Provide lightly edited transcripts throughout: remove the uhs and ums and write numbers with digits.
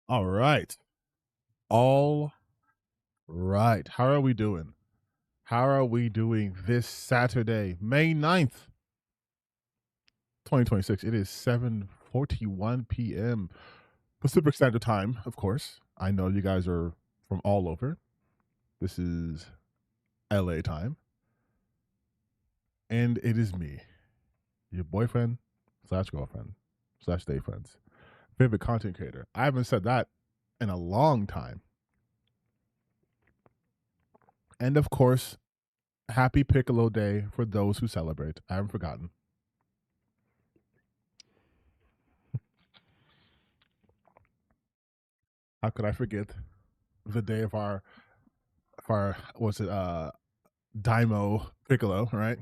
All right. All right. How are we doing? How are we doing this Saturday, May 9th, 2026? It is 7:41 p.m. Pacific Standard Time, of course. I know you guys are from all over. This is LA time. And it is me, your boyfriend / girlfriend / day friends, favorite content creator. I haven't said that in a long time. And of course, happy Piccolo Day for those who celebrate. I haven't forgotten. How could I forget the day of our what's it, Daimo Piccolo, right?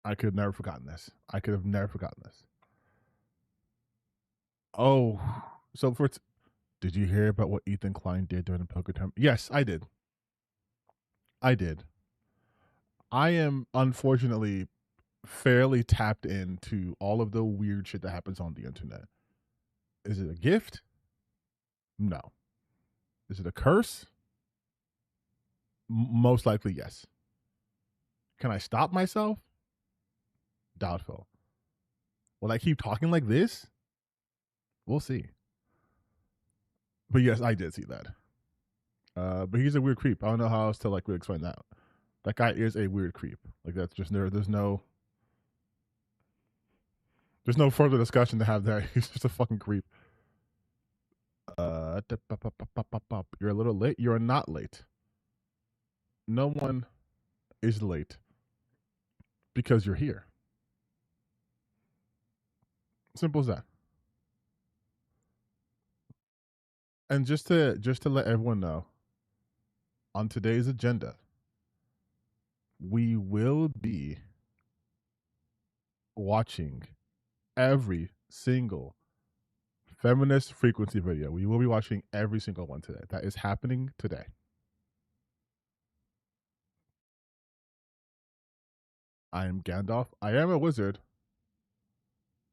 I could have never forgotten this. I could have never forgotten this. Oh, so did you hear about what Ethan Klein did during the poker tournament? Yes, I did. I did. I am unfortunately fairly tapped into all of the weird shit that happens on the internet. Is it a gift? No. Is it a curse? Most likely, yes. Can I stop myself? Doubtful. Will I keep talking like this? We'll see. But yes, I did see that. But he's a weird creep. I don't know how else to really explain that. That guy is a weird creep. Like that's just there's no further discussion to have there. He's just a fucking creep. You're a little late. You're not late. No one is late because you're here. Simple as that. And just to let everyone know, on today's agenda, we will be watching every single Feminist Frequency video. We will be watching every single one today. That is happening today. I am Gandalf. I am a wizard.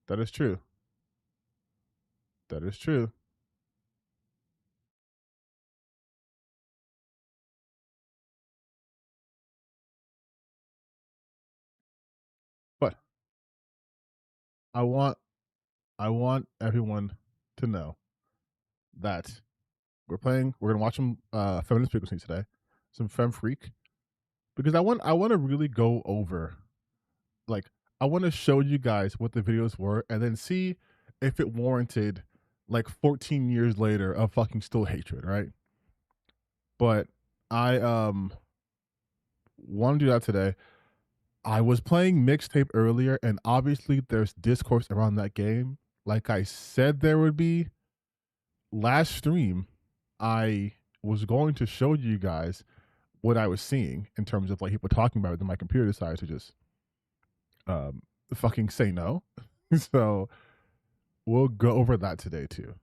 That is true. That is true. But I want everyone to know that we're gonna watch some Feminist Frequency today, some Fem Freak, because I want to really go over I want to show you guys what the videos were and then see if it warranted like 14 years later of fucking still hatred, right? But I want to do that today. I was playing Mixtape earlier, and obviously there's discourse around that game. Like I said there would be. Last stream, I was going to show you guys what I was seeing in terms of like people talking about it, then my computer decided to just fucking say no. So we'll go over that today too.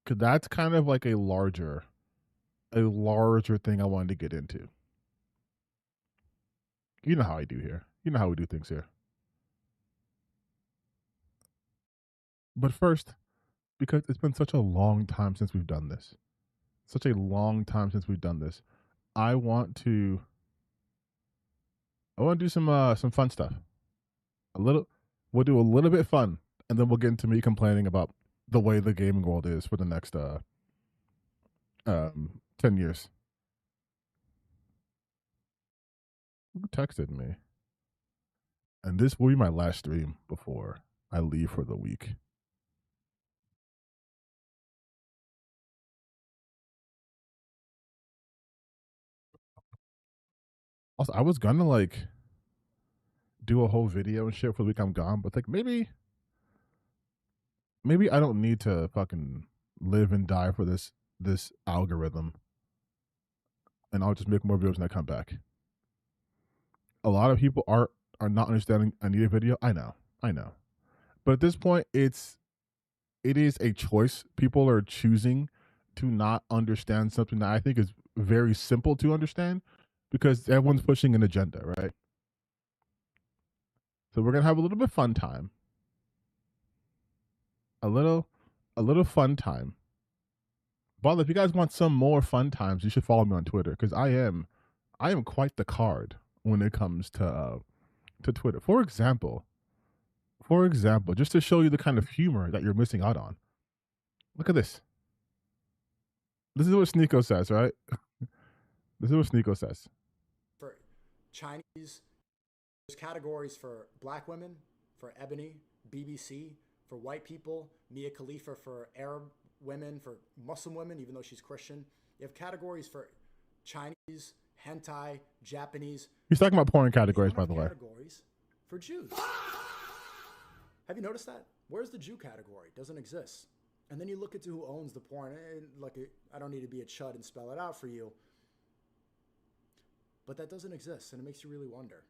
Cause that's kind of like a larger thing I wanted to get into. You know how I do here. You know how we do things here. But first, because it's been such a long time since we've done this. Such a long time since we've done this. I want to do some fun stuff. We'll do a little bit fun, and then we'll get into me complaining about the way the gaming world is for the next 10 years. Who texted me? And this will be my last stream before I leave for the week. Also, I was gonna like do a whole video and shit for the week I'm gone, but like maybe I don't need to fucking live and die for this algorithm, and I'll just make more videos when I come back. A lot of people are not understanding Anita video. I know, but at this point, it is a choice. People are choosing to not understand something that I think is very simple to understand because everyone's pushing an agenda, right? So we're gonna have a little bit of fun time. A little fun time. But if you guys want some more fun times, you should follow me on Twitter because I am quite the card when it comes to Twitter. For example, just to show you the kind of humor that you're missing out on. Look at this. This is what Sneeko says, right? This is what Sneeko says. For Chinese, there's categories for black women, for Ebony, BBC, for white people, Mia Khalifa for Arab women, for Muslim women, even though she's Christian. You have categories for Chinese, hentai, Japanese. He's talking about porn categories, by the way. Categories for Jews. Have you noticed that? Where's the Jew category? It doesn't exist. And then you look into who owns the porn. Look, I don't need to be a chud and spell it out for you. But that doesn't exist, and it makes you really wonder.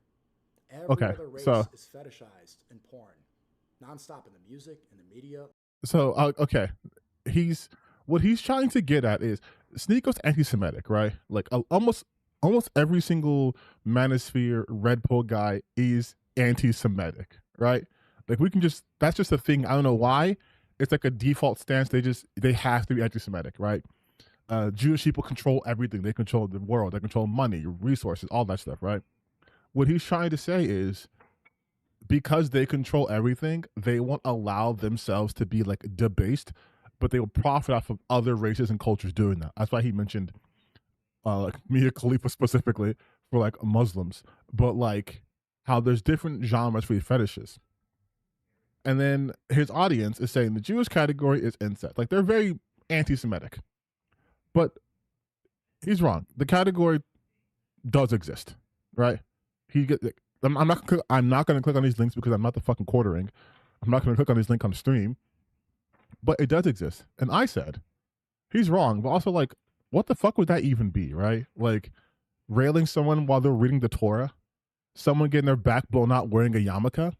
Every other race is fetishized in porn, nonstop in the music, in the media. So, okay. What he's trying to get at is Sneako's anti-Semitic, right? Like almost every single manosphere Red Pill guy is anti-Semitic, right? Like that's just a thing. I don't know why. It's like a default stance. They have to be anti-Semitic, right? Jewish people control everything. They control the world. They control money, resources, all that stuff, right? What he's trying to say is because they control everything, they won't allow themselves to be like debased, but they will profit off of other races and cultures doing that. That's why he mentioned like Mia Khalifa specifically for like Muslims, but like how there's different genres for these fetishes. And then his audience is saying the Jewish category is incest. Like they're very anti-Semitic. But he's wrong. The category does exist, right? I'm not going to click on these links because I'm not the fucking quartering. I'm not going to click on these links on stream. But it does exist. And I said, he's wrong. But also, like, what the fuck would that even be, right? Like, railing someone while they're reading the Torah? Someone getting their back blown out wearing a yarmulke?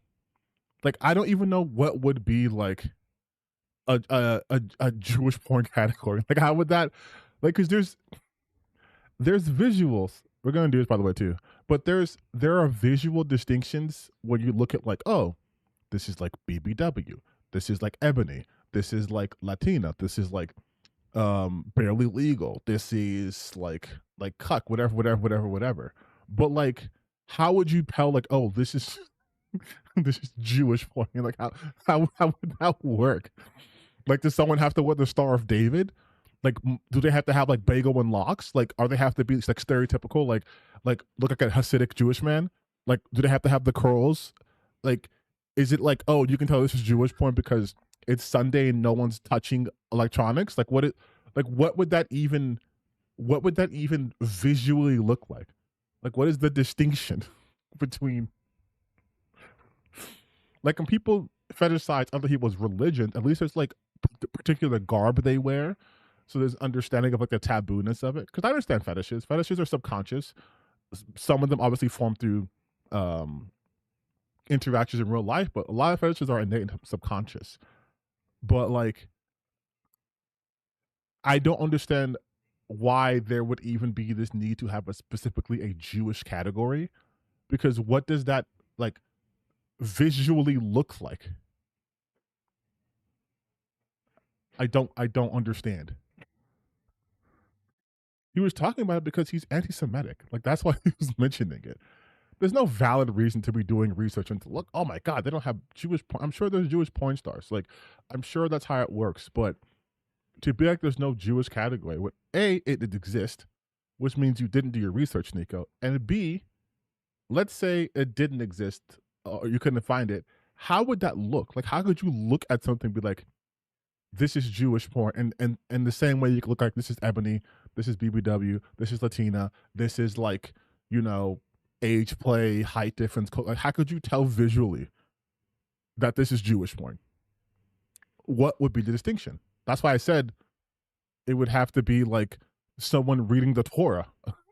Like, I don't even know what would be, like, a Jewish porn category. Like, how would that... Like, because there's visuals. We're going to do this, by the way, too. But there are visual distinctions when you look at, like, oh, this is, like, BBW. This is, like, Ebony. This is, like, Latina. This is, like, barely legal. This is, like cuck, whatever. But, like, how would you tell, like, oh, this is this is Jewish porn? Like, how would that work? Like, does someone have to wear the Star of David? Like, do they have to have like bagel and locks? Like, are they have to be like stereotypical? Like look like a Hasidic Jewish man? Like, do they have to have the curls? Like, is it like, oh, you can tell this is Jewish porn because it's Sunday and no one's touching electronics? Like, what would that even visually look like? Like, what is the distinction between, like, when people fetishize other people's religion, at least there's like the particular garb they wear, so there's understanding of like the tabooness of it. Because I understand fetishes. Fetishes are subconscious. Some of them obviously form through interactions in real life, but a lot of fetishes are innate and subconscious. But like, I don't understand why there would even be this need to have specifically a Jewish category, because what does that like visually look like? I don't understand. He was talking about it because he's anti-Semitic. Like, that's why he was mentioning it. There's no valid reason to be doing research and to look, oh my God, they don't have Jewish porn. I'm sure there's Jewish porn stars. Like, I'm sure that's how it works. But to be like there's no Jewish category, what A, it exists, which means you didn't do your research, Nico. And B, let's say it didn't exist or you couldn't find it. How would that look? Like, how could you look at something and be like, this is Jewish porn, and the same way you could look like this is Ebony, this is BBW, this is Latina, this is like, you know, age play, height difference. Like, how could you tell visually that this is Jewish porn? What would be the distinction? That's why I said it would have to be like someone reading the Torah,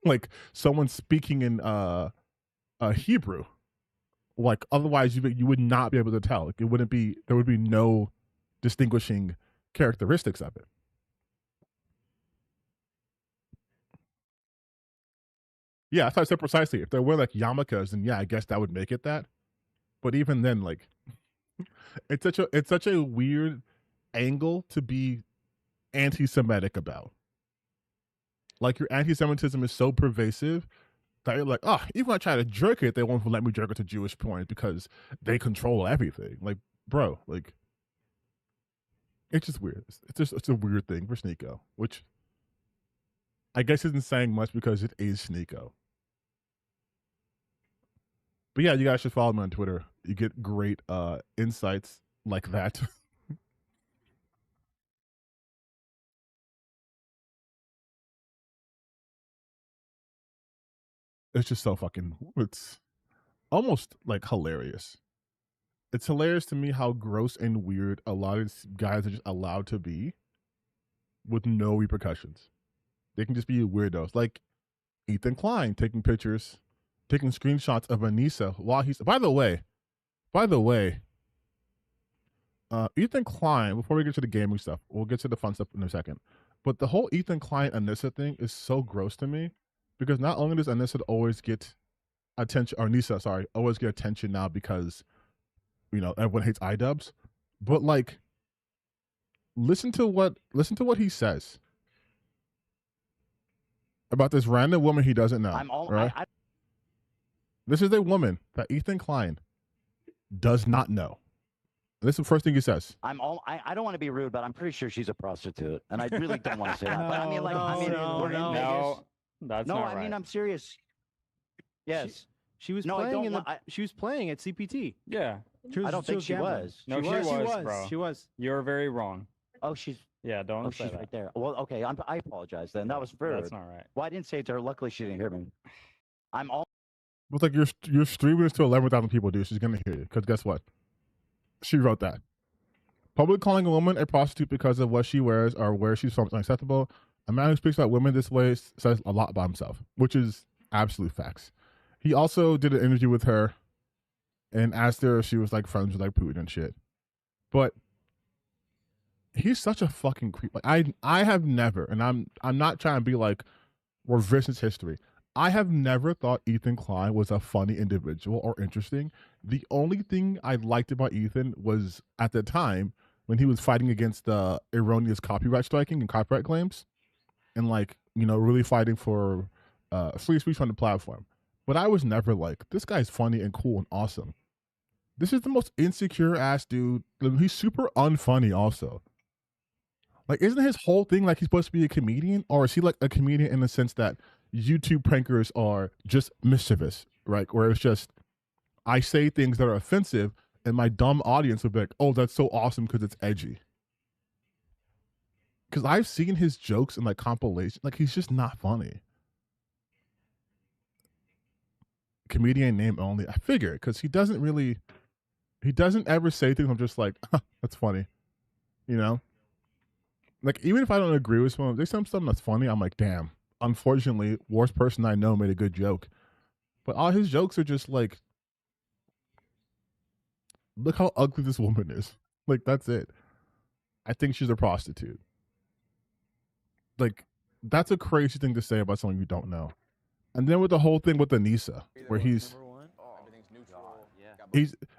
like someone speaking in Hebrew. Like, otherwise you would not be able to tell. Like, there would be no distinguishing characteristics of it. Yeah, that's what I said precisely. If there were like yarmulkes, then yeah, I guess that would make it that. But even then, like, it's such a weird angle to be anti-Semitic about. Like, your anti-Semitism is so pervasive that you're like, oh, even when I try to jerk it, they won't let me jerk it to Jewish porn because they control everything. Like, bro, like, it's just weird. It's a weird thing for Sneeko, which I guess isn't saying much because it is Sneeko. But yeah, you guys should follow me on Twitter. You get great insights like that. It's just so fucking, it's almost like hilarious. It's hilarious to me how gross and weird a lot of guys are just allowed to be with no repercussions. They can just be weirdos. Like Ethan Klein taking pictures, taking screenshots of Anita while he's, by the way, Ethan Klein, before we get to the gaming stuff, we'll get to the fun stuff in a second. But the whole Ethan Klein Anissa thing is so gross to me because not only does Anissa always get attention, or Nisa, sorry, always get attention now because, you know, everyone hates iDubbbz, but like, listen to what he says about this random woman he doesn't know. Right? This is a woman that Ethan Klein does not know. This is the first thing he says. I don't want to be rude, but I'm pretty sure she's a prostitute, and I really don't want to say that. But I mean, like, no, that's not right. I mean, I'm serious. Yes, she was playing she was playing at CPT. Yeah, I don't think she was. No, she was, bro. She was. You're very wrong. Oh, she's. Yeah, don't say she's that. right there. Well, okay, I apologize then. That was very. That's not right. Well, I didn't say it to her. Luckily, she didn't hear me. It's like you're streaming this to 11,000 people, dude. She's gonna hear you because guess what? She wrote that. Publicly calling a woman a prostitute because of what she wears or where she's from is unacceptable. A man who speaks about women this way says a lot about himself, which is absolute facts. He also did an interview with her and asked her if she was like friends with like Putin and shit. But he's such a fucking creep. Like, I have never, and I'm not trying to be like revisionist history. I have never thought Ethan Klein was a funny individual or interesting. The only thing I liked about Ethan was at the time when he was fighting against the erroneous copyright striking and copyright claims and, like, you know, really fighting for free speech on the platform. But I was never like, this guy's funny and cool and awesome. This is the most insecure ass dude. He's super unfunny also. Like, isn't his whole thing like he's supposed to be a comedian? Or is he like a comedian in the sense that YouTube prankers are just mischievous, right? Where it's just, I say things that are offensive, and my dumb audience will be like, "Oh, that's so awesome because it's edgy." Because I've seen his jokes in like compilation, like he's just not funny. Comedian name only. I figure because he doesn't ever say things. I'm just like, that's funny, you know. Like even if I don't agree with someone, there's something that's funny. I'm like, damn. Unfortunately, worst person I know made a good joke, but all his jokes are just like, look how ugly this woman is. Like that's it. I think she's a prostitute. Like that's a crazy thing to say about someone you don't know. And then with the whole thing with Anita, where he's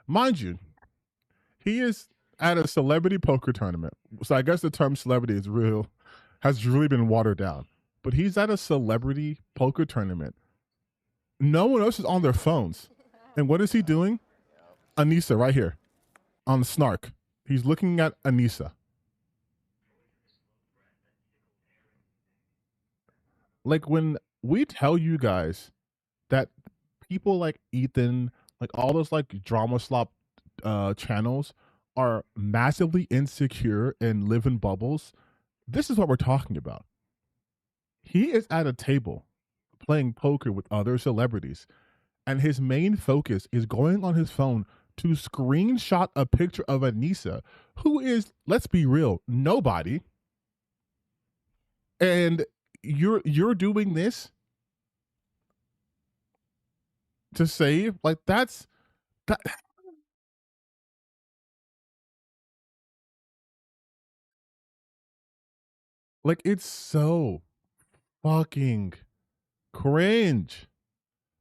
mind you, he is at a celebrity poker tournament. So I guess the term celebrity has really been watered down. But he's at a celebrity poker tournament. No one else is on their phones. And what is he doing? Anita right here on the snark. He's looking at Anita. Like when we tell you guys that people like Ethan, like all those like drama slop channels are massively insecure and live in bubbles, this is what we're talking about. He is at a table playing poker with other celebrities, and his main focus is going on his phone to screenshot a picture of Anita, who is, let's be real, nobody. And you're doing this to save, like that. Like it's so fucking cringe.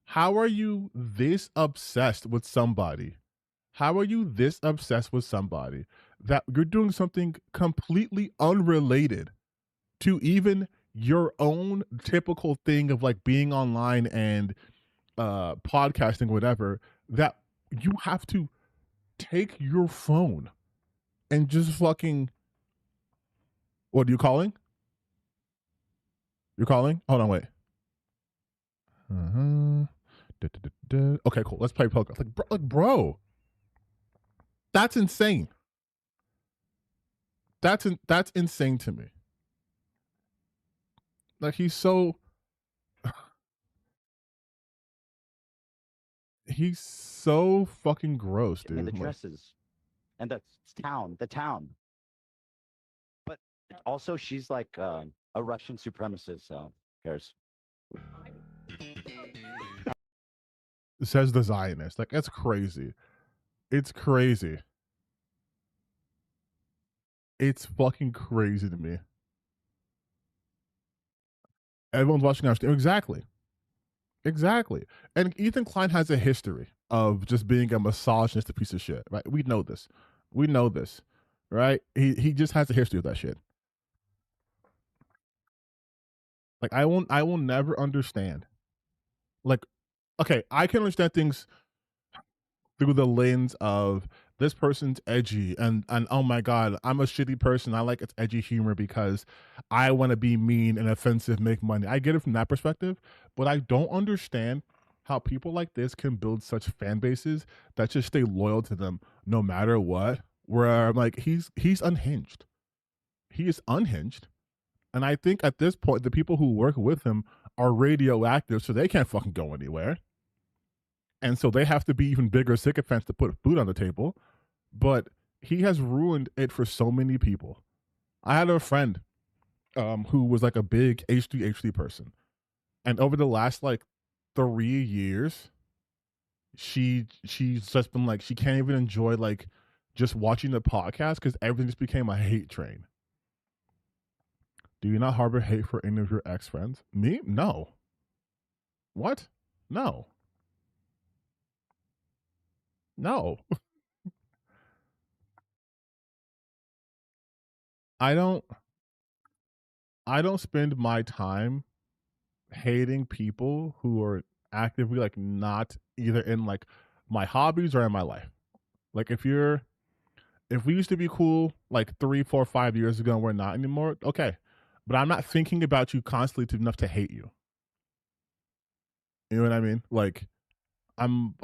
How are you this obsessed with somebody? How are you this obsessed with somebody that you're doing something completely unrelated to even your own typical thing of like being online and podcasting, whatever, that you have to take your phone and just fucking, what are you calling? You're calling? Hold on, wait. Okay, cool. Let's play poker. Like, bro, that's insane. That's insane to me. Like he's so fucking gross, dude. And the dresses, and the town. But also, she's like a Russian supremacist, so who cares? It says the Zionist. Like that's crazy. It's crazy. It's fucking crazy to me. Everyone's watching our stream. Exactly. And Ethan Klein has a history of just being a misogynist piece of shit, right? We know this, right? He just has a history of that shit. Like I will never understand. Like, okay, I can understand things through the lens of this person's edgy and oh my god, I'm a shitty person. I like its edgy humor because I want to be mean and offensive, make money. I get it from that perspective, but I don't understand how people like this can build such fan bases that just stay loyal to them no matter what. Where I'm like, he's unhinged. He is unhinged. And I think at this point, the people who work with him are radioactive, so they can't fucking go anywhere. And so they have to be even bigger sycophants to put food on the table. But he has ruined it for so many people. I had a friend who was like a big H3 person. And over the last like 3 years, she's just been like, she can't even enjoy like just watching the podcast because everything just became a hate train. Do you not harbor hate for any of your ex-friends? Me? No. What? No. No. I don't spend my time hating people who are actively like not either in like my hobbies or in my life. Like if we used to be cool like 3, 4, 5 years ago and we're not anymore, okay. But I'm not thinking about you constantly enough to hate you. You know what I mean? Like I'm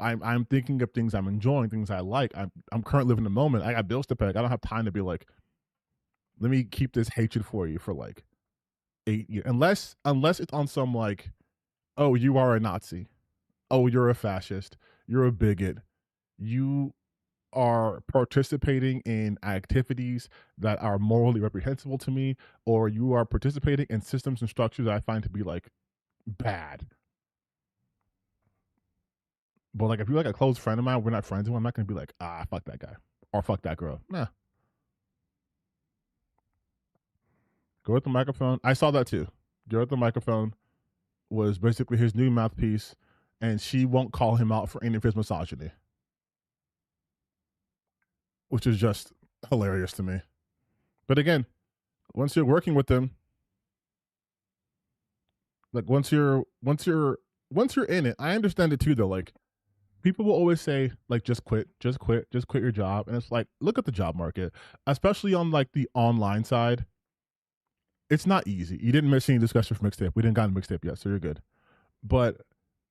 thinking of things I'm enjoying, things I like. I'm currently living the moment. I got bills to pay. I don't have time to be like, let me keep this hatred for you for like 8 years. Unless it's on some like, oh, you are a Nazi. Oh, you're a fascist. You're a bigot. You are participating in activities that are morally reprehensible to me, or you are participating in systems and structures that I find to be like bad. But like if you're like a close friend of mine, we're not friends anymore, I'm not gonna be like, fuck that guy or fuck that girl. Nah. Go with the microphone. I saw that too. Go with the microphone was basically his new mouthpiece, and she won't call him out for any of his misogyny, which is just hilarious to me. But again, once you're working with them, like once you're in it, I understand it too though. Like people will always say like just quit your job, and it's like look at the job market, especially on like the online side. It's not easy. You didn't miss any discussion for Mixtape. We didn't got a Mixtape yet, so you're good. But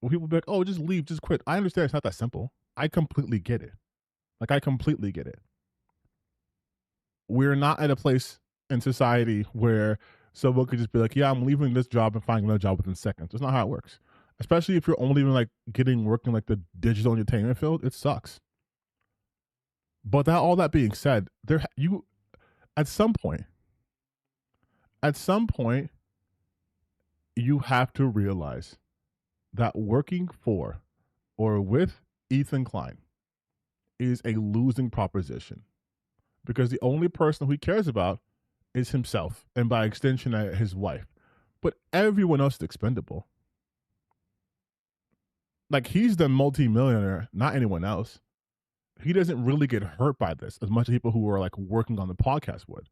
when people be like, oh, just leave, just quit. I understand it's not that simple. I completely get it. Like I completely get it. We're not at a place in society where someone could just be like, yeah, I'm leaving this job and finding another job within seconds. That's not how it works. Especially if you're only even like getting work in like the digital entertainment field, it sucks. But all that being said, at some point, you have to realize that working for or with Ethan Klein is a losing proposition, because the only person who he cares about is himself, and by extension, his wife. But everyone else is expendable. Like he's the multi-millionaire, not anyone else. He doesn't really get hurt by this as much as people who are like working on the podcast would.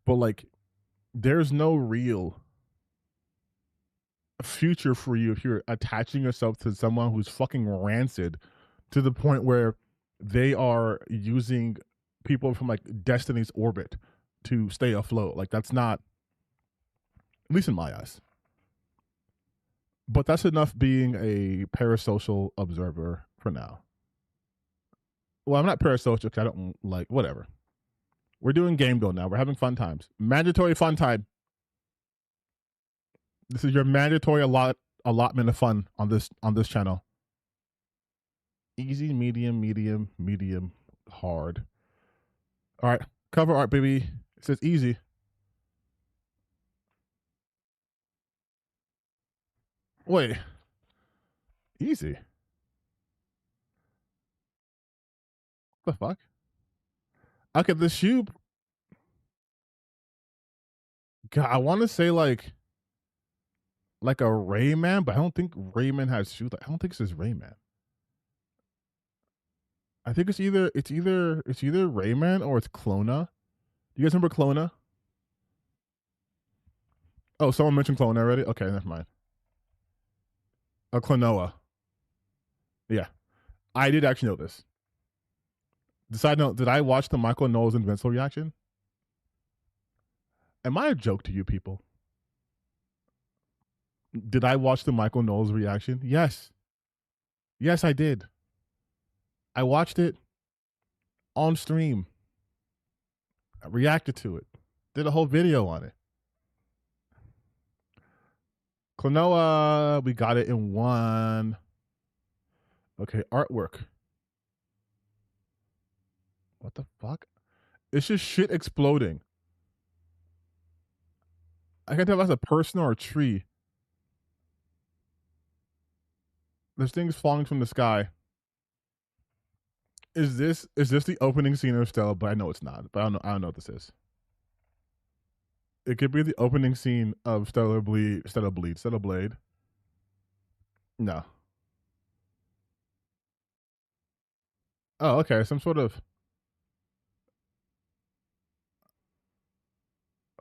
But like, there's no real future for you if you're attaching yourself to someone who's fucking rancid to the point where they are using people from like Destiny's orbit to stay afloat. Like that's not, at least in my eyes. But that's enough being a parasocial observer for now. Well, I'm not parasocial because I don't like, whatever. We're doing Game Go now. We're having fun times. Mandatory fun time. This is your mandatory allotment of fun on this channel. Easy, medium, hard. All right, cover art, baby. It says easy. Wait, easy? What the fuck? Okay, the shoe. God, I want to say like a Rayman, but I don't think Rayman has shoes. I don't think it says Rayman. I think it's either Rayman or it's Clona. Do you guys remember Clona? Oh, someone mentioned Clona already? Okay, never mind. Oh, Clonoa. Yeah. I did actually know this. Side note, did I watch the Michael Knowles Invincible reaction? Am I a joke to you people? Did I watch the Michael Knowles reaction? Yes. Yes, I did. I watched it on stream. I reacted to it. Did a whole video on it. Klonoa, we got it in one. Okay, artwork. What the fuck? It's just shit exploding. I can't tell if that's a person or a tree. There's things falling from the sky. Is this the opening scene of Stella? But I know it's not. But I don't know what this is. It could be the opening scene of Stella Blade. No. Oh, okay. Some sort of.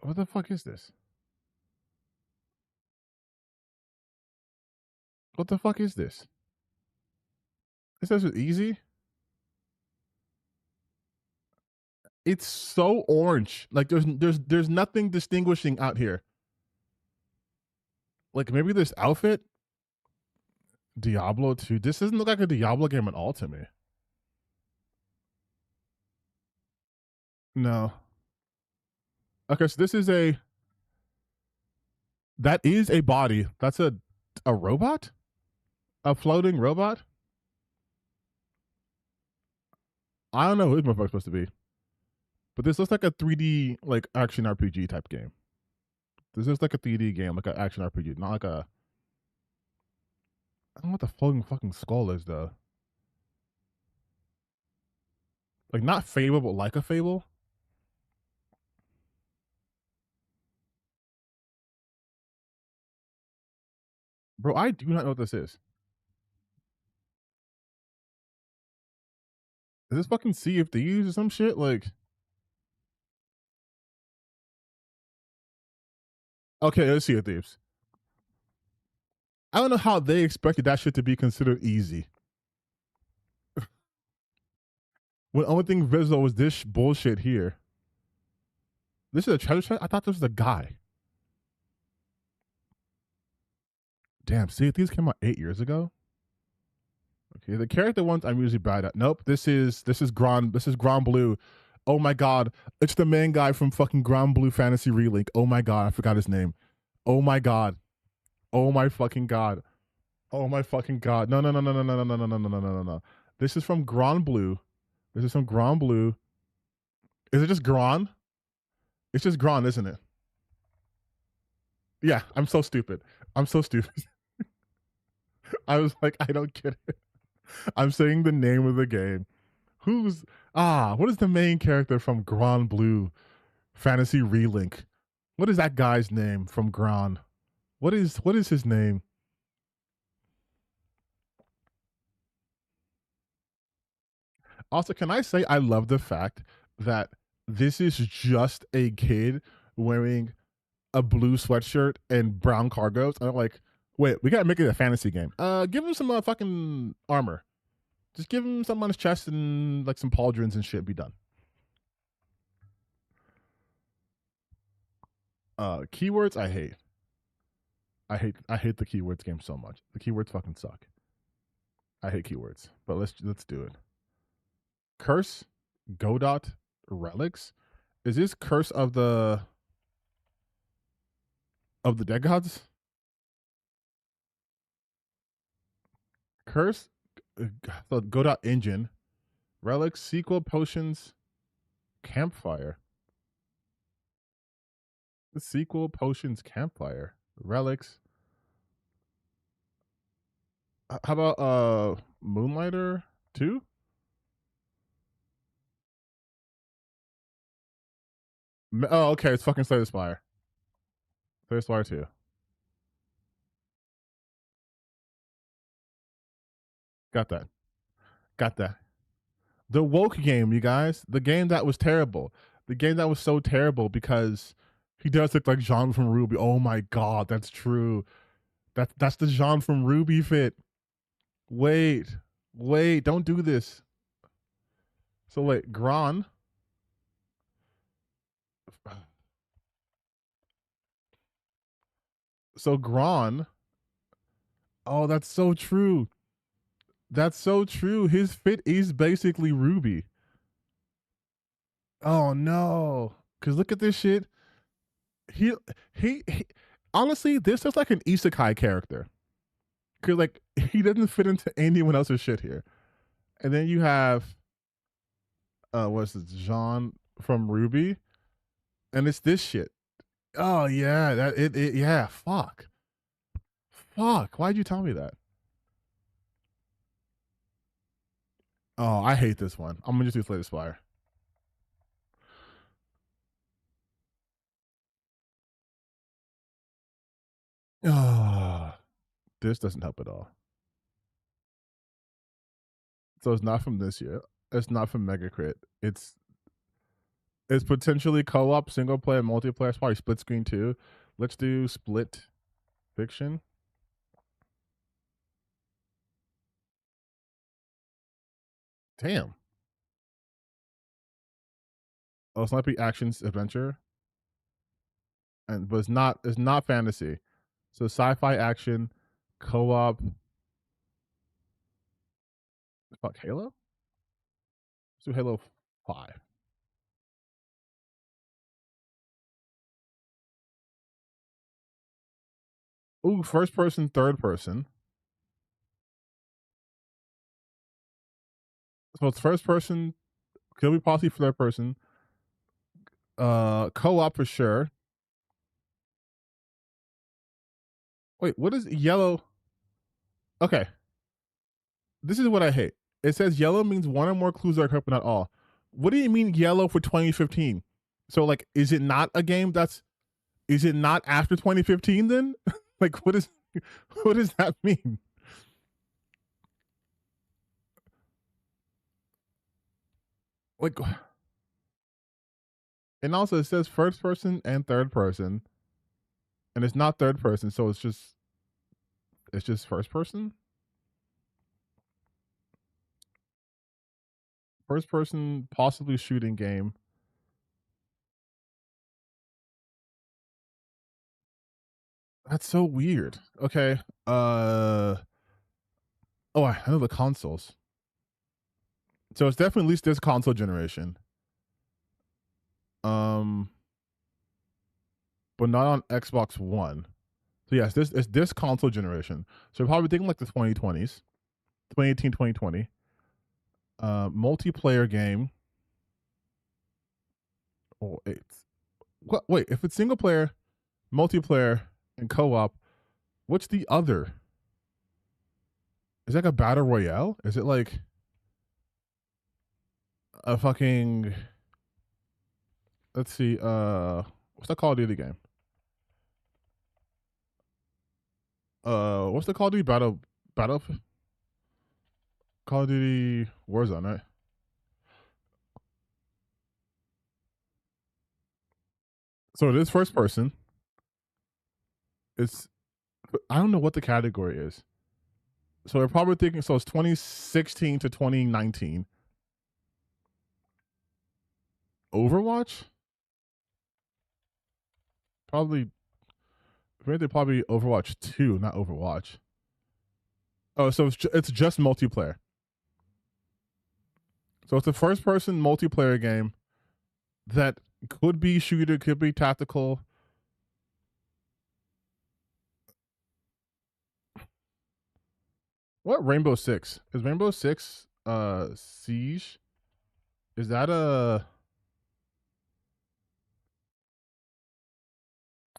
What the fuck is this? What the fuck is this? It says it's easy. It's so orange. Like there's nothing distinguishing out here. Like maybe this outfit. Diablo 2. This doesn't look like a Diablo game at all to me. No. Okay, so this is a. That is a body. That's a robot? A floating robot? I don't know who this motherfucker's supposed to be. But this looks like a 3D like action RPG type game. This looks like a 3D game, like an action RPG, not like a. I don't know what the floating fucking skull is though. Like not Fable, but like a Fable. Bro, I do not know what this is. Is this fucking Sea of Thieves or some shit? Like, okay, let's Sea of Thieves. I don't know how they expected that shit to be considered easy. When the only thing visible was this bullshit here. This is a treasure chest? I thought this was a guy. Damn, Sea of Thieves came out 8 years ago? Okay, the character ones I'm usually bad at. Nope, this is Grand Blue. Oh my god, it's the main guy from fucking Grand Blue Fantasy Relink. Oh my god, I forgot his name. Oh my god. Oh my fucking god. Oh my fucking god. No. This is from Grand Blue. This is from Grand Blue. Is it just Grand? It's just Grand, isn't it? Yeah, I'm so stupid. I'm so stupid. I was like, I don't get it. I'm saying the name of the game. What is the main character from Grand Blue Fantasy Relink? What is that guy's name from Grand? What is his name? Also, can I say I love the fact that this is just a kid wearing a blue sweatshirt and brown cargos. And I'm like, wait, we gotta make it a fantasy game. Give him some fucking armor. Just give him something on his chest and like some pauldrons and shit. Be done. Keywords I hate. I hate the keywords game so much. The keywords fucking suck. I hate keywords, but let's do it. Curse, Godot, Relics. Is this Curse of the Dead Gods? Curse, the Godot engine, Relics, sequel, potions, campfire. The sequel, potions, campfire, Relics. How about Moonlighter 2? Oh, okay, it's fucking Slay the Spire. Slay the Spire 2. Got that. The woke game, you guys. The game that was terrible. The game that was so terrible because he does look like Jean from Ruby. Oh my god, that's true. That's the Jean from Ruby fit. Wait, don't do this. So wait, Gran. So Gran. Oh, that's so true. That's so true. His fit is basically Ruby. Oh no. Cause look at this shit. He honestly, this looks like an isekai character. Cause like he doesn't fit into anyone else's shit here. And then you have what's this, Jean from Ruby? And it's this shit. Oh yeah, yeah, fuck. Why'd you tell me that? Oh, I hate this one. I'm gonna just do Slay the Spire. Oh, this doesn't help at all. So it's not from this year. It's not from Megacrit. It's potentially co-op, single player, multiplayer. It's probably split screen too. Let's do Split Fiction. Damn. Oh, it's not be actions adventure. But it's not fantasy. So sci-fi action, co-op. Fuck, Halo? Let's do Halo 5. Ooh, first person, third person. So it's first person, could be possibly third person. Co-op for sure. Wait, what is yellow? Okay. This is what I hate. It says yellow means one or more clues are correct, but not all. What do you mean yellow for 2015? So like, is it not a game is it not after 2015 then? Like, what does that mean? Like, and also it says first person and third person, and it's not third person, so it's just first person. First person, possibly shooting game. That's so weird. Okay. Oh, I know the consoles. So it's definitely at least this console generation. But not on Xbox One. So yes, it's this console generation. So you're probably thinking like the 2020s, 2018, 2020. Multiplayer game. Oh, wait, if it's single player, multiplayer, and co-op, what's the other? Is that like a battle royale? Is it like a fucking, let's see, what's the Call of Duty game? What's the Call of Duty battle Call of Duty Warzone, right? So it is first person. It's, I don't know what the category is. So we're probably thinking, so it's 2016 to 2019. Overwatch? Probably Overwatch 2, not Overwatch. Oh, so it's just multiplayer. So it's a first person multiplayer game that could be shooter, could be tactical. What Rainbow Six? Is Rainbow Six Siege? Is that a,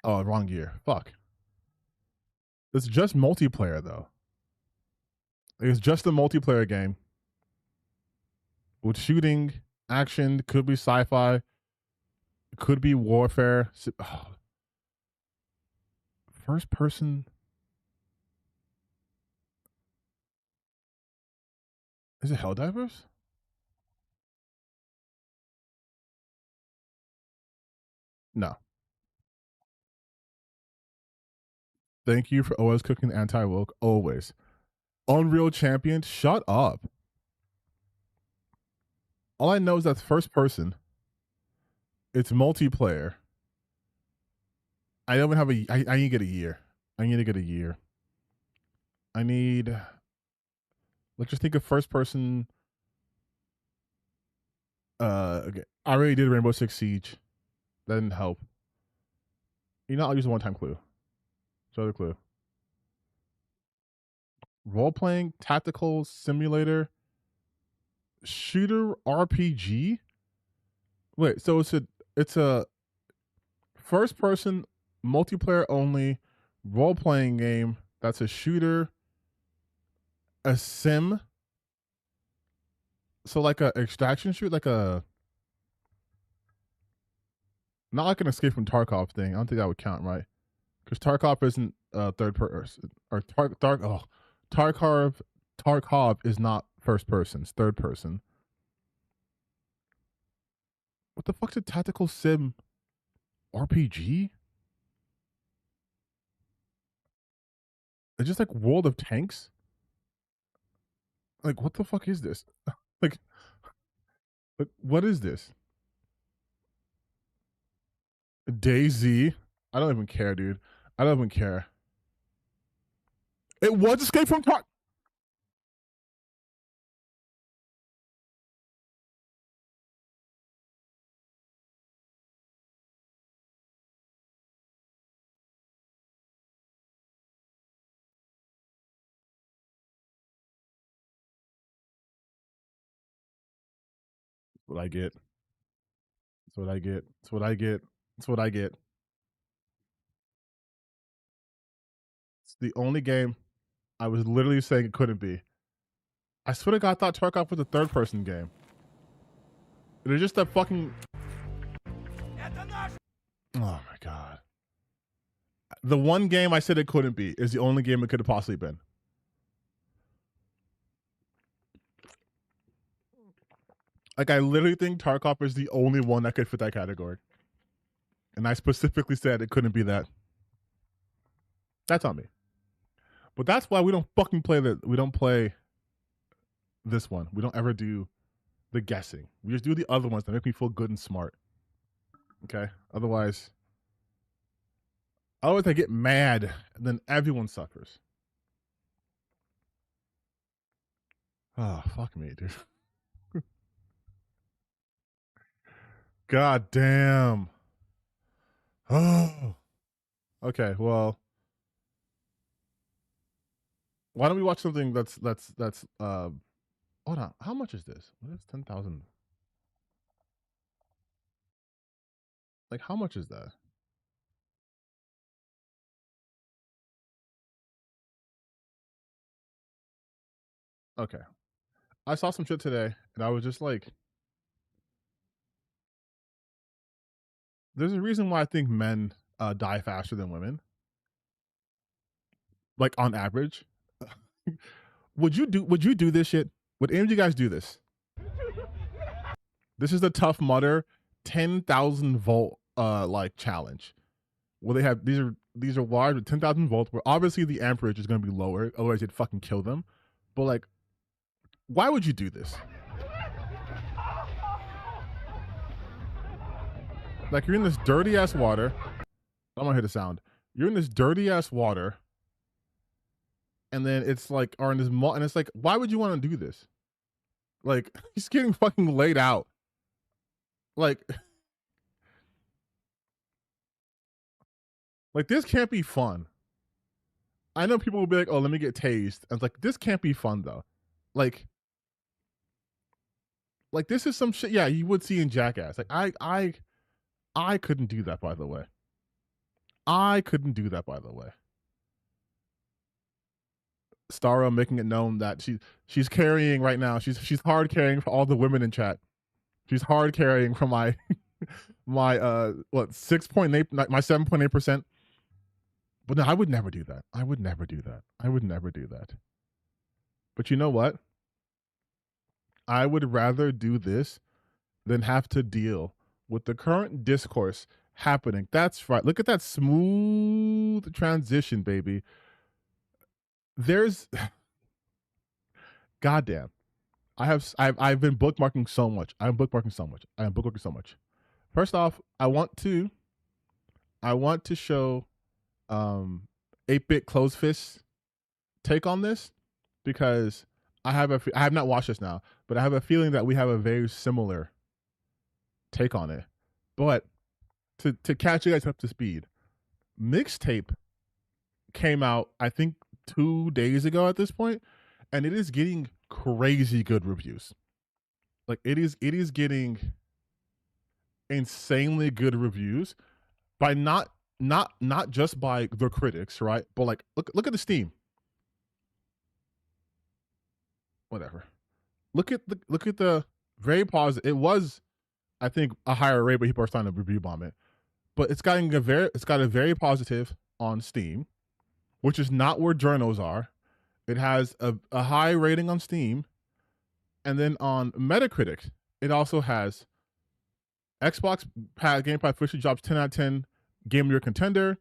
oh, wrong year. Fuck. It's just multiplayer though. It's just a multiplayer game with shooting, action, could be sci-fi, could be warfare. Oh. First person. Is it Helldivers? No. Thank you for always cooking anti-woke. Always. Unreal Champion, shut up. All I know is that's first person. It's multiplayer. I don't have I need to get a year. I need to get a year. I need, let's just think of first person. Okay. I already did Rainbow Six Siege. That didn't help. You know, I'll use a one-time clue. Show the clue. Role-playing, tactical, simulator, shooter, RPG. Wait, so it's a first-person, multiplayer only, role-playing game that's a shooter, a sim. So like a extraction shoot, like a, not like an Escape from Tarkov thing. I don't think that would count, right? Because Tarkov isn't third person, or Tarkov is not first person; it's third person. What the fuck's a tactical sim RPG? It's just like World of Tanks. Like, what the fuck is this? like, what is this? DayZ? I don't even care, dude. I don't even care. It was Escape from Tarkov. what I get. That's what I get. That's what I get. That's what I get. It's the only game I was literally saying it couldn't be. I swear to God, I thought Tarkov was a third-person game. It was just a fucking... Oh my God. The one game I said it couldn't be is the only game it could have possibly been. Like, I literally think Tarkov is the only one that could fit that category. And I specifically said it couldn't be that. That's on me. But that's why we don't fucking play we don't play this one. We don't ever do the guessing. We just do the other ones that make me feel good and smart. Okay? Otherwise I get mad and then everyone suffers. Oh, fuck me, dude. God damn. Oh. Okay, well. Why don't we watch something that's hold on. How much is this? What is 10,000? Like, how much is that? Okay. I saw some shit today and I was just like, there's a reason why I think men die faster than women. Like, on average. Would you do this shit? Would any of you guys do this? This is the Tough Mudder 10,000 volt like challenge. Well, they have these are wires with 10,000 volts where obviously the amperage is going to be lower, otherwise it'd fucking kill them. But like, why would you do this? Like, you're in this dirty ass water. I'm gonna hear the sound. You're in this dirty ass water, and then it's like, or in this and it's like, why would you want to do this? Like, he's getting fucking laid out. Like this can't be fun. I know people will be like, oh, let me get tased. I was like, this can't be fun though. Like this is some shit, yeah, you would see in Jackass. Like, I couldn't do that, by the way. I couldn't do that, by the way. Starro making it known that she's carrying right now. She's hard carrying for all the women in chat. She's hard carrying for my my 6.8, my 7.8%. But no, I would never do that. I would never do that. I would never do that. But you know what? I would rather do this than have to deal with the current discourse happening. That's right. Look at that smooth transition, baby. There's goddamn. I've been bookmarking so much. I'm bookmarking so much. First off, I want to show 8-bit closed fist take on this, because I have not watched this now, but I have a feeling that we have a very similar take on it. But to catch you guys up to speed, Mixtape came out, I think, 2 days ago at this point, and it is getting crazy good reviews. Like, it is getting insanely good reviews by not just by the critics, right? But like, look at the Steam. Whatever. Look at the very positive. It was, I think, a higher rate, but people are starting to review bomb it. But it's got a very positive on Steam, which is not where journals are. It has a high rating on Steam, and then on Metacritic, it also has Xbox Game Pass officially drops 10 out of 10 Game of the Year contender.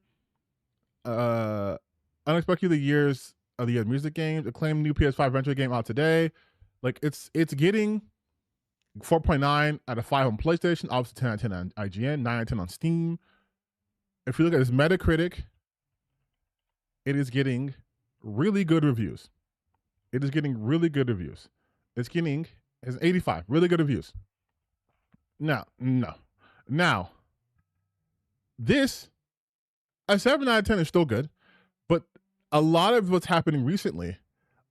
Unexpectedly Years of the Year music games, acclaimed new PS5 venture game out today. Like, it's getting 4.9 out of 5 on PlayStation, obviously 10 out of 10 on IGN, 9 out of 10 on Steam. If you look at this Metacritic, it is getting really good reviews. It's getting has 85, really good reviews. Now, this, a 7 out of 10 is still good, but a lot of what's happening recently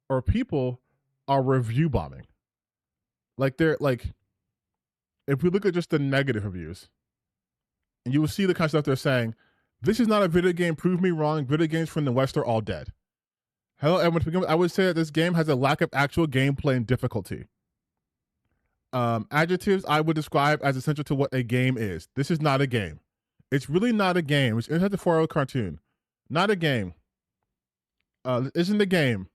are people are review bombing. Like, they're like, if we look at just the negative reviews, and you will see the kind of stuff they're saying, this is not a video game, prove me wrong, video games from the West are all dead. Hello, everyone. I would say that this game has a lack of actual gameplay and difficulty. Adjectives I would describe as essential to what a game is. This is not a game. It's really not a game. It's Inside the 4-Hour Cartoon. Not a game. Isn't a game.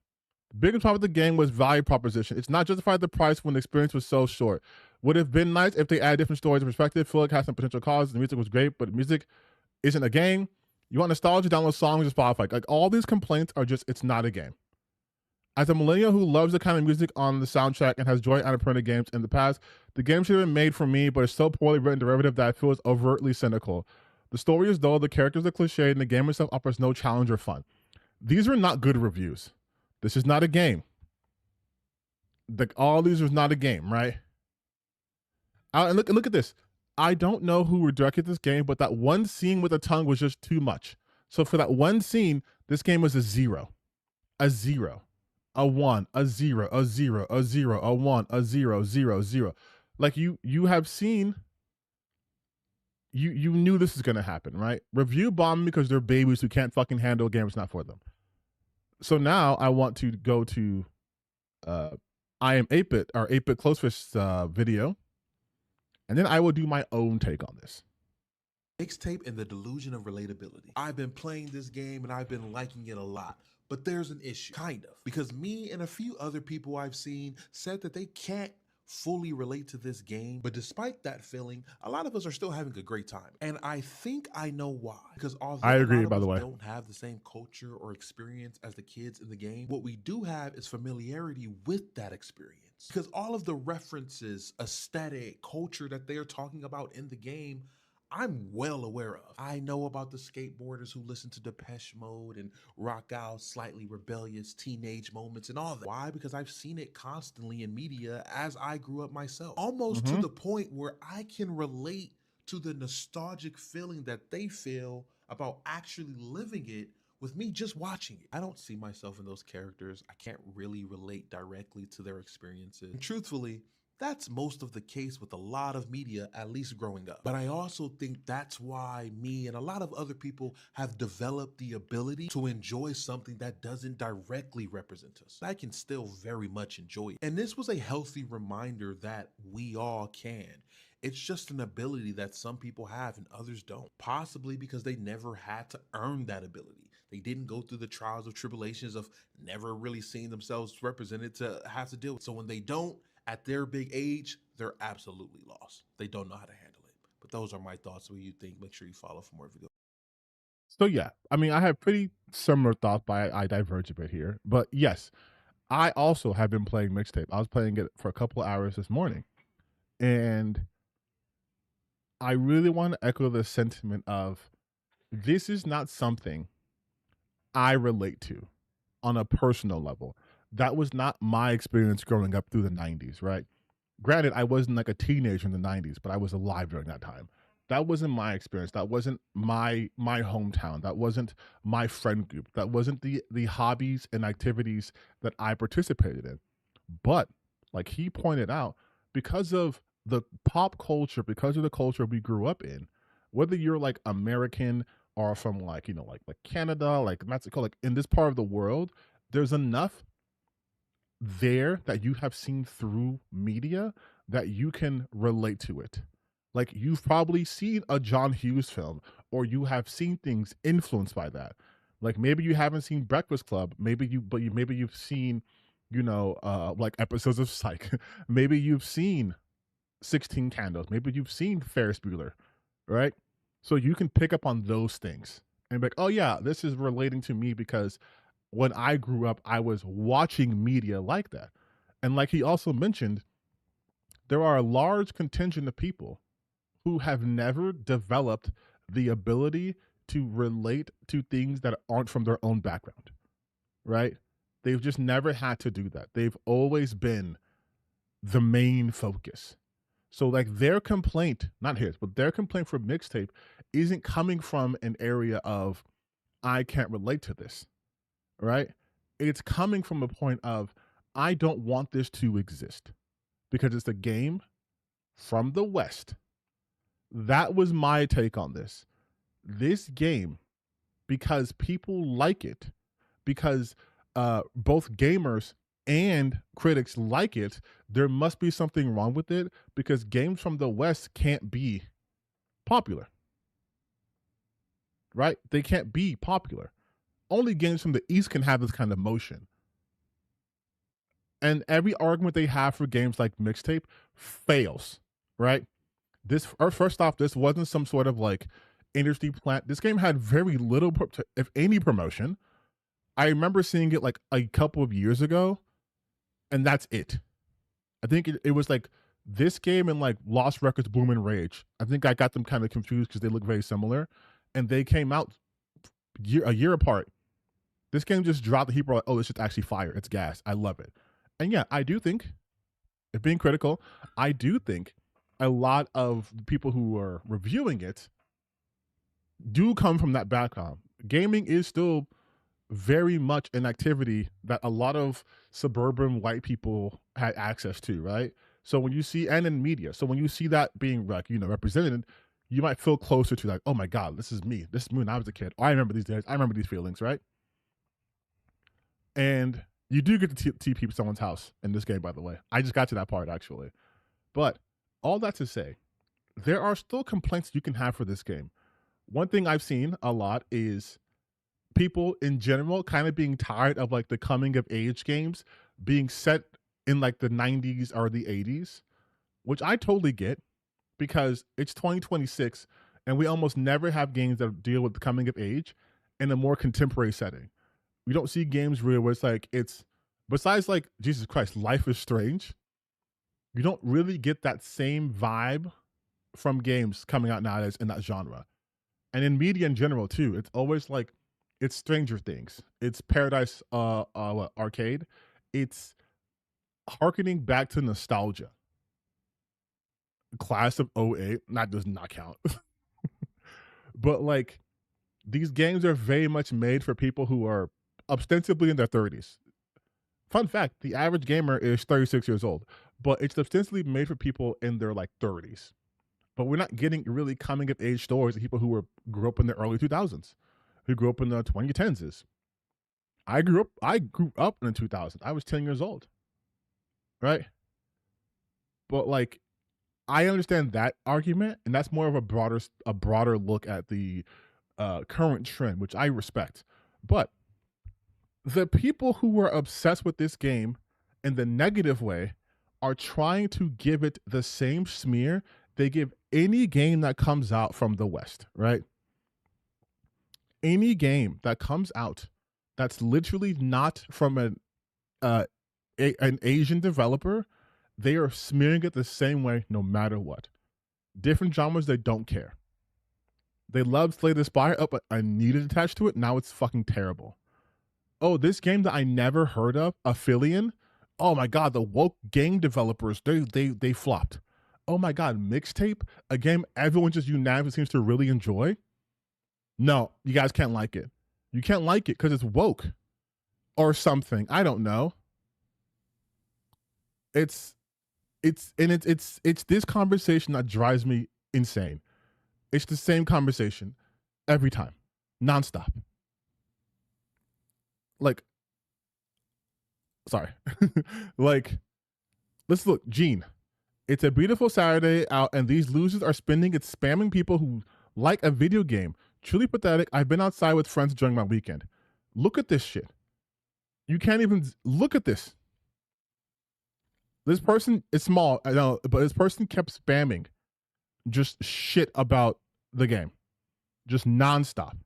The biggest problem with the game was value proposition. It's not justified the price when the experience was so short. Would have been nice if they added different stories and perspective. Feel like it has some potential causes. The music was great, but the music isn't a game. You want nostalgia, download songs or Spotify. Like all these complaints are just, it's not a game. As a millennial who loves the kind of music on the soundtrack and has joined Annapurna games in the past, the game should have been made for me, but it's so poorly written derivative that it feels overtly cynical. The story is dull, the characters are cliched, and the game itself offers no challenge or fun. These are not good reviews. This is not a game. All these was not a game, right? And look at this. I don't know who directed this game, but that one scene with the tongue was just too much. So for that one scene, this game was a 0. A 0. A 1. A 0. A 0. A 0. A 1. A 0. 0. 0. Like you have seen, you knew this is going to happen, right? Review bomb because they're babies who can't fucking handle a game that's not for them. So now I want to go to I am 8-bit, or 8-bit Closefist video. And then I will do my own take on this. Mixtape and the delusion of relatability. I've been playing this game and I've been liking it a lot, but there's an issue, kind of, because me and a few other people I've seen said that they can't fully relate to this game, but despite that feeling, a lot of us are still having a great time. And I think I know why. Because although I agree, a lot of by the us way, don't have the same culture or experience as the kids in the game, what we do have is familiarity with that experience. Because all of the references, aesthetic, culture that they're talking about in the game, I'm well aware of. I know about the skateboarders who listen to Depeche Mode and rock out slightly rebellious teenage moments and all that. Why? Because I've seen it constantly in media as I grew up myself. Almost to the point where I can relate to the nostalgic feeling that they feel about actually living it with me just watching it. I don't see myself in those characters. I can't really relate directly to their experiences. And truthfully, that's most of the case with a lot of media, at least growing up. But I also think that's why me and a lot of other people have developed the ability to enjoy something that doesn't directly represent us. I can still very much enjoy it. And this was a healthy reminder that we all can. It's just an ability that some people have and others don't. Possibly because they never had to earn that ability. They didn't go through the trials or tribulations of never really seeing themselves represented to have to deal with. So when they don't, at their big age, they're absolutely lost. They don't know how to handle it. But those are my thoughts. What do you think? Make sure you follow for more videos. So yeah, I mean, I have pretty similar thoughts, but I diverge a bit here. But yes, I also have been playing Mixtape. I was playing it for a couple of hours this morning. And I really want to echo the sentiment of this is not something I relate to on a personal level. That was not my experience growing up through the 90s, right? Granted, I wasn't like a teenager in the 90s, but I was alive during that time. That wasn't my experience. That wasn't my hometown. That wasn't my friend group. That wasn't the hobbies and activities that I participated in. But like he pointed out, because of the pop culture, because of the culture we grew up in, whether you're like American or from like, you know, like Canada, like Mexico, like in this part of the world, there's enough there that you have seen through media that you can relate to it. Like you've probably seen a John Hughes film, or you have seen things influenced by that. Like maybe you haven't seen Breakfast Club, maybe you've seen, you know, like episodes of Psych. Maybe you've seen 16 Candles. Maybe you've seen Ferris Bueller, right? So you can pick up on those things and be like, oh yeah, this is relating to me because when I grew up, I was watching media like that. And like he also mentioned, there are a large contingent of people who have never developed the ability to relate to things that aren't from their own background, right? They've just never had to do that. They've always been the main focus. So like their complaint, not his, but their complaint for Mixtape isn't coming from an area of, I can't relate to this, right? It's coming from a point of, I don't want this to exist because it's a game from the West. That was my take on this. This game, because people like it, because both gamers and critics like it, there must be something wrong with it, because games from the West can't be popular. Right? They can't be popular. Only games from the East can have this kind of motion. And every argument they have for games like Mixtape fails, right? First off, this wasn't some sort of like industry plant. This game had very little, if any, promotion. I remember seeing it like a couple of years ago, and that's it. I think it was like this game and like Lost Records Boom and Rage. I think I got them kind of confused because they look very similar, and they came out a year apart. This game just dropped, the people are like, oh, this shit's actually fire. It's gas. I love it. And yeah, I do think, if being critical, I do think a lot of people who are reviewing it do come from that background. Gaming is still very much an activity that a lot of suburban white people had access to, right? So when you see, and in media, so when you see that being like, represented, you might feel closer to like, oh my God, this is me. This is me when I was a kid. I remember these days. I remember these feelings, right? And you do get to TP someone's house in this game, by the way. I just got to that part, actually. But all that to say, there are still complaints you can have for this game. One thing I've seen a lot is people in general kind of being tired of like the coming of age games being set in like the 90s or the 80s, which I totally get, because it's 2026 and we almost never have games that deal with the coming of age in a more contemporary setting. We don't see games where it's like, besides like, Jesus Christ, Life is Strange, you don't really get that same vibe from games coming out nowadays in that genre. And in media in general too, it's always like, it's Stranger Things, it's Paradise Arcade, it's harkening back to nostalgia. Class of 08, that does not count. But like, these games are very much made for people who are ostensibly in their 30s. Fun fact, the average gamer is 36 years old, but it's ostensibly made for people in their like 30s. But we're not getting really coming of age stories of people who grew up in the early 2000s, who grew up in the 2010s. I grew up in the 2000s. I was 10 years old. Right? But like, I understand that argument, and that's more of a broader look at the current trend, which I respect. But the people who were obsessed with this game in the negative way are trying to give it the same smear they give any game that comes out from the West, right? Any game that comes out that's literally not from an Asian developer, they are smearing it the same way no matter what. Different genres, they don't care. They love Slay the Spire. Oh, but Anita attached to it. Now it's fucking terrible. Oh, this game that I never heard of, Affilian. Oh my God, the woke game developers, they flopped. Oh my God, Mixtape, a game everyone just unanimously seems to really enjoy. No, you guys can't like it. You can't like it because it's woke or something. I don't know. It's this conversation that drives me insane. It's the same conversation every time, nonstop. Like, sorry. Like, let's look, Gene. It's a beautiful Saturday out, and these losers are spending it spamming people who like a video game. Truly pathetic. I've been outside with friends during my weekend. Look at this shit. You can't even look at this. This person is small, I know, but this person kept spamming just shit about the game. Just nonstop.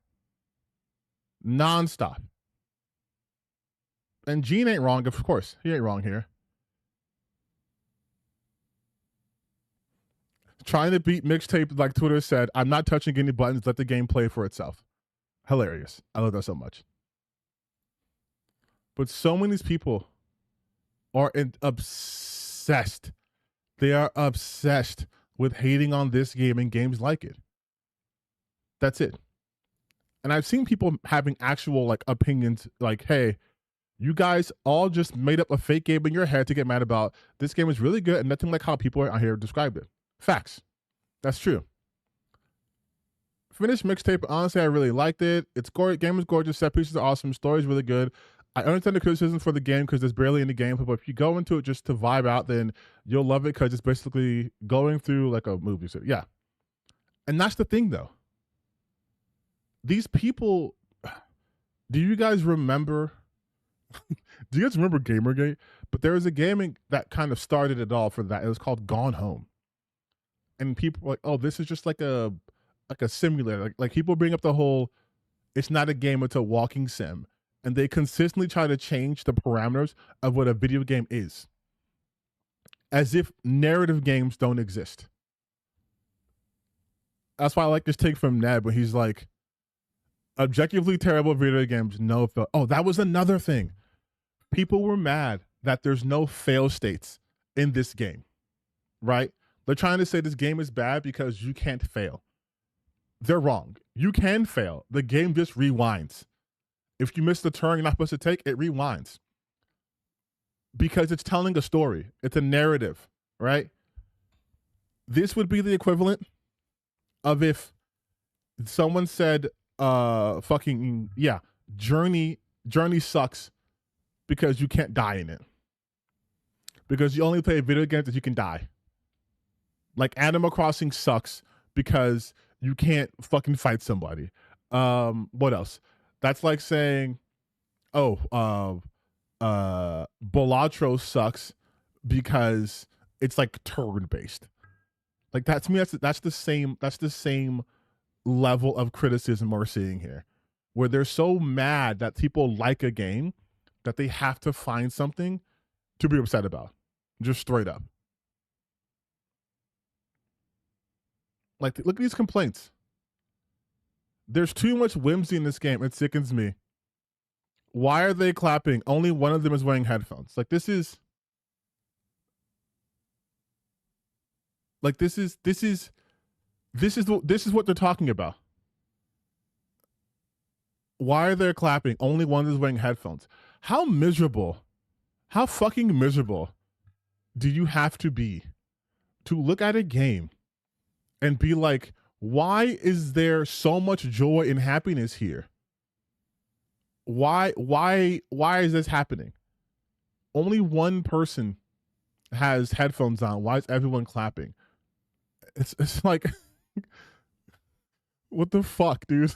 Nonstop. And Gene ain't wrong, of course. He ain't wrong here. Trying to beat Mixtape, like Twitter said, I'm not touching any buttons, let the game play for itself. Hilarious. I love that so much. But so many people are obsessed. They are obsessed with hating on this game and games like it. That's it. And I've seen people having actual like opinions like, hey, you guys all just made up a fake game in your head to get mad about. This game is really good and nothing like how people out here described it. Facts. That's true. Finished Mixtape. Honestly, I really liked it. It's gorgeous. Game is gorgeous. Set pieces are awesome. Story's really good. I understand the criticism for the game because there's barely any gameplay, but if you go into it just to vibe out, then you'll love it because it's basically going through like a movie. So yeah. And that's the thing though. These people, do you guys remember Gamergate? But there was a gaming that kind of started it all for that. It was called Gone Home. And people were like, oh, this is just like a simulator. Like people bring up the whole, it's not a game, it's a walking sim. And they consistently try to change the parameters of what a video game is. As if narrative games don't exist. That's why I like this take from Ned when he's like, objectively terrible video games, no fail. Oh, that was another thing. People were mad that there's no fail states in this game, right? They're trying to say this game is bad because you can't fail. They're wrong. You can fail. The game just rewinds. If you miss the turn you're not supposed to take, it rewinds. Because it's telling a story. It's a narrative, right? This would be the equivalent of if someone said, Journey sucks because you can't die in it. Because you only play video games that you can die. Like Animal Crossing sucks because you can't fucking fight somebody. What else? That's like saying, Balatro sucks because it's like turn based. Like that to me, that's the same level of criticism we're seeing here, where they're so mad that people like a game that they have to find something to be upset about, just straight up. Like, look at these complaints. There's too much whimsy in this game. It sickens me. Why are they clapping? Only one of them is wearing headphones. Like, this is what they're talking about. Why are they clapping? Only one is wearing headphones. How fucking miserable do you have to be to look at a game and be like, why is there so much joy and happiness here? Why is this happening? Only one person has headphones on. Why is everyone clapping? It's like, what the fuck, dude?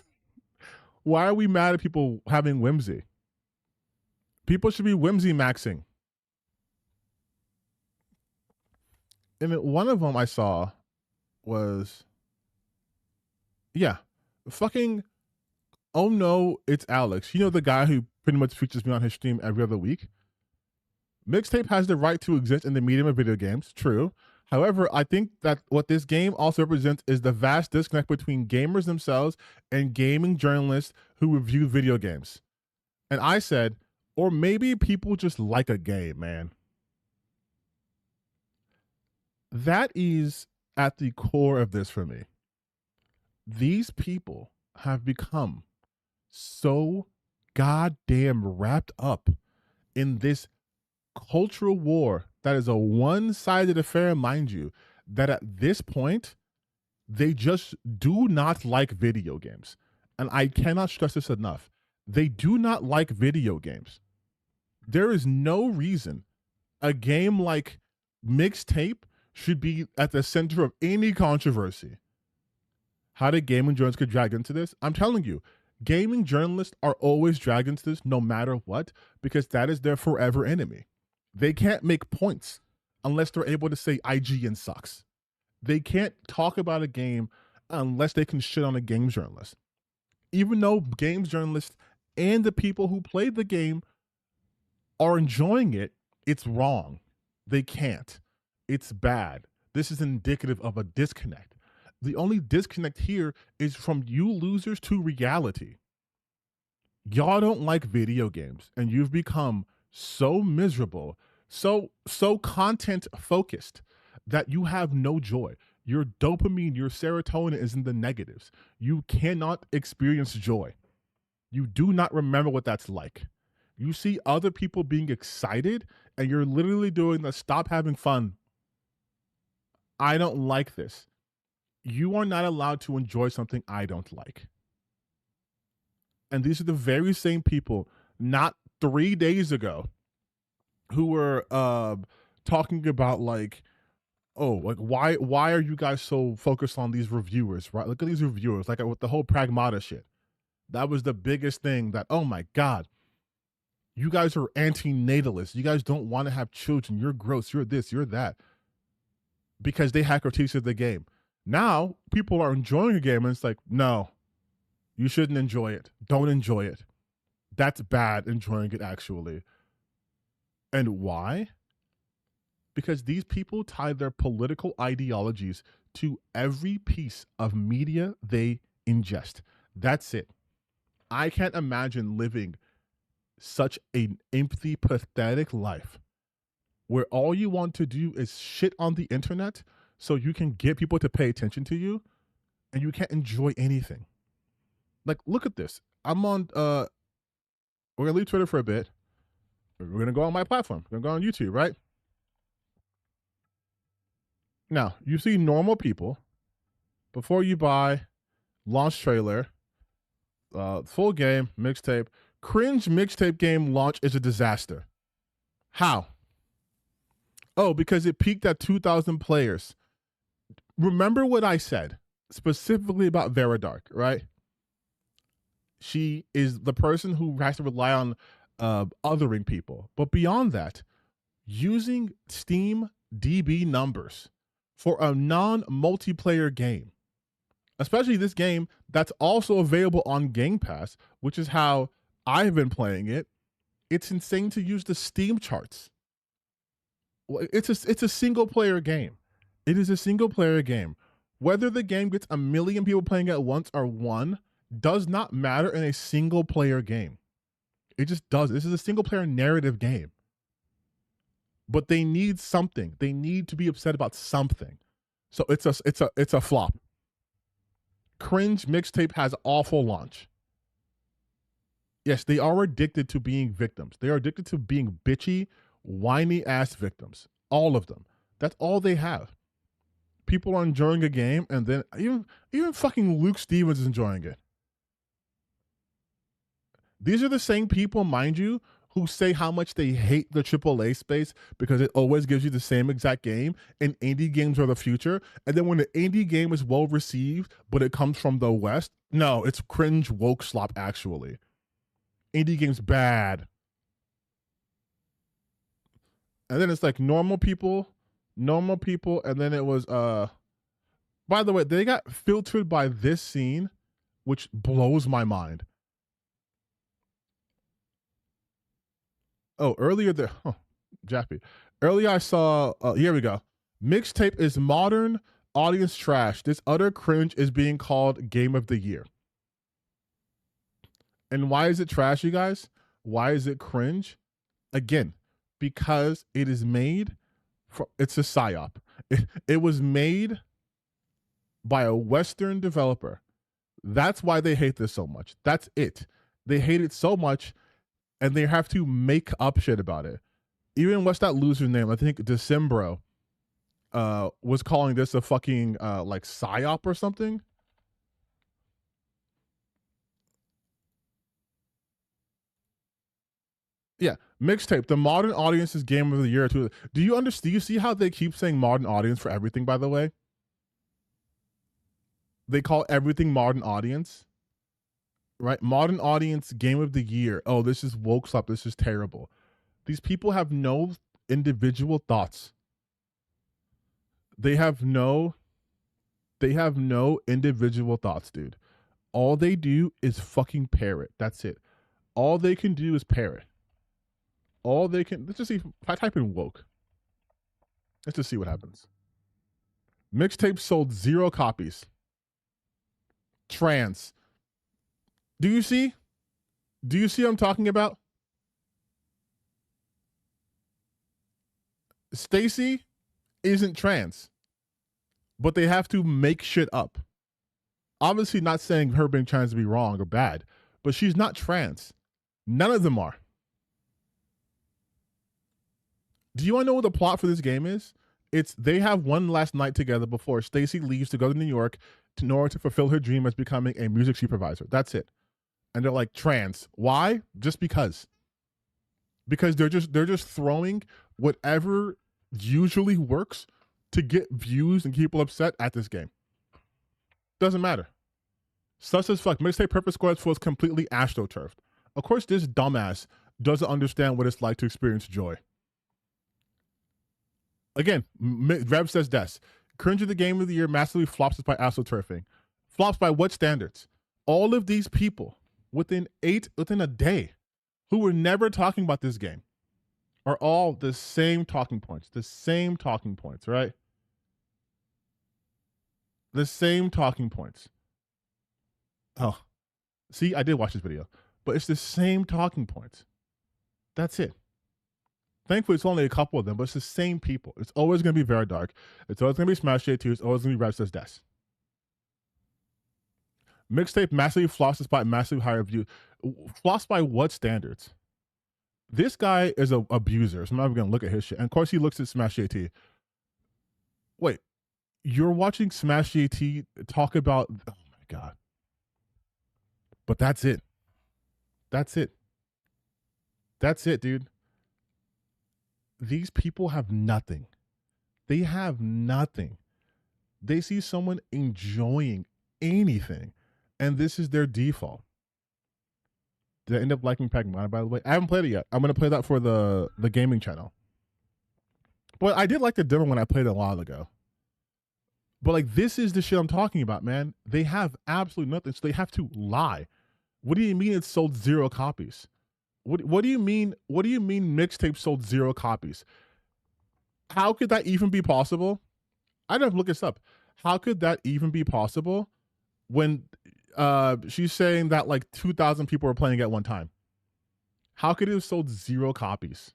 Why are we mad at people having whimsy? People should be whimsy maxing. And one of them I saw was, fucking, oh no, it's Alex. You know, the guy who pretty much features me on his stream every other week. Mixtape has the right to exist in the medium of video games, true. However, I think that what this game also represents is the vast disconnect between gamers themselves and gaming journalists who review video games. And I said, or maybe people just like a game, man. That is at the core of this for me. These people have become so goddamn wrapped up in this cultural war that is a one-sided affair, mind you, that at this point, they just do not like video games. And I cannot stress this enough. They do not like video games. There is no reason a game like Mixtape should be at the center of any controversy. How did gaming journalists get dragged into this? I'm telling you, gaming journalists are always dragged into this no matter what, because that is their forever enemy. They can't make points unless they're able to say IGN sucks. They can't talk about a game unless they can shit on a games journalist. Even though games journalists and the people who played the game are enjoying it, it's wrong. They can't. It's bad. This is indicative of a disconnect. The only disconnect here is from you losers to reality. Y'all don't like video games, and you've become so miserable, so content focused that you have no joy. Your dopamine, your serotonin is in the negatives. You cannot experience joy. You do not remember what that's like. You see other people being excited, and you're literally doing the stop having fun. I don't like this. You are not allowed to enjoy something I don't like. And these are the very same people, not 3 days ago, who were talking about like, oh, like why are you guys so focused on these reviewers, right? Look at these reviewers, like with the whole pragmata shit. That was the biggest thing that, oh my God, you guys are anti-natalists. You guys don't want to have children. You're gross. You're this, you're that. Because they had critiques of the game. Now, people are enjoying the game, and it's like, no, you shouldn't enjoy it. Don't enjoy it. That's bad, enjoying it, actually. And why? Because these people tie their political ideologies to every piece of media they ingest. That's it. I can't imagine living such an empty, pathetic life where all you want to do is shit on the internet so you can get people to pay attention to you, and you can't enjoy anything. Like, look at this. I'm on, we're going to leave Twitter for a bit. We're going to go on my platform. We're going to go on YouTube, right? Now, you see normal people, before you buy, launch trailer, full game, mixtape, cringe mixtape game launch is a disaster. How? Oh, because it peaked at 2,000 players. Remember what I said, specifically about Vera Dark, right? She is the person who has to rely on othering people. But beyond that, using Steam DB numbers for a non-multiplayer game, especially this game that's also available on Game Pass, which is how I've been playing it, it's insane to use the Steam charts. It's a single player game. It is a single player game. Whether the game gets 1 million people playing at once or one does not matter in a single player game. It just does. This is a single player narrative game. But they need something. They need to be upset about something. So it's a flop. Cringe mixtape has awful launch. Yes, they are addicted to being victims. They are addicted to being bitchy, whiny ass victims. All of them. That's all they have. People are enjoying a game, and then even fucking Luke Stevens is enjoying it. These are the same people, mind you, who say how much they hate the AAA space because it always gives you the same exact game, and indie games are the future. And then when the indie game is well received, but it comes from the West, no, it's cringe woke slop, actually. Indie games bad. And then it's like normal people, and then it was, by the way, they got filtered by this scene, which blows my mind. Oh, earlier Jappy. Earlier I saw, here we go. Mixtape is modern audience trash. This utter cringe is being called Game of the Year. And why is it trash, you guys? Why is it cringe? Again, because it is made it's a psyop. It was made by a Western developer. That's why they hate this so much. That's it. They hate it so much, and they have to make up shit about it. Even what's that loser's name? I think Decembro was calling this a fucking like psyop or something. Yeah, Mixtape, the modern audience's game of the year too. Do you see how they keep saying modern audience for everything, by the way? They call everything modern audience. Right? Modern audience game of the year. Oh, this is woke slop. This is terrible. These people have no individual thoughts. They have no individual thoughts, dude. All they do is fucking parrot. That's it. All they can do is parrot. Let's just see if I type in woke. Let's just see what happens. Mixtape sold 0 copies. Trans. Do you see what I'm talking about? Stacy isn't trans, but they have to make shit up. Obviously not saying her being trans to be wrong or bad, but she's not trans. None of them are. Do you want to know what the plot for this game is? It's they have one last night together before Stacy leaves to go to New York in order to fulfill her dream as becoming a music supervisor. That's it. And they're like, trans. Why? Just because. Because they're just throwing whatever usually works to get views and people upset at this game. Doesn't matter. Such as fuck. Mixtape Purpose Squad feels completely astroturfed. Of course, this dumbass doesn't understand what it's like to experience joy. Again, Rev says des. Cringe of the game of the year massively flops by astroturfing. Flops by what standards? All of these people within a day who were never talking about this game are all the same talking points. The same talking points, right? The same talking points. Oh, see, I did watch this video, but it's the same talking points. That's it. Thankfully, it's only a couple of them, but it's the same people. It's always going to be Very Dark. It's always going to be Smash J2. It's always going to be Rev Says Des. Mixtape massively flops despite massively higher views. Flops by what standards? This guy is an abuser, so I'm not even going to look at his shit. And of course, he looks at Smash JT. Wait, you're watching Smash JT talk about... Oh, my God. But that's it. That's it. That's it, dude. These people have nothing. They have nothing. They see someone enjoying anything, and this is their default. Did I end up liking Pac-Man, by the way? I haven't played it yet. I'm going to play that for the gaming channel. But I did like the demo when I played it a while ago. But like, this is the shit I'm talking about, man. They have absolutely nothing, so they have to lie. What do you mean it sold 0 copies? What do you mean? What do you mean Mixtape sold 0 copies? How could that even be possible? I'd have to look this up. How could that even be possible when she's saying that like 2,000 people were playing at one time? How could it have sold 0 copies?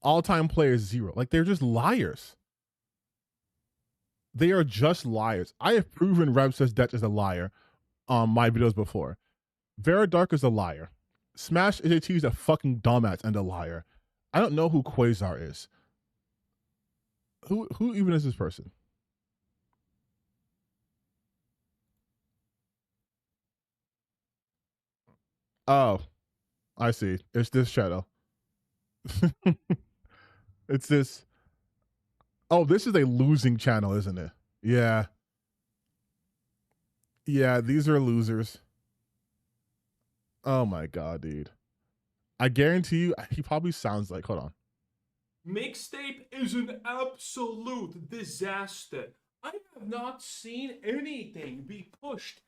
All-time players 0. Like, they're just liars. They are just liars. I have proven Rev Says Dutch is a liar on my videos before. Vera Dark is a liar. Smash AJT is a fucking dumbass and a liar. I don't know who Quasar is. Who even is this person? Oh, I see. It's this shadow. It's this. Oh, this is a losing channel, isn't it? Yeah. Yeah, these are losers. Oh my God, dude. I guarantee you, he probably sounds like, hold on. Mixtape is an absolute disaster. I have not seen anything be pushed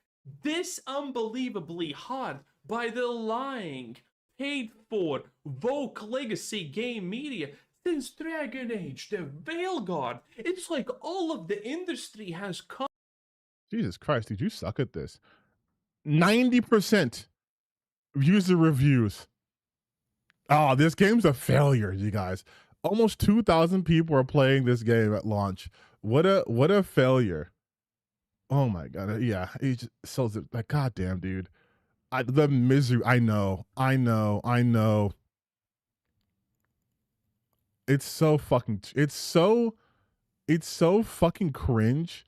this unbelievably hard by the lying, paid for, woke legacy game media since Dragon Age, the Veilguard. It's like all of the industry has come. Jesus Christ, dude, you suck at this. 90% user reviews. Oh, this game's a failure, you guys. Almost 2,000 people are playing this game at launch. What a failure. Oh my God. Yeah, he just sells it like, goddamn, dude. The misery. I know. It's so fucking fucking cringe.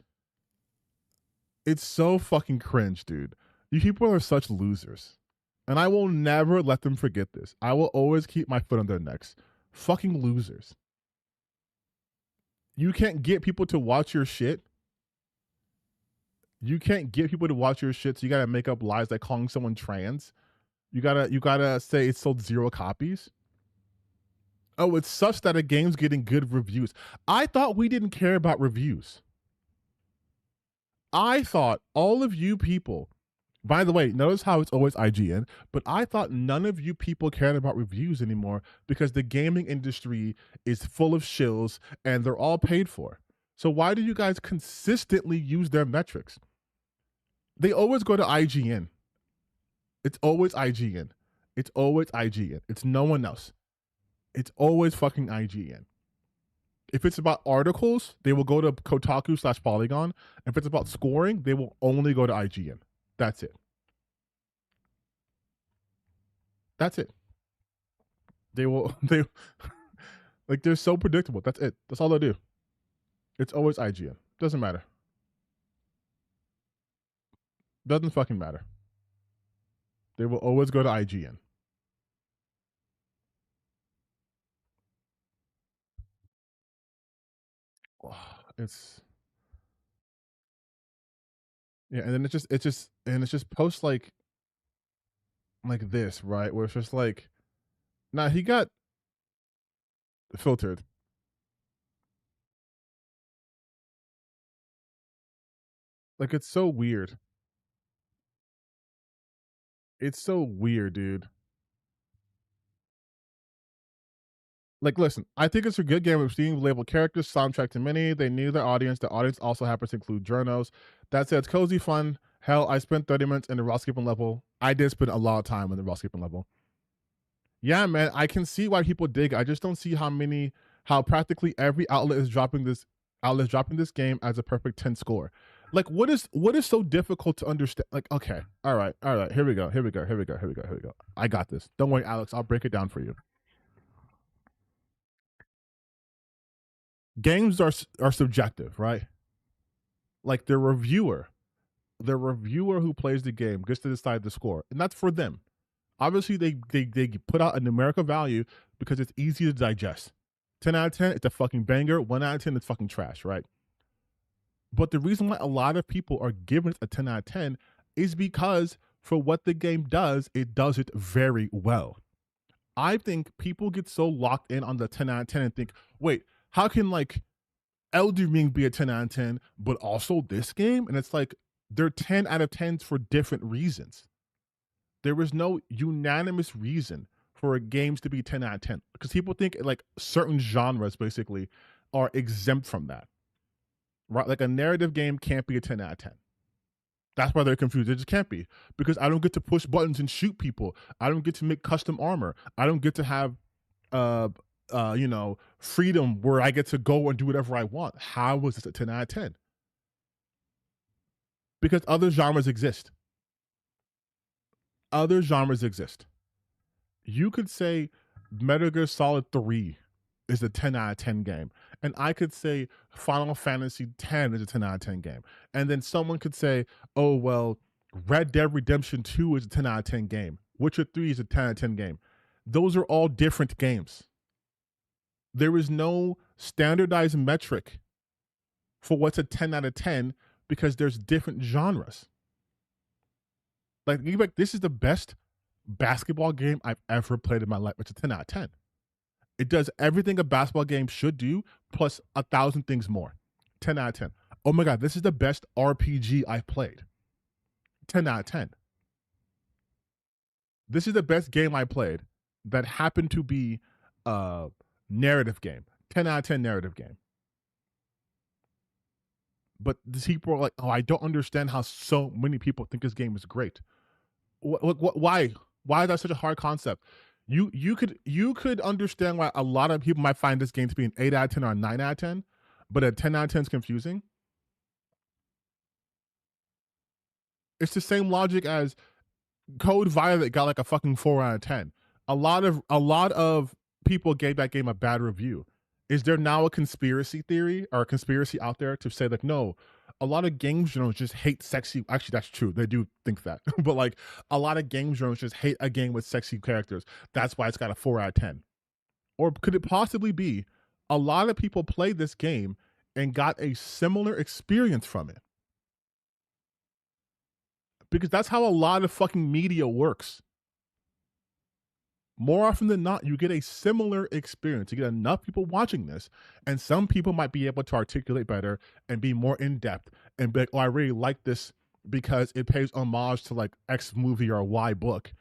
It's so fucking cringe, dude. You people are such losers. And I will never let them forget this. I will always keep my foot on their necks. Fucking losers. You can't get people to watch your shit. You can't get people to watch your shit, so you gotta make up lies like calling someone trans. You gotta say it sold 0 copies. Oh, it's such that a game's getting good reviews. I thought we didn't care about reviews. I thought all of you people, by the way, notice how it's always IGN, but I thought none of you people cared about reviews anymore because the gaming industry is full of shills and they're all paid for. So why do you guys consistently use their metrics? They always go to IGN. It's always IGN. It's always IGN. It's no one else. It's always fucking IGN. If it's about articles, they will go to Kotaku/Polygon. If it's about scoring, they will only go to IGN. That's it. That's it. They Like they're so predictable. That's it. That's all they do. It's always IGN. Doesn't matter. Doesn't fucking matter. They will always go to IGN. It's yeah, and then it's just posts like this, right? Where it's just like, nah, he got filtered. Like it's so weird. It's so weird, dude. Like, listen, I think it's a good game of Steam labeled characters, soundtrack to many. They knew their audience. The audience also happens to include journos. That said, it's cozy, fun. Hell, I spent 30 minutes in the raw skipping level. I did spend a lot of time in the raw skipping level. Yeah, man, I can see why people dig. I just don't see how practically every outlet is dropping this game as a perfect 10 score. Like, what is so difficult to understand? Like, okay, all right, here we go. I got this. Don't worry, Alex. I'll break it down for you. Games are subjective, right? Like the reviewer who plays the game gets to decide the score, and that's for them. Obviously, they put out a numerical value because it's easy to digest. 10 out of 10, it's a fucking banger. 1 out of 10, it's fucking trash, right? But the reason why a lot of people are giving it a 10 out of 10 is because for what the game does, it does it very well. I think people get so locked in on the 10 out of 10 and think, wait, how can like Elden Ring be a 10 out of 10, but also this game? And it's like, they're 10 out of 10s for different reasons. There is no unanimous reason for games to be 10 out of 10 because people think like certain genres basically are exempt from that, right? Like a narrative game can't be a 10 out of 10. That's why they're confused. It just can't be because I don't get to push buttons and shoot people. I don't get to make custom armor. I don't get to have, freedom where I get to go and do whatever I want. How was this a 10 out of 10? Because other genres exist. Other genres exist. You could say Metal Gear Solid 3 is a 10 out of 10 game. And I could say Final Fantasy 10 is a 10 out of 10 game. And then someone could say, oh, well, Red Dead Redemption 2 is a 10 out of 10 game. Witcher 3 is a 10 out of 10 game. Those are all different games. There is no standardized metric for what's a 10 out of 10 because there's different genres. Like, this is the best basketball game I've ever played in my life. It's a 10 out of 10. It does everything a basketball game should do, plus 1,000 things more. 10 out of 10. Oh my God, this is the best RPG I've played. 10 out of 10. This is the best game I played that happened to be a narrative game. 10 out of 10 narrative game. But these people are like, oh, I don't understand how so many people think this game is great. Why? Why is that such a hard concept? You could understand why a lot of people might find this game to be an 8 out of 10 or a 9 out of 10, but a 10 out of 10 is confusing. It's the same logic as Code Violet got like a fucking 4 out of 10. A lot of people gave that game a bad review. Is there now a conspiracy theory or a conspiracy out there to say like, no, a lot of game journalists just hate sexy. Actually, that's true. They do think that. But like a lot of game journalists just hate a game with sexy characters. That's why it's got a 4 out of 10. Or could it possibly be a lot of people played this game and got a similar experience from it? Because that's how a lot of fucking media works. More often than not, you get a similar experience. You get enough people watching this, and some people might be able to articulate better and be more in-depth and be like, oh, I really like this because it pays homage to like X movie or Y book.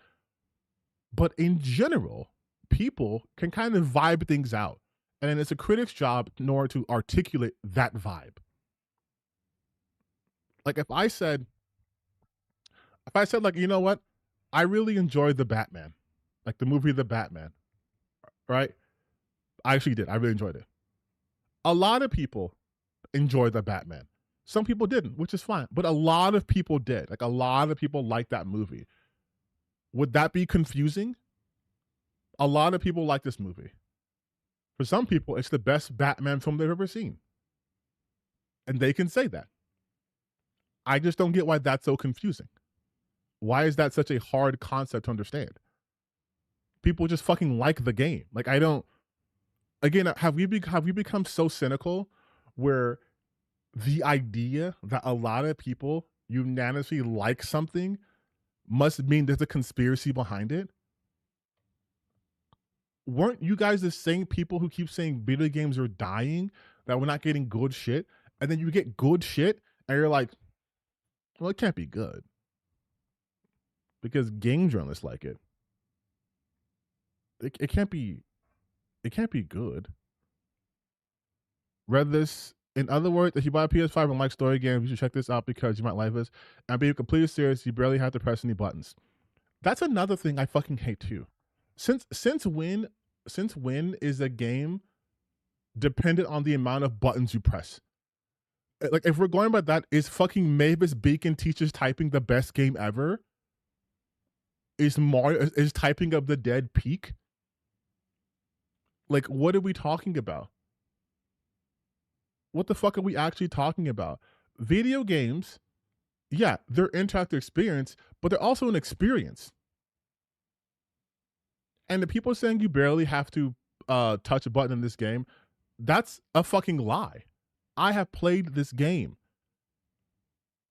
But in general, people can kind of vibe things out. And it's a critic's job in order to articulate that vibe. Like if I said like, you know what? I really enjoyed The Batman. Like the movie The Batman, right? I actually did. I really enjoyed it. A lot of people enjoyed The Batman. Some people didn't, which is fine. But a lot of people did. Like a lot of people liked that movie. Would that be confusing? A lot of people like this movie. For some people, it's the best Batman film they've ever seen. And they can say that. I just don't get why that's so confusing. Why is that such a hard concept to understand? People just fucking like the game. Like, I don't. Again, have we become so cynical where the idea that a lot of people unanimously like something must mean there's a conspiracy behind it? Weren't you guys the same people who keep saying video games are dying, that we're not getting good shit, and then you get good shit and you're like, well, it can't be good because game journalists like it. It can't be good. Read this. In other words, if you buy a PS5 and like story games, you should check this out because you might like this. And being completely serious, you barely have to press any buttons. That's another thing I fucking hate too. Since when is a game dependent on the amount of buttons you press? Like, if we're going by that, is fucking Mavis Beacon Teaches Typing the best game ever? Is Typing of the Dead peak? Like, what are we talking about? What the fuck are we actually talking about? Video games, yeah, they're interactive experience, but they're also an experience. And the people saying you barely have to touch a button in this game, that's a fucking lie. I have played this game.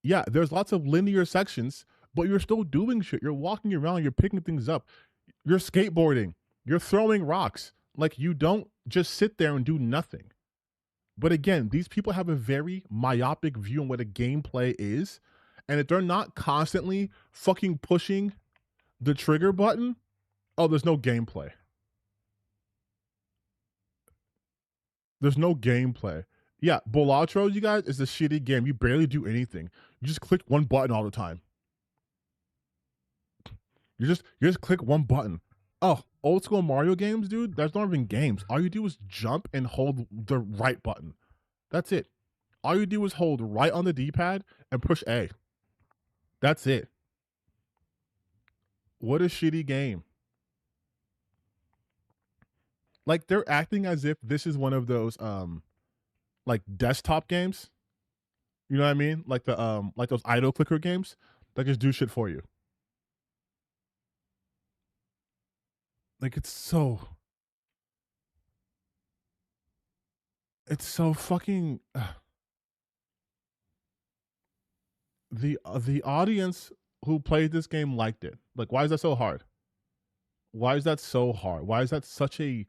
Yeah, there's lots of linear sections, but you're still doing shit. You're walking around, you're picking things up, you're skateboarding, you're throwing rocks. Like, you don't just sit there and do nothing. But again, these people have a very myopic view on what a gameplay is. And if they're not constantly fucking pushing the trigger button, oh, there's no gameplay. There's no gameplay. Yeah, Bolatro, you guys, is a shitty game. You barely do anything. You just click one button all the time. You just click one button. Oh, old school Mario games, dude, that's not even games. All you do is jump and hold the right button. That's it. All you do is hold right on the D-pad and push A. That's it. What a shitty game. Like, they're acting as if this is one of those like desktop games. You know what I mean? Like the like those idle clicker games that just do shit for you. Like, it's so fucking the audience who played this game liked it. Like, why is that so hard? Why is that so hard? Why is that such a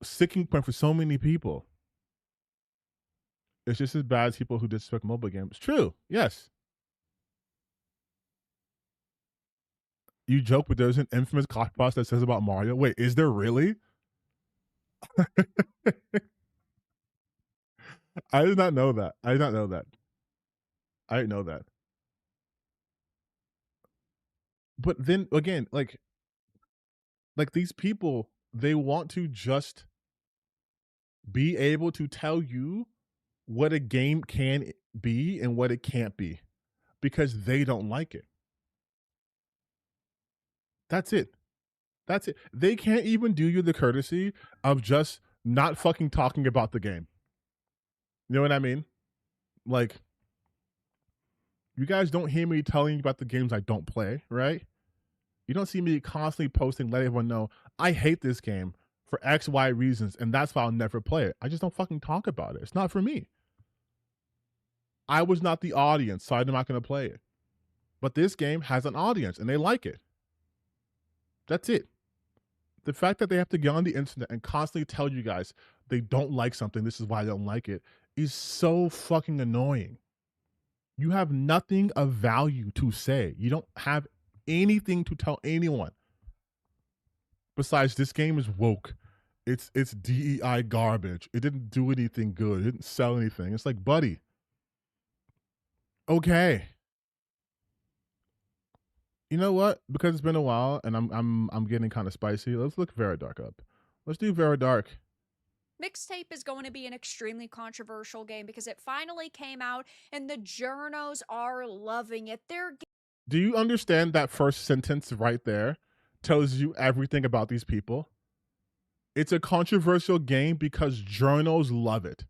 sticking point for so many people? It's just as bad as people who disrespect mobile games. True, yes. You joke, but there's an infamous cock boss that says about Mario. Wait, is there really? I did not know that. I didn't know that. But then again, like these people, they want to just be able to tell you what a game can be and what it can't be because they don't like it. That's it. That's it. They can't even do you the courtesy of just not fucking talking about the game. You know what I mean? Like, you guys don't hear me telling you about the games I don't play, right? You don't see me constantly posting, letting everyone know, I hate this game for X, Y reasons, and that's why I'll never play it. I just don't fucking talk about it. It's not for me. I was not the audience, so I'm not going to play it. But this game has an audience, and they like it. That's it. The fact that they have to get on the internet and constantly tell you guys they don't like something, this is why they don't like it, is so fucking annoying. You have nothing of value to say. You don't have anything to tell anyone besides this game is woke. It's DEI garbage. It didn't do anything good. It didn't sell anything. It's like, buddy, okay. You know what? Because it's been a while and I'm getting kind of spicy. Let's look Very Dark up. Let's do Very Dark. Mixtape is going to be an extremely controversial game because it finally came out and the journos are loving it. Do you understand that first sentence right there tells you everything about these people? It's a controversial game because journals love it.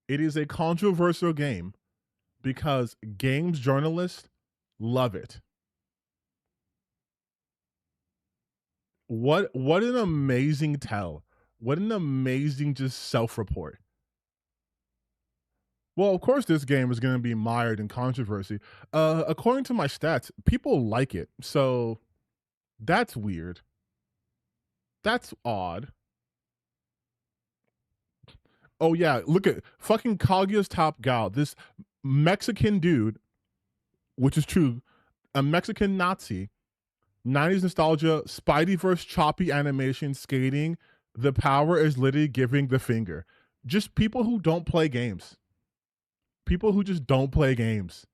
It is a controversial game because games journalists love it. What an amazing tell. What an amazing just self-report. Well, of course this game is going to be mired in controversy. According to my stats, people like it. So that's weird. That's odd. Oh yeah, look at fucking Kaguya's Top Gal. This Mexican dude, which is true, a Mexican Nazi, 90s nostalgia, Spideyverse choppy animation, skating. The power is literally giving the finger. Just people who don't play games. People who just don't play games.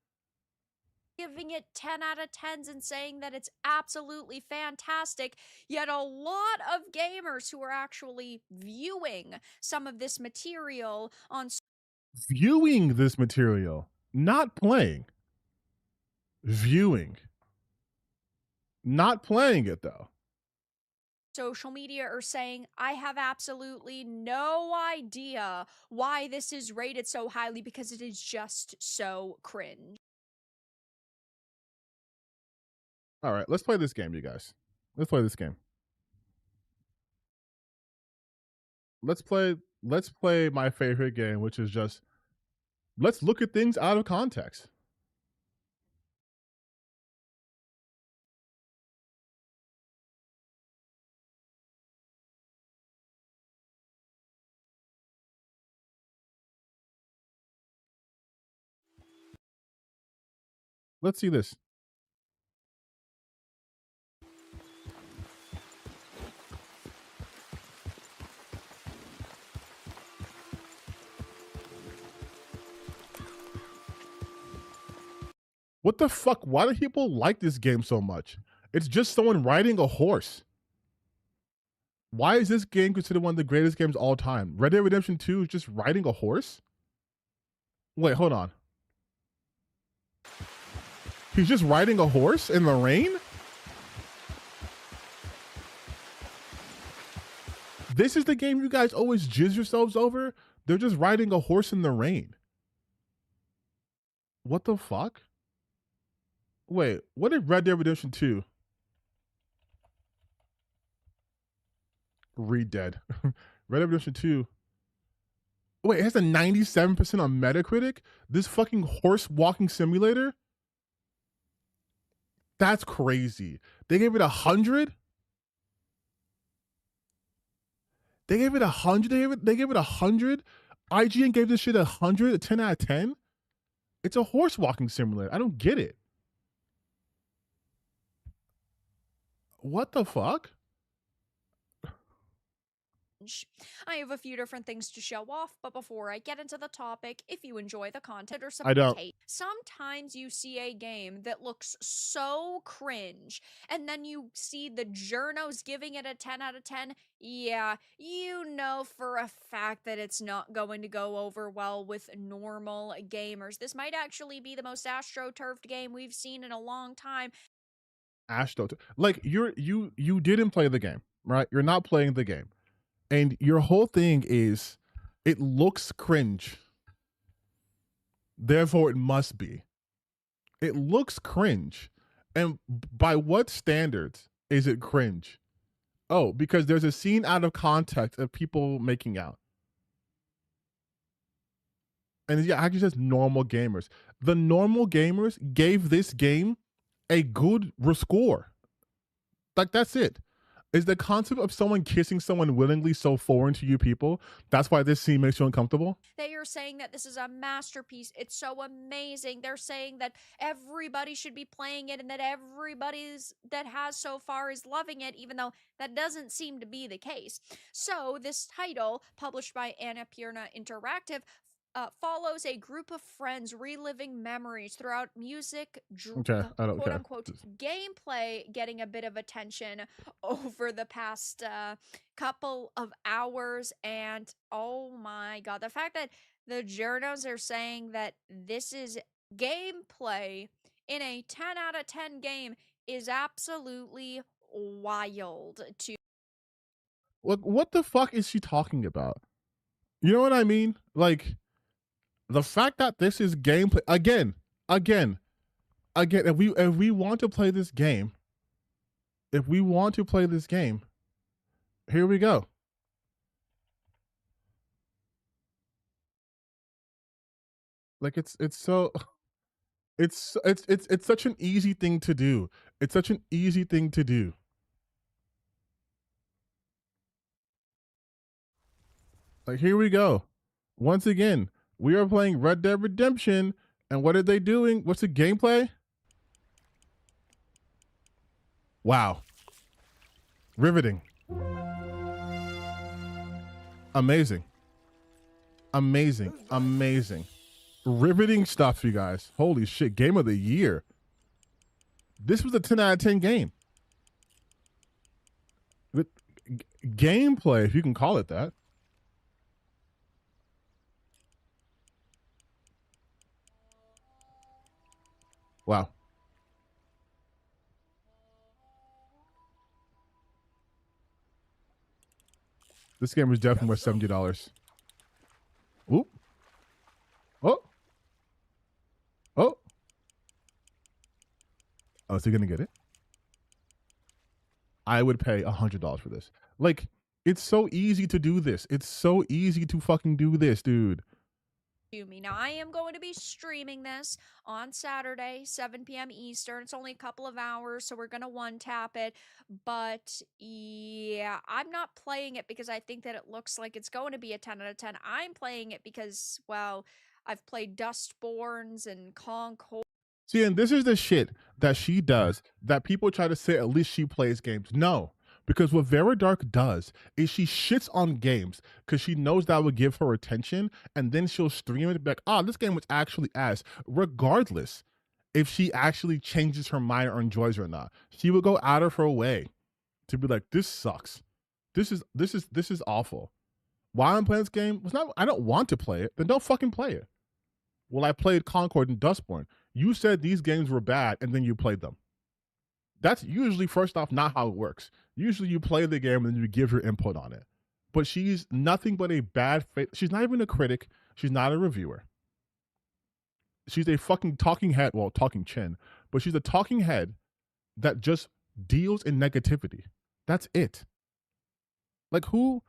Giving it 10 out of 10s and saying that it's absolutely fantastic, yet a lot of gamers who are actually viewing some of this material on... Viewing this material, not playing. Viewing. Not playing it, though. Social media are saying, I have absolutely no idea why this is rated so highly because it is just so cringe. All right, let's play this game, you guys. Let's play this game. Let's play my favorite game, which is just, let's look at things out of context. Let's see this. What the fuck? Why do people like this game so much? It's just someone riding a horse. Why is this game considered one of the greatest games of all time? Red Dead Redemption 2 is just riding a horse? Wait, hold on. He's just riding a horse in the rain? This is the game you guys always jizz yourselves over? They're just riding a horse in the rain. What the fuck? Wait, what did Red Dead Redemption 2? Read dead. Red Dead Redemption 2. Wait, it has a 97% on Metacritic? This fucking horse walking simulator? That's crazy. They gave it 100? They gave it 100? They gave it 100? IGN gave this shit 100, a 10 out of 10? It's a horse walking simulator. I don't get it. What the fuck? I have a few different things to show off, but before I get into the topic, if you enjoy the content or I don't. Sometimes you see a game that looks so cringe, and then you see the journos giving it a 10 out of 10. Yeah, you know for a fact that it's not going to go over well with normal gamers. This might actually be the most astroturfed game we've seen in a long time. Like you didn't play the game, right? You're not playing the game. And your whole thing is, it looks cringe. Therefore, it must be. It looks cringe. And by what standards is it cringe? Oh, because there's a scene out of context of people making out. And yeah, actually just normal gamers. The normal gamers gave this game a good score. Like, that's it. Is the concept of someone kissing someone willingly so foreign to you people? That's why this scene makes you uncomfortable? They are saying that this is a masterpiece. It's so amazing. They're saying that everybody should be playing it and that everybody's that has so far is loving it, even though that doesn't seem to be the case. So this title, published by Annapurna Interactive, follows a group of friends reliving memories throughout music, quote-unquote, gameplay getting a bit of attention over the past couple of hours. And oh my god, the fact that the journos are saying that this is gameplay in a 10 out of 10 game is absolutely wild to. Look, what the fuck is she talking about? You know what I mean? Like, the fact that this is gameplay again. If we want to play this game, here we go. Like it's such an easy thing to do. It's such an easy thing to do. Like, here we go. Once again, we are playing Red Dead Redemption, and what are they doing? What's the gameplay? Wow. Riveting. Amazing. Riveting stuff, you guys. Holy shit. Game of the year. This was a 10 out of 10 game. With gameplay, if you can call it that. Wow. This game was definitely worth $70. Oop. Oh. Oh, is he gonna get it? I would pay $100 for this. Like, it's so easy to do this. It's so easy to fucking do this, dude. Now, I am going to be streaming this on Saturday, 7 p.m. Eastern. It's only a couple of hours, so we're going to one-tap it. But, yeah, I'm not playing it because I think that it looks like it's going to be a 10 out of 10. I'm playing it because, well, I've played Dustborns and Concord. See, and this is the shit that she does that people try to say at least she plays games. No. Because what Vera Dark does is she shits on games because she knows that would give her attention, and then she'll stream it and be like, this game was actually ass. Regardless if she actually changes her mind or enjoys it or not. She will go out of her way to be like, this sucks. This is awful. Why I'm playing this game? I don't want to play it, then don't fucking play it. Well, I played Concord and Dustborn. You said these games were bad and then you played them. That's usually, first off, not how it works. Usually you play the game and then you give your input on it. But she's nothing but a bad faith. She's not even a critic. She's not a reviewer. She's a fucking talking head. Well, talking chin. But she's a talking head that just deals in negativity. That's it. Like, who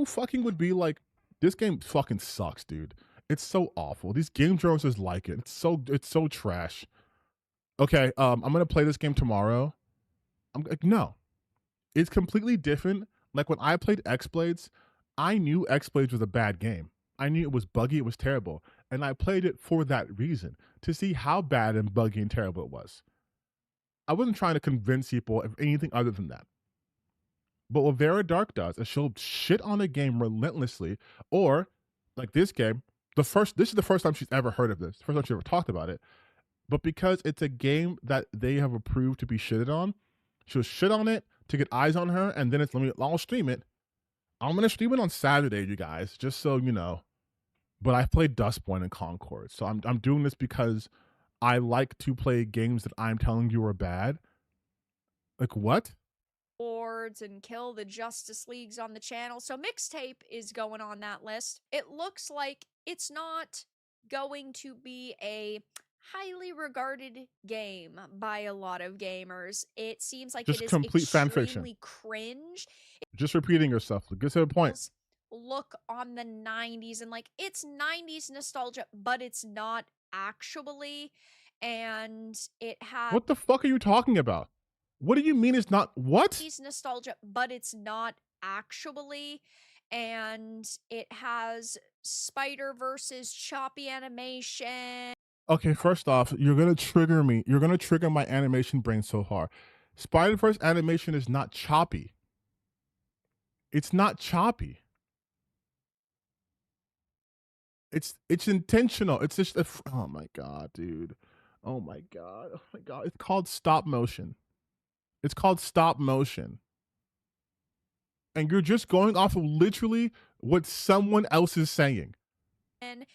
fucking would be like, this game fucking sucks, dude. It's so awful. These game journalists like it. It's so trash. Okay, I'm gonna play this game tomorrow. I'm like, no. It's completely different. Like, when I played X-Blades, I knew X-Blades was a bad game. I knew it was buggy, it was terrible. And I played it for that reason, to see how bad and buggy and terrible it was. I wasn't trying to convince people of anything other than that. But what Vera Dark does is she'll shit on a game relentlessly, or, like this game, this is the first time she's ever heard of this, first time she ever talked about it. But because it's a game that they have approved to be shitted on, she'll shit on it to get eyes on her, and then I'll stream it. I'm going to stream it on Saturday, you guys, just so you know. But I played Dustborn and Concord, so I'm doing this because I like to play games that I'm telling you are bad. Like, what? Boards and kill the Justice Leagues on the channel. So Mixtape is going on that list. It looks like it's not going to be a highly regarded game by a lot of gamers. It seems like just it is complete fan fiction. Cringe. Just repeating yourself. Get to the point. Look on the 90s, and like, it's 90s nostalgia, but it's not actually. And it has... What the fuck are you talking about? What do you mean it's not... What? 90s nostalgia, but it's not actually. And it has Spider-Verse's choppy animation. Okay, first off, you're going to trigger me. You're going to trigger my animation brain so hard. Spider-Verse animation is not choppy. It's not choppy. It's intentional. It's just oh my god, dude. Oh my god. Oh my god. It's called stop motion. It's called stop motion. And you're just going off of literally what someone else is saying. And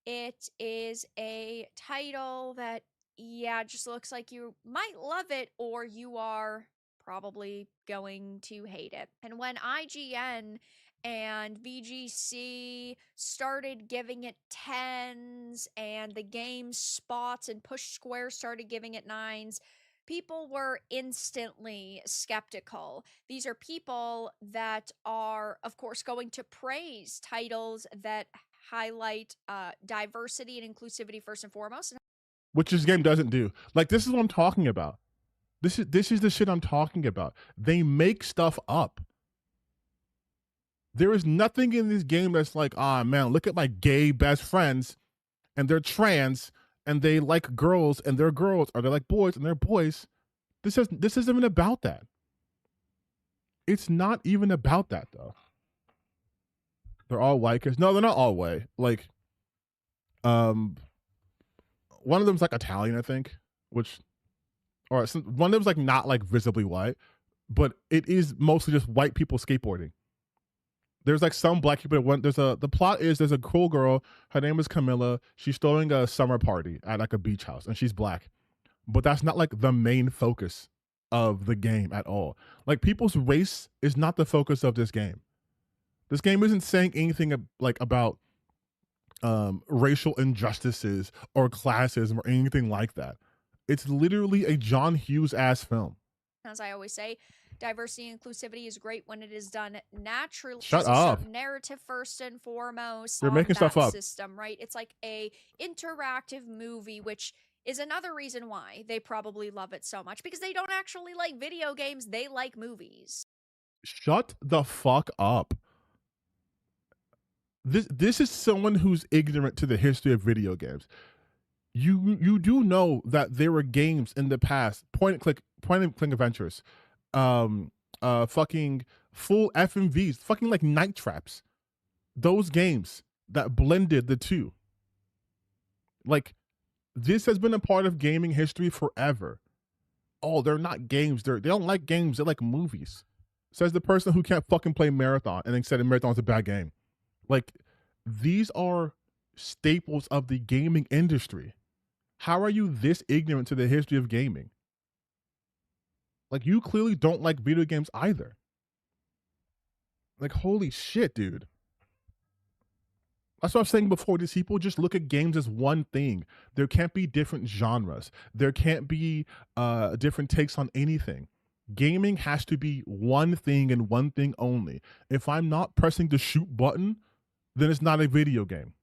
it is a title that, yeah, just looks like you might love it or you are probably going to hate it. And when IGN and VGC started giving it 10s and the game Spots and Push Square started giving it 9s, people were instantly skeptical. These are people that are, of course, going to praise titles that highlight diversity and inclusivity first and foremost. Which this game doesn't do. Like, this is what I'm talking about. This is the shit I'm talking about. They make stuff up. There is nothing in this game that's like, ah, man, look at my gay best friends and they're trans and they like girls and they're girls, or they like boys and they're boys. This isn't even about that. It's not even about that, though. They're all white kids. No, they're not all white. Like, one of them's like Italian, I think, one of them's like not like visibly white, but it is mostly just white people skateboarding. There's like some black people. The plot is there's a cool girl. Her name is Camilla. She's throwing a summer party at like a beach house, and she's black. But that's not like the main focus of the game at all. Like, people's race is not the focus of this game. This game isn't saying anything like about racial injustices or classism or anything like that. It's literally a John Hughes ass film. As I always say, diversity and inclusivity is great when it is done naturally. Shut up. Narrative first and foremost. You're making stuff up. System, right? It's like a interactive movie, which is another reason why they probably love it so much, because they don't actually like video games, they like movies. Shut the fuck up. This is someone who's ignorant to the history of video games. You do know that there were games in the past, point and click adventures, fucking full FMVs, fucking like Night Traps. Those games that blended the two. Like, this has been a part of gaming history forever. Oh, they're not games. They don't like games. They like movies. Says the person who can't fucking play Marathon and then said Marathon's a bad game. Like, these are staples of the gaming industry. How are you this ignorant to the history of gaming? Like, you clearly don't like video games either. Like, holy shit, dude. That's what I was saying before. These people just look at games as one thing. There can't be different genres. There can't be different takes on anything. Gaming has to be one thing and one thing only. If I'm not pressing the shoot button, then it's not a video game.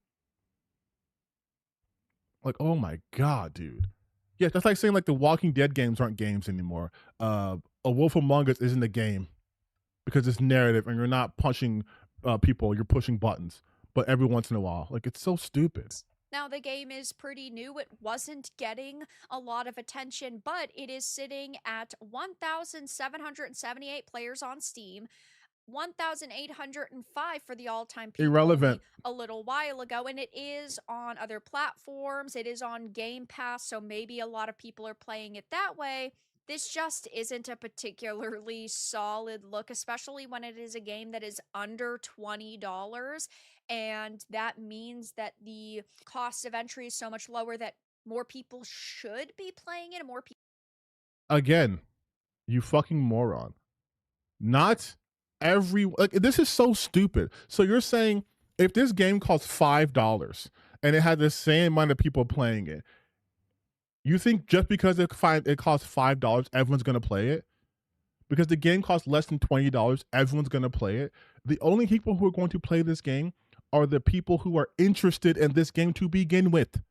Like, oh my God, dude. Yeah, that's like saying like the Walking Dead games aren't games anymore. A Wolf Among Us isn't a game because it's narrative and you're not punching people, you're pushing buttons. But every once in a while, like, it's so stupid. Now, the game is pretty new. It wasn't getting a lot of attention, but it is sitting at 1,778 players on Steam, 1,805 for the all-time peak Irrelevant. a little while ago, and it is on other platforms. It is on Game Pass, so maybe a lot of people are playing it that way. This just isn't a particularly solid look, especially when it is a game that is under $20. And that means that the cost of entry is so much lower that more people should be playing it, and more people. Again, you fucking moron. Not every, like, this is so stupid. So you're saying if this game costs $5 and it had the same amount of people playing it, you think just because it costs $5, everyone's going to play it? Because the game costs less than $20, everyone's going to play it? The only people who are going to play this game are the people who are interested in this game to begin with.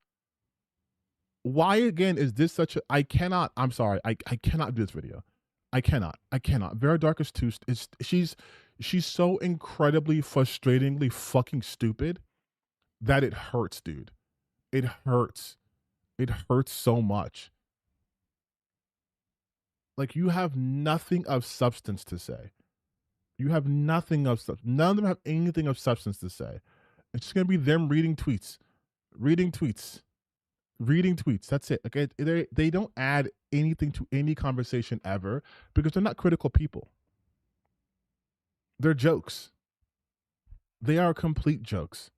Why, again, is this such a... I cannot do this video. I cannot. Vera Dark is too... She's so incredibly, frustratingly fucking stupid that it hurts, dude. It hurts. It hurts so much. Like, you have nothing of substance to say. You have nothing of substance. None of them have anything of substance to say. It's just going to be them reading tweets. That's it. Okay, they don't add anything to any conversation ever because they're not critical people. They're jokes. They are complete jokes.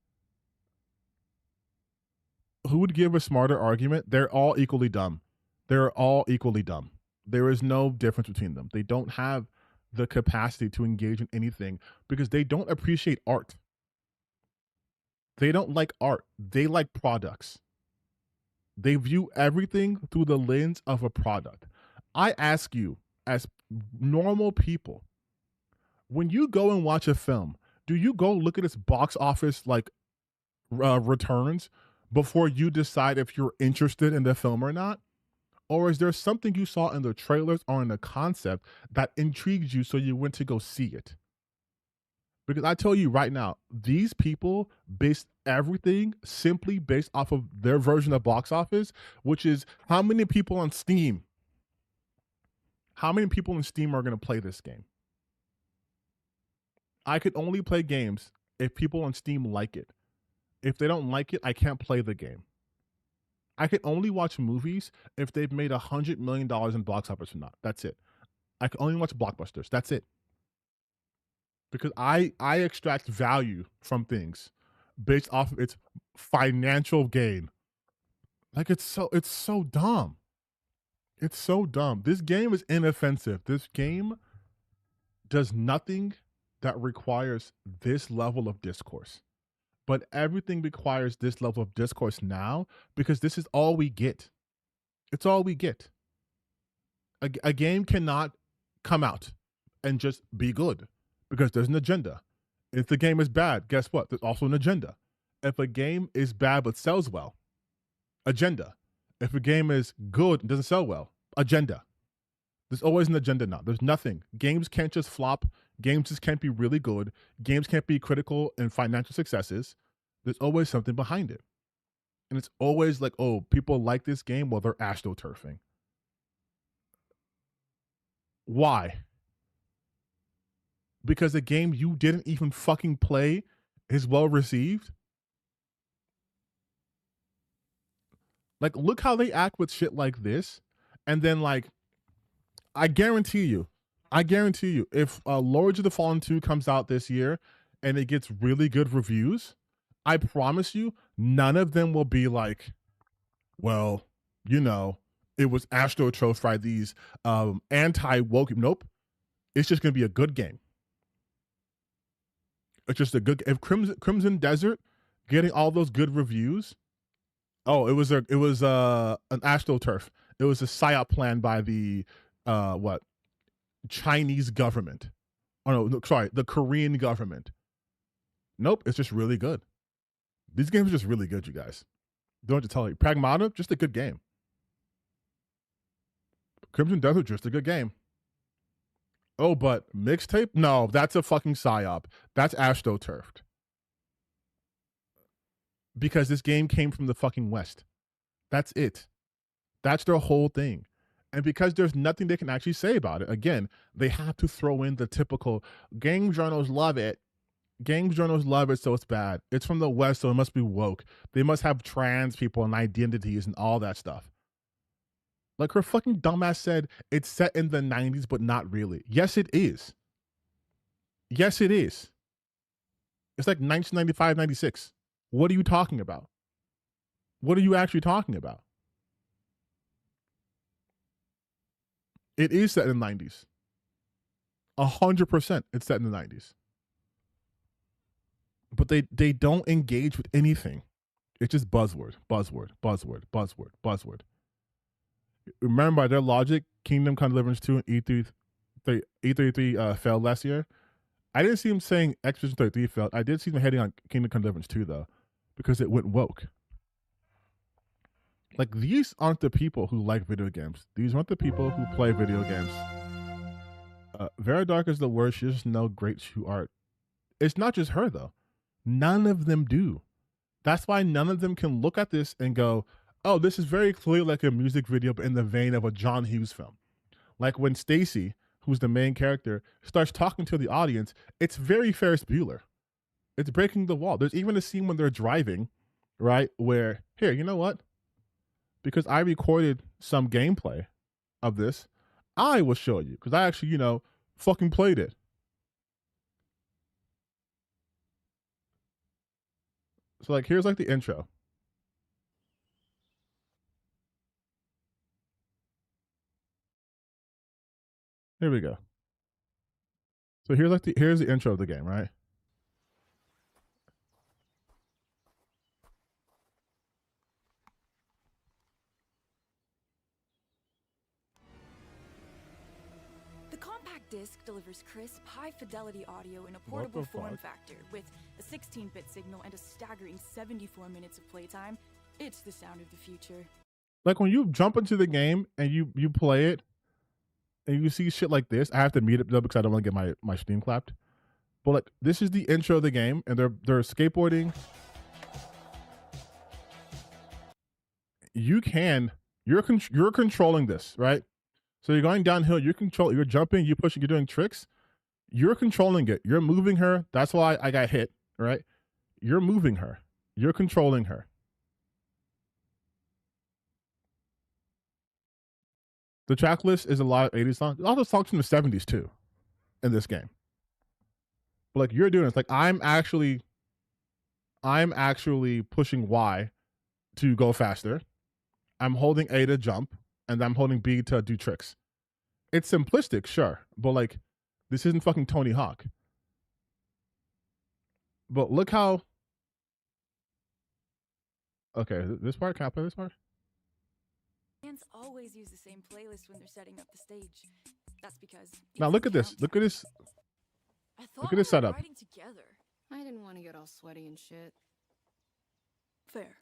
Who would give a smarter argument? They're all equally dumb. There is no difference between them. They don't have the capacity to engage in anything because they don't appreciate art. They don't like art. They like products. They view everything through the lens of a product. I ask you, as normal people, when you go and watch a film, do you go look at its box office returns before you decide if you're interested in the film or not? Or is there something you saw in the trailers or in the concept that intrigued you so you went to go see it? Because I tell you right now, these people base everything simply based off of their version of box office, which is how many people on Steam. How many people on Steam are going to play this game? I could only play games if people on Steam like it. If they don't like it, I can't play the game. I can only watch movies if they've made $100 million in box office or not. That's it. I can only watch blockbusters. That's it. Because I extract value from things based off of its financial gain. Like it's so dumb. It's so dumb. This game is inoffensive. This game does nothing that requires this level of discourse. But everything requires this level of discourse now because this is all we get. It's all we get. A game cannot come out and just be good because there's an agenda. If the game is bad, guess what? There's also an agenda. If a game is bad but sells well, agenda. If a game is good and doesn't sell well, agenda. There's always an agenda now. There's nothing. Games can't just flop. Games just can't be really good. Games can't be critical and financial successes. There's always something behind it. And it's always like, oh, people like this game while they're astroturfing. Why? Because a game you didn't even fucking play is well received? Like, look how they act with shit like this. And then, like, I guarantee you, if Lords of the Fallen 2 comes out this year and it gets really good reviews, I promise you, none of them will be like, well, you know, it was astrotrophed by these anti-woke. Nope. It's just going to be a good game. It's just a good. If Crimson Desert getting all those good reviews, oh, it was an astroturf. It was a psyop plan by the Chinese government. Oh no, sorry, the Korean government. Nope, it's just really good. These games are just really good, you guys. Don't have to tell you. Pragmata, just a good game. Crimson Desert, just a good game. Oh, but Mixtape? No, that's a fucking psyop. That's astroturfed. Because this game came from the fucking West. That's it. That's their whole thing. And because there's nothing they can actually say about it, again, they have to throw in the typical game journals love it. Game journals love it, so it's bad. It's from the West, so it must be woke. They must have trans people and identities and all that stuff. Like her fucking dumbass said, it's set in the 90s, but not really. Yes, it is. Yes, it is. It's like 1995, 96. What are you talking about? What are you actually talking about? It is set in the 90s. 100% it's set in the 90s. But they don't engage with anything. It's just buzzword. Remember, by their logic, Kingdom Come Deliverance 2 and E33 failed last year. I didn't see him saying Expedition 33 failed. I did see him heading on Kingdom Come Deliverance 2, though, because it went woke. Like, these aren't the people who like video games. These aren't the people who play video games. Vera Dark is the worst. She doesn't know great shoe art. It's not just her, though. None of them do. That's why none of them can look at this and go, oh, this is very clearly like a music video, but in the vein of a John Hughes film. Like when Stacy, who's the main character, starts talking to the audience, it's very Ferris Bueller. It's breaking the wall. There's even a scene when they're driving, right, where, here, you know what? Because I recorded some gameplay of this, I will show you. Because I actually, fucking played it. So, like, here's, like, the intro. Here we go. So here's the intro of the game, right? The compact disc delivers crisp, high-fidelity audio in a portable form factor with a 16-bit signal and a staggering 74 minutes of playtime. It's the sound of the future. Like when you jump into the game and you play it and you see shit like this, I have to mute it though because I don't want to get my Steam clapped. But like this is the intro of the game and they're skateboarding. You're controlling this, right? So you're going downhill, you're jumping, you're pushing, you're doing tricks. You're controlling it. You're moving her. That's why I got hit, right? You're moving her. You're controlling her. The track list is a lot of 80s songs. A lot of songs from the 70s too in this game. But like you're doing it. It's like I'm actually pushing Y to go faster. I'm holding A to jump, and I'm holding B to do tricks. It's simplistic, sure, but like this isn't fucking Tony Hawk. But look how. Okay, this part, can I play this part? Fans always use the same playlist when they're setting up the stage. That's because. Now look at this. Look at this. Look at this setup. Together. I didn't want to get all sweaty and shit. Fair.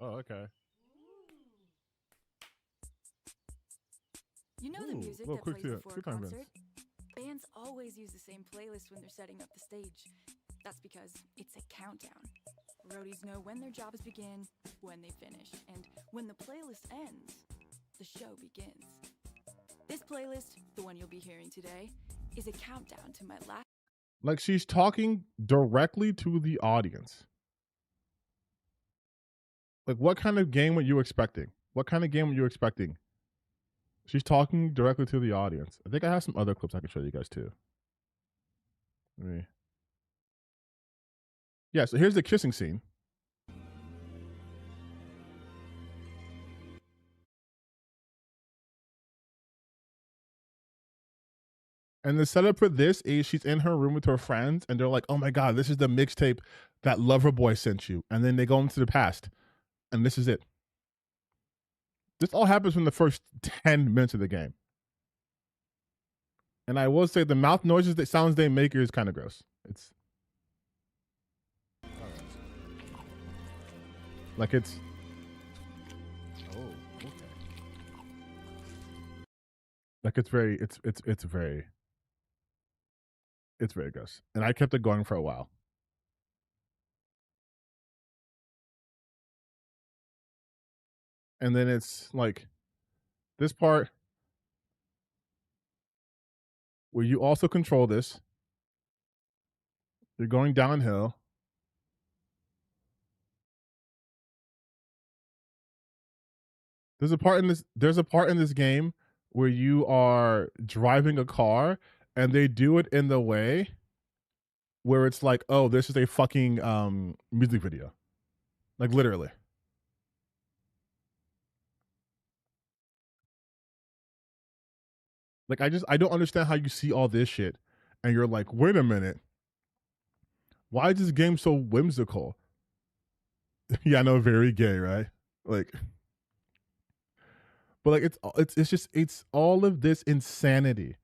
Oh, okay. You know the music that plays before a concert? Bands always use the same playlist when they're setting up the stage. That's because it's a countdown. Roadies know when their jobs begin, when they finish, and when the playlist ends, the show begins. This playlist, the one you'll be hearing today, is a countdown to my last. Like she's talking directly to the audience. Like what kind of game were you expecting? What kind of game were you expecting? She's talking directly to the audience. I think I have some other clips I can show you guys too. Yeah, so here's the kissing scene. And the setup for this is she's in her room with her friends and they're like, oh my God, this is the mixtape that Loverboy sent you. And then they go into the past and this is it. This all happens in the first 10 minutes of the game. And I will say the mouth noises, the sounds they make is kind of gross. It's like it's. Oh, okay. Like it's very gross. And I kept it going for a while. And then it's like this part where you also control this. You're going downhill. There's a part in this game where you are driving a car and they do it in the way where it's like, oh, this is a fucking music video. Like literally. Like I don't understand how you see all this shit and you're like, wait a minute. Why is this game so whimsical? Yeah, I know, very gay, right? Like, but like it's all of this insanity.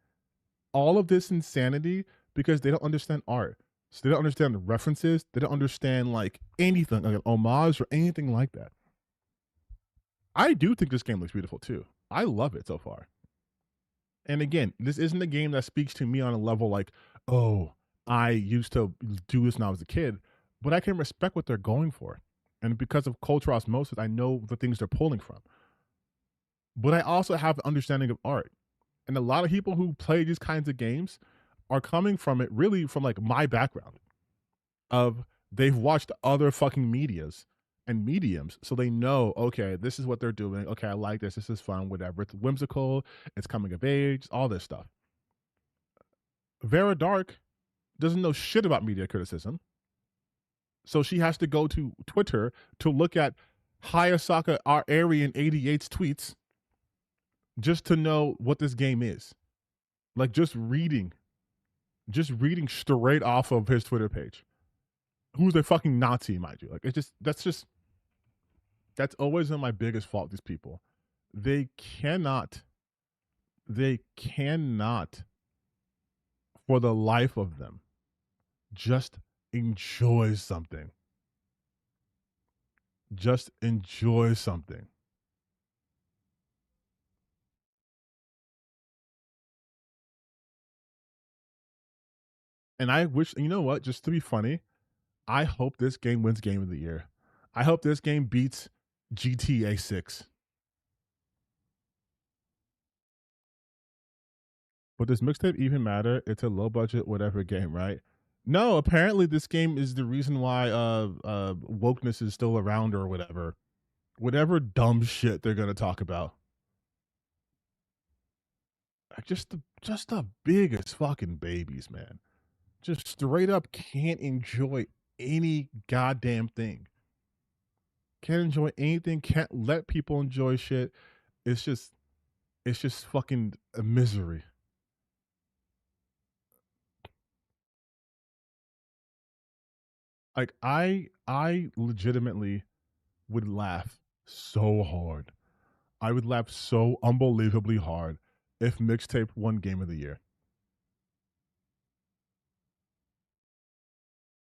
All of this insanity because they don't understand art. So they don't understand the references. They don't understand like anything, like an homage or anything like that. I do think this game looks beautiful too. I love it so far. And again, this isn't a game that speaks to me on a level like, oh, I used to do this when I was a kid, but I can respect what they're going for. And because of cultural osmosis, I know the things they're pulling from. But I also have an understanding of art. And a lot of people who play these kinds of games are coming from it really from like my background of they've watched other fucking medias and mediums. So they know, okay, this is what they're doing. Okay, I like this. This is fun, whatever. It's whimsical. It's coming of age, all this stuff. Vera Dark doesn't know shit about media criticism. So she has to go to Twitter to look at Hayasaka Aryan 88's tweets just to know what this game is. Like just reading straight off of his Twitter page. Who's a fucking Nazi, mind you? Like that's always been my biggest fault. These people, they cannot, for the life of them, just enjoy something. Just enjoy something. And I wish, you know what, just to be funny, I hope this game wins Game of the Year. I hope this game beats GTA 6. But does Mixtape even matter? It's a low budget whatever game, right? No, apparently this game is the reason why wokeness is still around or whatever. Whatever dumb shit they're gonna talk about. Just the biggest fucking babies, man. Just straight up can't enjoy any goddamn thing. Can't enjoy anything, can't let people enjoy shit. It's just fucking a misery. Like I legitimately would laugh so hard. I would laugh so unbelievably hard if Mixtape won Game of the Year.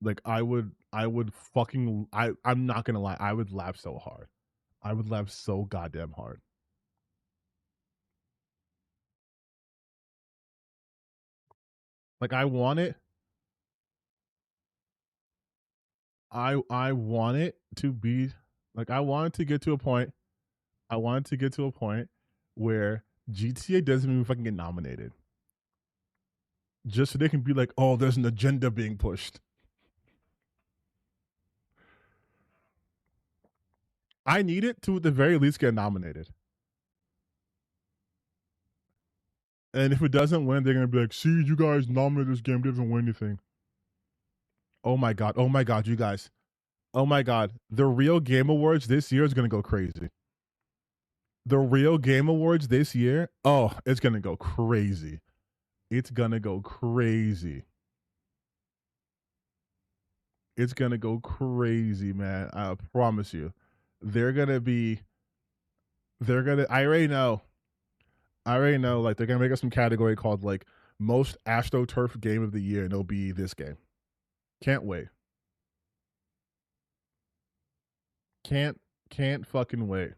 Like I'm not gonna lie, I would laugh so hard. I would laugh so goddamn hard. Like I want it. I want it to be like I want it to get to a point. I want it to get to a point where GTA doesn't even fucking get nominated. Just so they can be like, oh, there's an agenda being pushed. I need it to at the very least get nominated. And if it doesn't win, they're gonna be like, see, you guys nominated this game, didn't win anything. Oh my god, you guys. Oh my god. The real Game Awards this year is gonna go crazy. The real Game Awards this year, oh, it's gonna go crazy. It's gonna go crazy. It's gonna go crazy, man. I promise you. I already know. Like they're gonna make us some category called like most AstroTurf game of the year, and it'll be this game. Can't wait. Can't fucking wait.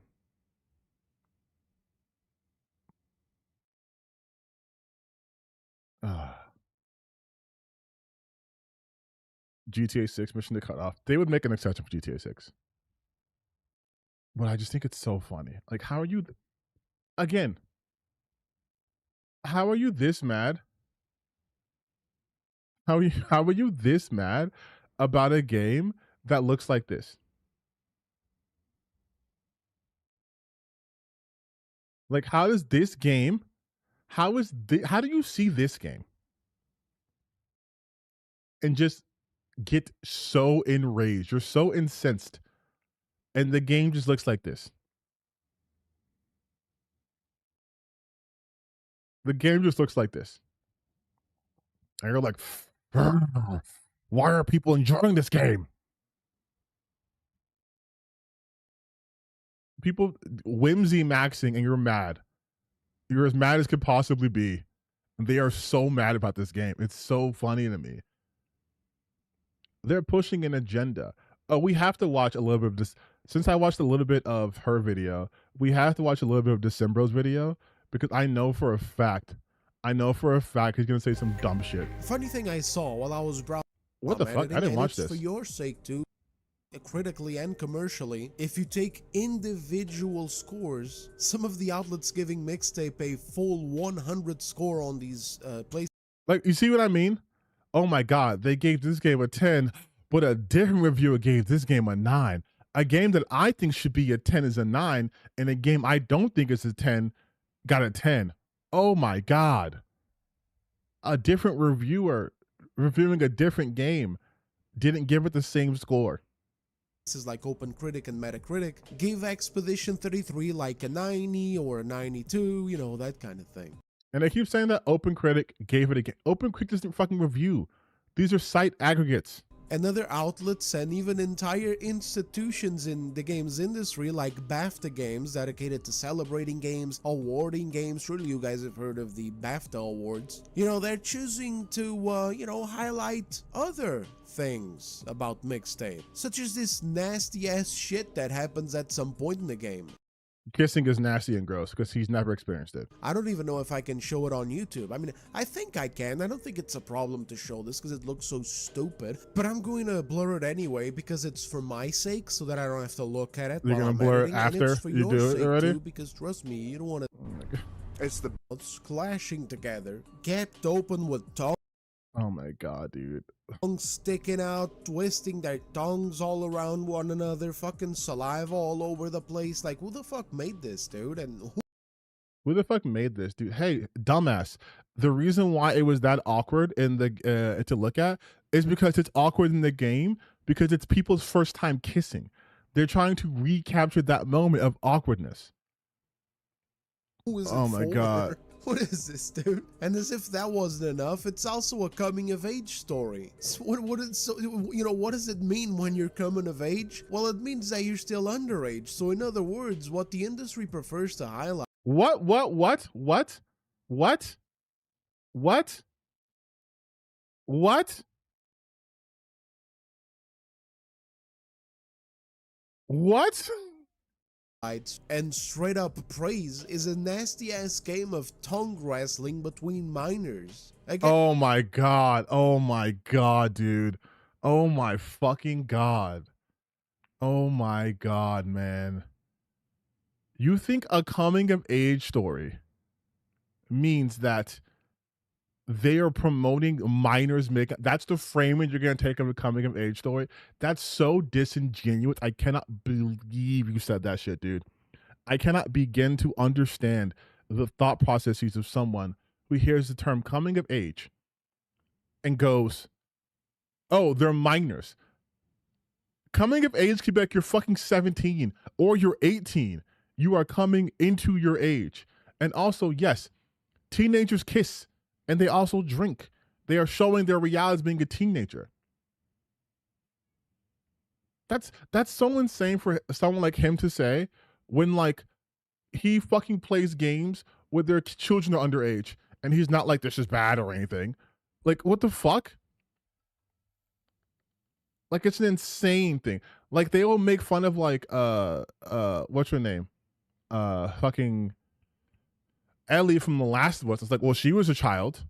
GTA 6 mission to cut off. They would make an exception for GTA 6. But I just think it's so funny. Like, how are you again? How are you this mad? How are you this mad about a game that looks like this? Like, how does this game? How do you see this game and just get so enraged? You're so incensed, and the game just looks like this. The game just looks like this, and you're like, why are people enjoying this game? People whimsy maxing, and you're mad. You're as mad as could possibly be. They are so mad about this game. It's so funny to me. They're pushing an agenda. Oh, we have to watch a little bit of this. Since I watched a little bit of her video, we have to watch a little bit of Decembro's video because I know for a fact he's gonna say some dumb shit. Funny thing I saw while I was browsing. What the fuck? I didn't watch this. For your sake too, critically and commercially, if you take individual scores, some of the outlets giving Mixtape a full 100 score on these places. Like, you see what I mean? Oh my god, they gave this game a 10, but a different reviewer gave this game a 9. A game that I think should be a 10 is a 9, and a game I don't think is a 10 got a 10. Oh my god. A different reviewer reviewing a different game didn't give it the same score. like OpenCritic and Metacritic gave Expedition 33 like a 90 or a 92, you know, that kind of thing. And they keep saying that OpenCritic gave it again. OpenCritic doesn't fucking review. These are site aggregates. And other outlets and even entire institutions in the games industry like BAFTA Games, dedicated to celebrating games, awarding games. Surely you guys have heard of the BAFTA Awards. You know, they're choosing to, you know, highlight other things about Mixtape, such as this nasty ass shit that happens at some point in the game. Kissing is nasty and gross because he's never experienced it. I don't even know if I can show it on YouTube. I mean, I think I can. I don't think it's a problem to show this because it looks so stupid. But I'm going to blur it anyway because it's for my sake, so that I don't have to look at it. You're going to blur it after you do it already? Too, because trust me, you don't want to... Oh it's the boats clashing together, kept open with tongue. Oh my god, dude. Tongues sticking out, twisting their tongues all around one another, fucking saliva all over the place. Like, who the fuck made this, dude? And who the fuck made this, dude? Hey, dumbass. The reason why it was that awkward in the to look at is because it's awkward in the game because it's people's first time kissing. They're trying to recapture that moment of awkwardness. Who is oh my god. What is this, dude? And as if that wasn't enough, it's also a coming of age story. So what does it mean when you're coming of age? Well, it means that you're still underage. So in other words, what the industry prefers to highlight. What? What? And straight up praise is a nasty ass game of tongue wrestling between minors. Again, oh my god, dude. Oh my fucking god. Oh my god, man. You think a coming of age story means that they are promoting minors that's the framing you're going to take of a coming of age story? That's so disingenuous. I cannot believe you said that shit, dude. I cannot begin to understand the thought processes of someone who hears the term coming of age and goes, oh, they're minors. Coming of age could be like you're fucking 17 or you're 18. You are coming into your age. And also, yes, teenagers kiss. And they also drink. They are showing their reality as being a teenager. That's so insane for someone like him to say when, like, he fucking plays games where their children are underage and he's not like, this is bad or anything. Like, what the fuck? Like, it's an insane thing. Like, they will make fun of, like, what's her name? Fucking Ellie from The Last of Us. It's like, well, she was a child.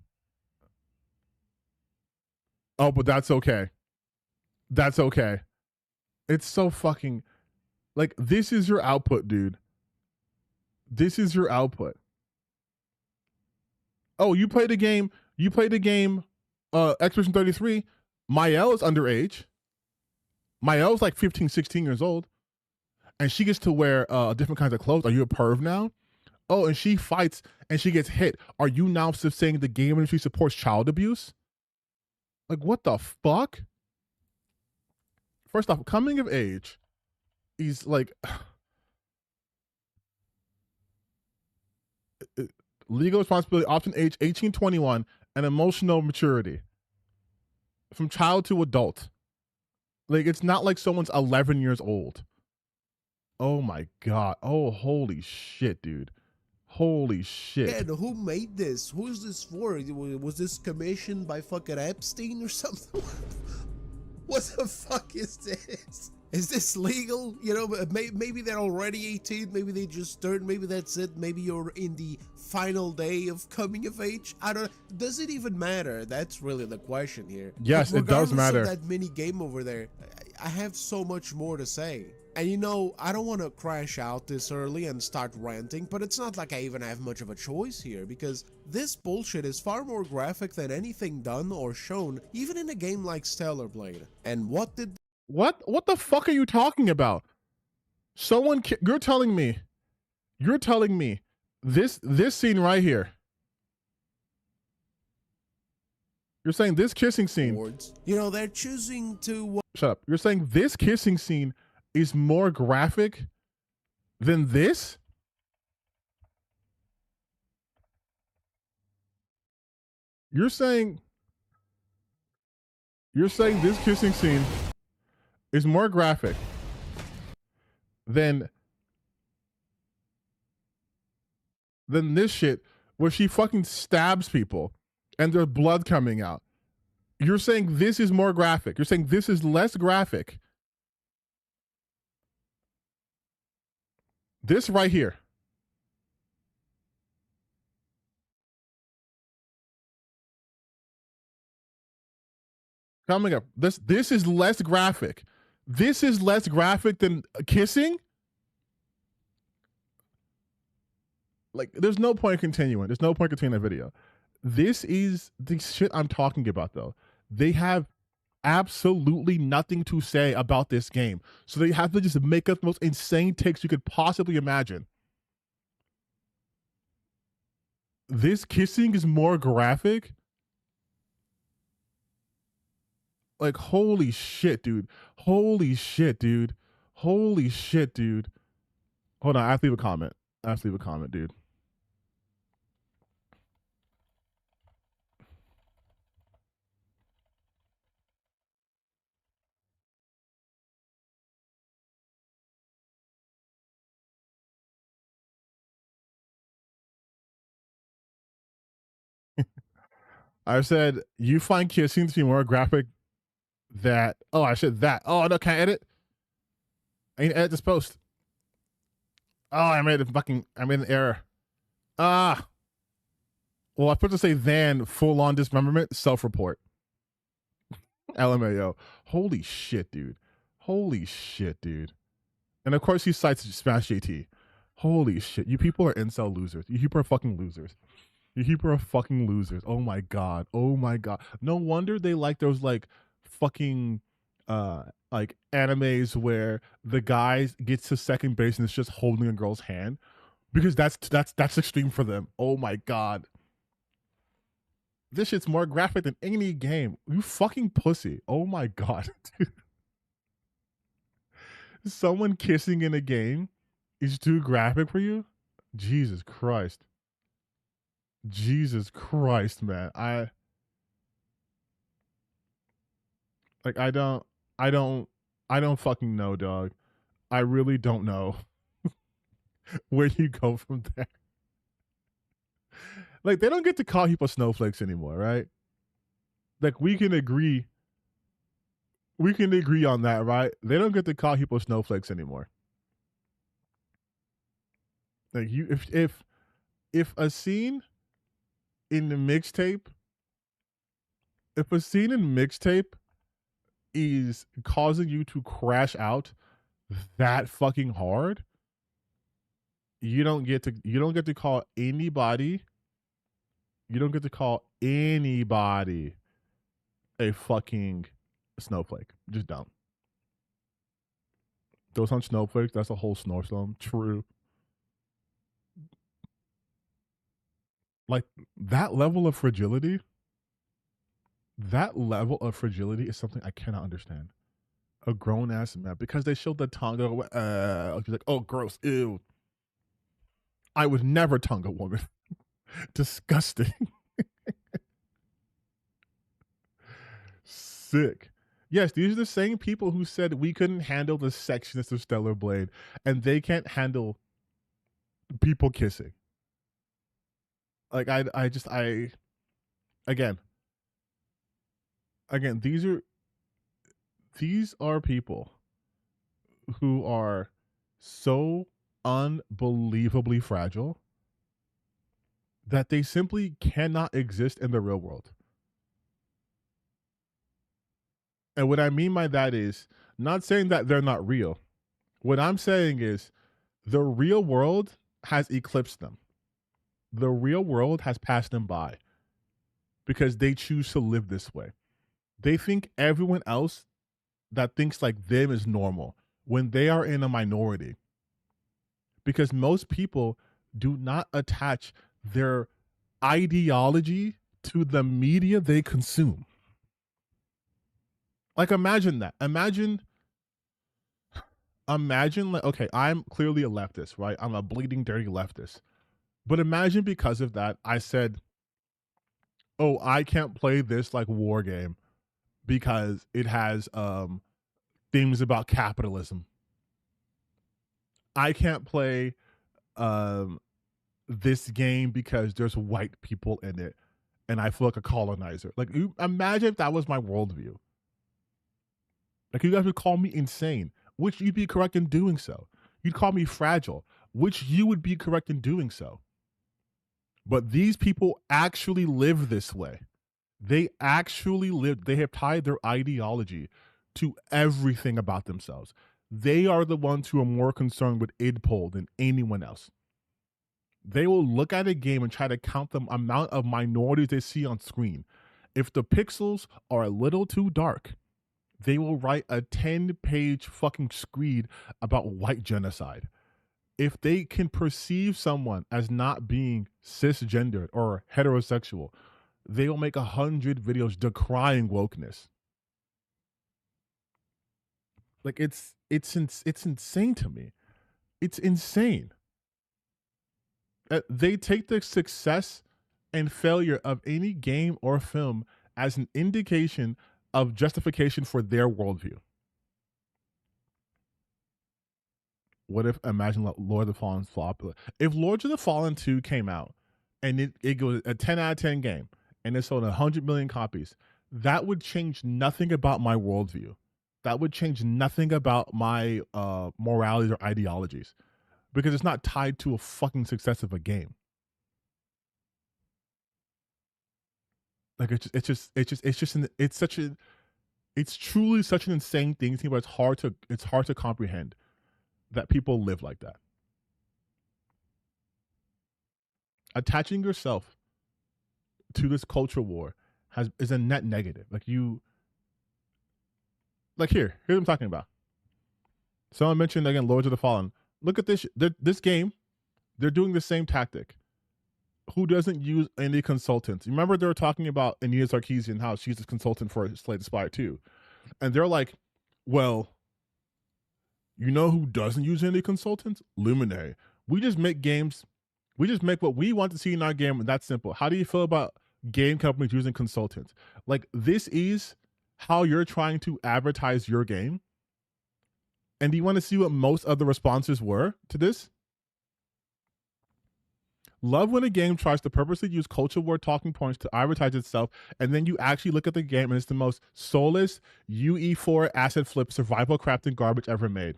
Oh, but that's okay. That's okay. It's so fucking, like, this is your output, dude. This is your output. Oh, you played a game, Expedition 33. Mael is underage. Mael's like 15, 16 years old. And she gets to wear different kinds of clothes. Are you a perv now? Oh, and she fights and she gets hit. Are you now saying the game industry supports child abuse? Like, what the fuck? First off, coming of age, he's like, legal responsibility, option age 18, 21, and emotional maturity. From child to adult. Like, it's not like someone's 11 years old. Oh my god. Oh, holy shit, dude. Holy shit. Yeah, and who made this? Who is this for? Was this commissioned by fucking Epstein or something? What the fuck is this? Is this legal? You know, maybe they're already 18. Maybe they just turned. Maybe that's it. Maybe you're in the final day of coming of age. I don't know. Does it even matter? That's really the question here. Yes, it does matter. Regardless of that mini game over there, I have so much more to say. And you know, I don't want to crash out this early and start ranting, but it's not like I even have much of a choice here, because this bullshit is far more graphic than anything done or shown, even in a game like Stellar Blade. And what the fuck are you talking about? You're telling me this scene right here. You're saying this kissing scene. You know, they're choosing to... Shut up. You're saying this kissing scene is more graphic than this? You're saying this kissing scene is more graphic than this shit where she fucking stabs people and there's blood coming out. You're saying this is more graphic. You're saying this is less graphic. This right here. Coming up. This is less graphic. This is less graphic than kissing? Like, there's no point in continuing. There's no point in continuing that video. This is the shit I'm talking about, though. They have absolutely nothing to say about this game. So they have to just make up the most insane takes you could possibly imagine. This kissing is more graphic? Like, holy shit, dude. Holy shit, dude. Holy shit, dude. Hold on, I have to leave a comment. Dude. I said, you find kissing to be more graphic that. Oh, I said that. Oh, no, can I edit? I need to edit this post. Oh, I made an error. Well, I put to say then full on dismemberment, self-report. LMAO. Holy shit, dude. Holy shit, dude. And of course he cites Smash JT. Holy shit. You people are incel losers. You people are fucking losers. You people are fucking losers. Oh my god. Oh my god. No wonder they like those like fucking like animes where the guy gets to second base and it's just holding a girl's hand. Because that's extreme for them. Oh my god. This shit's more graphic than any game. You fucking pussy. Oh my god. Dude. Someone kissing in a game is too graphic for you? Jesus Christ. Jesus Christ, man. I don't fucking know, dog. I really don't know where you go from there. Like, they don't get to call people snowflakes anymore, right? Like, we can agree on that, right? They don't get to call people snowflakes anymore. Like, you if a scene in the mixtape, is causing you to crash out that fucking hard, you don't get to call anybody a fucking snowflake. Just don't. Those aren't snowflakes. That's a whole snowstorm. True. Like, that level of fragility is something I cannot understand. A grown ass man, because they showed the tongue. He's like, oh, gross, ew. I would never tongue a woman. Disgusting. Sick. Yes, these are the same people who said we couldn't handle the sexiness of Stellar Blade, and they can't handle people kissing. Like, again, these are people who are so unbelievably fragile that they simply cannot exist in the real world. And what I mean by that is not saying that they're not real. What I'm saying is the real world has eclipsed them. The real world has passed them by because they choose to live this way. They think everyone else that thinks like them is normal when they are in a minority. Because most people do not attach their ideology to the media they consume. Like, imagine that. Imagine imagine, like, okay, I'm clearly a leftist, right? I'm a bleeding, dirty leftist. But imagine because of that, I said, oh, I can't play this like war game because it has themes about capitalism. I can't play this game because there's white people in it and I feel like a colonizer. Like, imagine if that was my worldview. Like, you guys would call me insane, which you'd be correct in doing so. You'd call me fragile, which you would be correct in doing so. But these people actually live this way. They actually live, they have tied their ideology to everything about themselves. They are the ones who are more concerned with idpol than anyone else. They will look at a game and try to count the amount of minorities they see on screen. If the pixels are a little too dark, they will write a 10-page fucking screed about white genocide. If they can perceive someone as not being cisgendered or heterosexual, they will make 100 videos decrying wokeness. Like, it's insane to me. It's insane. They take the success and failure of any game or film as an indication of justification for their worldview. What if, imagine Lord of the Fallen flop? If Lords of the Fallen 2 came out and it goes a 10 out of 10 game and it sold 100 million copies, that would change nothing about my worldview. That would change nothing about my moralities or ideologies, because it's not tied to a fucking success of a game. Like, it's truly such an insane thing, but it's hard to comprehend that people live like that. Attaching yourself to this culture war is a net negative. Like, here's what I'm talking about. Someone mentioned again Lords of the Fallen. Look at this. This game, they're doing the same tactic. Who doesn't use any consultants? You remember they were talking about Anita Sarkeesian, how she's a consultant for Slay the Spire 2. And they're like, well, you know who doesn't use any consultants? Luminary. We just make games. We just make what we want to see in our game, and that's simple. How do you feel about game companies using consultants? Like, this is how you're trying to advertise your game? And do you want to see what most of the responses were to this? Love when a game tries to purposely use culture war talking points to advertise itself, and then you actually look at the game and it's the most soulless UE4 asset flip survival crafting garbage ever made.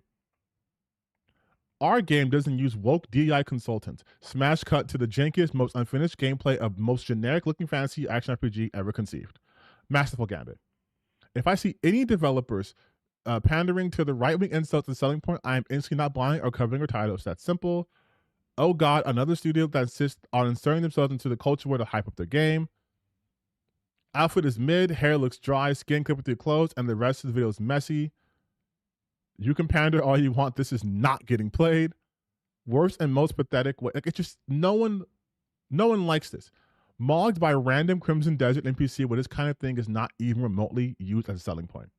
Our game doesn't use woke DEI consultants. Smash cut to the jankiest, most unfinished gameplay of most generic looking fantasy action RPG ever conceived. Masterful gambit. If I see any developers pandering to the right-wing insults and selling point, I am instantly not buying or covering their titles. That's simple. Oh God, another studio that insists on inserting themselves into the culture war to hype up their game. Outfit is mid, hair looks dry, skin clipped through clothes, and the rest of the video is messy. You can pander all you want. This is not getting played. Worst and most pathetic way. Like, it's just no one likes this. Mogged by random Crimson Desert NPC where this kind of thing is not even remotely used as a selling point.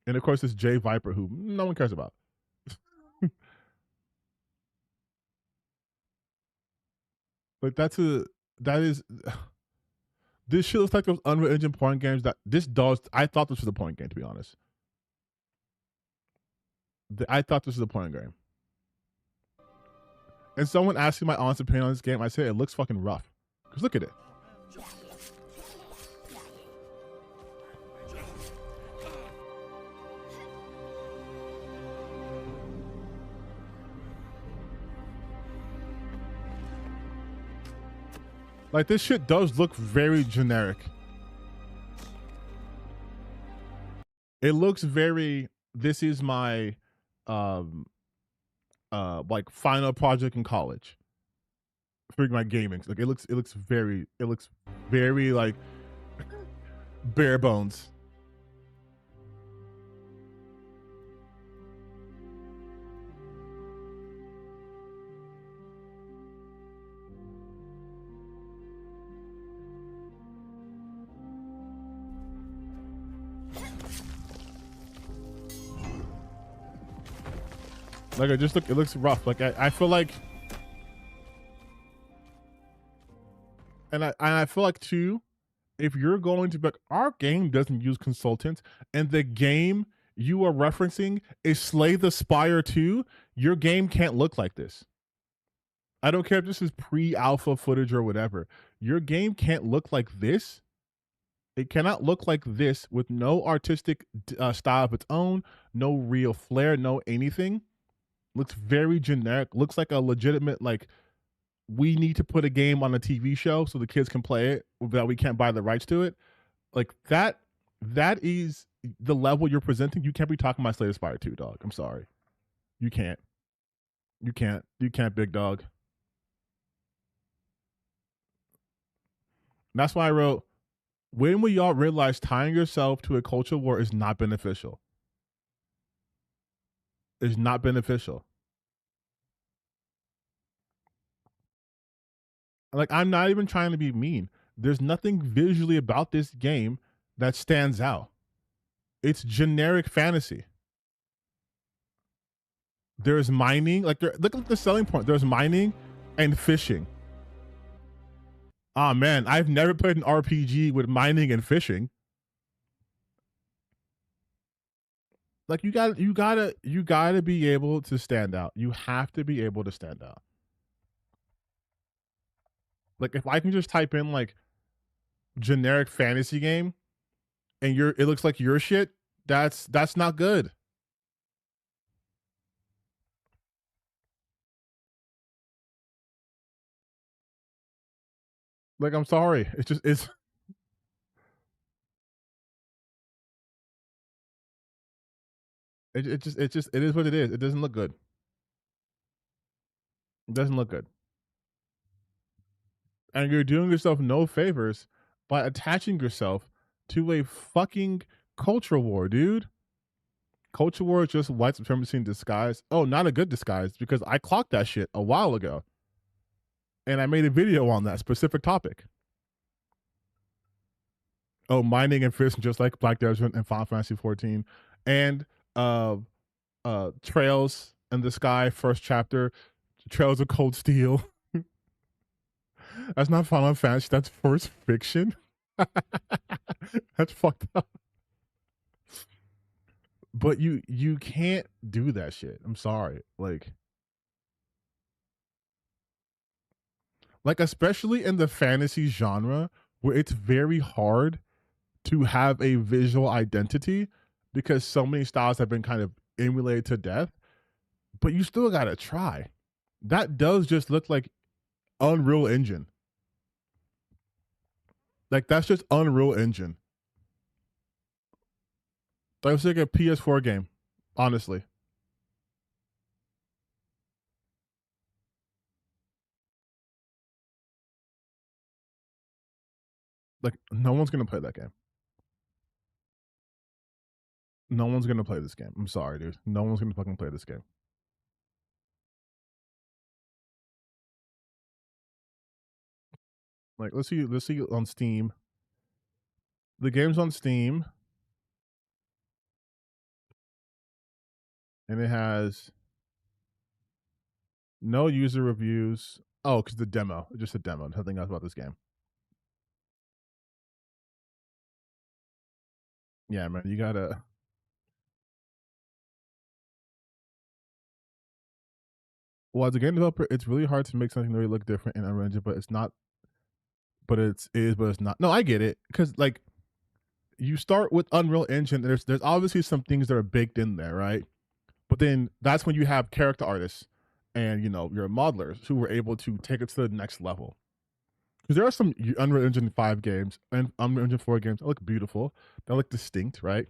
And of course, this Jay Viper who no one cares about. Like, this shit looks like those Unreal Engine porn games I thought this was a porn game, to be honest. I thought this was a porn game. And someone asking my honest opinion on this game, I say it looks fucking rough. Because look at it. Like, this shit does look very generic. It looks very, this is my like final project in college for my gaming. Like, it looks very like bare bones. Like it looks rough. Like I feel like, and I feel like too, if you're going to be like, our game doesn't use consultants, and the game you are referencing is Slay the Spire 2, your game can't look like this. I don't care if this is pre-alpha footage or whatever. Your game can't look like this. It cannot look like this with no artistic style of its own, no real flair, no anything. Looks very generic. Looks like a legitimate, like, we need to put a game on a TV show so the kids can play it, that we can't buy the rights to it. Like, that is the level you're presenting. You can't be talking about Slay the Spire 2, dog. I'm sorry. You can't. You can't, big dog. And that's why I wrote, when will y'all realize tying yourself to a culture war is not beneficial? Is not beneficial. Like, I'm not even trying to be mean. There's nothing visually about this game that stands out. It's generic fantasy. There's mining. Like, look at the selling point. There's mining and fishing. Oh man, I've never played an RPG with mining and fishing. Like, you gotta be able to stand out. You have to be able to stand out. Like, if I can just type in like generic fantasy game and it looks like your shit, that's not good. Like, I'm sorry. It is what it is. It doesn't look good. It doesn't look good. And you're doing yourself no favors by attaching yourself to a fucking culture war, dude. Culture war is just white supremacy in disguise. Oh, not a good disguise, because I clocked that shit a while ago. And I made a video on that specific topic. Oh, mining and fishing, just like Black Desert and Final Fantasy 14. And Trails in the Sky, first chapter, Trails of Cold Steel. That's not Final Fantasy, that's first fiction. That's fucked up. But you can't do that shit. I'm sorry. Like, especially in the fantasy genre, where it's very hard to have a visual identity because so many styles have been kind of emulated to death, but you still gotta try. That does just look like Unreal Engine. Like, that's just Unreal Engine. That was like a PS4 game, honestly. Like, no one's gonna play that game. No one's gonna play this game. I'm sorry, dude. No one's gonna fucking play this game. Like, let's see on Steam. The game's on Steam. And it has no user reviews. Oh, because the demo. Just a demo. Nothing else about this game. Yeah, man. You gotta... Well, as a game developer, it's really hard to make something really look different in Unreal Engine, but it's not. But it is, but it's not. No, I get it. Because, like, you start with Unreal Engine. There's obviously some things that are baked in there, right? But then that's when you have character artists and, you know, your modelers who were able to take it to the next level. Because there are some Unreal Engine 5 games and Unreal Engine 4 games that look beautiful. They look distinct, right?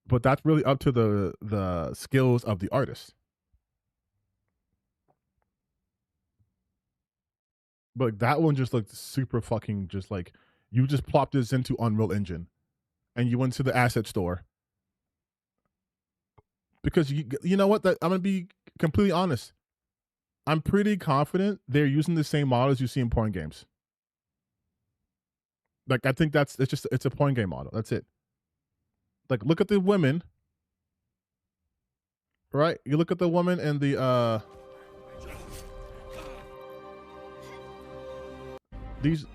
But that's really up to the skills of the artist. But that one just looked super fucking just like, you just plopped this into Unreal Engine and you went to the asset store. Because you know what? I'm going to be completely honest. I'm pretty confident they're using the same models you see in porn games. Like, I think it's a porn game model. That's it. Like, look at the women. right? You look at the woman in the these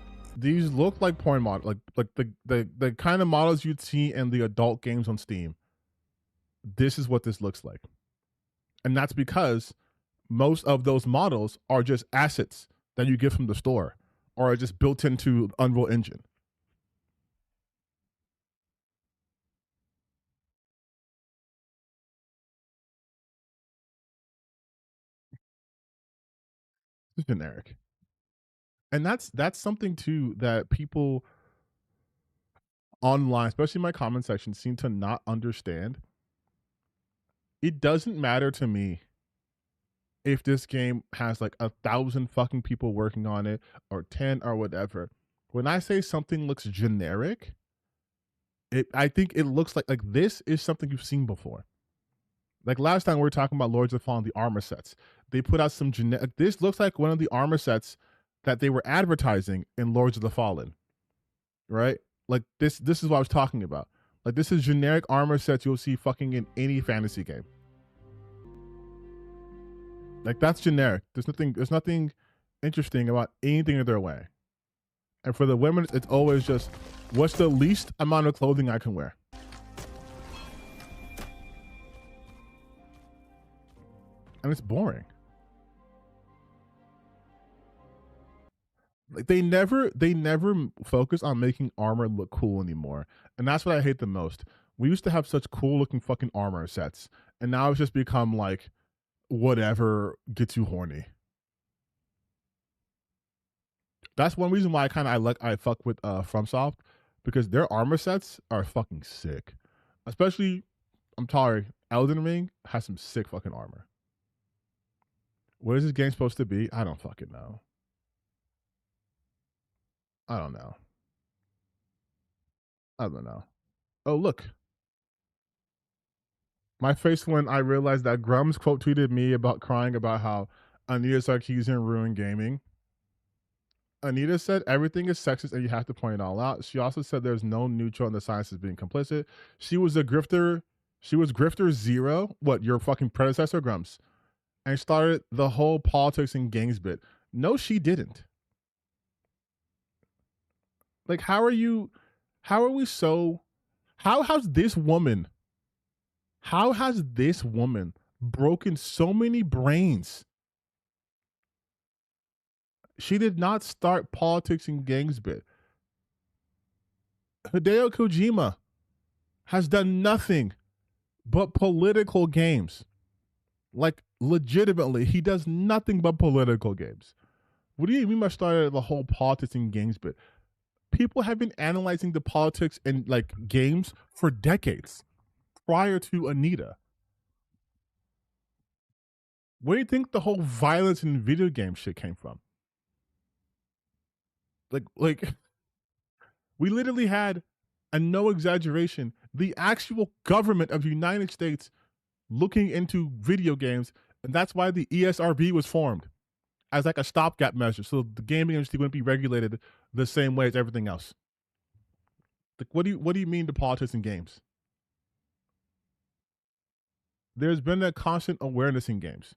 look like porn model, like the kind of models you'd see in the adult games on Steam. This is what this looks like. And that's because most of those models are just assets that you get from the store or are just built into Unreal Engine. It's generic. And that's something too that people online, especially my comment section, seem to not understand. It doesn't matter to me if this game has like 1,000 fucking people working on it or 10 or whatever. When I say something looks generic, I think it looks like this is something you've seen before. Like last time we were talking about Lords of the Fallen, the armor sets. They put out some generic. This looks like one of the armor sets that they were advertising in Lords of the Fallen, right? Like this is what I was talking about. Like this is generic armor sets you'll see fucking in any fantasy game. Like that's generic. There's nothing interesting about anything that they're wearing. And for the women, it's always just, what's the least amount of clothing I can wear? And it's boring. Like they never focus on making armor look cool anymore. And that's what I hate the most. We used to have such cool looking fucking armor sets. And now it's just become like whatever gets you horny. That's one reason why I fuck with FromSoft, because their armor sets are fucking sick. Especially, I'm sorry, Elden Ring has some sick fucking armor. What is this game supposed to be? I don't fucking know. I don't know. Oh, look. My face when I realized that Grums quote tweeted me about crying about how Anita Sarkeesian ruined gaming. Anita said everything is sexist and you have to point it all out. She also said there's no neutral in the science is being complicit. She was a grifter. She was grifter zero. What, your fucking predecessor, Grums? And started the whole politics and games bit. No, she didn't. Like, how has this woman broken so many brains? She did not start politics and gangs bit. Hideo Kojima has done nothing but political games. Like, legitimately, he does nothing but political games. What do you mean by started the whole politics and games bit? People have been analyzing the politics and like games for decades prior to Anita. Where do you think the whole violence in video game shit came from? Like we literally had, and no exaggeration, the actual government of the United States looking into video games, and that's why the ESRB was formed as like a stopgap measure, so the gaming industry wouldn't be regulated the same way as everything else. Like, what do you mean the politics in games? There's been a constant awareness in games.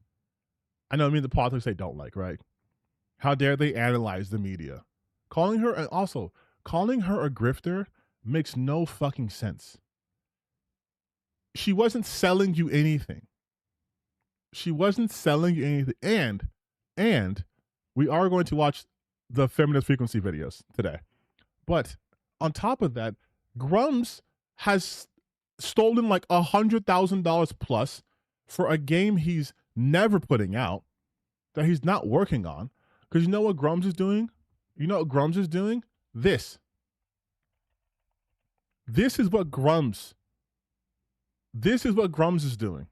I know, I mean the politics they don't like, right? How dare they analyze the media? Calling her a grifter makes no fucking sense. She wasn't selling you anything. And we are going to watch the Feminist Frequency videos today. But on top of that, Grums has stolen like $100,000 plus for a game he's never putting out, that he's not working on. Because you know what Grums is doing? This. This is what Grums is doing.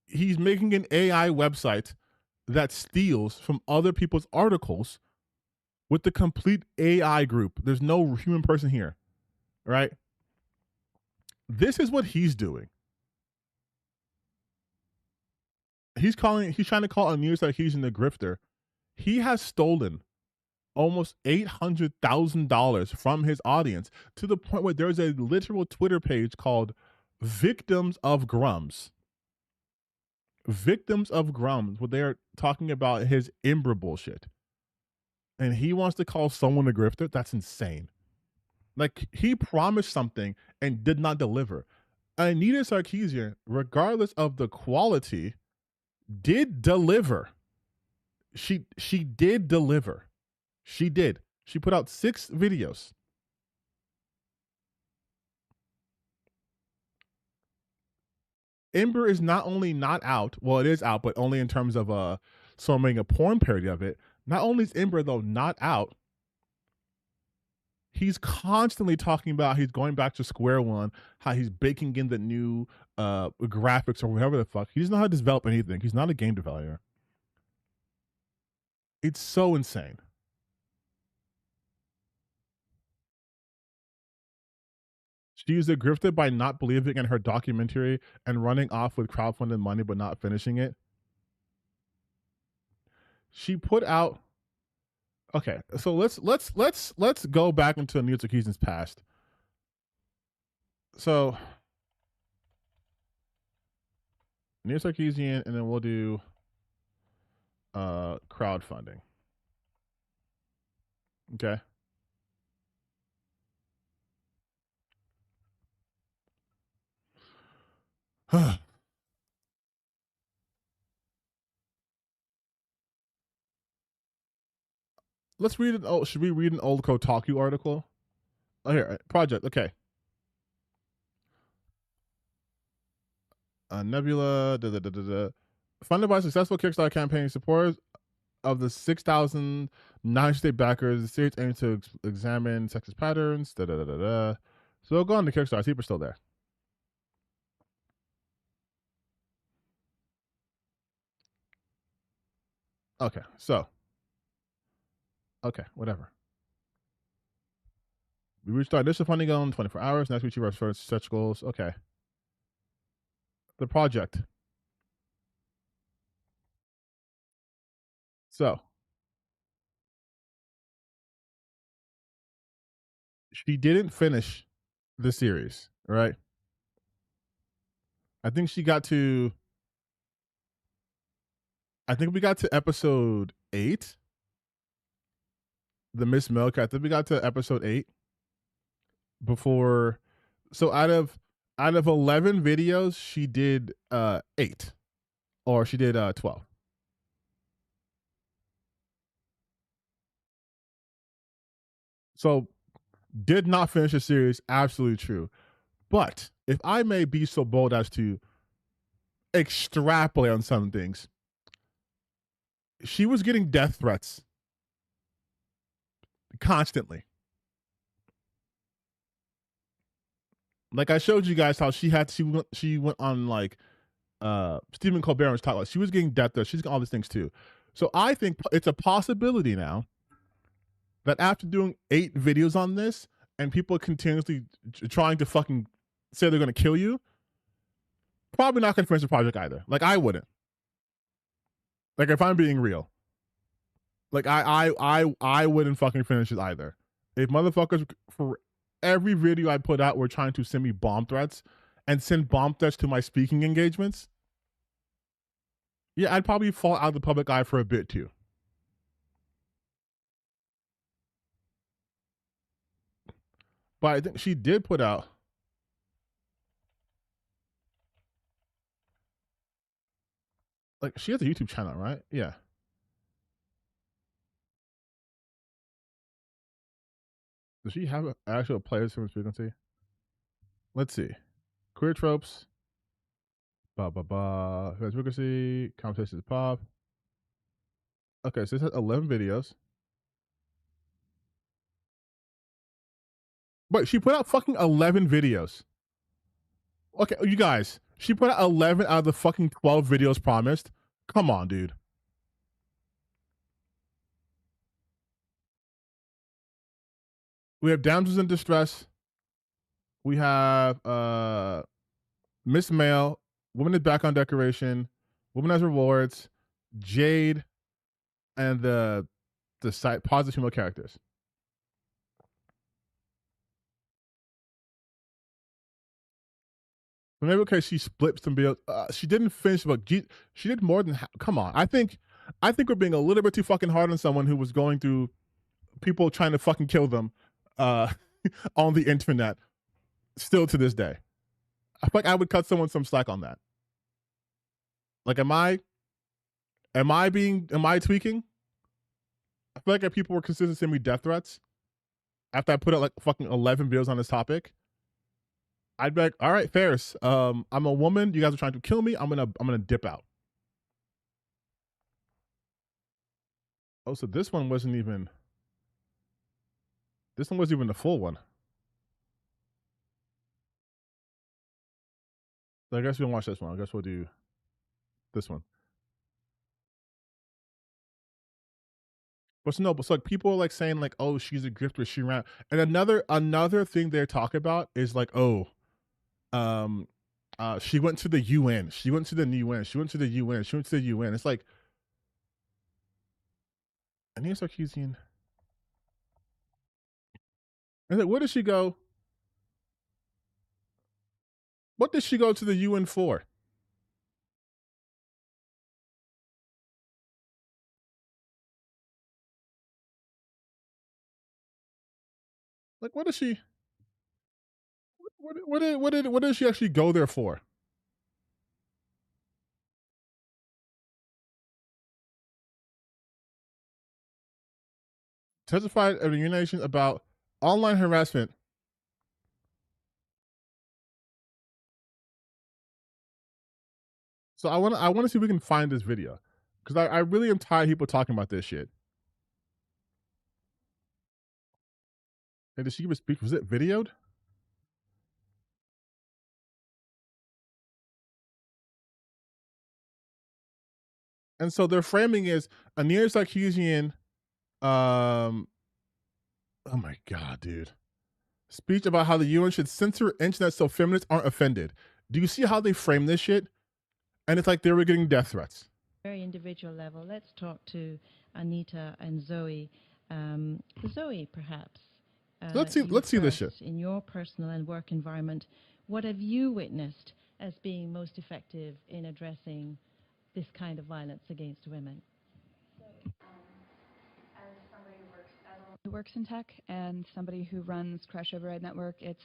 He's making an AI website that steals from other people's articles with the complete AI group. There's no human person here, right? This is what he's doing. He's trying to call Anita Sarkeesian a grifter. He has stolen almost $800,000 from his audience, to the point where there's a literal Twitter page called Victims of Grums. Victims of Grums, where they're talking about his Ember bullshit. And he wants to call someone a grifter? That's insane. Like, he promised something and did not deliver. Anita Sarkeesian, regardless of the quality, did deliver. She did deliver. She did. She put out 6 videos. Ember is not only not out, well, it is out, but only in terms of making a porn parody of it. Not only is Ember, though, not out, he's constantly talking about he's going back to square one, how he's baking in the new graphics or whatever the fuck. He doesn't know how to develop anything. He's not a game developer. It's so insane. She's a grifter by not believing in her documentary and running off with crowdfunded money but not finishing it. She put out. Okay, so let's go back into Anita Sarkeesian's past. So Anita Sarkeesian, and then we'll do crowdfunding. Okay. Let's read it. Oh, should we read an old Kotaku article? Oh, here, project. Okay. Nebula. Funded by successful Kickstarter campaign, supporters of the 6,009 state backers, the series aims to examine sexist patterns. So we'll go on to Kickstarter. See if we're still there. Okay, so. Okay, whatever. We reached our initial funding goal in 24 hours. Next, we achieve our first stretch goals. Okay. The project. So. She didn't finish the series, right? I think we got to episode 8. The Miss Milk. I think we got to episode 8 before. So out of 11 videos, she did 8, or she did 12. So did not finish the series. Absolutely true. But if I may be so bold as to extrapolate on some things, she was getting death threats constantly. Like I showed you guys how she went on like Stephen Colbert was talking about. She was getting death threats. She's getting all these things too. So I think it's a possibility now that after doing 8 videos on this and people continuously trying to fucking say they're going to kill you, probably not going to finish the project either. Like I wouldn't. Like if I'm being real, like I wouldn't fucking finish it either. If motherfuckers for every video I put out were trying to send me bomb threats and send bomb threats to my speaking engagements, yeah, I'd probably fall out of the public eye for a bit too. But I think she did put out. Like, she has a YouTube channel, right? Yeah. Does she have an actual players Feminist Frequency? Let's see. Queer tropes. Feminist Frequency. Conversations pop. Okay, so this has 11 videos. But she put out fucking 11 videos. Okay, you guys. She put out 11 out of the fucking 12 videos promised. Come on, dude. We have Damsels in Distress. We have Miss Mail, Woman is Back on Decoration, Woman has Rewards, Jade, and the site Positive Female Characters. maybe because she split some bills. She didn't finish, but she did more than. Come on, I think we're being a little bit too fucking hard on someone who was going through people trying to fucking kill them on the internet. Still to this day, I feel like I would cut someone some slack on that. Like, am I tweaking? I feel like if people were consistently sending me death threats after I put out like fucking 11 videos on this topic, I'd be like, all right, Ferris, I'm a woman. You guys are trying to kill me. I'm gonna dip out. Oh, so this one wasn't even the full one. So I guess we don't watch this one. I guess we'll do this one. But no, but so like people are like saying like, oh, she's a grifter, she ran. And another thing they're talking about is like, oh, she went to the UN. She went to the UN. She went to the UN. She went to the UN. It's like, Anita Sarkeesian. And like, where did she go? What did she go to the UN for? Like, what did she? What did she actually go there for? Testified at the United Nations about online harassment. So I want to see if we can find this video because I really am tired of people talking about this shit. And did she give a speech? Was it videoed? And so their framing is Anita Sarkeesian. Oh my god, dude! Speech about how the UN should censor internet so feminists aren't offended. Do you see how they frame this shit? And it's like they were getting death threats. Very individual level. Let's talk to Anita and Zoe. Zoe, perhaps. Let's see this shit. In your personal and work environment, what have you witnessed as being most effective in addressing this kind of violence against women? As somebody who works in tech and somebody who runs Crash Override Network, it's...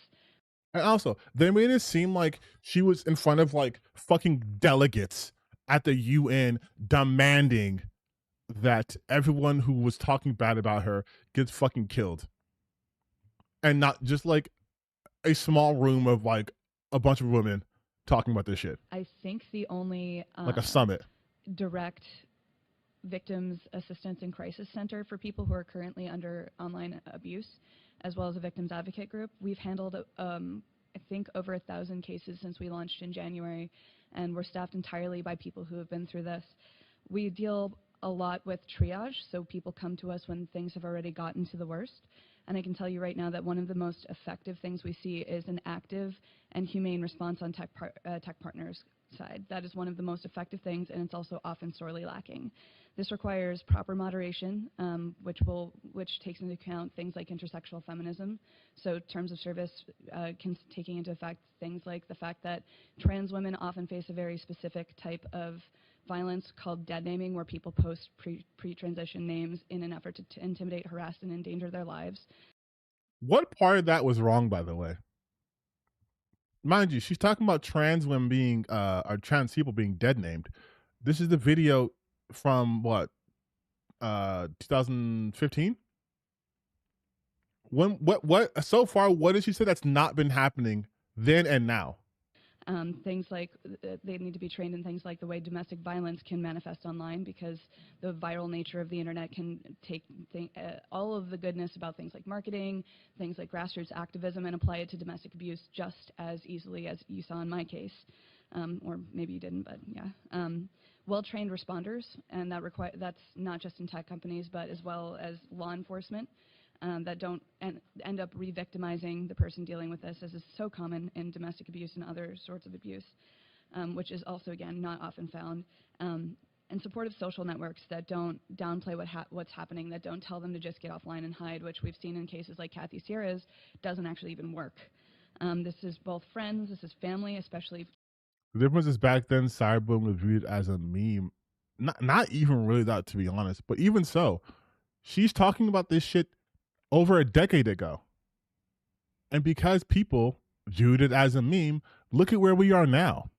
And also, they made it seem like she was in front of like fucking delegates at the UN demanding that everyone who was talking bad about her gets fucking killed. And not just like a small room of like a bunch of women talking about this shit. I think the only... like a summit. Direct victims assistance and crisis center for people who are currently under online abuse, as well as a victims advocate group. We've handled, I think, over 1,000 cases since we launched in January, and we're staffed entirely by people who have been through this. We deal a lot with triage, so people come to us when things have already gotten to the worst. And I can tell you right now that one of the most effective things we see is an active and humane response on tech partners' side. That is one of the most effective things, and it's also often sorely lacking. This requires proper moderation, which takes into account things like intersectional feminism. So terms of service taking into effect things like the fact that trans women often face a very specific type of violence called dead naming, where people post pre-transition names in an effort to intimidate, harass, and endanger their lives. What part of that was wrong, by the way? Mind you, she's talking about trans women being, or trans people being dead named. This is the video from what, 2015? What, so far, what did she say that's not been happening then and now? Things like they need to be trained in things like the way domestic violence can manifest online, because the viral nature of the internet can take all of the goodness about things like marketing, things like grassroots activism, and apply it to domestic abuse just as easily as you saw in my case, or maybe you didn't, but yeah. Well-trained responders, and that's not just in tech companies, but as well as law enforcement. That don't end up re-victimizing the person dealing with this, as is so common in domestic abuse and other sorts of abuse, which is also, again, not often found. And supportive social networks that don't downplay what's happening, that don't tell them to just get offline and hide, which we've seen in cases like Kathy Sierra's, doesn't actually even work. This is both friends, this is family, especially. The difference is back then, cyberbullying was viewed as a meme. Not even really that, to be honest. But even so, she's talking about this shit over a decade ago. And because people viewed it as a meme, look at where we are now.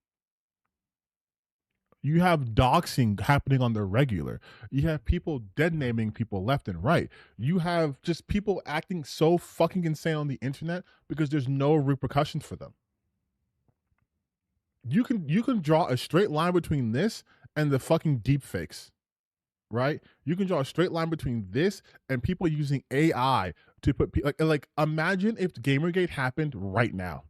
You have doxing happening on the regular. You have people dead naming people left and right. You have just people acting so fucking insane on the internet because there's no repercussions for them. You can draw a straight line between this and the fucking deep fakes, right? You can draw a straight line between this and people using AI to put like imagine if Gamergate happened right now.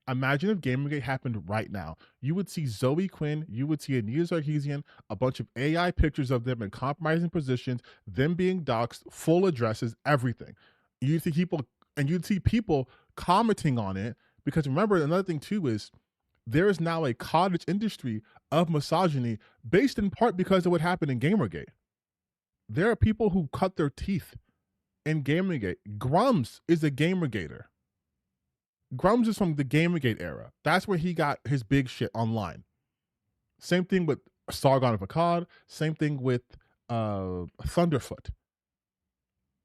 Imagine if Gamergate happened right now. You would see Zoe Quinn, you would see Anita Sarkeesian, a bunch of AI pictures of them in compromising positions, them being doxxed, full addresses, everything. You'd see people commenting on it, because remember, another thing too is there is now a cottage industry of misogyny based in part because of what happened in Gamergate. There are people who cut their teeth in Gamergate. Grums is a Gamergater. Grums is from the Gamergate era. That's where he got his big shit online. Same thing with Sargon of Akkad. Same thing with Thunderfoot.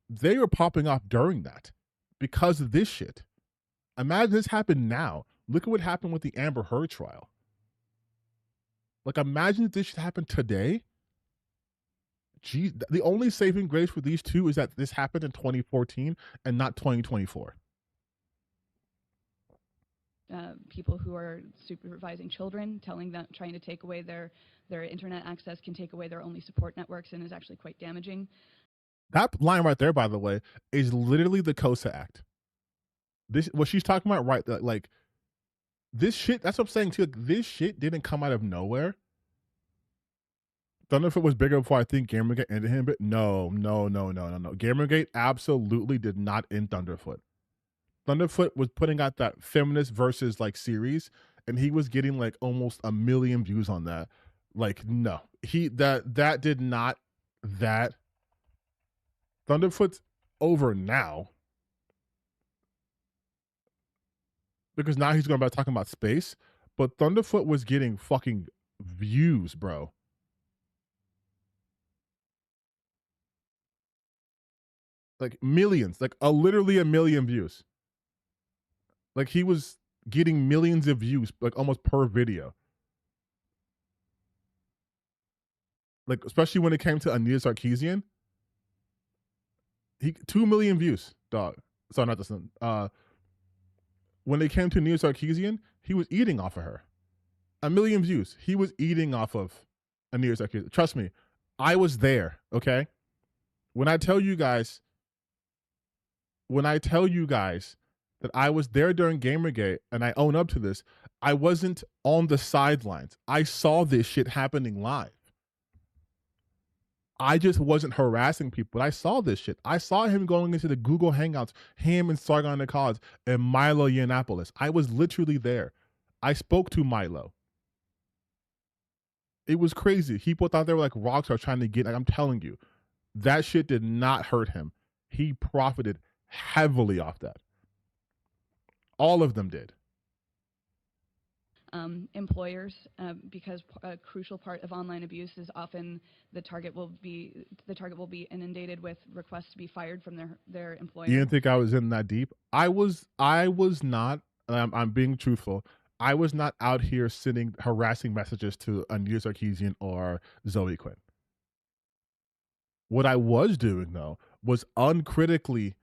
They were popping off during that because of this shit. Imagine this happened now. Look at what happened with the Amber Heard trial. Like, imagine if this should happen today. Geez, the only saving grace for these two is that this happened in 2014 and not 2024. People who are supervising children, telling them, trying to take away their internet access can take away their only support networks and is actually quite damaging. That line right there, by the way, is literally the COSA Act. This, what she's talking about, right? Like, this shit, that's what I'm saying too. Like, this shit didn't come out of nowhere. Thunderfoot was bigger before I think Gamergate ended him, but no. Gamergate absolutely did not end Thunderfoot. Thunderfoot was putting out that feminist versus like series, and he was getting like almost 1 million views on that. Like, no, that did not. That Thunderfoot's over now because now he's going to be talking about space. But Thunderfoot was getting fucking views, bro. Like millions, like literally 1 million views. Like, he was getting millions of views, like almost per video. Like, especially when it came to Anita Sarkeesian. 2 million views, dog. Sorry, not this one. When it came to Anita Sarkeesian, he was eating off of her. 1 million views. He was eating off of Anita Sarkeesian. Trust me, I was there, okay? When I tell you guys that I was there during Gamergate, and I own up to this, I wasn't on the sidelines. I saw this shit happening live. I just wasn't harassing people. I saw this shit. I saw him going into the Google Hangouts, him and Sargon of Akkad and Milo Yiannopoulos. I was literally there. I spoke to Milo. It was crazy. People thought they were like rock stars trying to get, like, I'm telling you, that shit did not hurt him. He profited heavily off that. All of them did. Employers, because a crucial part of online abuse is often the target will be inundated with requests to be fired from their employer. You didn't think I was in that deep? I was not. I'm being truthful. I was not out here sending harassing messages to Anita Sarkeesian or Zoe Quinn. What I was doing though was uncritically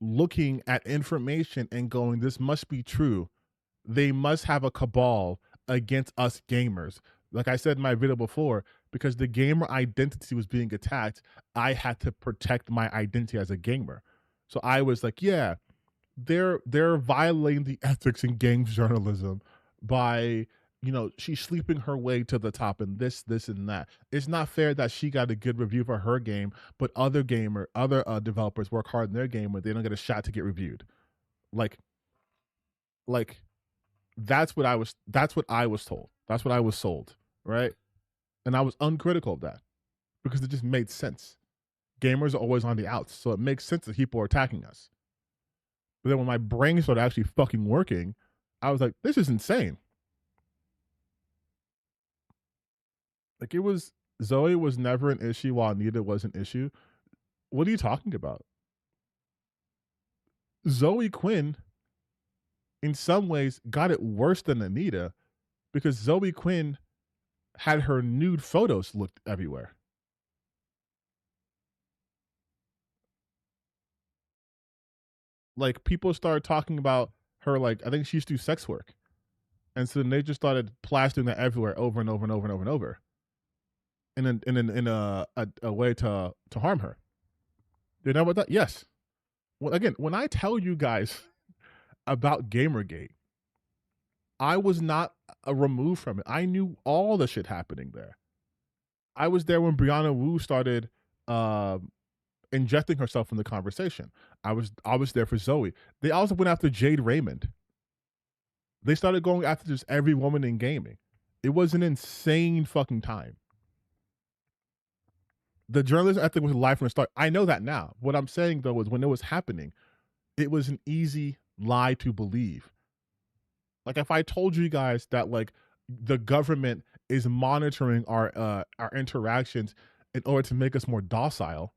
looking at information and going, this must be true. They must have a cabal against us gamers. Like I said in my video before, because the gamer identity was being attacked, I had to protect my identity as a gamer. So I was like, yeah, they're violating the ethics in games journalism by, you know, she's sleeping her way to the top and this and that. It's not fair that she got a good review for her game, but other developers work hard in their game but they don't get a shot to get reviewed. Like that's what I was told. That's what I was sold, right? And I was uncritical of that because it just made sense. Gamers are always on the outs, so it makes sense that people are attacking us. But then when my brain started actually fucking working, I was like, this is insane. Like, Zoe was never an issue while Anita was an issue. What are you talking about? Zoe Quinn, in some ways, got it worse than Anita because Zoe Quinn had her nude photos looked everywhere. Like, people started talking about her, like, I think she used to do sex work. And so then they just started plastering that everywhere over and over and over and over and over. In a way to harm her. You know about that? Yes. Well, again, when I tell you guys about Gamergate, I was not removed from it. I knew all the shit happening there. I was there when Brianna Wu started injecting herself in the conversation. I was there for Zoe. They also went after Jade Raymond. They started going after just every woman in gaming. It was an insane fucking time. The journalism ethic was live from the start. I know that now. What I'm saying, though, is when it was happening, it was an easy lie to believe. Like, if I told you guys that, like, the government is monitoring our interactions in order to make us more docile,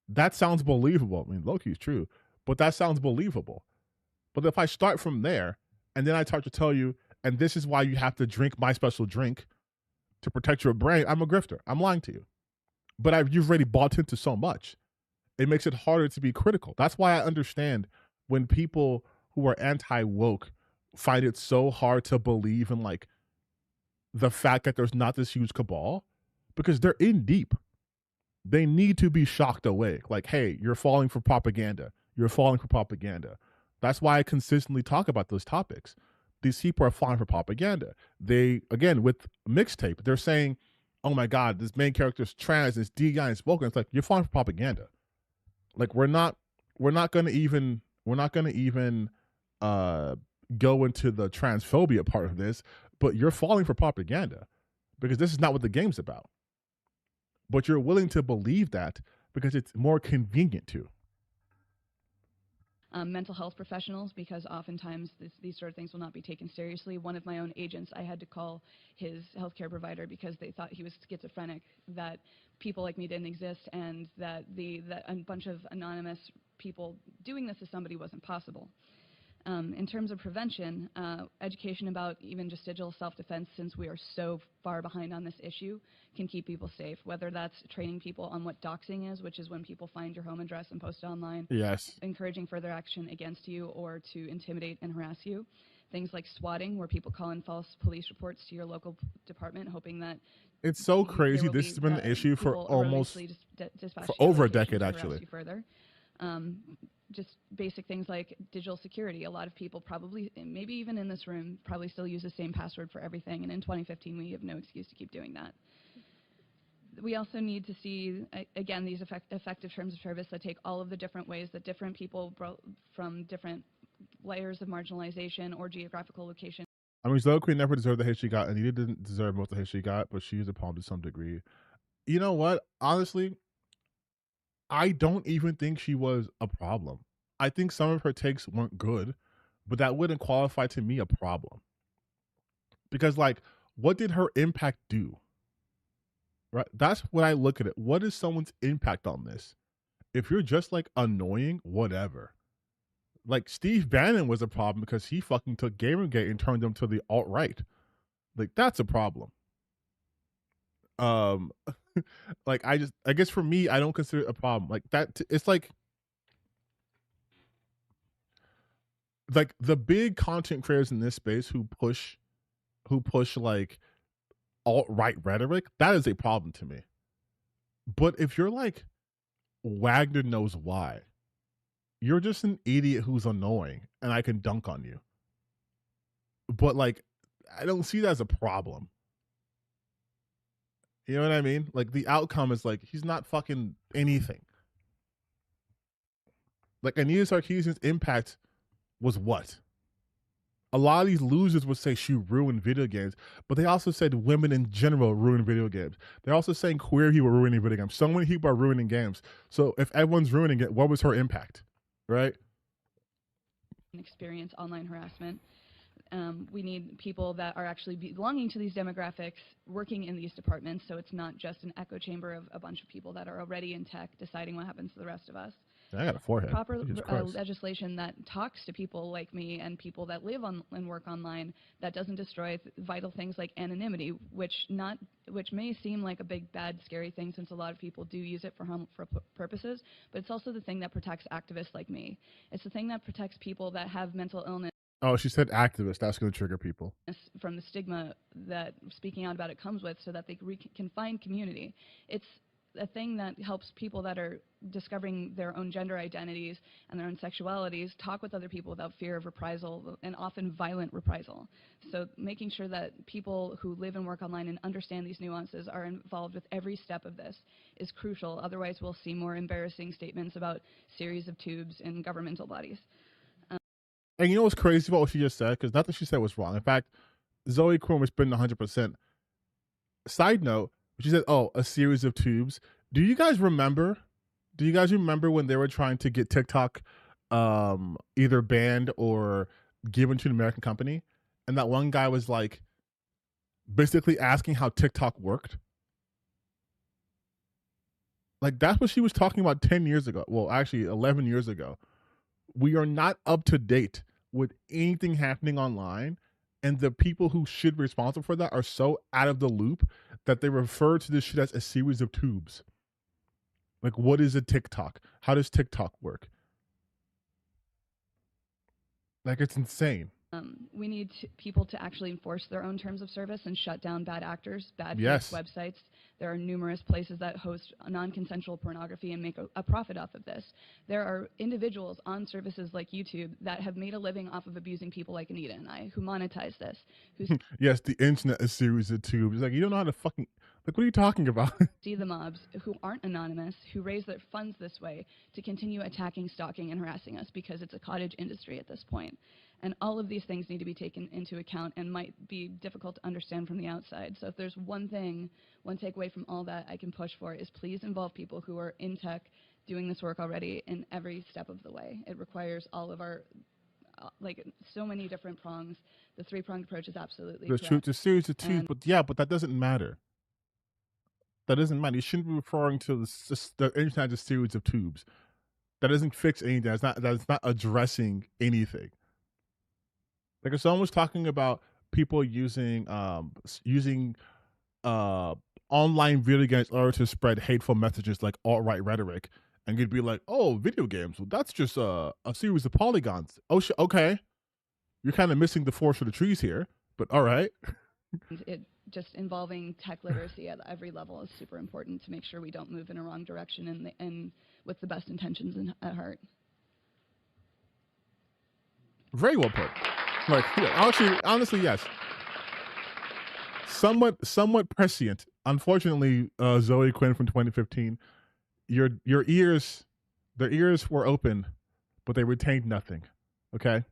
that sounds believable. I mean, low-key is true, but that sounds believable. But if I start from there, and then I start to tell you, and this is why you have to drink my special drink to protect your brain, I'm a grifter. I'm lying to you. But you've already bought into so much. It makes it harder to be critical. That's why I understand when people who are anti-woke find it so hard to believe in, like, the fact that there's not this huge cabal, because they're in deep. They need to be shocked awake. Like, hey, you're falling for propaganda. You're falling for propaganda. That's why I consistently talk about those topics. These people are falling for propaganda. They, again, with Mixtape, they're saying, oh my God, this main character is trans, it's DEI, it's woke. It's like, you're falling for propaganda. Like, we're not gonna even go into the transphobia part of this, but you're falling for propaganda because this is not what the game's about. But you're willing to believe that because it's more convenient to. Mental health professionals, because oftentimes these sort of things will not be taken seriously. One of my own agents, I had to call his healthcare provider because they thought he was schizophrenic, that people like me didn't exist, and that a bunch of anonymous people doing this to somebody wasn't possible. In terms of prevention, education about even just digital self-defense, since we are so far behind on this issue, can keep people safe, whether that's training people on what doxing is, which is when people find your home address and post it online, yes, encouraging further action against you or to intimidate and harass you. Things like swatting, where people call in false police reports to your local department, hoping that it's so crazy. This has been an issue for almost for over a decade, actually. Further. Just basic things like digital security. A lot of people probably, maybe even in this room, probably still use the same password for everything. And in 2015, we have no excuse to keep doing that. We also need to see, again, these effective terms of service that take all of the different ways that different people from different layers of marginalization or geographical location. I mean, Zoe Queen never deserved the hate she got, and Anita didn't deserve most of the hate she got, but she was a problem to some degree. You know what? Honestly, I don't even think she was a problem. I think some of her takes weren't good, but that wouldn't qualify to me a problem. Because, like, what did her impact do? Right? That's when I look at it. What is someone's impact on this? If you're just, like, annoying, whatever. Like, Steve Bannon was a problem because he fucking took Gamergate and turned them to the alt-right. Like, that's a problem. Like, I guess for me, I don't consider it a problem. Like, that, it's like the big content creators in this space who push like alt-right rhetoric, that is a problem to me. But if you're like Wagner knows why, you're just an idiot who's annoying and I can dunk on you. But, like, I don't see that as a problem. You know what I mean? Like, the outcome is like, he's not fucking anything. Like, Anita Sarkeesian's impact was what? A lot of these losers would say she ruined video games, but they also said women in general ruined video games. They're also saying queer people are ruining video games. So many people are ruining games. So if everyone's ruining it, what was her impact? Right? experience online harassment. We need people that are actually belonging to these demographics working in these departments, so it's not just an echo chamber of a bunch of people that are already in tech deciding what happens to the rest of us. I got a forehead. Proper legislation that talks to people like me and people that live on and work online, that doesn't destroy vital things like anonymity, which may seem like a big, bad, scary thing since a lot of people do use it for harmful purposes, but it's also the thing that protects activists like me. It's the thing that protects people that have mental illness. Oh, she said activist. That's going to trigger people. From the stigma that speaking out about it comes with, so that they can find community. It's a thing that helps people that are discovering their own gender identities and their own sexualities talk with other people without fear of reprisal, and often violent reprisal. So making sure that people who live and work online and understand these nuances are involved with every step of this is crucial. Otherwise, we'll see more embarrassing statements about series of tubes in governmental bodies. And you know what's crazy about what she just said? Because nothing she said was wrong. In fact, Zoe Quinn was spending 100%. Side note, she said, oh, a series of tubes. Do you guys remember? When they were trying to get TikTok either banned or given to an American company? And that one guy was like basically asking how TikTok worked. Like, that's what she was talking about 10 years ago. Well, actually 11 years ago. We are not up to date with anything happening online, and the people who should be responsible for that are so out of the loop that they refer to this shit as a series of tubes. Like, what is a TikTok? How does TikTok work? Like, it's insane. We need people to actually enforce their own terms of service and shut down bad actors, bad websites. There are numerous places that host non-consensual pornography and make a profit off of this. There are individuals on services like YouTube that have made a living off of abusing people like Anita and I, who monetize this. Yes, the internet is a series of tubes. Like, you don't know how to fucking... Like, what are you talking about? See the mobs who aren't anonymous, who raise their funds this way to continue attacking, stalking, and harassing us because it's a cottage industry at this point. And all of these things need to be taken into account and might be difficult to understand from the outside. So if there's one takeaway from all that I can push for is please involve people who are in tech doing this work already in every step of the way. It requires all of our, like, so many different prongs. The three-pronged approach is absolutely correct. The series of tubes, but that doesn't matter. That doesn't matter. You shouldn't be referring to the internet as a series of tubes. That doesn't fix anything. That's not addressing anything. Like, if someone was talking about people using online video games in order to spread hateful messages like alt-right rhetoric, and you'd be like, oh, video games, well, that's just a series of polygons. Oh, okay. You're kind of missing the forest for the trees here, but all right. It just involving tech literacy at every level is super important to make sure we don't move in a wrong direction and with the best intentions at heart. Very well put. Like, yeah, honestly, yes. Somewhat prescient. Unfortunately, Zoe Quinn from 2015, their ears were open, but they retained nothing. Okay.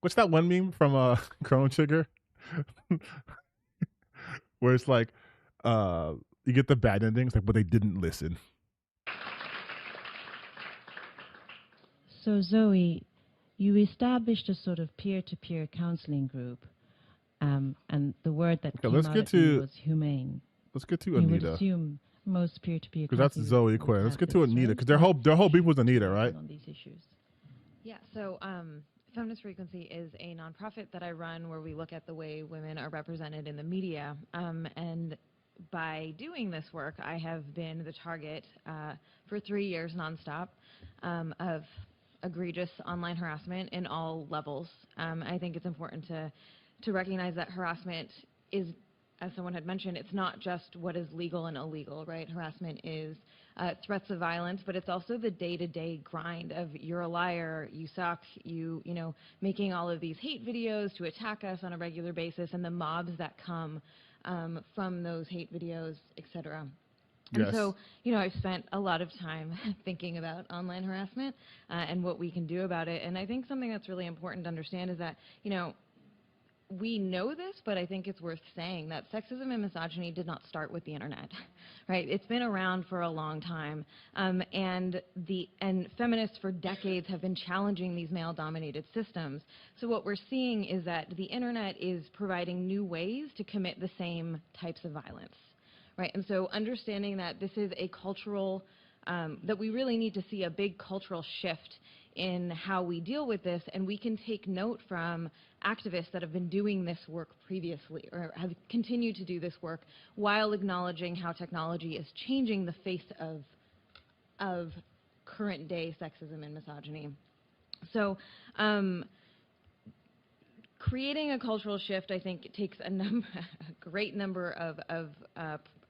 What's that one meme from Chrono Trigger? Where it's like, you get the bad endings, like, but they didn't listen. So Zoe, you established a sort of peer-to-peer counseling group, and the word that came out of you was humane. Let's get to you Anita. You would assume most peer-to-peer because that's Zoe Quinn. Let's get to Anita, because their whole beef was Anita, right? On these issues. Yeah. So Feminist Frequency is a nonprofit that I run where we look at the way women are represented in the media, and by doing this work, I have been the target for 3 years nonstop of egregious online harassment in all levels. I think it's important to recognize that harassment is, as someone had mentioned, it's not just what is legal and illegal, right? Harassment is threats of violence, but it's also the day-to-day grind of you're a liar, you suck, you know, making all of these hate videos to attack us on a regular basis, and the mobs that come from those hate videos, etc. And so, you know, I've spent a lot of time thinking about online harassment and what we can do about it. And I think something that's really important to understand is that, you know, we know this, but I think it's worth saying that sexism and misogyny did not start with the internet, right? It's been around for a long time, and feminists for decades have been challenging these male-dominated systems. So what we're seeing is that the internet is providing new ways to commit the same types of violence, right? And so understanding that this is a cultural, that we really need to see a big cultural shift in how we deal with this, and we can take note from activists that have been doing this work previously or have continued to do this work while acknowledging how technology is changing the face of current day sexism and misogyny. So creating a cultural shift, I think, takes a great number of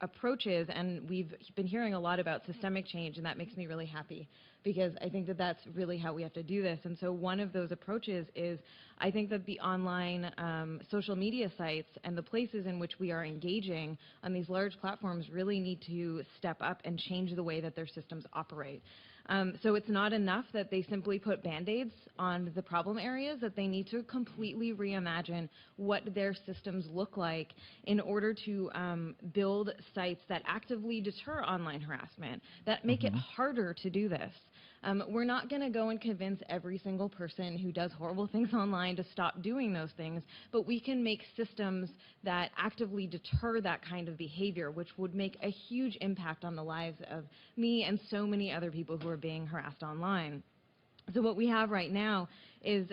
approaches, and we've been hearing a lot about systemic change, and that makes me really happy because I think that that's really how we have to do this. And so one of those approaches is, I think that the online social media sites and the places in which we are engaging on these large platforms really need to step up and change the way that their systems operate. So it's not enough that they simply put Band-Aids on the problem areas, that they need to completely reimagine what their systems look like in order to build sites that actively deter online harassment, that make it harder to do this. We're not going to go and convince every single person who does horrible things online to stop doing those things, but we can make systems that actively deter that kind of behavior, which would make a huge impact on the lives of me and so many other people who are being harassed online. So what we have right now is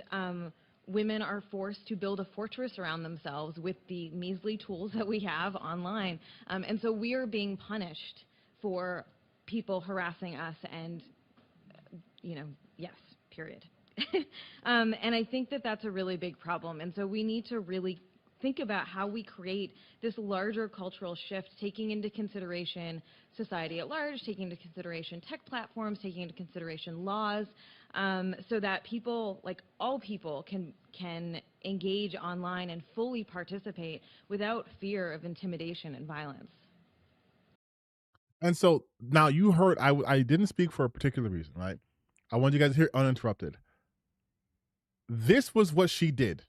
women are forced to build a fortress around themselves with the measly tools that we have online. And so we are being punished for people harassing us and, you know, yes, period. And I think that that's a really big problem. And so we need to really think about how we create this larger cultural shift, taking into consideration society at large, taking into consideration tech platforms, taking into consideration laws, so that people, like all people, can engage online and fully participate without fear of intimidation and violence. And so now you heard, I didn't speak for a particular reason, right? I want you guys to hear uninterrupted. This was what she did.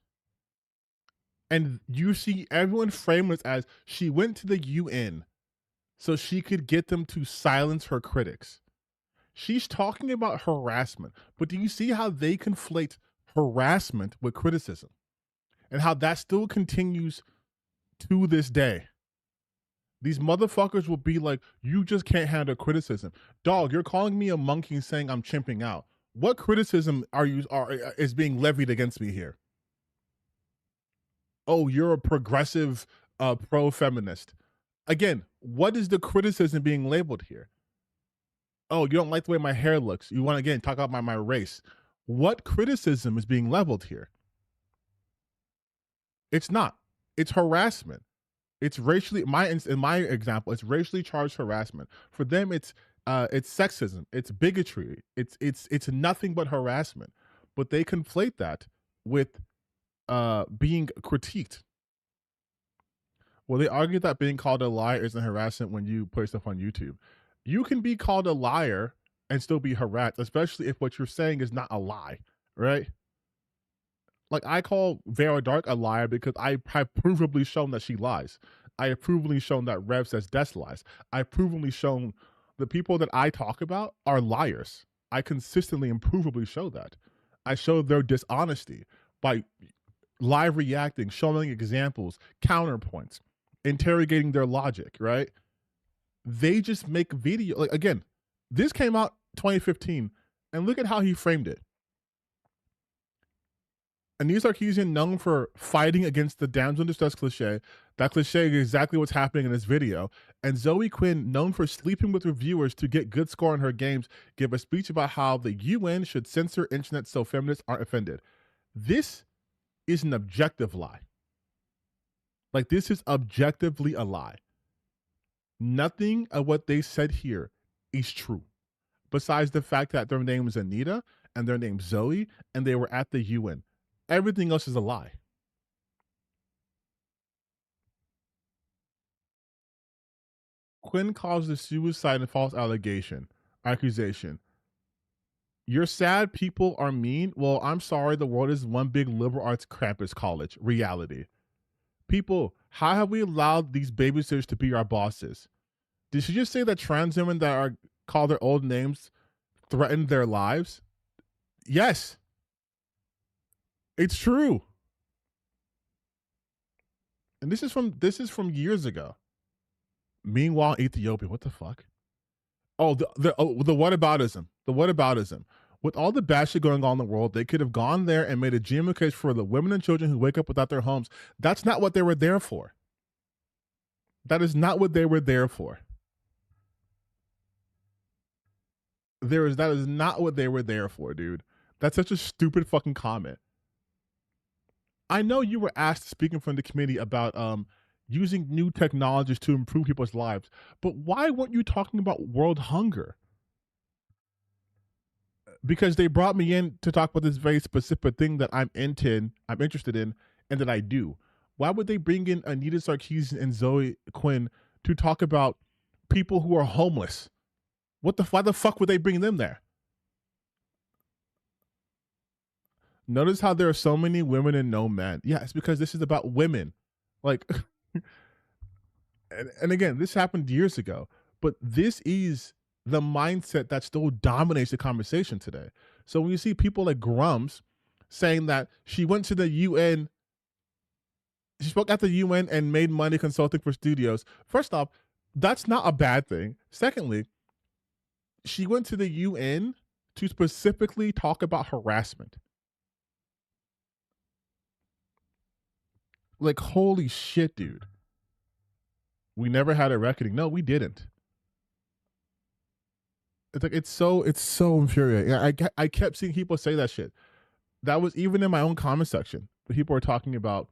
And you see everyone frame this as she went to the UN so she could get them to silence her critics. She's talking about harassment, but do you see how they conflate harassment with criticism? And how that still continues to this day. These motherfuckers will be like, you just can't handle criticism. Dog, you're calling me a monkey and saying I'm chimping out. What criticism is being levied against me here? Oh, you're a progressive pro-feminist. Again, what is the criticism being labeled here? Oh, you don't like the way my hair looks. You want to, again, talk about my race. What criticism is being leveled here? It's not. It's harassment. It's racially, in my example, it's racially charged harassment. For them, it's sexism. It's bigotry. It's nothing but harassment. But they conflate that with being critiqued. Well, they argue that being called a liar isn't harassment when you put stuff on YouTube. You can be called a liar and still be harassed, especially if what you're saying is not a lie, right? Like, I call Vera Dark a liar because I have provably shown that she lies. I have provably shown that Rev says Des lies. I've provably shown the people that I talk about are liars. I consistently and provably show that. I show their dishonesty by live reacting, showing examples, counterpoints, interrogating their logic, right? They just make video. Like, again, this came out 2015, and look at how he framed it. Anita Sarkeesian, known for fighting against the damsel in distress cliche. That cliche is exactly what's happening in this video. And Zoe Quinn, known for sleeping with reviewers to get good score in her games, give a speech about how the UN should censor internet so feminists aren't offended. This is an objective lie. Like, this is objectively a lie. Nothing of what they said here is true. Besides the fact that their name is Anita and their name's Zoe and they were at the UN. Everything else is a lie. Quinn calls the suicide and false accusation. You're sad people are mean? Well, I'm sorry, the world is one big liberal arts campus college. Reality. People, how have we allowed these babysitters to be our bosses? Did she just say that trans women that are called their old names threaten their lives? Yes. It's true. And this is from years ago. Meanwhile, Ethiopia, what the fuck? Oh, the whataboutism. The whataboutism. With all the bad shit going on in the world, they could have gone there and made a genuine case for the women and children who wake up without their homes. That's not what they were there for. That is not what they were there for. That is not what they were there for, dude. That's such a stupid fucking comment. I know you were asked, speaking from the committee, about using new technologies to improve people's lives, but why weren't you talking about world hunger? Because they brought me in to talk about this very specific thing that I'm interested in, and that I do. Why would they bring in Anita Sarkeesian and Zoe Quinn to talk about people who are homeless? Why the fuck would they bring them there? Notice how there are so many women and no men. Yeah, it's because this is about women. Like, and again, this happened years ago, but this is the mindset that still dominates the conversation today. So when you see people like Grums saying that she went to the UN, she spoke at the UN and made money consulting for studios. First off, that's not a bad thing. Secondly, she went to the UN to specifically talk about harassment. Like, holy shit, dude. We never had a reckoning. No, we didn't. It's like, it's so infuriating. I kept seeing people say that shit. That was even in my own comment section. People were talking about,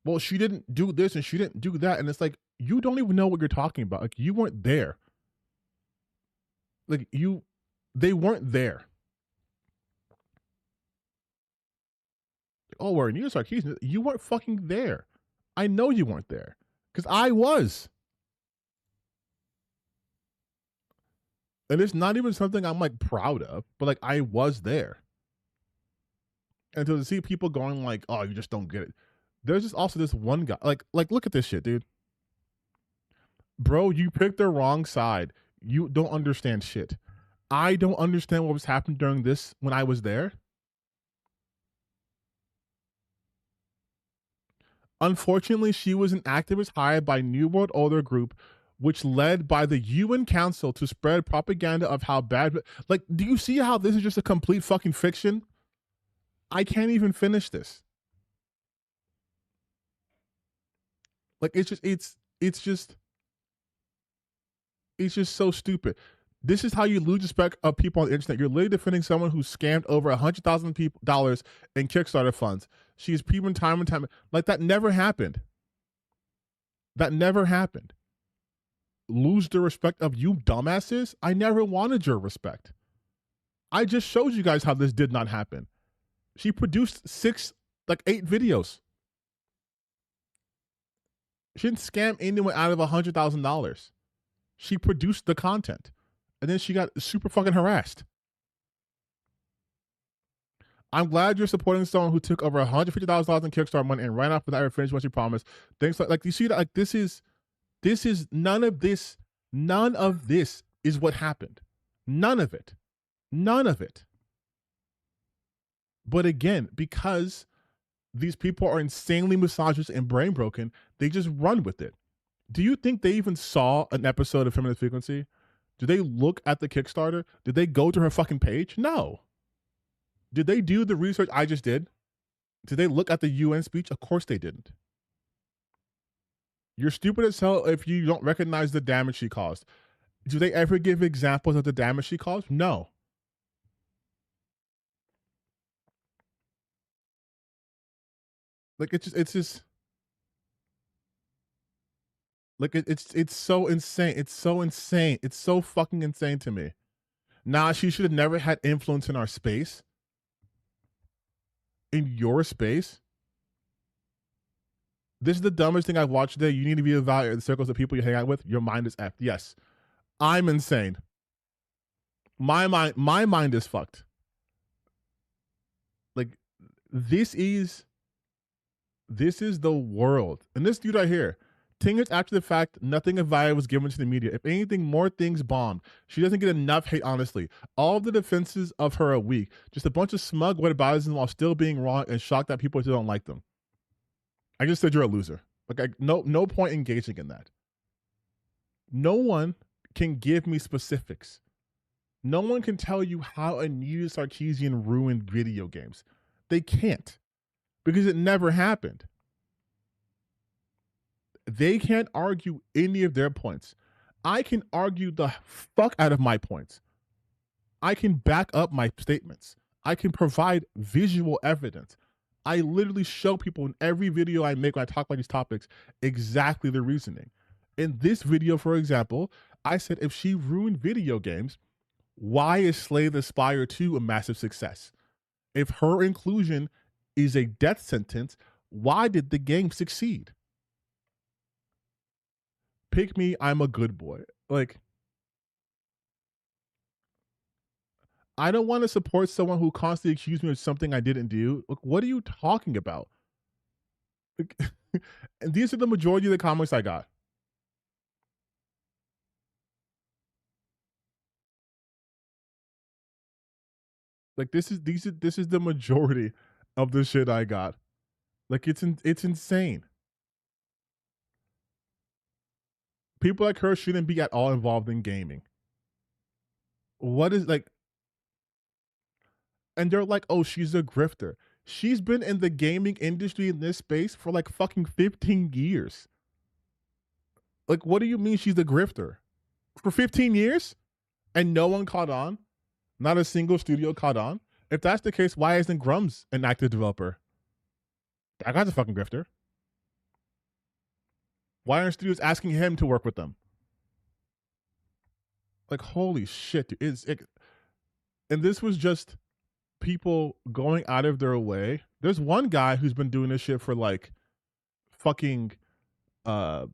well, she didn't do this and she didn't do that. And it's like, you don't even know what you're talking about. Like, you weren't there. Like, they weren't there. Oh, we're Anita Sarkeesian. You weren't fucking there. I know you weren't there. Because I was. And it's not even something I'm like proud of, but like I was there. And to see people going like, oh, you just don't get it. There's just also this one guy, like look at this shit, dude. Bro, you picked the wrong side. You don't understand shit. I don't understand what was happening during this when I was there. Unfortunately, she was an activist hired by New World Order Group, which led by the UN Council to spread propaganda of how bad. Like, do you see how this is just a complete fucking fiction? I can't even finish this. Like, it's just so stupid. This is how you lose respect of people on the internet. You're literally defending someone who scammed over $100,000 in Kickstarter funds. She's proven time and time. Like, that never happened. That never happened. Lose the respect of you dumbasses? I never wanted your respect. I just showed you guys how this did not happen. She produced 8 videos. She didn't scam anyone out of $100,000. She produced the content. And then she got super fucking harassed. I'm glad you're supporting someone who took over $150,000 in Kickstarter money and ran off without ever finishing what she promised. Things like you see that, like, this is none of this is what happened. None of it. But again, because these people are insanely misogynist and brain broken, they just run with it. Do you think they even saw an episode of Feminist Frequency? Did they look at the Kickstarter? Did they go to her fucking page? No. Did they do the research I just did? Did they look at the UN speech? Of course they didn't. You're stupid as hell if you don't recognize the damage she caused. Do they ever give examples of the damage she caused? No. Like, it's so insane. It's so insane. It's so fucking insane to me. Nah, she should have never had influence in our space. In your space. This is the dumbest thing I've watched today. You need to be evaluated in the circles of people you hang out with. Your mind is effed. Yes. I'm insane. My mind is fucked. Like, this is the world. And this dude right here, 10 years after the fact, nothing of value was given to the media. If anything, more things bombed. She doesn't get enough hate, honestly. All of the defenses of her are weak. Just a bunch of smug whataboutism while still being wrong and shocked that people still don't like them. I just said you're a loser. Like, no point engaging in that. No one can give me specifics. No one can tell you how Anita Sarkeesian ruined video games. They can't, because it never happened. They can't argue any of their points. I can argue the fuck out of my points. I can back up my statements. I can provide visual evidence. I literally show people in every video I make when I talk about these topics exactly the reasoning. In this video, for example, I said if she ruined video games, why is Slay the Spire 2 a massive success? If her inclusion is a death sentence, why did the game succeed? Pick me, I'm a good boy. Like, I don't want to support someone who constantly accused me of something I didn't do. Look, what are you talking about? Like, and these are the majority of the comments I got. Like, this is the majority of the shit I got. Like, it's insane. People like her shouldn't be at all involved in gaming. What is, like, and they're like, oh, she's a grifter. She's been in the gaming industry in this space for like fucking 15 years. Like, what do you mean she's a grifter? For 15 years? And no one caught on? Not a single studio caught on? If that's the case, why isn't Grums an active developer? That guy's a fucking grifter. Why aren't studios asking him to work with them? Like, holy shit, dude. And this was just people going out of their way. There's one guy who's been doing this shit for like fucking like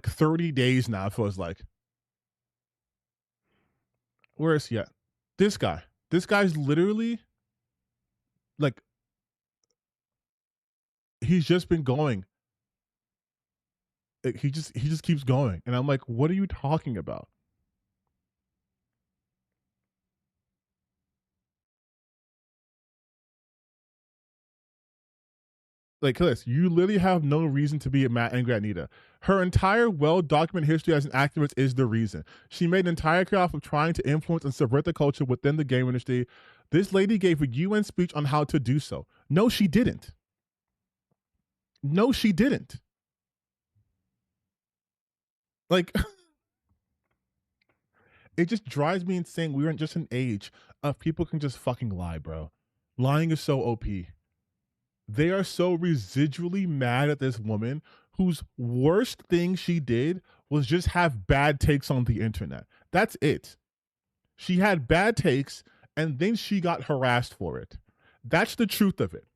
30 days now, it feels like. Where is he at? This guy. This guy's literally like, he's just been going. He just keeps going. And I'm like, what are you talking about? Like, Chris, you literally have no reason to be mad angry at Anita. Her entire well-documented history as an activist is the reason. She made an entire career off of trying to influence and subvert the culture within the game industry. This lady gave a UN speech on how to do so. No, she didn't. No, she didn't. Like, it just drives me insane. We're in just an age of people can just fucking lie, bro. Lying is so OP. They are so residually mad at this woman whose worst thing she did was just have bad takes on the internet. That's it. She had bad takes and then she got harassed for it. That's the truth of it.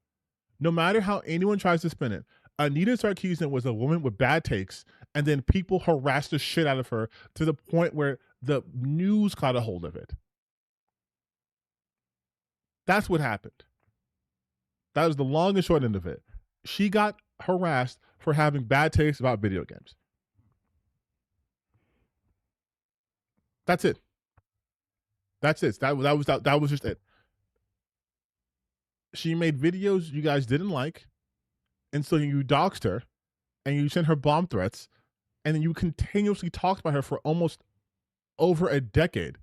No matter how anyone tries to spin it, Anita Sarkeesian was a woman with bad takes and then people harassed the shit out of her to the point where the news caught a hold of it. That's what happened. That was the long and short end of it. She got harassed for having bad taste about video games. That's it. That's it. That was just it. She made videos you guys didn't like, and so you doxed her, and you sent her bomb threats, and then you continuously talked about her for almost over a decade.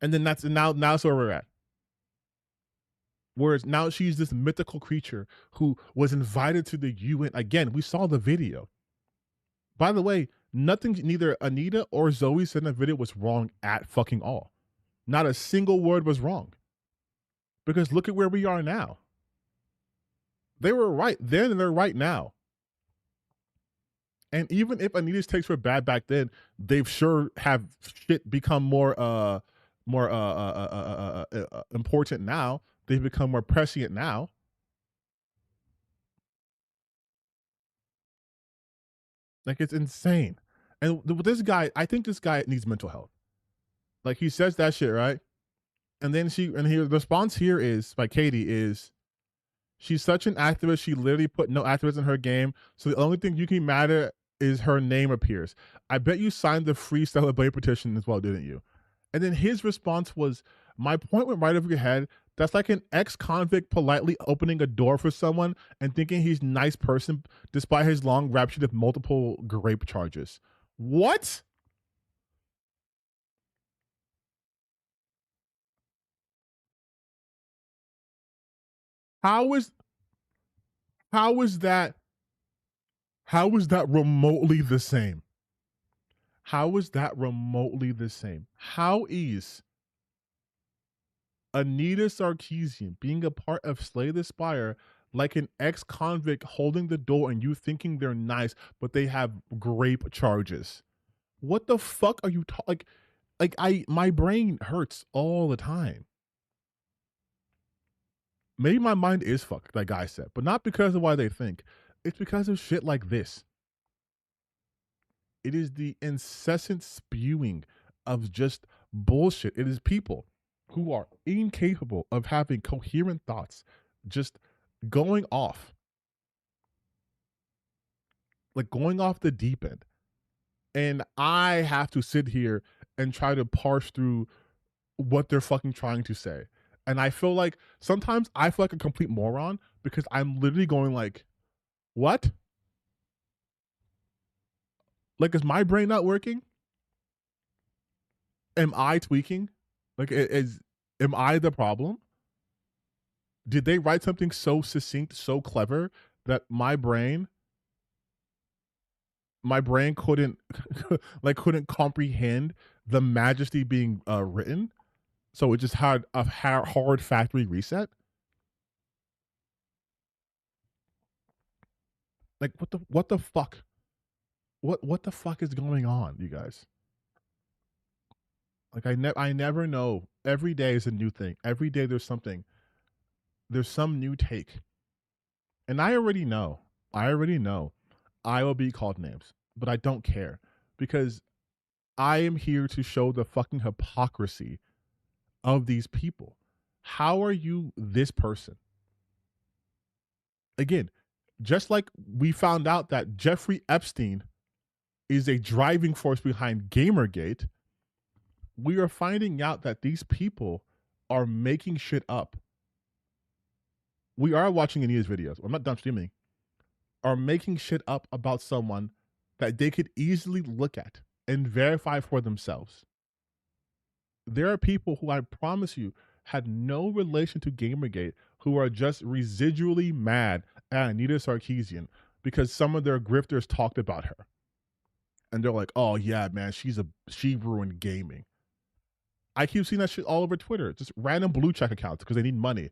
And then now that's where we're at. Whereas now she's this mythical creature who was invited to the UN. Again, we saw the video. By the way, neither Anita or Zoe said in the video was wrong at fucking all. Not a single word was wrong. Because look at where we are now. They were right then and they're right now. And even if Anita's takes were bad back then, they've sure have shit become more important now. They've become more prescient now. Like, it's insane. And with this guy, I think this guy needs mental health. Like he says that shit, right? And then the response here is by Katie is, she's such an activist. She literally put no activists in her game. So the only thing you can matter is her name appears. I bet you signed the free Celebrate petition as well, didn't you? And then his response was, my point went right over your head. That's like an ex-convict politely opening a door for someone and thinking he's a nice person despite his long rap sheet of multiple rape charges. What? How is that remotely the same? How is that remotely the same? How is Anita Sarkeesian being a part of Slay the Spire like an ex-convict holding the door and you thinking they're nice, but they have rape charges? What the fuck are you talking? My brain hurts all the time. Maybe my mind is fucked, like guy said, but not because of why they think. It's because of shit like this. It is the incessant spewing of just bullshit. It is people who are incapable of having coherent thoughts, just going off. Like going off the deep end. And I have to sit here and try to parse through what they're fucking trying to say. And I feel like sometimes I feel like a complete moron because I'm literally going like, what? Like, is my brain not working? Am I tweaking? Like, am I the problem? Did they write something so succinct, so clever that my brain couldn't couldn't comprehend the majesty being written? So it just had a hard factory reset? Like, what the fuck? What the fuck is going on, you guys? Like, I never know. Every day is a new thing. Every day there's something. There's some new take. And I already know. I will be called names, but I don't care because I am here to show the fucking hypocrisy of these people. How are you this person? Again, just like we found out that Jeffrey Epstein is a driving force behind Gamergate, we are finding out that these people are making shit up. We are watching Anita's videos. I'm not done streaming. Are making shit up about someone that they could easily look at and verify for themselves. There are people who I promise you had no relation to Gamergate who are just residually mad at Anita Sarkeesian because some of their grifters talked about her. And they're like, oh yeah, man, she ruined gaming. I keep seeing that shit all over Twitter. Just random blue check accounts because they need money.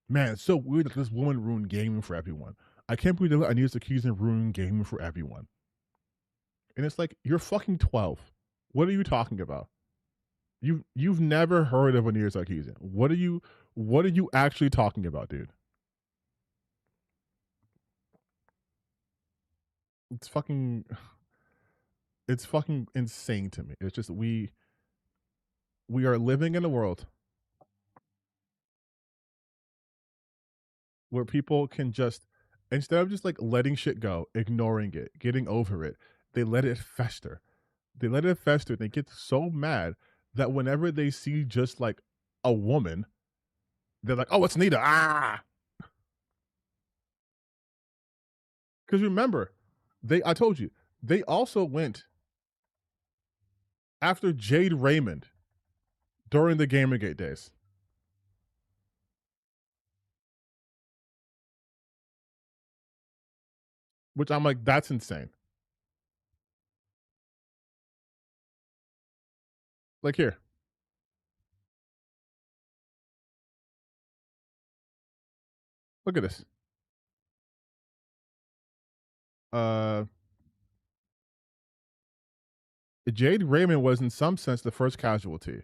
Man, it's so weird that this woman ruined gaming for everyone. I can't believe that Anita Sarkeesian ruined gaming for everyone. And it's like, you're fucking 12. What are you talking about? You've never heard of Anita Sarkeesian. What are you actually talking about, dude? It's fucking insane to me. It's just we are living in a world where people can just, instead of just like letting shit go, ignoring it, getting over it, they let it fester. They let it fester. They get so mad that whenever they see just like a woman, they're like, oh, it's Anita. Ah. Because remember, I told you, they also went after Jade Raymond during the Gamergate days. Which I'm like, that's insane. Like here. Look at this. Jade Raymond was in some sense the first casualty.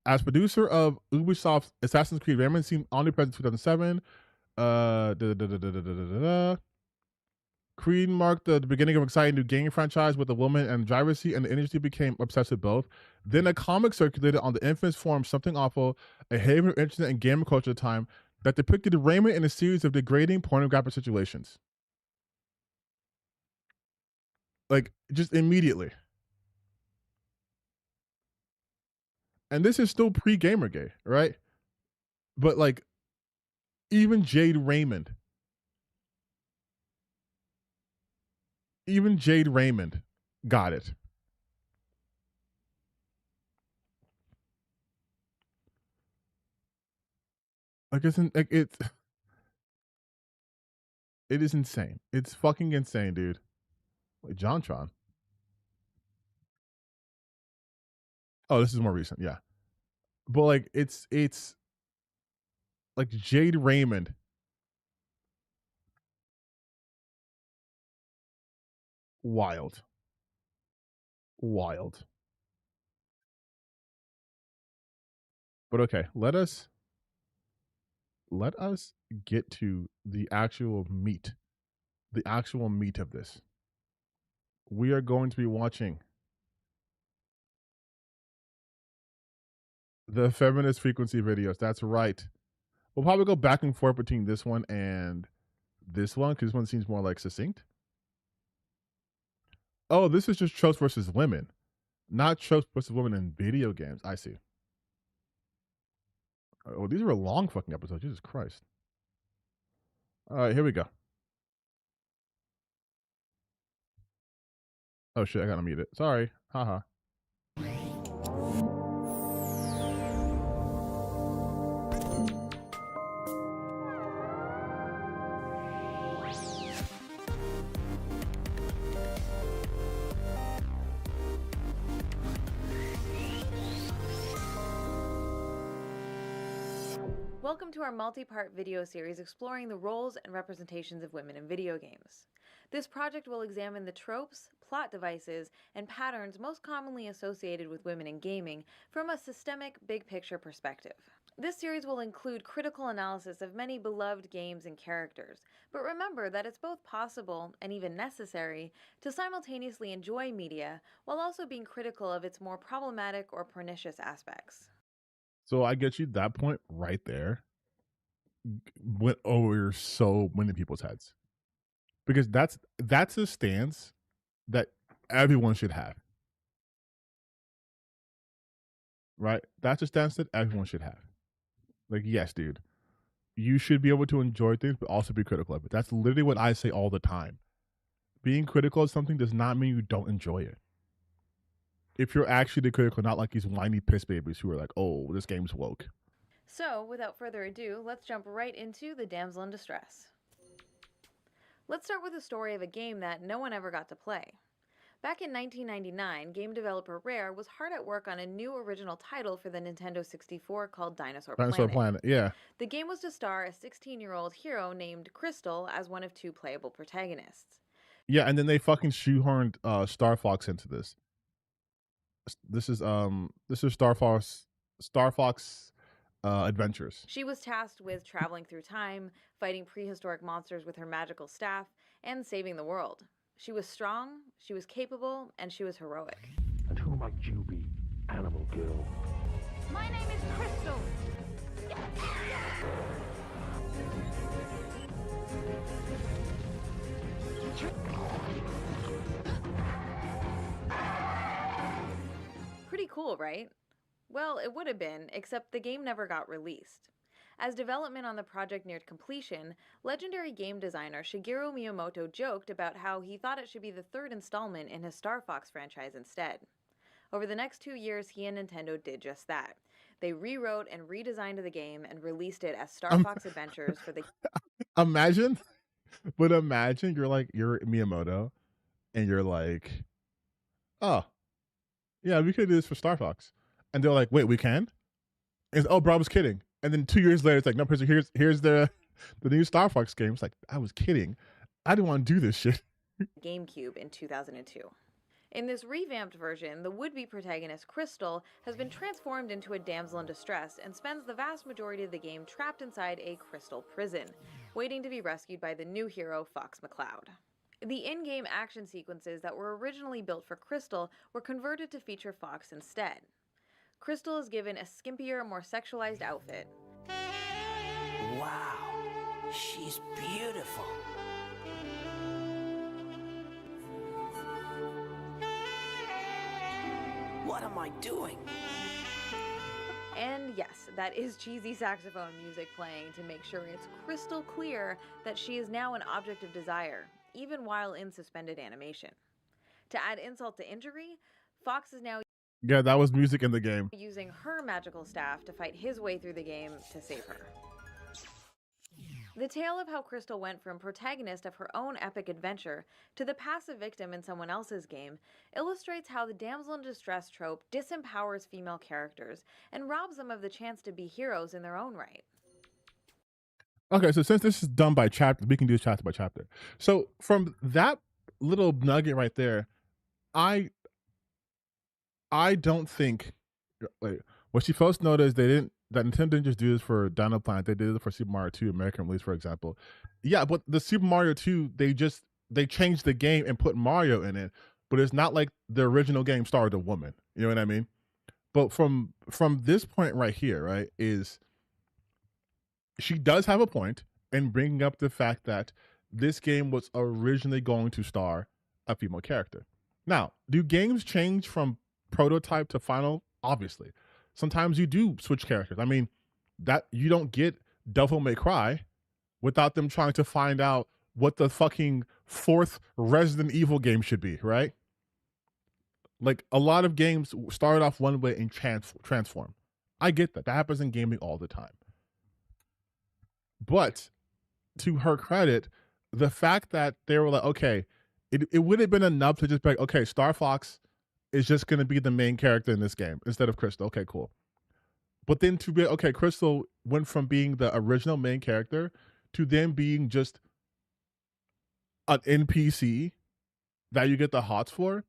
As producer of Ubisoft's Assassin's Creed, Raymond seemed omnipresent in 2007. Creed marked the beginning of an exciting new gaming franchise with a woman and driver's seat, and the industry became obsessed with both. Then a comic circulated on the infamous forum Something Awful, a haven of internet and gamer culture at the time, that depicted Raymond in a series of degrading pornographic situations. Like, just immediately. And this is still pre-Gamergate, right? But like, even Jade Raymond got it. Like, it is insane. It's fucking insane, dude. Like, JonTron. Oh, this is more recent, yeah. But like, it's like Jade Raymond. Wild. But okay, let us get to the actual meat of this. We are going to be watching the Feminist Frequency videos. That's right. We'll probably go back and forth between this one and this one because this one seems more like succinct. Oh, this is just tropes versus women, not tropes versus women in video games. I see. Oh, these are long fucking episodes. Jesus Christ. All right, here we go. Oh shit, I gotta mute it. Sorry. Haha. Welcome to our multi-part video series exploring the roles and representations of women in video games. This project will examine the tropes, plot devices, and patterns most commonly associated with women in gaming from a systemic, big-picture perspective. This series will include critical analysis of many beloved games and characters, but remember that it's both possible and even necessary to simultaneously enjoy media while also being critical of its more problematic or pernicious aspects. So I get you that point right there. Went over so many people's heads. Because that's a stance that everyone should have. Right? That's a stance that everyone should have. Like, yes, dude. You should be able to enjoy things, but also be critical of it. That's literally what I say all the time. Being critical of something does not mean you don't enjoy it. If you're actually critical, not like these whiny piss babies who are like, oh, this game's woke. So, without further ado, let's jump right into the damsel in distress. Let's start with the story of a game that no one ever got to play. Back in 1999, game developer Rare was hard at work on a new original title for the Nintendo 64 called Dinosaur Planet. Yeah. The game was to star a 16-year-old hero named Crystal as one of two playable protagonists. Yeah, and then they fucking shoehorned Star Fox into this. This is Star Fox Adventures. She was tasked with traveling through time, fighting prehistoric monsters with her magical staff, and saving the world. She was strong, she was capable, and she was heroic. And who might you be, animal girl? My name is Crystal. Pretty cool, right? Well, it would have been, except the game never got released. As development on the project neared completion, legendary game designer Shigeru Miyamoto joked about how he thought it should be the third installment in his Star Fox franchise instead. Over the next 2 years, he and Nintendo did just that. They rewrote and redesigned the game and released it as Star Fox Adventures for the... Imagine you're Miyamoto, and you're like, oh, yeah, we could do this for Star Fox. And they're like, wait, we can? And oh, bro, I was kidding. And then 2 years later, it's like, no, here's the new Star Fox game. It's like, I was kidding. I didn't want to do this shit. GameCube in 2002. In this revamped version, the would-be protagonist Crystal has been transformed into a damsel in distress and spends the vast majority of the game trapped inside a crystal prison, waiting to be rescued by the new hero, Fox McCloud. The in-game action sequences that were originally built for Crystal were converted to feature Fox instead. Crystal is given a skimpier, more sexualized outfit. Wow, she's beautiful. What am I doing? And yes, that is cheesy saxophone music playing to make sure it's crystal clear that she is now an object of desire, even while in suspended animation. To add insult to injury, Fox is now that was music in the game. Using her magical staff to fight his way through the game to save her. The tale of how Crystal went from protagonist of her own epic adventure to the passive victim in someone else's game illustrates how the damsel in distress trope disempowers female characters and robs them of the chance to be heroes in their own right. Okay, so since this is done by chapter, we can do chapter by chapter. So from that little nugget right there, I don't think, like, what she first noticed, that Nintendo didn't just do this for Dino Planet, they did it for Super Mario 2 American release, for example. Yeah, but the Super Mario 2, they changed the game and put Mario in it, but it's not like the original game starred a woman. You know what I mean? But from this point right here, right, is she does have a point in bringing up the fact that this game was originally going to star a female character. Now, do games change from prototype to final? Obviously. Sometimes you do switch characters. I mean, that you don't get Devil May Cry without them trying to find out what the fucking 4th Resident Evil game should be, right? Like, a lot of games start off one way and transform. I get that. That happens in gaming all the time. But to her credit, the fact that they were like, okay, it would have been enough to just be like, okay, Star Fox is just going to be the main character in this game instead of Crystal. Okay, cool. But then to be, okay, Crystal went from being the original main character to then being just an NPC that you get the hots for.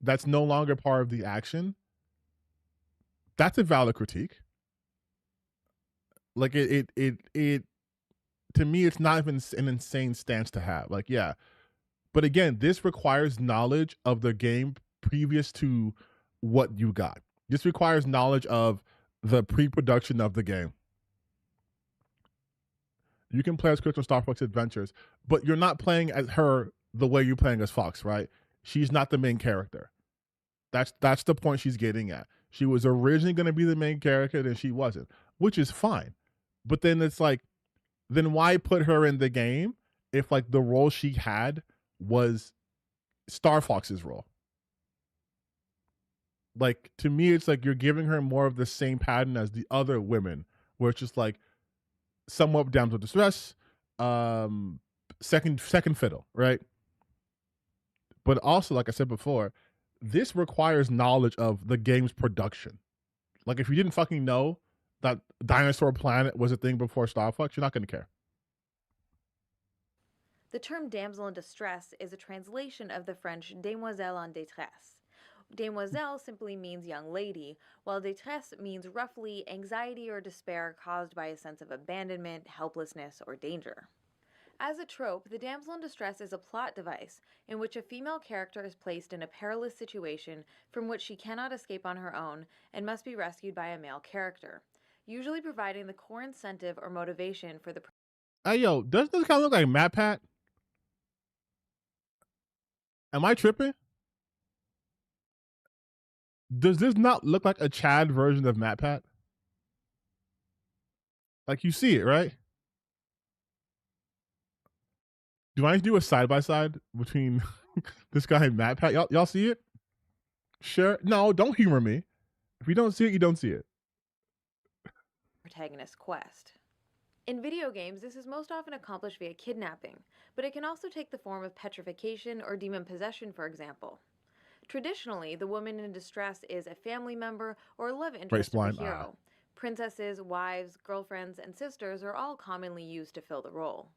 That's no longer part of the action. That's a valid critique. Like it to me, it's not even an insane stance to have. Like, yeah. But again, this requires knowledge of the game previous to what you got. This requires knowledge of the pre-production of the game. You can play as Crystal Star Fox Adventures, but you're not playing as her the way you're playing as Fox, right? She's not the main character. That's the point she's getting at. She was originally going to be the main character, then she wasn't, which is fine. But then it's like, then why put her in the game if like the role she had was Star Fox's role? Like, to me, it's like you're giving her more of the same pattern as the other women, where it's just like somewhat damsel distress, second fiddle, right? But also, like I said before, this requires knowledge of the game's production. Like, if you didn't fucking know that Dinosaur Planet was a thing before Star Fox, you're not going to care. The term damsel in distress is a translation of the French demoiselle en détresse. Demoiselle simply means young lady, while détresse means roughly anxiety or despair caused by a sense of abandonment, helplessness, or danger. As a trope, the damsel in distress is a plot device in which a female character is placed in a perilous situation from which she cannot escape on her own and must be rescued by a male character, usually providing the core incentive or motivation for the... Hey, yo, doesn't this kind of look like Matt Pat? Am I tripping? Does this not look like a Chad version of Matt Pat? Like, you see it, right? Do I need to do a side-by-side between this guy and Matt Pat? Y'all see it? Sure. No, don't humor me. If you don't see it, you don't see it. Protagonist quest. In video games, this is most often accomplished via kidnapping, but it can also take the form of petrification or demon possession, for example. Traditionally, the woman in distress is a family member or a love interest of the hero. Princesses, wives, girlfriends, and sisters are all commonly used to fill the role.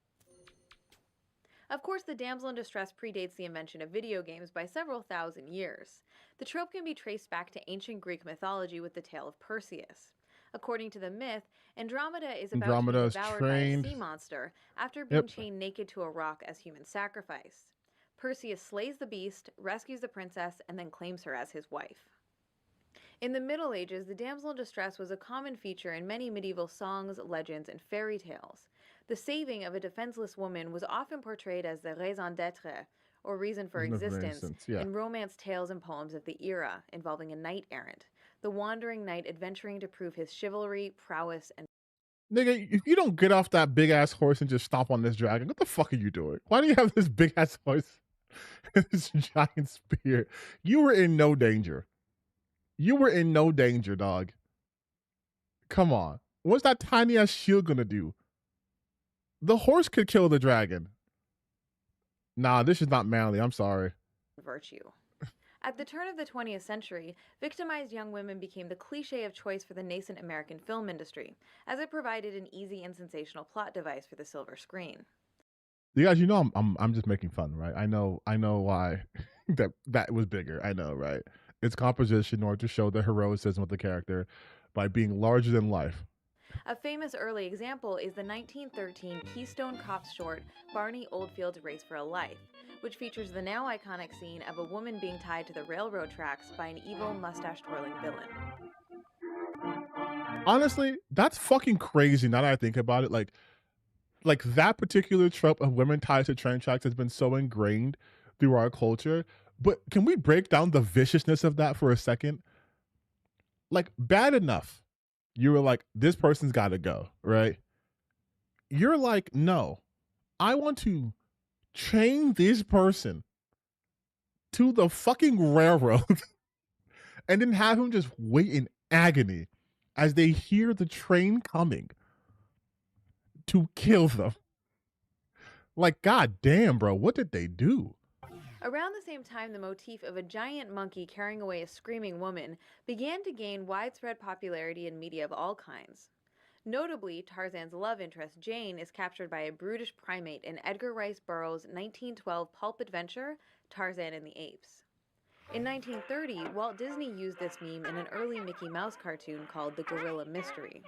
Of course, the damsel in distress predates the invention of video games by several thousand years. The trope can be traced back to ancient Greek mythology with the tale of Perseus. According to the myth, Andromeda is about to be devoured by a sea monster after being chained naked to a rock as human sacrifice. Perseus slays the beast, rescues the princess, and then claims her as his wife. In the Middle Ages, the damsel in distress was a common feature in many medieval songs, legends, and fairy tales. The saving of a defenseless woman was often portrayed as the raison d'être, or reason for existence, in romance tales and poems of the era, involving a knight-errant, the wandering knight adventuring to prove his chivalry, prowess, and... Nigga, if you don't get off that big-ass horse and just stomp on this dragon, what the fuck are you doing? Why do you have this big-ass horse and this giant spear? You were in no danger. You were in no danger, dog. Come on. What's that tiny-ass shield gonna do? The horse could kill the dragon. Nah, this is not manly. I'm sorry. Virtue. At the turn of the 20th century, victimized young women became the cliché of choice for the nascent American film industry, as it provided an easy and sensational plot device for the silver screen. You guys, you know I'm just making fun, right? I know why that was bigger. I know, right? It's composition in order to show the heroism of the character by being larger than life. A famous early example is the 1913 Keystone Cops short Barney Oldfield's Race for a Life, which features the now iconic scene of a woman being tied to the railroad tracks by an evil mustache-twirling villain. Honestly, that's fucking crazy now that I think about it. Like that particular trope of women tied to train tracks has been so ingrained through our culture. But can we break down the viciousness of that for a second? Like, bad enough. You were like, this person's got to go, right? You're like, no, I want to chain this person to the fucking railroad and then have him just wait in agony as they hear the train coming to kill them. Like, god damn, bro, what did they do? Around the same time, the motif of a giant monkey carrying away a screaming woman began to gain widespread popularity in media of all kinds. Notably, Tarzan's love interest, Jane, is captured by a brutish primate in Edgar Rice Burroughs' 1912 pulp adventure, Tarzan and the Apes. In 1930, Walt Disney used this meme in an early Mickey Mouse cartoon called The Gorilla Mystery.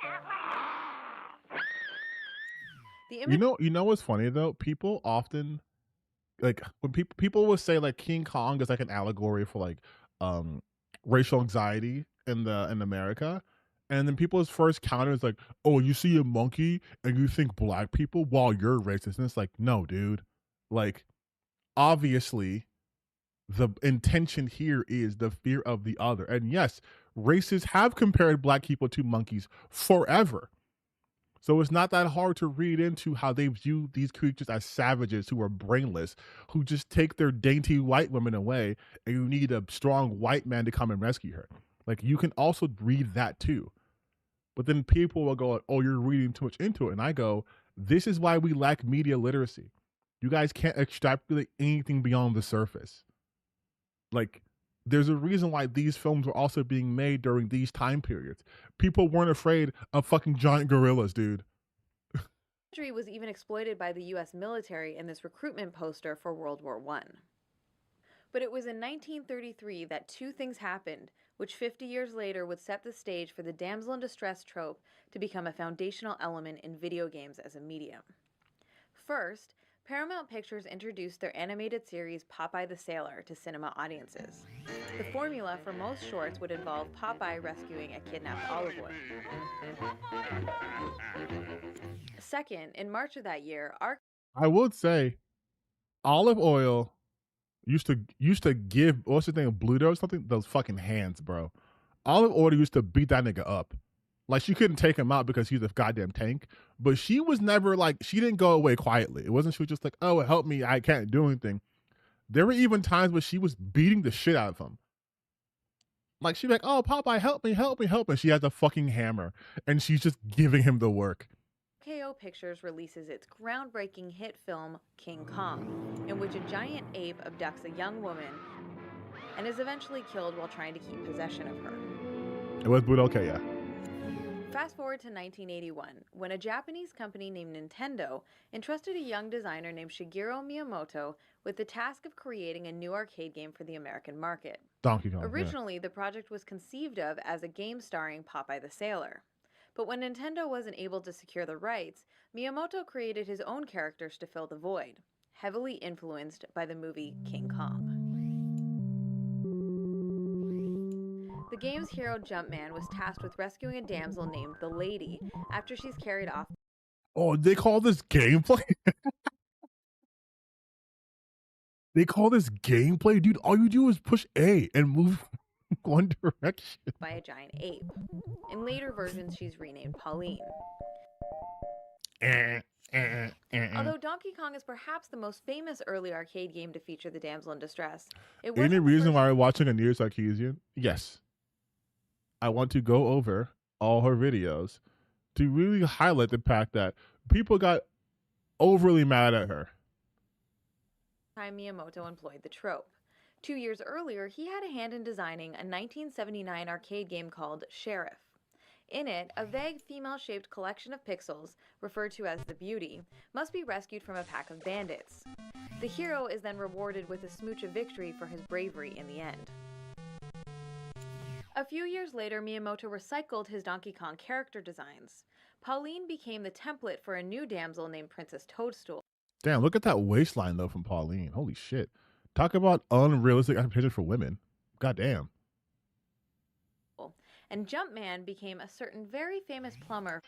You know what's funny though? People often, like, when people will say like King Kong is like an allegory for like racial anxiety in America, and then people's first counter is like, oh, you see a monkey and you think black people while you're racist, and it's like, no, dude, like, obviously the intention here is the fear of the other. And yes, racists have compared black people to monkeys forever. So it's not that hard to read into how they view these creatures as savages who are brainless, who just take their dainty white women away, and you need a strong white man to come and rescue her. Like, you can also read that too. But then people will go, oh, you're reading too much into it. And I go, this is why we lack media literacy. You guys can't extrapolate anything beyond the surface. Like, there's a reason why these films were also being made during these time periods. People weren't afraid of fucking giant gorillas, dude. Imagery was even exploited by the U.S. military in this recruitment poster for World War I. But it was in 1933 that two things happened, which 50 years later would set the stage for the damsel in distress trope to become a foundational element in video games as a medium. First, Paramount Pictures introduced their animated series Popeye the Sailor to cinema audiences. The formula for most shorts would involve Popeye rescuing a kidnapped olive oil. Second, in March of that year, I would say olive oil used to give, what's the name, Bluto or something? Those fucking hands, bro. Olive oil used to beat that nigga up. Like, she couldn't take him out because he's a goddamn tank, but she was never like, she didn't go away quietly. It wasn't, she was just like, oh, help me, I can't do anything. There were even times where she was beating the shit out of him. Like, she'd be like, oh, Popeye, help me, help me, help me. She has a fucking hammer, and she's just giving him the work. RKO Pictures releases its groundbreaking hit film, King Kong, in which a giant ape abducts a young woman and is eventually killed while trying to keep possession of her. It was Budokai, okay, yeah. Fast forward to 1981, when a Japanese company named Nintendo entrusted a young designer named Shigeru Miyamoto with the task of creating a new arcade game for the American market. Donkey Kong. Originally, the project was conceived of as a game starring Popeye the Sailor. But when Nintendo wasn't able to secure the rights, Miyamoto created his own characters to fill the void, heavily influenced by the movie King Kong. The game's hero Jumpman was tasked with rescuing a damsel named the Lady after she's carried off. Oh, they call this gameplay? They call this gameplay? Dude, all you do is push A and move one direction. By a giant ape. In later versions, she's renamed Pauline. Although Donkey Kong is perhaps the most famous early arcade game to feature the damsel in distress, it wasn't Any reason why we're watching Anita Sarkeesian? Yes. I want to go over all her videos to really highlight the fact that people got overly mad at her. Time Miyamoto employed the trope. 2 years earlier, he had a hand in designing a 1979 arcade game called Sheriff. In it, a vague female-shaped collection of pixels, referred to as the Beauty, must be rescued from a pack of bandits. The hero is then rewarded with a smooch of victory for his bravery in the end. A few years later, Miyamoto recycled his Donkey Kong character designs. Pauline became the template for a new damsel named Princess Toadstool. Damn, look at that waistline, though, from Pauline. Holy shit. Talk about unrealistic expectations for women. Goddamn. And Jumpman became a certain very famous plumber.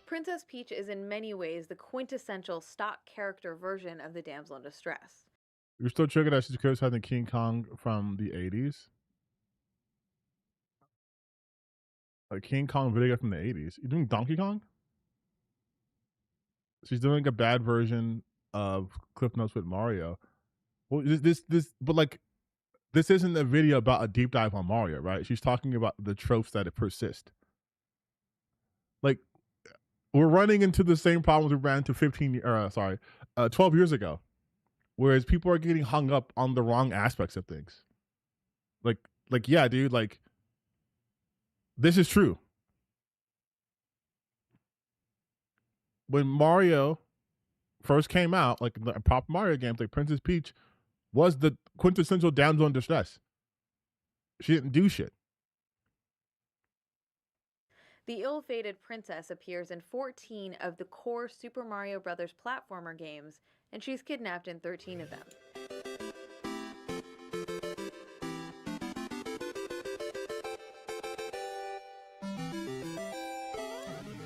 Princess Peach is in many ways the quintessential stock character version of the damsel in distress. You're still triggered that she's criticizing King Kong from the 80s? A King Kong video from the 80s. You doing Donkey Kong? She's doing a bad version of Cliff Notes with Mario. Well, but like, this isn't a video about a deep dive on Mario, right? She's talking about the tropes that persist. Like, we're running into the same problems we ran into 12 years ago. Whereas people are getting hung up on the wrong aspects of things. Like, yeah, dude, like, this is true. When Mario first came out, like the proper Mario games, like Princess Peach was the quintessential damsel in distress. She didn't do shit. The ill-fated princess appears in 14 of the core Super Mario Bros. Platformer games, and she's kidnapped in 13 of them.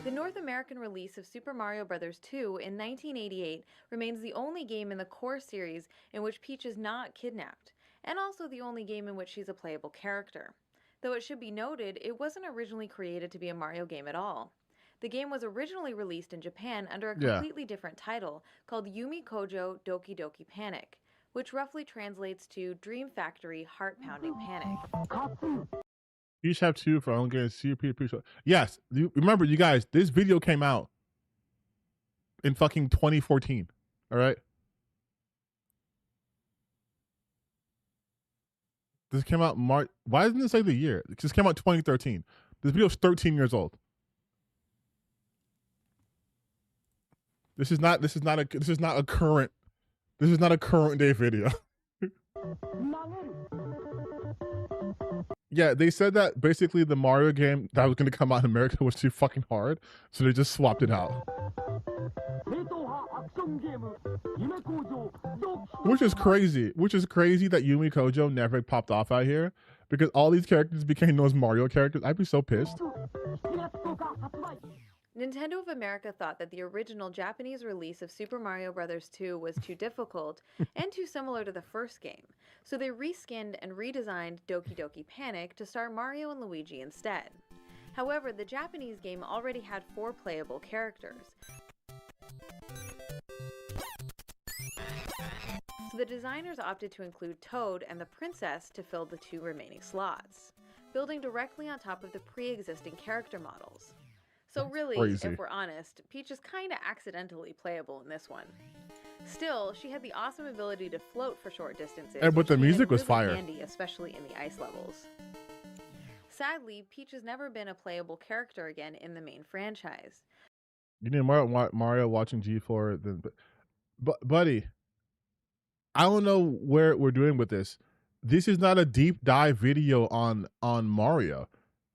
The North American release of Super Mario Bros. 2 in 1988 remains the only game in the core series in which Peach is not kidnapped, and also the only game in which she's a playable character. Though it should be noted, it wasn't originally created to be a Mario game at all. The game was originally released in Japan under a completely different title called Yumi Kojo Doki Doki Panic, which roughly translates to Dream Factory Heart-Pounding Panic. Each have two for own games. Yes, remember, you guys, this video came out in fucking 2014. All right? This came out March. Why doesn't it say the year? It just came out 2013. This video is 13 years old. This is not a current day video. Yeah, they said that basically the Mario game that was going to come out in America was too fucking hard, so they just swapped it out. Which is crazy that Yumi Kojo never popped off out here, because all these characters became those Mario characters. I'd be so pissed. Nintendo of America thought that the original Japanese release of Super Mario Bros. 2 was too difficult and too similar to the first game, so they reskinned and redesigned Doki Doki Panic to star Mario and Luigi instead. However, the Japanese game already had 4 playable characters, so the designers opted to include Toad and the Princess to fill the 2 remaining slots, building directly on top of the pre-existing character models. So really, crazy. If we're honest, Peach is kinda accidentally playable in this one. Still, she had the awesome ability to float for short distances. But the music was really fire. handy, especially in the ice levels. Sadly, Peach has never been a playable character again in the main franchise. You need Mario watching G4. But buddy, I don't know where we're doing with this. This is not a deep dive video on Mario.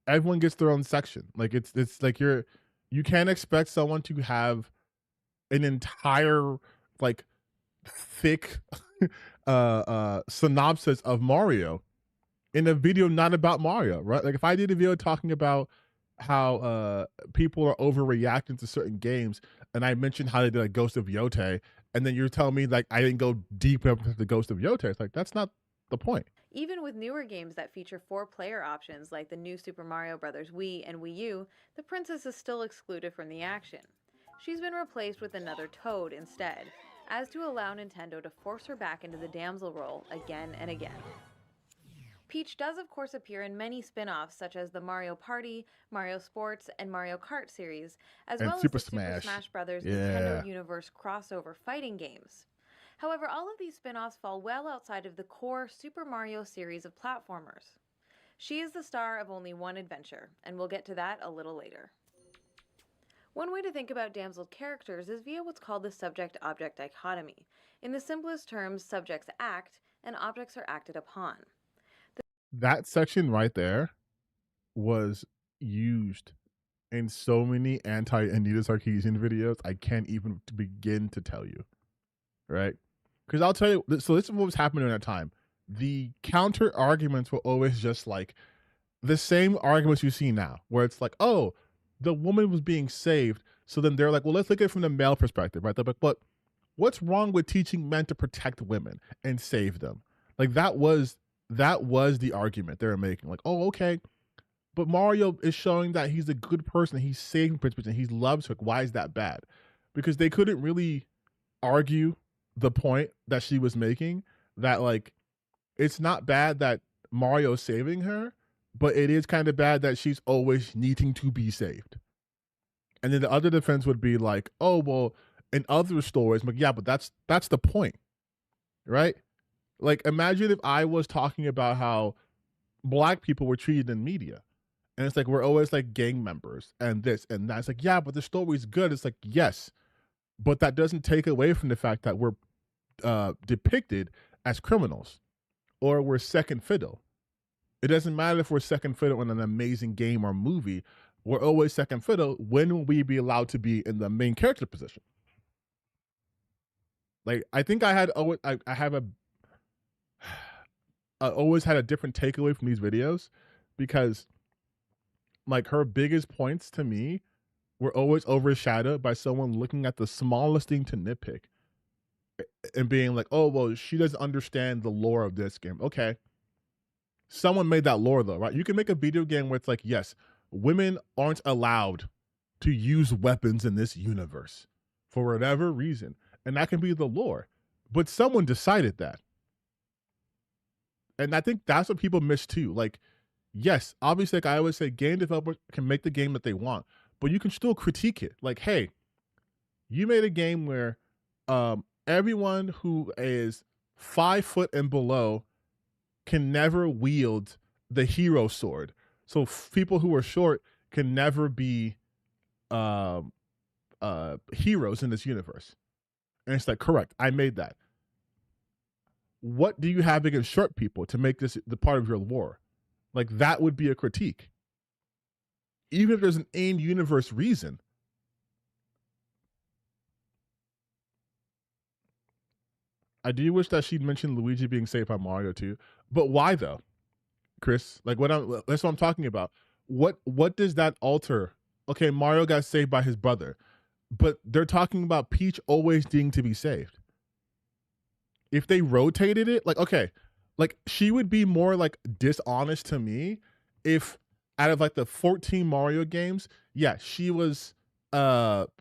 Everyone gets their own section. Like it's like you can't expect someone to have an entire like thick synopsis of Mario in a video not about Mario, right? Like if I did a video talking about how people are overreacting to certain games, and I mentioned how they did like Ghost of Yote, and then you're telling me like I didn't go deep into the Ghost of Yote. It's like that's not the point. Even with newer games that feature 4-player options like the new Super Mario Bros. Wii and Wii U, the princess is still excluded from the action. She's been replaced with another Toad instead, as to allow Nintendo to force her back into the damsel role again and again. Peach does of course appear in many spin-offs such as the Mario Party, Mario Sports, and Mario Kart series, as well as the Super Smash Bros. Nintendo Universe crossover fighting games. However, all of these spin-offs fall well outside of the core Super Mario series of platformers. She is the star of only one adventure, and we'll get to that a little later. One way to think about damsel characters is via what's called the subject-object dichotomy. In the simplest terms, subjects act, and objects are acted upon. That section right there was used in so many anti-Anita Sarkeesian videos, I can't even begin to tell you. Right? Because I'll tell you, so this is what was happening at that time. The counter arguments were always just like the same arguments you see now, where it's like, oh, the woman was being saved. So then they're like, well, let's look at it from the male perspective, right? They're like, but what's wrong with teaching men to protect women and save them? Like that was the argument they were making. Like, oh, okay, but Mario is showing that he's a good person. He's saving Princess and he loves her. Why is that bad? Because they couldn't really argue the point that she was making, that like it's not bad that Mario's saving her, but it is kind of bad that she's always needing to be saved. And then the other defense would be like, oh, well, in other stories, like, yeah, but that's the point, right? Like imagine if I was talking about how Black people were treated in media, and it's like we're always like gang members and this and that. It's like, yeah, but the story's good. It's like, yes, but that doesn't take away from the fact that we're depicted as criminals or we're second fiddle. It doesn't matter if we're second fiddle in an amazing game or movie. We're always second fiddle. When will we be allowed to be in the main character position? Like I think I always had a different takeaway from these videos, because like her biggest points to me were always overshadowed by someone looking at the smallest thing to nitpick and being like, oh, well, she doesn't understand the lore of this game. Okay. Someone made that lore though, right? You can make a video game where it's like, yes, women aren't allowed to use weapons in this universe for whatever reason. And that can be the lore. But someone decided that. And I think that's what people miss too. Like, yes, obviously, like I always say, game developers can make the game that they want, but you can still critique it. Like, hey, you made a game where everyone who is 5 foot and below can never wield the hero sword. So people who are short can never be heroes in this universe. And it's like, correct, I made that. What do you have against short people to make this the part of your lore? Like that would be a critique. Even if there's an in-universe reason. I do wish that she'd mentioned Luigi being saved by Mario too. But why though, Chris? Like that's what I'm talking about. What does that alter? Okay, Mario got saved by his brother, but they're talking about Peach always needing to be saved. If they rotated it, like, okay, like she would be more like dishonest to me if out of like the 14 Mario games, yeah, she was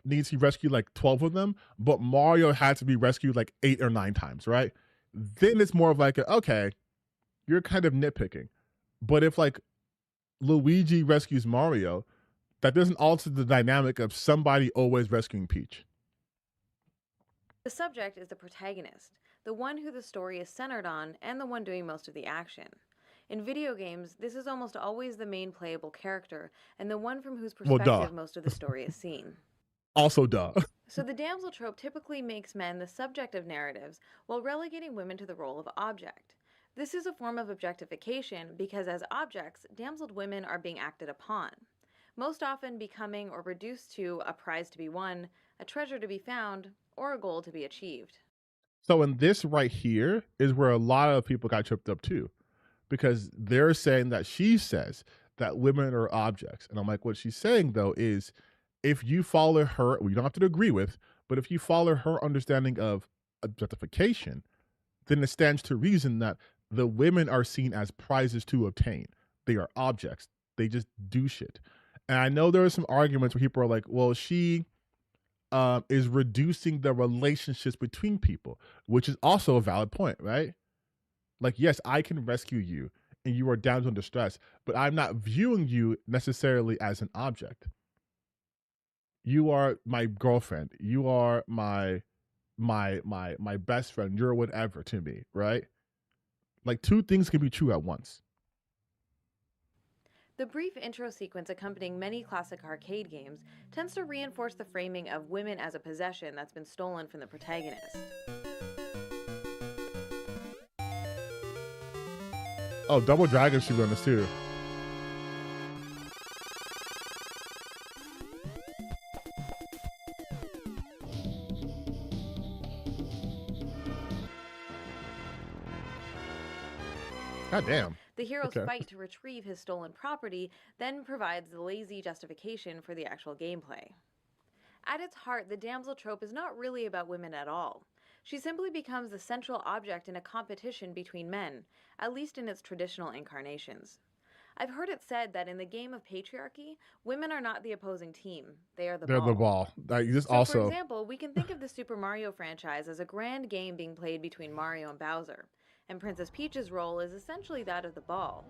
needs to rescue like 12 of them, but Mario had to be rescued like 8 or 9 times, right? Then it's more of like, okay, you're kind of nitpicking. But if like Luigi rescues Mario, that doesn't alter the dynamic of somebody always rescuing Peach. The subject is the protagonist, the one who the story is centered on, and the one doing most of the action. In video games, this is almost always the main playable character, and the one from whose perspective most of the story is seen. Also, duh. So the damsel trope typically makes men the subject of narratives while relegating women to the role of object. This is a form of objectification because as objects, damseled women are being acted upon, most often becoming or reduced to a prize to be won, a treasure to be found, or a goal to be achieved. So in this right here is where a lot of people got tripped up too, because they're saying that she says that women are objects. And I'm like, what she's saying though is if you follow her, well, you don't have to agree with, but if you follow her understanding of objectification, then it stands to reason that the women are seen as prizes to obtain. They are objects. They just do shit. And I know there are some arguments where people are like, well, she is reducing the relationships between people, which is also a valid point, right? Like, yes, I can rescue you and you are down to distress, but I'm not viewing you necessarily as an object. You are my girlfriend. You are my best friend. You're whatever to me, right? Like, two things can be true at once. The brief intro sequence accompanying many classic arcade games tends to reinforce the framing of women as a possession that's been stolen from the protagonist. Oh, Double Dragon should be on this too. God damn. The hero's fight to retrieve his stolen property then provides the lazy justification for the actual gameplay. At its heart, the damsel trope is not really about women at all. She simply becomes the central object in a competition between men, at least in its traditional incarnations. I've heard it said that in the game of patriarchy, women are not the opposing team. They're the ball. For example, we can think of the Super Mario franchise as a grand game being played between Mario and Bowser, and Princess Peach's role is essentially that of the ball.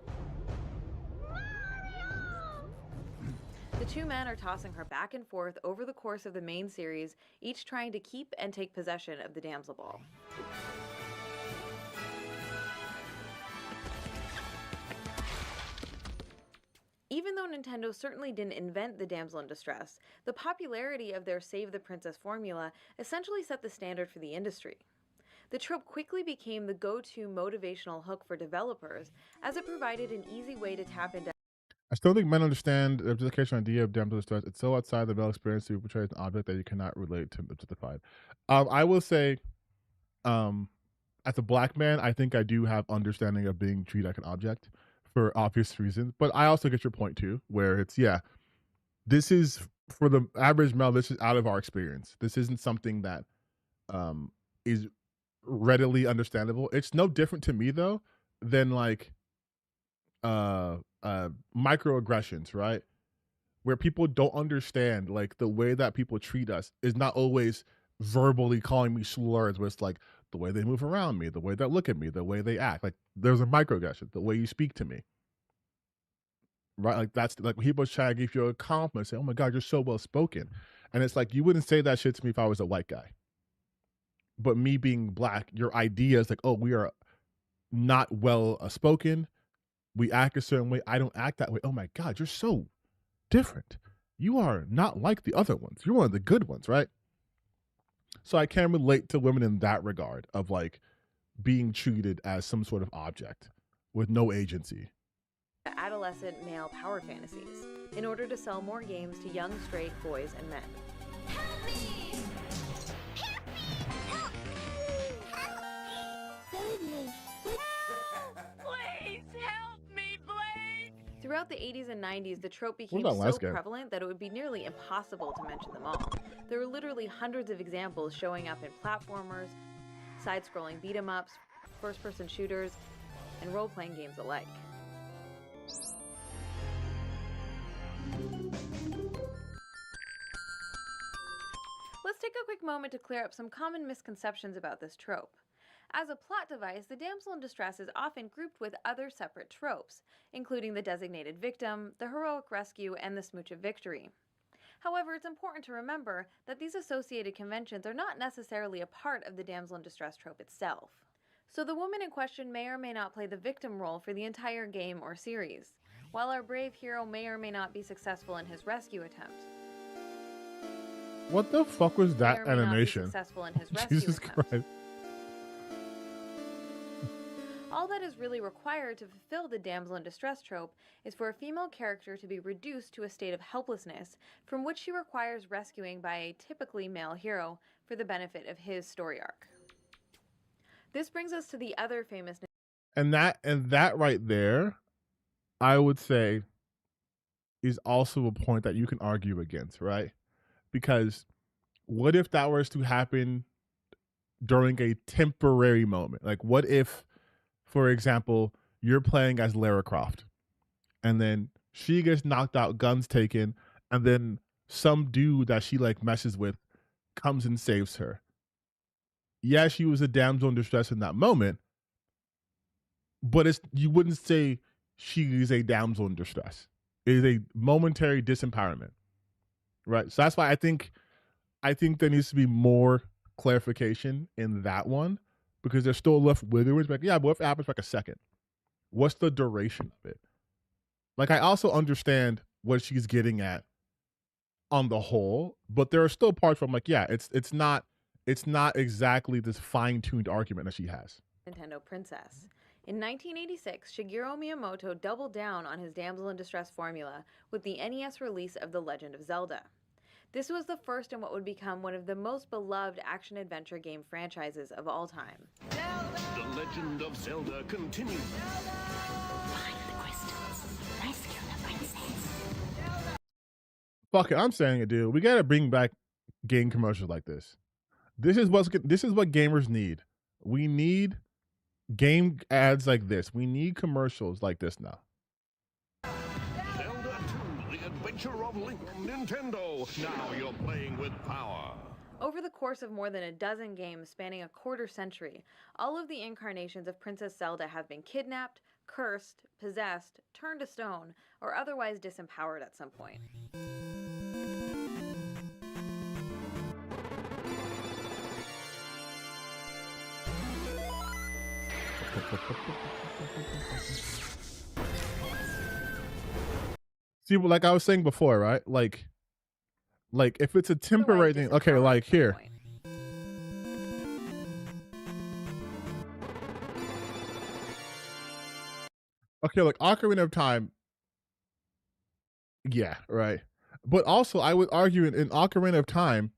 The two men are tossing her back and forth over the course of the main series, each trying to keep and take possession of the damsel ball. Even though Nintendo certainly didn't invent the damsel in distress, the popularity of their Save the Princess formula essentially set the standard for the industry. The trope quickly became the go-to motivational hook for developers, as it provided an easy way to tap into. I still think men understand the objectification idea of damsel distress. It's so outside the male experience to portray an object that you cannot relate to objectified. I will say, as a black man, I think I do have understanding of being treated like an object for obvious reasons. But I also get your point too, where it's, yeah, this is for the average male, this is out of our experience. This isn't something that is readily understandable. It's no different to me though than like microaggressions, right? Where people don't understand like the way that people treat us is not always verbally calling me slurs, where it's like the way they move around me, the way they look at me, the way they act. Like there's a microaggression, the way you speak to me. Right? Like that's like people try to give you a compliment, say, oh my God, you're so well spoken. And it's like you wouldn't say that shit to me if I was a white guy. But me being black, your idea is like, oh, we are not well spoken. We act a certain way. I don't act that way. Oh my God, you're so different. You are not like the other ones. You're one of the good ones, right? So I can relate to women in that regard of like being treated as some sort of object with no agency. Adolescent male power fantasies in order to sell more games to young straight boys and men. Help me! Please help me, Blake! Throughout the 80s and 90s, the trope became so prevalent that it would be nearly impossible to mention them all. There were literally hundreds of examples showing up in platformers, side-scrolling beat-em-ups, first-person shooters, and role-playing games alike. Let's take a quick moment to clear up some common misconceptions about this trope. As a plot device, the damsel in distress is often grouped with other separate tropes, including the designated victim, the heroic rescue, and the smooch of victory. However, it's important to remember that these associated conventions are not necessarily a part of the damsel in distress trope itself. So the woman in question may or may not play the victim role for the entire game or series, while our brave hero may or may not be successful in his rescue attempt. What the fuck was that may or may not be animation? successful in his rescue Jesus attempt. Christ. All that is really required to fulfill the damsel in distress trope is for a female character to be reduced to a state of helplessness from which she requires rescuing by a typically male hero for the benefit of his story arc. This brings us to the other famous... And that right there, I would say, is also a point that you can argue against, right? Because what if that was to happen during a temporary moment? Like, what if, for example, you're playing as Lara Croft, and then she gets knocked out, guns taken, and then some dude that she like messes with comes and saves her. Yeah, she was a damsel in distress in that moment, but you wouldn't say she is a damsel in distress. It is a momentary disempowerment, right? So that's why I think there needs to be more clarification in that one, because there's still left wiggle room. Like, yeah, but what if it happens for like a second? What's the duration of it? Like, I also understand what she's getting at on the whole, but there are still parts where I'm like, yeah, it's not exactly this fine-tuned argument that she has. Nintendo Princess. In 1986, Shigeru Miyamoto doubled down on his damsel in distress formula with the NES release of The Legend of Zelda. This was the first in what would become one of the most beloved action-adventure game franchises of all time. The Legend of Zelda continues. Find the crystals. Rescue the princess. Fuck it, I'm saying it, dude. We gotta bring back game commercials like this. This is what gamers need. We need game ads like this. We need commercials like this now. Zelda 2, The Adventure of Link from Nintendo. Now you're playing with power. Over the course of more than a dozen games spanning a quarter century, all of the incarnations of Princess Zelda have been kidnapped, cursed, possessed, turned to stone, or otherwise disempowered at some point. See, like I was saying before, right? Like if it's a temporary thing, okay, like here. Okay, like Ocarina of Time. Yeah, right. But also, I would argue in Ocarina of Time,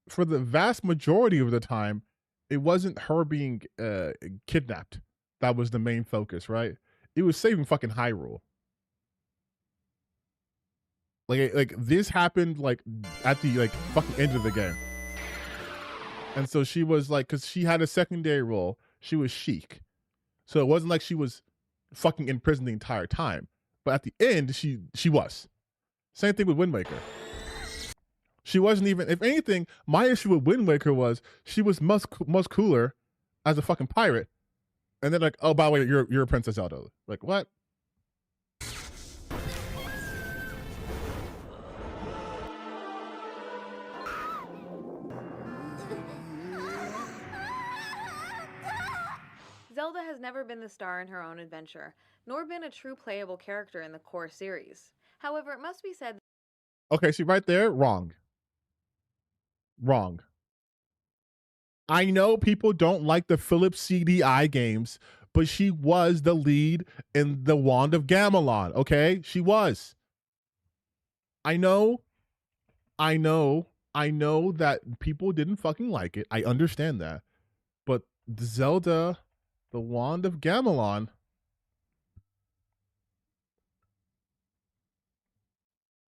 for the vast majority of the time, it wasn't her being kidnapped that was the main focus, right? It was saving fucking Hyrule. Like this happened like at the like fucking end of the game. And so she was like, because she had a secondary role, she was Sheik. So it wasn't like she was fucking in prison the entire time. But at the end, she was. Same thing with Wind Waker. She wasn't even, if anything, my issue with Wind Waker was she was much cooler as a fucking pirate. And then like, oh, by the way, you're a Princess Zelda. Like, what? Zelda has never been the star in her own adventure, nor been a true playable character in the core series. However, it must be said... Okay, see right there, wrong. I know people don't like the Philips CDI games, but she was the lead in the Wand of Gamelon, okay? She was. I know that people didn't fucking like it. I understand that. But Zelda, the Wand of Gamelon,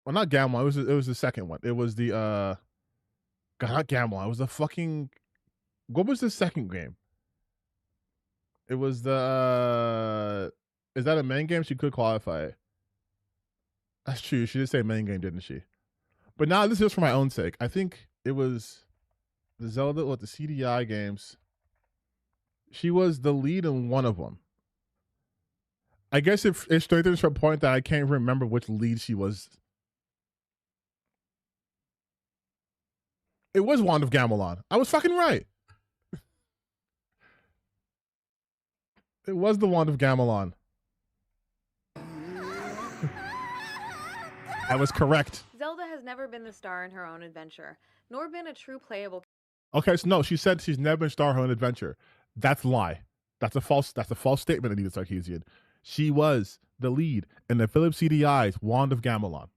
well, not Gamelon, it was the second one. It was the God, not Gamelon. It was the fucking, what was the second game? It was the is that a main game? She could qualify it. That's true. She did say main game, didn't she? But now this is for my own sake. I think it was the Zelda with the CDI games. She was the lead in one of them. I guess it strengthens her point that I can't remember which lead she was. It was Wand of Gamelon. I was fucking right. It was the Wand of Gamelon. I was correct. Zelda has never been the star in her own adventure, nor been a true playable. Okay, so no, she said she's never been star in her own adventure. That's a lie. That's a false statement, Anita Sarkeesian. She was the lead in the Philips CDI's Wand of Gamelon.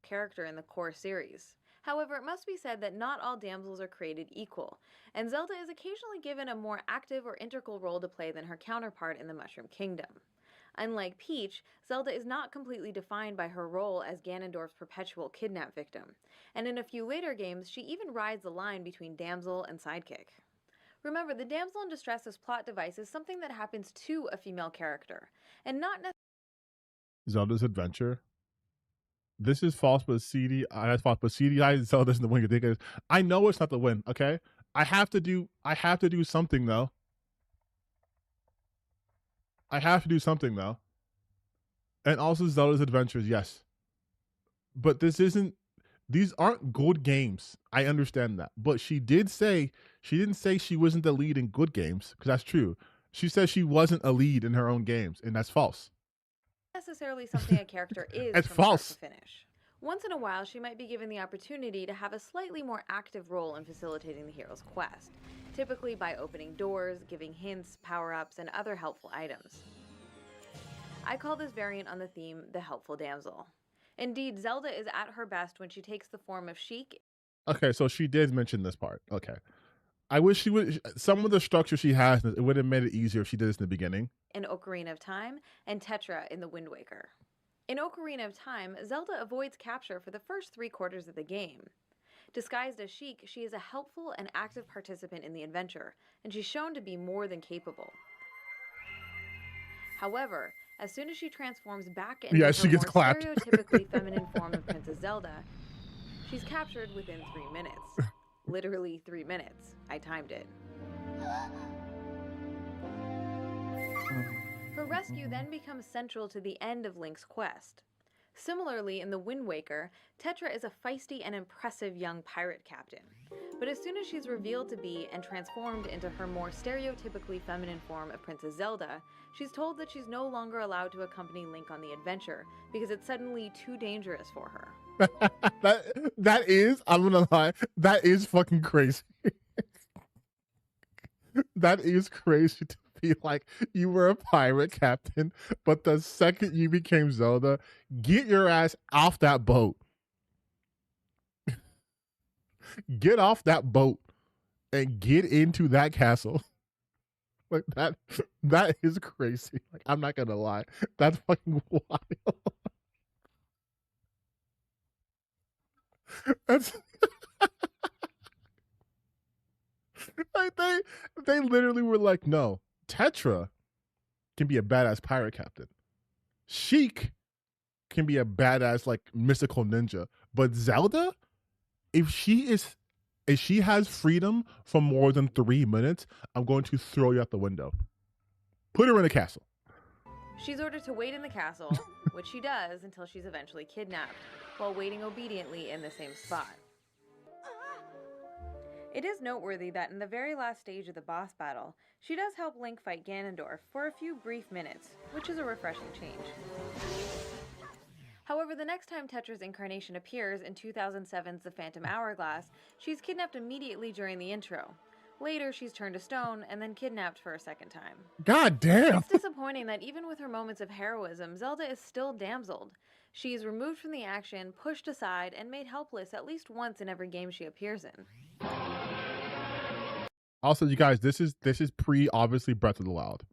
Character in the core series. However, it must be said that not all damsels are created equal, and Zelda is occasionally given a more active or integral role to play than her counterpart in the Mushroom Kingdom. Unlike Peach, Zelda is not completely defined by her role as Ganondorf's perpetual kidnap victim, and in a few later games, she even rides the line between damsel and sidekick. Remember, the damsel in distress as plot device is something that happens to a female character, and not necessarily Zelda's adventure. This is false, but that's false. But CDI Zelda's the win. You think it is? I know it's not the win. Okay, I have to do something though. I have to do something though. And also Zelda's adventures, yes. But these aren't good games. I understand that. But she didn't say she wasn't the lead in good games, because that's true. She said she wasn't a lead in her own games, and that's false. Necessarily something a character is It's from false. start to finish. Once in a while, she might be given the opportunity to have a slightly more active role in facilitating the hero's quest, typically by opening doors, giving hints, power-ups, and other helpful items. I call this variant on the theme the helpful damsel. Indeed, Zelda is at her best when she takes the form of Sheik. Okay, so she did mention this part. Okay. I wish she would. Some of the structure she has, it would have made it easier if she did this in the beginning. In Ocarina of Time, and Tetra in The Wind Waker. In Ocarina of Time, Zelda avoids capture for the first 3/4 of the game. Disguised as Sheik, she is a helpful and active participant in the adventure, and she's shown to be more than capable. However, as soon as she transforms back into her she gets more clapped. stereotypically feminine form of Princess Zelda, she's captured within 3 minutes. Literally 3 minutes. I timed it. Her rescue then becomes central to the end of Link's quest. Similarly, in The Wind Waker, Tetra is a feisty and impressive young pirate captain. But as soon as she's revealed to be and transformed into her more stereotypically feminine form of Princess Zelda, she's told that she's no longer allowed to accompany Link on the adventure because it's suddenly too dangerous for her. that is, I'm gonna lie, that is fucking crazy. That is crazy to be like, you were a pirate captain, but the second you became Zelda, get your ass off that boat. Get off that boat and get into that castle. Like that is crazy. Like, I'm not gonna lie. That's fucking wild. That's like they literally were like, no, Tetra can be a badass pirate captain. Sheik can be a badass like mystical ninja. But Zelda, if she has freedom for more than 3 minutes, I'm going to throw you out the window. Put her in a castle. She's ordered to wait in the castle, which she does until she's eventually kidnapped, while waiting obediently in the same spot. It is noteworthy that in the very last stage of the boss battle, she does help Link fight Ganondorf for a few brief minutes, which is a refreshing change. However, the next time Tetra's incarnation appears in 2007's The Phantom Hourglass, she's kidnapped immediately during the intro. Later, she's turned to stone and then kidnapped for a second time. God damn! It's disappointing that even with her moments of heroism, Zelda is still damseled. She is removed from the action, pushed aside, and made helpless at least once in every game she appears in. Also, you guys, this is obviously Breath of the Wild.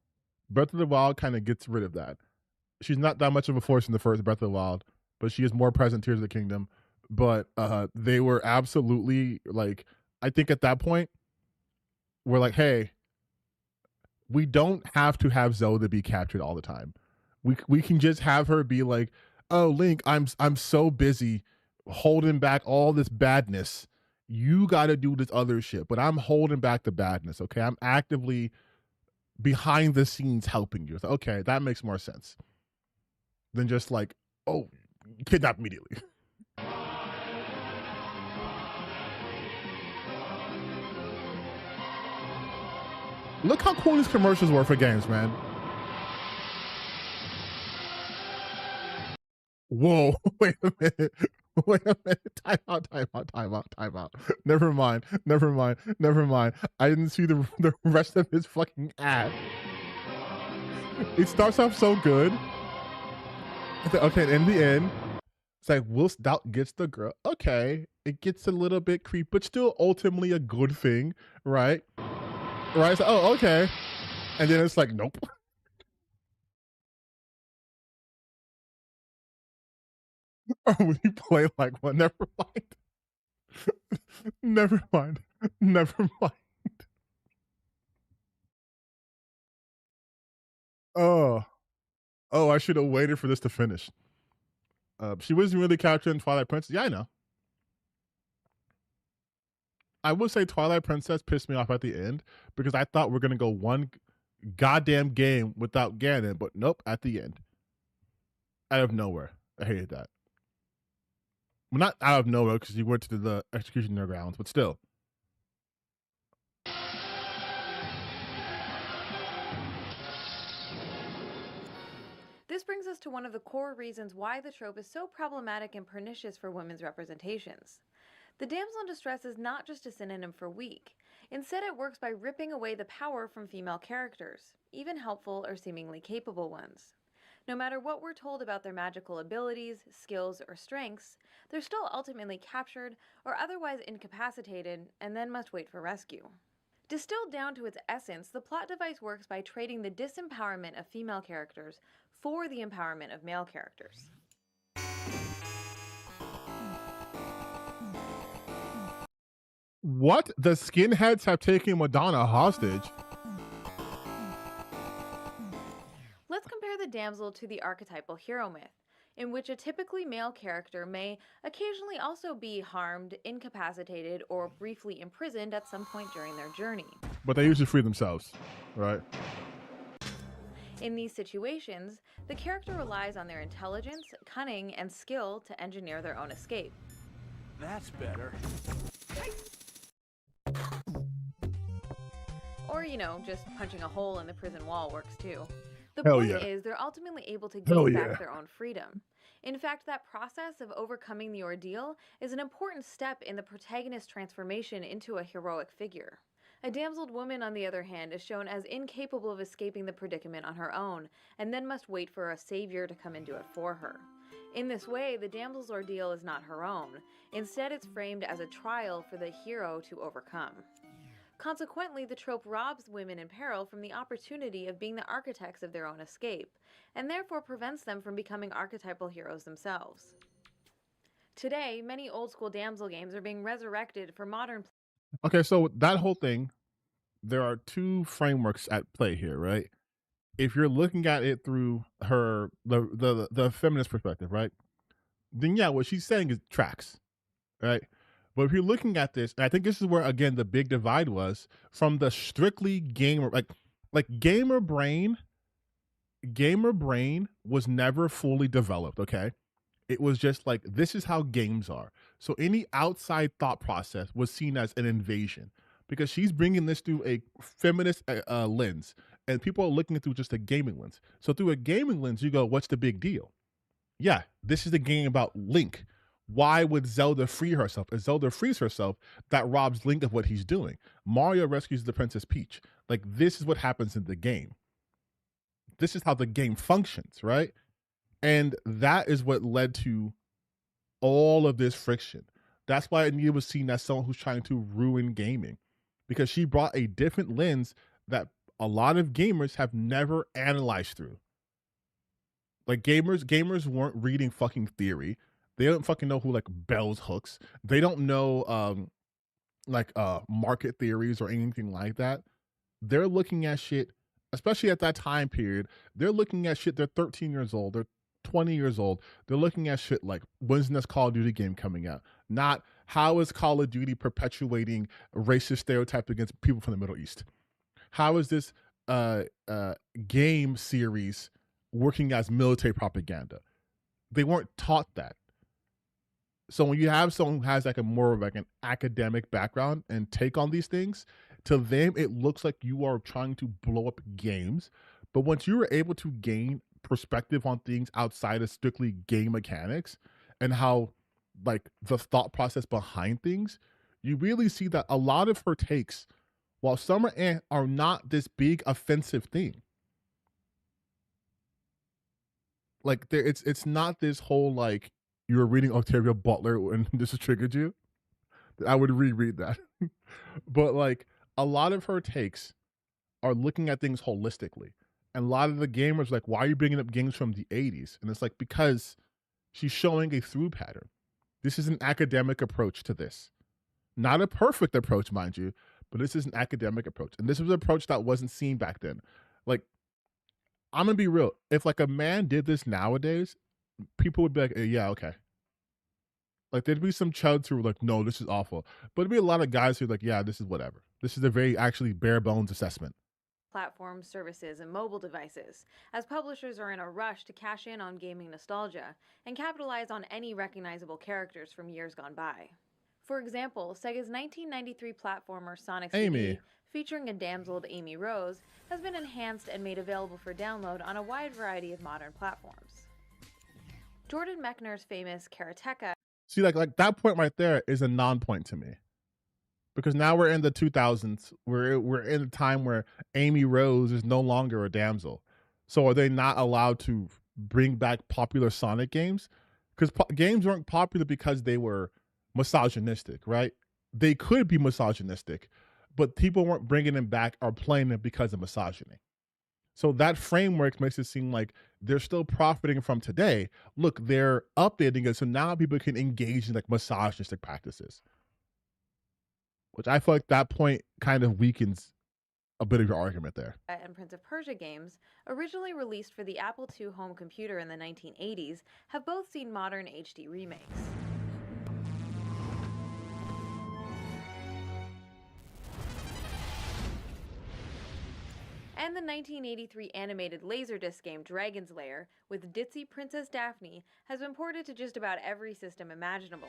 Breath of the Wild kind of gets rid of that. She's not that much of a force in the first Breath of the Wild, but she is more present Tears of the Kingdom. But they were absolutely like, I think at that point, we're like, hey, we don't have to have Zelda be captured all the time. We can just have her be like, oh, Link, I'm so busy holding back all this badness. You got to do this other shit, but I'm holding back the badness, okay? I'm actively behind the scenes helping you. Okay, that makes more sense than just like, oh, kidnap immediately. Look how cool these commercials were for games, man. Whoa, wait a minute. Wait a minute. Time out. Never mind. I didn't see the rest of his fucking ad. It starts off so good. Okay, in the end, it's like Will Stout gets the girl. Okay, it gets a little bit creepy, but still ultimately a good thing, right? Right? So, oh, okay. And then it's like, nope. Or when you play like one, never mind. Never mind. Oh, I should have waited for this to finish. She wasn't really captured in Twilight Princess. Yeah, I know. I would say Twilight Princess pissed me off at the end because I thought we're gonna go one goddamn game without Ganon, but nope, at the end. Out of nowhere. I hated that. Well, not out of nowhere because you went to the executioner grounds, but still. This brings us to one of the core reasons why the trope is so problematic and pernicious for women's representations. The damsel in distress is not just a synonym for weak. Instead, it works by ripping away the power from female characters, even helpful or seemingly capable ones. No matter what we're told about their magical abilities, skills, or strengths, they're still ultimately captured or otherwise incapacitated and then must wait for rescue. Distilled down to its essence, the plot device works by trading the disempowerment of female characters for the empowerment of male characters. What? The skinheads have taken Madonna hostage? Let's compare the damsel to the archetypal hero myth, in which a typically male character may occasionally also be harmed, incapacitated, or briefly imprisoned at some point during their journey. But they usually free themselves, right? In these situations, the character relies on their intelligence, cunning, and skill to engineer their own escape. That's better. Or, just punching a hole in the prison wall works too. The Hell point yeah. is, they're ultimately able to Hell gain yeah. back their own freedom. In fact, that process of overcoming the ordeal is an important step in the protagonist's transformation into a heroic figure. A damseled woman, on the other hand, is shown as incapable of escaping the predicament on her own, and then must wait for a savior to come and do it for her. In this way, the damsel's ordeal is not her own. Instead, it's framed as a trial for the hero to overcome. Consequently, the trope robs women in peril from the opportunity of being the architects of their own escape, and therefore prevents them from becoming archetypal heroes themselves. Today, many old-school damsel games are being resurrected for modern. Okay, so that whole thing, there are two frameworks at play here, right? If you're looking at it through the feminist perspective, right? Then yeah, what she's saying is tracks, right? But if you're looking at this, and I think this is where again the big divide was from the strictly gamer, like gamer brain was never fully developed, okay? It was just like, this is how games are. So any outside thought process was seen as an invasion because she's bringing this through a feminist lens and people are looking at it through just a gaming lens. So through a gaming lens, you go, what's the big deal? Yeah, this is a game about Link. Why would Zelda free herself? If Zelda frees herself, that robs Link of what he's doing. Mario rescues the Princess Peach. Like, this is what happens in the game. This is how the game functions, right? And that is what led to all of this friction. That's why Anita was seen as someone who's trying to ruin gaming, because she brought a different lens that a lot of gamers have never analyzed through. Like gamers weren't reading fucking theory. They don't fucking know who like bells hooks. They don't know market theories or anything like that. They're looking at shit, especially at that time period. They're looking at shit. They're 13 years old. They're 20 years old. They're looking at shit like, when's the next Call of Duty game coming out? Not how is Call of Duty perpetuating racist stereotypes against people from the Middle East? How is this game series working as military propaganda? They weren't taught that. So when you have someone who has like a more of like an academic background and take on these things, to them it looks like you are trying to blow up games. But once you were able to gain perspective on things outside of strictly game mechanics and how like the thought process behind things, you really see that a lot of her takes, while some are not this big offensive thing. Like it's not this whole like you were reading Octavia Butler and this has triggered you. I would reread that. But like a lot of her takes are looking at things holistically. And a lot of the gamers like, why are you bringing up games from the 80s? And it's like, because she's showing a through pattern. This is an academic approach to this. Not a perfect approach, mind you, but this is an academic approach. And this was an approach that wasn't seen back then. Like, I'm going to be real. If like a man did this nowadays, people would be like, yeah, okay. Like there'd be some chuds who were like, no, this is awful. But there'd be a lot of guys who are like, yeah, this is whatever. This is a very actually bare bones assessment. Platforms, services, and mobile devices, as publishers are in a rush to cash in on gaming nostalgia and capitalize on any recognizable characters from years gone by. For example, Sega's 1993 platformer Sonic CD, featuring a damseled Amy Rose, has been enhanced and made available for download on a wide variety of modern platforms. Jordan Mechner's famous Karateka. See, like that point right there is a non-point to me. Because now we're in the 2000s. We're in a time where Amy Rose is no longer a damsel. So are they not allowed to bring back popular Sonic games? Because games weren't popular because they were misogynistic, right? They could be misogynistic, but people weren't bringing them back or playing them because of misogyny. So that framework makes it seem like they're still profiting from today. Look, they're updating it so now people can engage in like misogynistic practices. Which I feel like that point kind of weakens a bit of your argument there. And Prince of Persia games, originally released for the Apple II home computer in the 1980s, have both seen modern HD remakes. And the 1983 animated Laserdisc game Dragon's Lair with ditzy Princess Daphne has been ported to just about every system imaginable.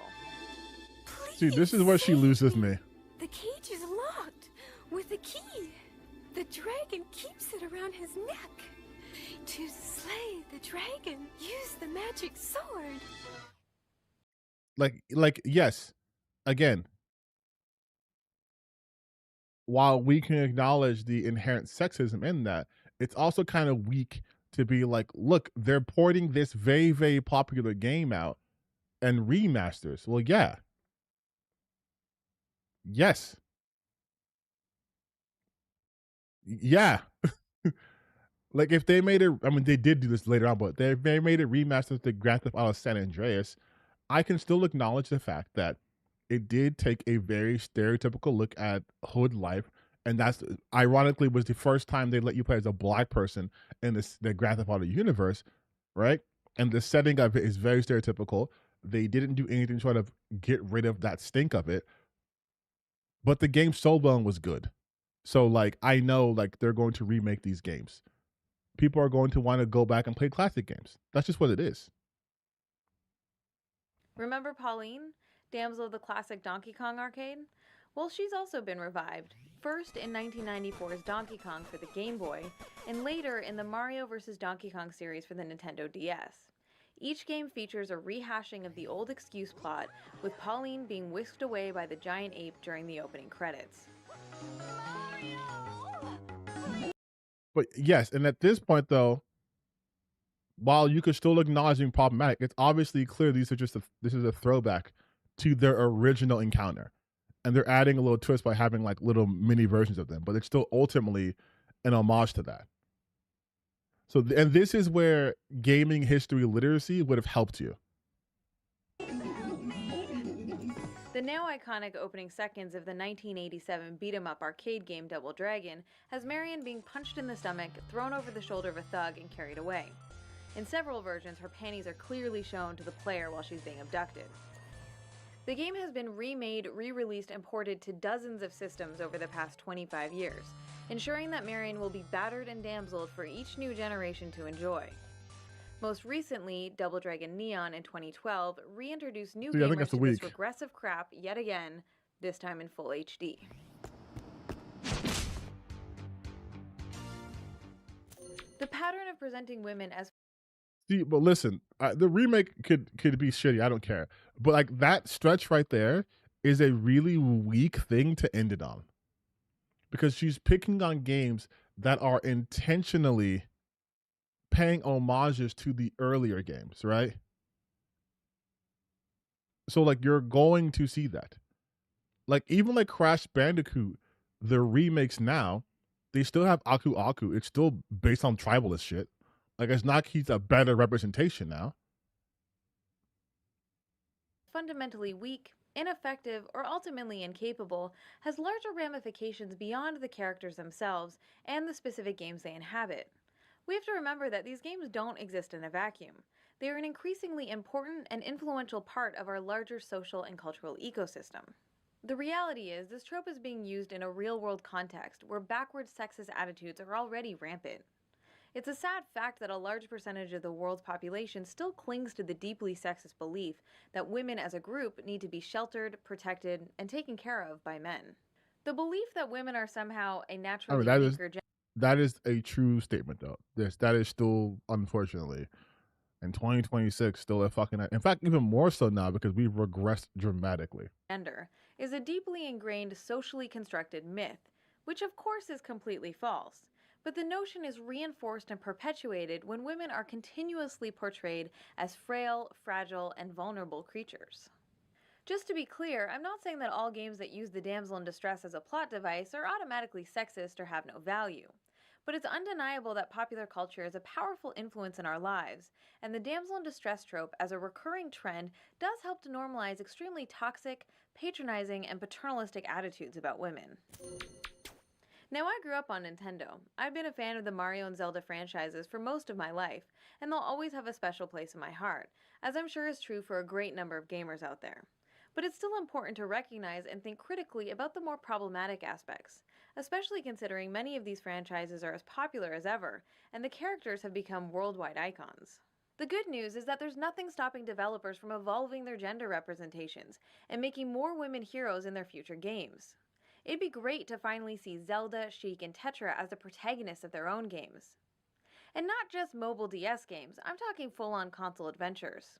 See, this is where she loses me. The cage is locked with a key. The dragon keeps it around his neck. To slay the dragon, use the magic sword. Like yes, again, while we can acknowledge the inherent sexism in that, it's also kind of weak to be like, look, they're porting this very, very popular game out and remasters. Well, yeah. Yes. Yeah. Like if they made it, I mean, they did do this later on, but they made it remastered the Grand Theft Auto San Andreas. I can still acknowledge the fact that it did take a very stereotypical look at hood life. And that's ironically was the first time they let you play as a black person in the Grand Theft Auto universe, right? And the setting of it is very stereotypical. They didn't do anything to try to get rid of that stink of it. But the game sold well and was good. So like I know like they're going to remake these games. People are going to want to go back and play classic games. That's just what it is. Remember Pauline, damsel of the classic Donkey Kong arcade? Well, she's also been revived. First in 1994's Donkey Kong for the Game Boy, and later in the Mario vs. Donkey Kong series for the Nintendo DS. Each game features a rehashing of the old excuse plot, with Pauline being whisked away by the giant ape during the opening credits. But yes, and at this point though, while you could still acknowledge being problematic, it's obviously clear this is a throwback to their original encounter. And they're adding a little twist by having like little mini versions of them, but it's still ultimately an homage to that. So, and this is where gaming history literacy would have helped you. The now iconic opening seconds of the 1987 beat-em-up arcade game Double Dragon has Marion being punched in the stomach, thrown over the shoulder of a thug, and carried away. In several versions, her panties are clearly shown to the player while she's being abducted. The game has been remade, re-released, and ported to dozens of systems over the past 25 years, ensuring that Marion will be battered and damseled for each new generation to enjoy. Most recently, Double Dragon Neon in 2012 reintroduced new gamers to this regressive crap yet again, this time in full HD. The pattern of presenting women as See, but listen, the remake could be shitty. I don't care. But like that stretch right there is a really weak thing to end it on, because she's picking on games that are intentionally paying homages to the earlier games, right? So like you're going to see that. Like even like Crash Bandicoot, the remakes now, they still have Aku Aku. It's still based on tribalist shit. Like it's not he's a better representation now. Fundamentally weak, ineffective, or ultimately incapable has larger ramifications beyond the characters themselves and the specific games they inhabit. We have to remember that these games don't exist in a vacuum. They are an increasingly important and influential part of our larger social and cultural ecosystem. The reality is, this trope is being used in a real-world context where backward sexist attitudes are already rampant. It's a sad fact that a large percentage of the world's population still clings to the deeply sexist belief that women as a group need to be sheltered, protected, and taken care of by men. The belief that women are somehow a naturally weaker gender. That is a true statement, though. That is still, unfortunately, in 2026, still a fucking. In fact, even more so now because we've regressed dramatically. Gender is a deeply ingrained, socially constructed myth, which of course is completely false. But the notion is reinforced and perpetuated when women are continuously portrayed as frail, fragile, and vulnerable creatures. Just to be clear, I'm not saying that all games that use the damsel in distress as a plot device are automatically sexist or have no value. But it's undeniable that popular culture is a powerful influence in our lives, and the damsel in distress trope as a recurring trend does help to normalize extremely toxic, patronizing, and paternalistic attitudes about women. Now, I grew up on Nintendo. I've been a fan of the Mario and Zelda franchises for most of my life, and they'll always have a special place in my heart, as I'm sure is true for a great number of gamers out there. But it's still important to recognize and think critically about the more problematic aspects, especially considering many of these franchises are as popular as ever, and the characters have become worldwide icons. The good news is that there's nothing stopping developers from evolving their gender representations and making more women heroes in their future games. It'd be great to finally see Zelda, Sheik, and Tetra as the protagonists of their own games. And not just mobile DS games, I'm talking full-on console adventures.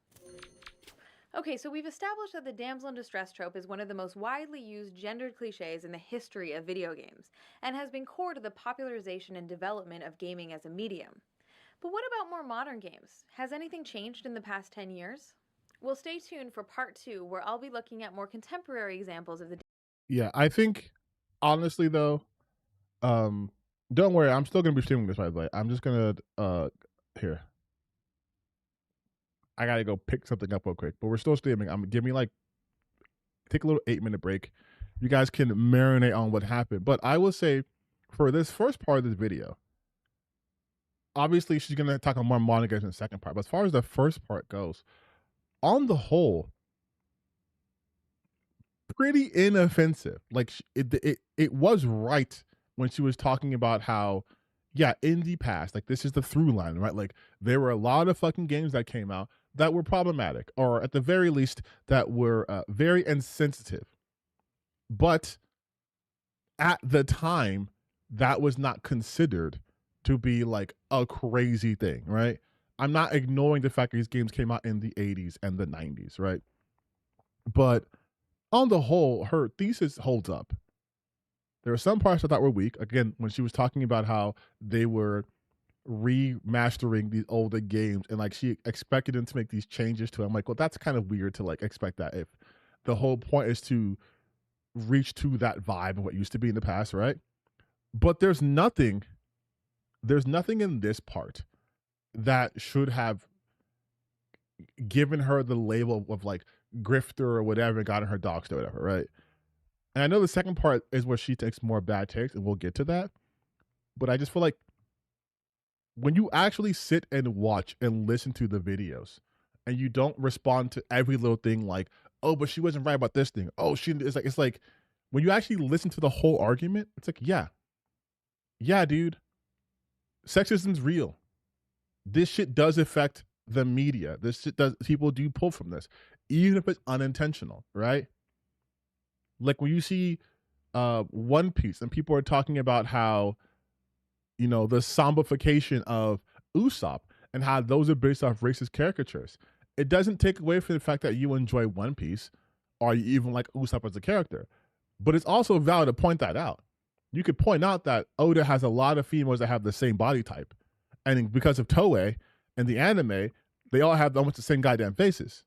Okay, so we've established that the damsel in distress trope is one of the most widely used gendered cliches in the history of video games, and has been core to the popularization and development of gaming as a medium. But what about more modern games? Has anything changed in the past 10 years? Well, stay tuned for part 2, where I'll be looking at more contemporary examples of the... Yeah, I think, honestly though, don't worry, I'm still gonna be streaming this, by the way. I'm just gonna here. I gotta go pick something up real quick, but we're still streaming. Give me like take a little 8-minute break. You guys can marinate on what happened. But I will say, for this first part of this video, obviously she's gonna talk on more modern games in the second part. But as far as the first part goes, on the whole, pretty inoffensive. Like it was right when she was talking about how, yeah, in the past, like this is the through line, right? Like there were a lot of fucking games that came out that were problematic, or at the very least that were very insensitive. But at the time, that was not considered to be like a crazy thing, right? I'm not ignoring the fact that these games came out in the 80s and the 90s, right? But on the whole, her thesis holds up. There are some parts I thought were weak. Again, when she was talking about how they were remastering these older games and like she expected them to make these changes to it. I'm like, well, that's kind of weird to like expect that if the whole point is to reach to that vibe of what used to be in the past, right? But there's nothing in this part that should have given her the label of like grifter or whatever and gotten her doxed or whatever, right? And I know the second part is where she takes more bad takes, and we'll get to that. But I just feel like when you actually sit and watch and listen to the videos and you don't respond to every little thing like, oh, but she wasn't right about this thing. Oh, it's like when you actually listen to the whole argument, it's like, yeah, dude, sexism's real. This shit does affect the media. This shit does, people do pull from this, even if it's unintentional, right? Like when you see One Piece and people are talking about how, you know, the zombification of Usopp, and how those are based off racist caricatures. It doesn't take away from the fact that you enjoy One Piece or you even like Usopp as a character. But it's also valid to point that out. You could point out that Oda has a lot of females that have the same body type. And because of Toei and the anime, they all have almost the same goddamn faces.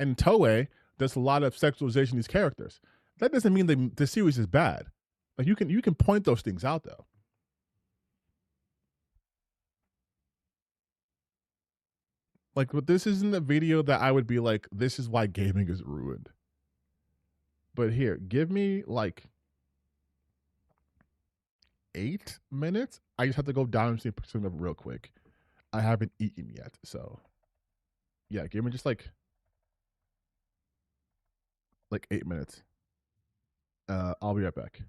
And Toei does a lot of sexualization of these characters. That doesn't mean the series is bad. Like you can point those things out though. Like, but this isn't a video that I would be like, this is why gaming is ruined. But here, give me like 8 minutes. I just have to go down and see something real quick. I haven't eaten yet, so yeah, give me just like 8 minutes. I'll be right back.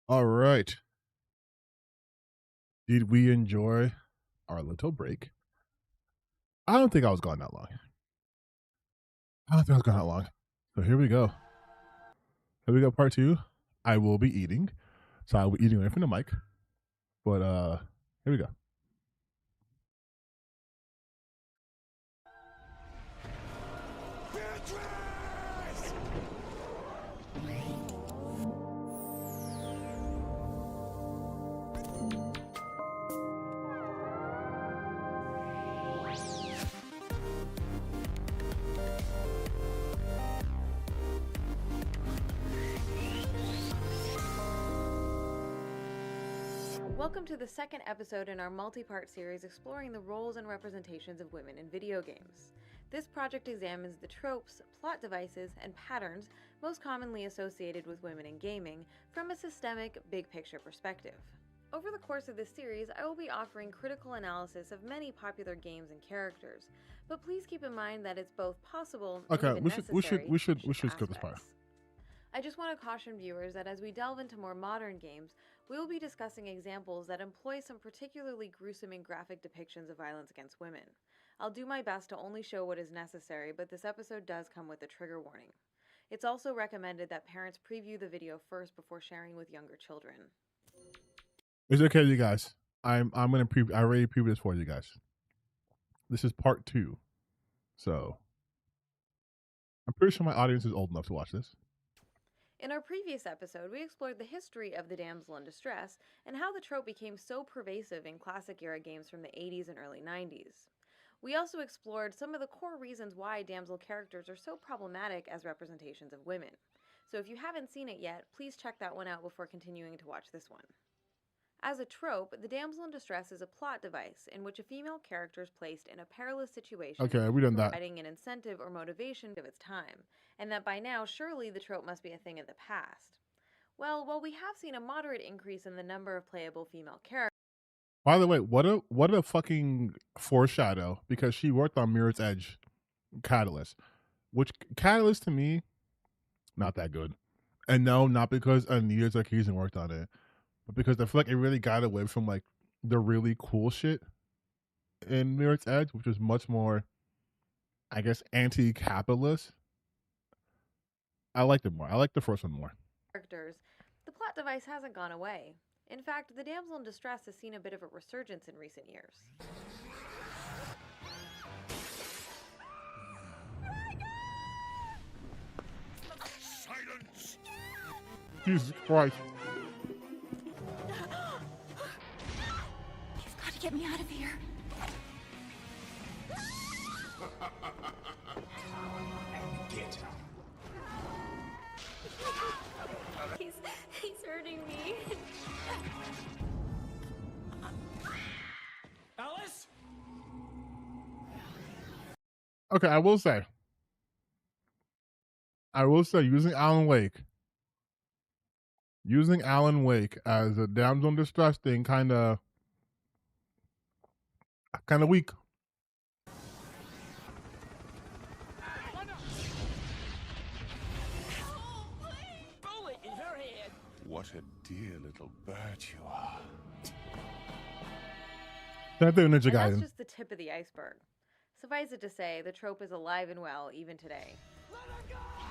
All right. Did we enjoy our little break? I don't think I was gone that long. So here we go. Here we go, part 2. I will be eating. So I will be eating away from the mic. But here we go. Welcome to the second episode in our multi-part series exploring the roles and representations of women in video games. This project examines the tropes, plot devices, and patterns most commonly associated with women in gaming from a systemic, big-picture perspective. Over the course of this series, I will be offering critical analysis of many popular games and characters, but please keep in mind that it's both possible and even necessary we should skip this part. I just want to caution viewers that as we delve into more modern games, we will be discussing examples that employ some particularly gruesome and graphic depictions of violence against women. I'll do my best to only show what is necessary, but this episode does come with a trigger warning. It's also recommended that parents preview the video first before sharing with younger children. It's okay, you guys. I already previewed this for you guys. This is part 2. So I'm pretty sure my audience is old enough to watch this. In our previous episode, we explored the history of the damsel in distress and how the trope became so pervasive in classic-era games from the 80s and early 90s. We also explored some of the core reasons why damsel characters are so problematic as representations of women. So if you haven't seen it yet, please check that one out before continuing to watch this one. As a trope, the damsel in distress is a plot device in which a female character is placed in a perilous situation, providing an incentive or motivation of its time, and that by now surely the trope must be a thing of the past. Well, while we have seen a moderate increase in the number of playable female characters. By the way, what a fucking foreshadow, because she worked on Mirror's Edge Catalyst, which Catalyst to me, not that good. And no, not because Anita Sarkeesian worked on it, but because I feel like it really got away from like the really cool shit in Mirror's Edge, which was much more, I guess, anti-capitalist. I liked it more. I liked the first one more. The plot device hasn't gone away. In fact, the damsel in distress has seen a bit of a resurgence in recent years. Silence! Jesus Christ. You've got to get me out of here. Get He's hurting me. Alice? Okay, I will say, using Alan Wake as a damsel in distress thing kind of weak. Bullet in her head. What a dear little bird you are. That's just the tip of the iceberg. Suffice it to say, the trope is alive and well even today.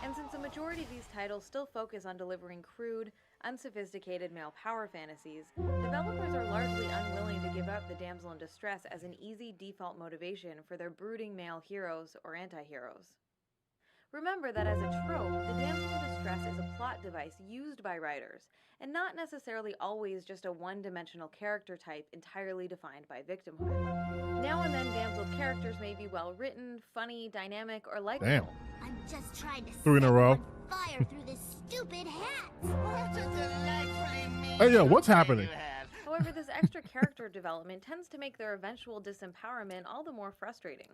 And since the majority of these titles still focus on delivering crude, unsophisticated male power fantasies, developers are largely unwilling to give up the damsel in distress as an easy default motivation for their brooding male heroes or anti-heroes. Remember that as a trope, the damsel in distress is a plot device used by writers, and not necessarily always just a one-dimensional character type entirely defined by victimhood. Now and then damsel characters may be well-written, funny, dynamic, or likable. Damn. I'm just trying to 3 in a row. fire through this stupid hat. What a delightfully Hey, yo, what's happening? However, this extra character development tends to make their eventual disempowerment all the more frustrating.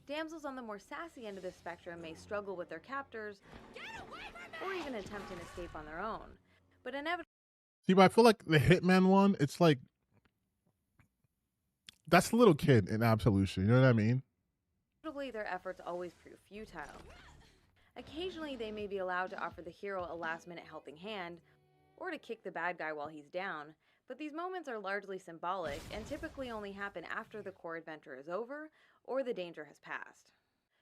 Damsels on the more sassy end of the spectrum may struggle with their captors, or even attempt an escape on their own. But inevitably, See, but I feel like the Hitman one, it's like, that's a little kid in Absolution, you know what I mean? their efforts always prove futile. Occasionally, they may be allowed to offer the hero a last-minute helping hand, or to kick the bad guy while he's down, but these moments are largely symbolic and typically only happen after the core adventure is over or the danger has passed.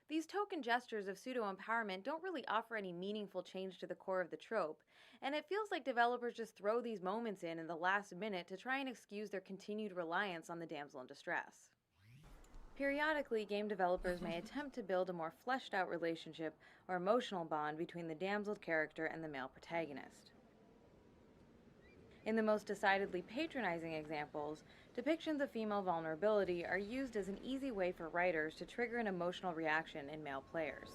These token gestures of pseudo-empowerment don't really offer any meaningful change to the core of the trope, and it feels like developers just throw these moments in the last minute to try and excuse their continued reliance on the damsel in distress. Periodically, game developers may attempt to build a more fleshed-out relationship or emotional bond between the damsel character and the male protagonist. In the most decidedly patronizing examples, depictions of female vulnerability are used as an easy way for writers to trigger an emotional reaction in male players.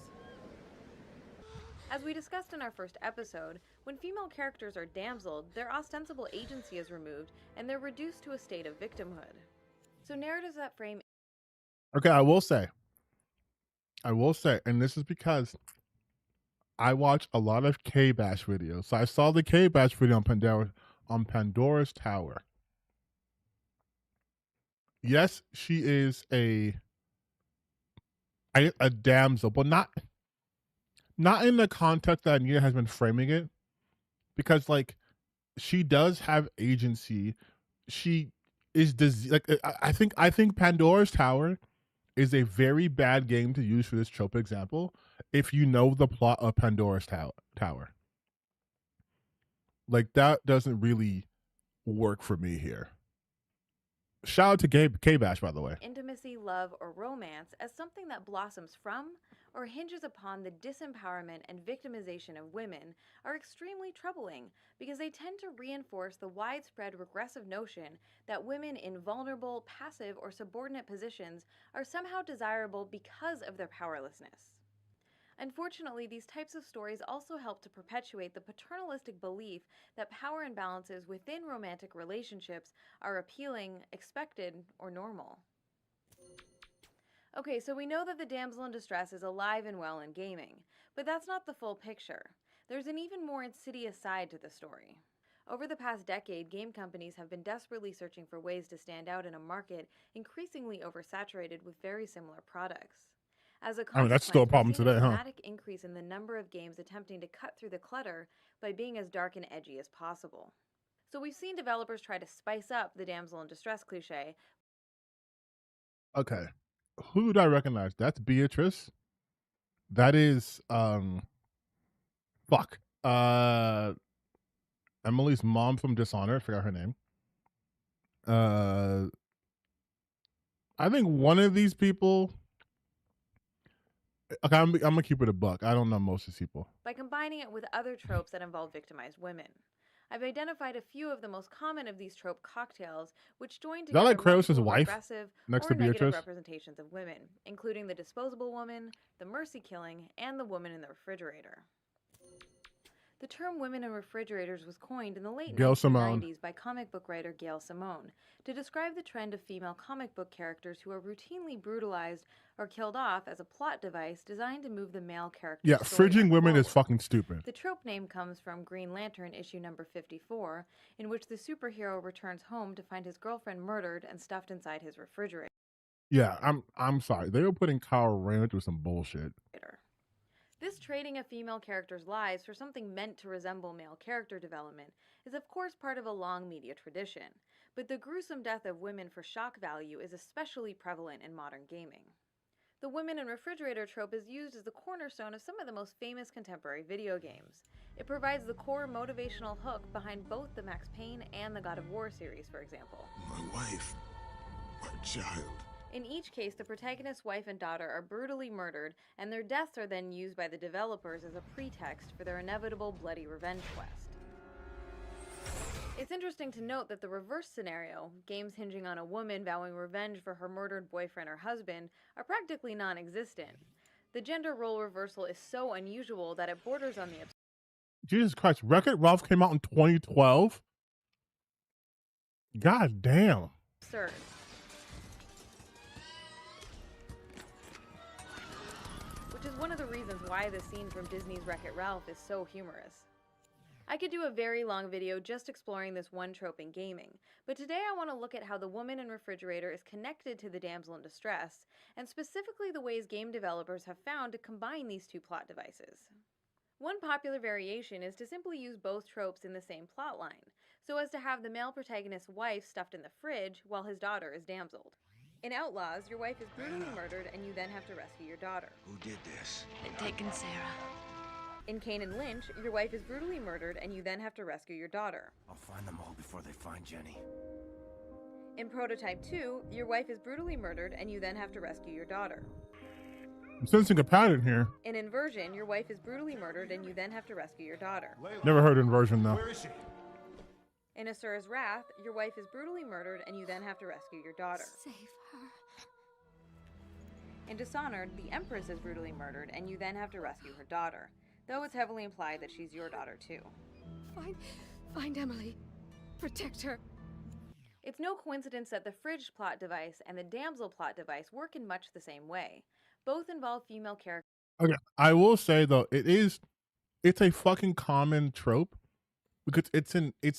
As we discussed in our first episode, when female characters are damseled, their ostensible agency is removed and they're reduced to a state of victimhood. So narratives that frame... Okay, I will say, and this is because I watch a lot of K-Bash videos. So I saw the K-Bash video on Pandora's Tower. Yes, she is a damsel, but not in the context that Anita has been framing it, because like she does have agency. She is I think Pandora's Tower is a very bad game to use for this trope example if you know the plot of Pandora's Tower. Like that doesn't really work for me here. Shout out to K-Bash, by the way. Intimacy, love, or romance as something that blossoms from or hinges upon the disempowerment and victimization of women are extremely troubling because they tend to reinforce the widespread regressive notion that women in vulnerable, passive, or subordinate positions are somehow desirable because of their powerlessness. Unfortunately, these types of stories also help to perpetuate the paternalistic belief that power imbalances within romantic relationships are appealing, expected, or normal. Okay, so we know that the damsel in distress is alive and well in gaming, but that's not the full picture. There's an even more insidious side to the story. Over the past decade, game companies have been desperately searching for ways to stand out in a market increasingly oversaturated with very similar products. As a consequence, that's still a problem we've seen today, a huh? dramatic increase in the number of games attempting to cut through the clutter by being as dark and edgy as possible. So we've seen developers try to spice up the damsel in distress cliche. Okay. Who do I recognize? That's Beatrice. That is Emily's mom from Dishonored. I forgot her name. I think one of these people. Okay, I'm gonna keep it a buck. I don't know most of these people. By combining it with other tropes that involve victimized women. I've identified a few of the most common of these trope cocktails, which join together like Kratos' wife aggressive next or to negative Beatrice? representations of women, including the disposable woman, the mercy killing, and the woman in the refrigerator. The term women in refrigerators was coined in the late Gail 1990s Simone. by comic book writer Gail Simone to describe the trend of female comic book characters who are routinely brutalized or killed off as a plot device designed to move the male character's Yeah, story fridging women forward. is fucking stupid. The trope name comes from Green Lantern issue number 54, in which the superhero returns home to find his girlfriend murdered and stuffed inside his refrigerator. Yeah, I'm sorry. They were putting Kyle Rand through some bullshit. This trading of female characters' lives for something meant to resemble male character development is of course part of a long media tradition, but the gruesome death of women for shock value is especially prevalent in modern gaming. The women in refrigerator trope is used as the cornerstone of some of the most famous contemporary video games. It provides the core motivational hook behind both the Max Payne and the God of War series, for example. My wife, my child. In each case, the protagonist's wife and daughter are brutally murdered, and their deaths are then used by the developers as a pretext for their inevitable bloody revenge quest. It's interesting to note that the reverse scenario, games hinging on a woman vowing revenge for her murdered boyfriend or husband, are practically non-existent. The gender role reversal is so unusual that it borders on the absurd. Jesus Christ, Wreck-It Ralph came out in 2012? God damn. Which is one of the reasons why the scene from Disney's Wreck-It Ralph is so humorous. I could do a very long video just exploring this one trope in gaming, but today I want to look at how the woman in refrigerator is connected to the damsel in distress, and specifically the ways game developers have found to combine these two plot devices. One popular variation is to simply use both tropes in the same plotline, so as to have the male protagonist's wife stuffed in the fridge while his daughter is damseled. In Outlaws, your wife is brutally murdered and you then have to rescue your daughter. Who did this? They've taken Sarah. In Kane and Lynch, your wife is brutally murdered and you then have to rescue your daughter. I'll find them all before they find Jenny. In Prototype 2, your wife is brutally murdered and you then have to rescue your daughter. I'm sensing a pattern here. In Inversion, your wife is brutally murdered and you then have to rescue your daughter. Never heard Inversion though. Where is she? In Asura's Wrath, your wife is brutally murdered and you then have to rescue your daughter. Save her. In Dishonored, the Empress is brutally murdered and you then have to rescue her daughter, though it's heavily implied that she's your daughter too. Find Emily. Protect her. It's no coincidence that the fridge plot device and the damsel plot device work in much the same way. Both involve female characters. Okay, I will say though, it's a fucking common trope because it's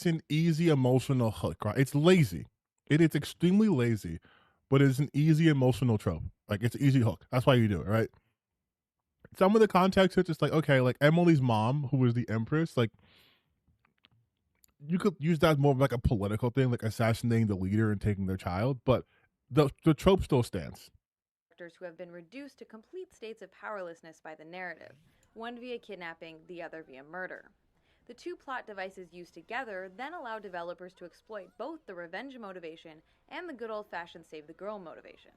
an easy emotional hook, right? It's lazy. It is extremely lazy, but it's an easy emotional trope. Like it's an easy hook. That's why you do it, right? Some of the context is just like, okay, like Emily's mom, who was the Empress, like you could use that more of like a political thing, like assassinating the leader and taking their child, but the trope still stands. Who have been reduced to complete states of powerlessness by the narrative, one via kidnapping, the other via murder. The two plot devices used together then allow developers to exploit both the revenge motivation and the good old-fashioned save-the-girl motivation.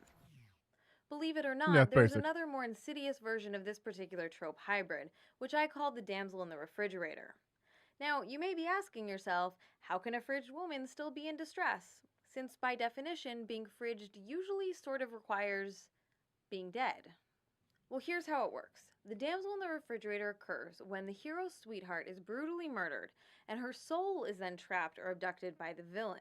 Believe it or not, there's another more insidious version of this particular trope hybrid, which I call the damsel in the refrigerator. Now, you may be asking yourself, how can a fridged woman still be in distress? Since by definition, being fridged usually sort of requires being dead. Well, here's how it works. The damsel in the refrigerator occurs when the hero's sweetheart is brutally murdered, and her soul is then trapped or abducted by the villain.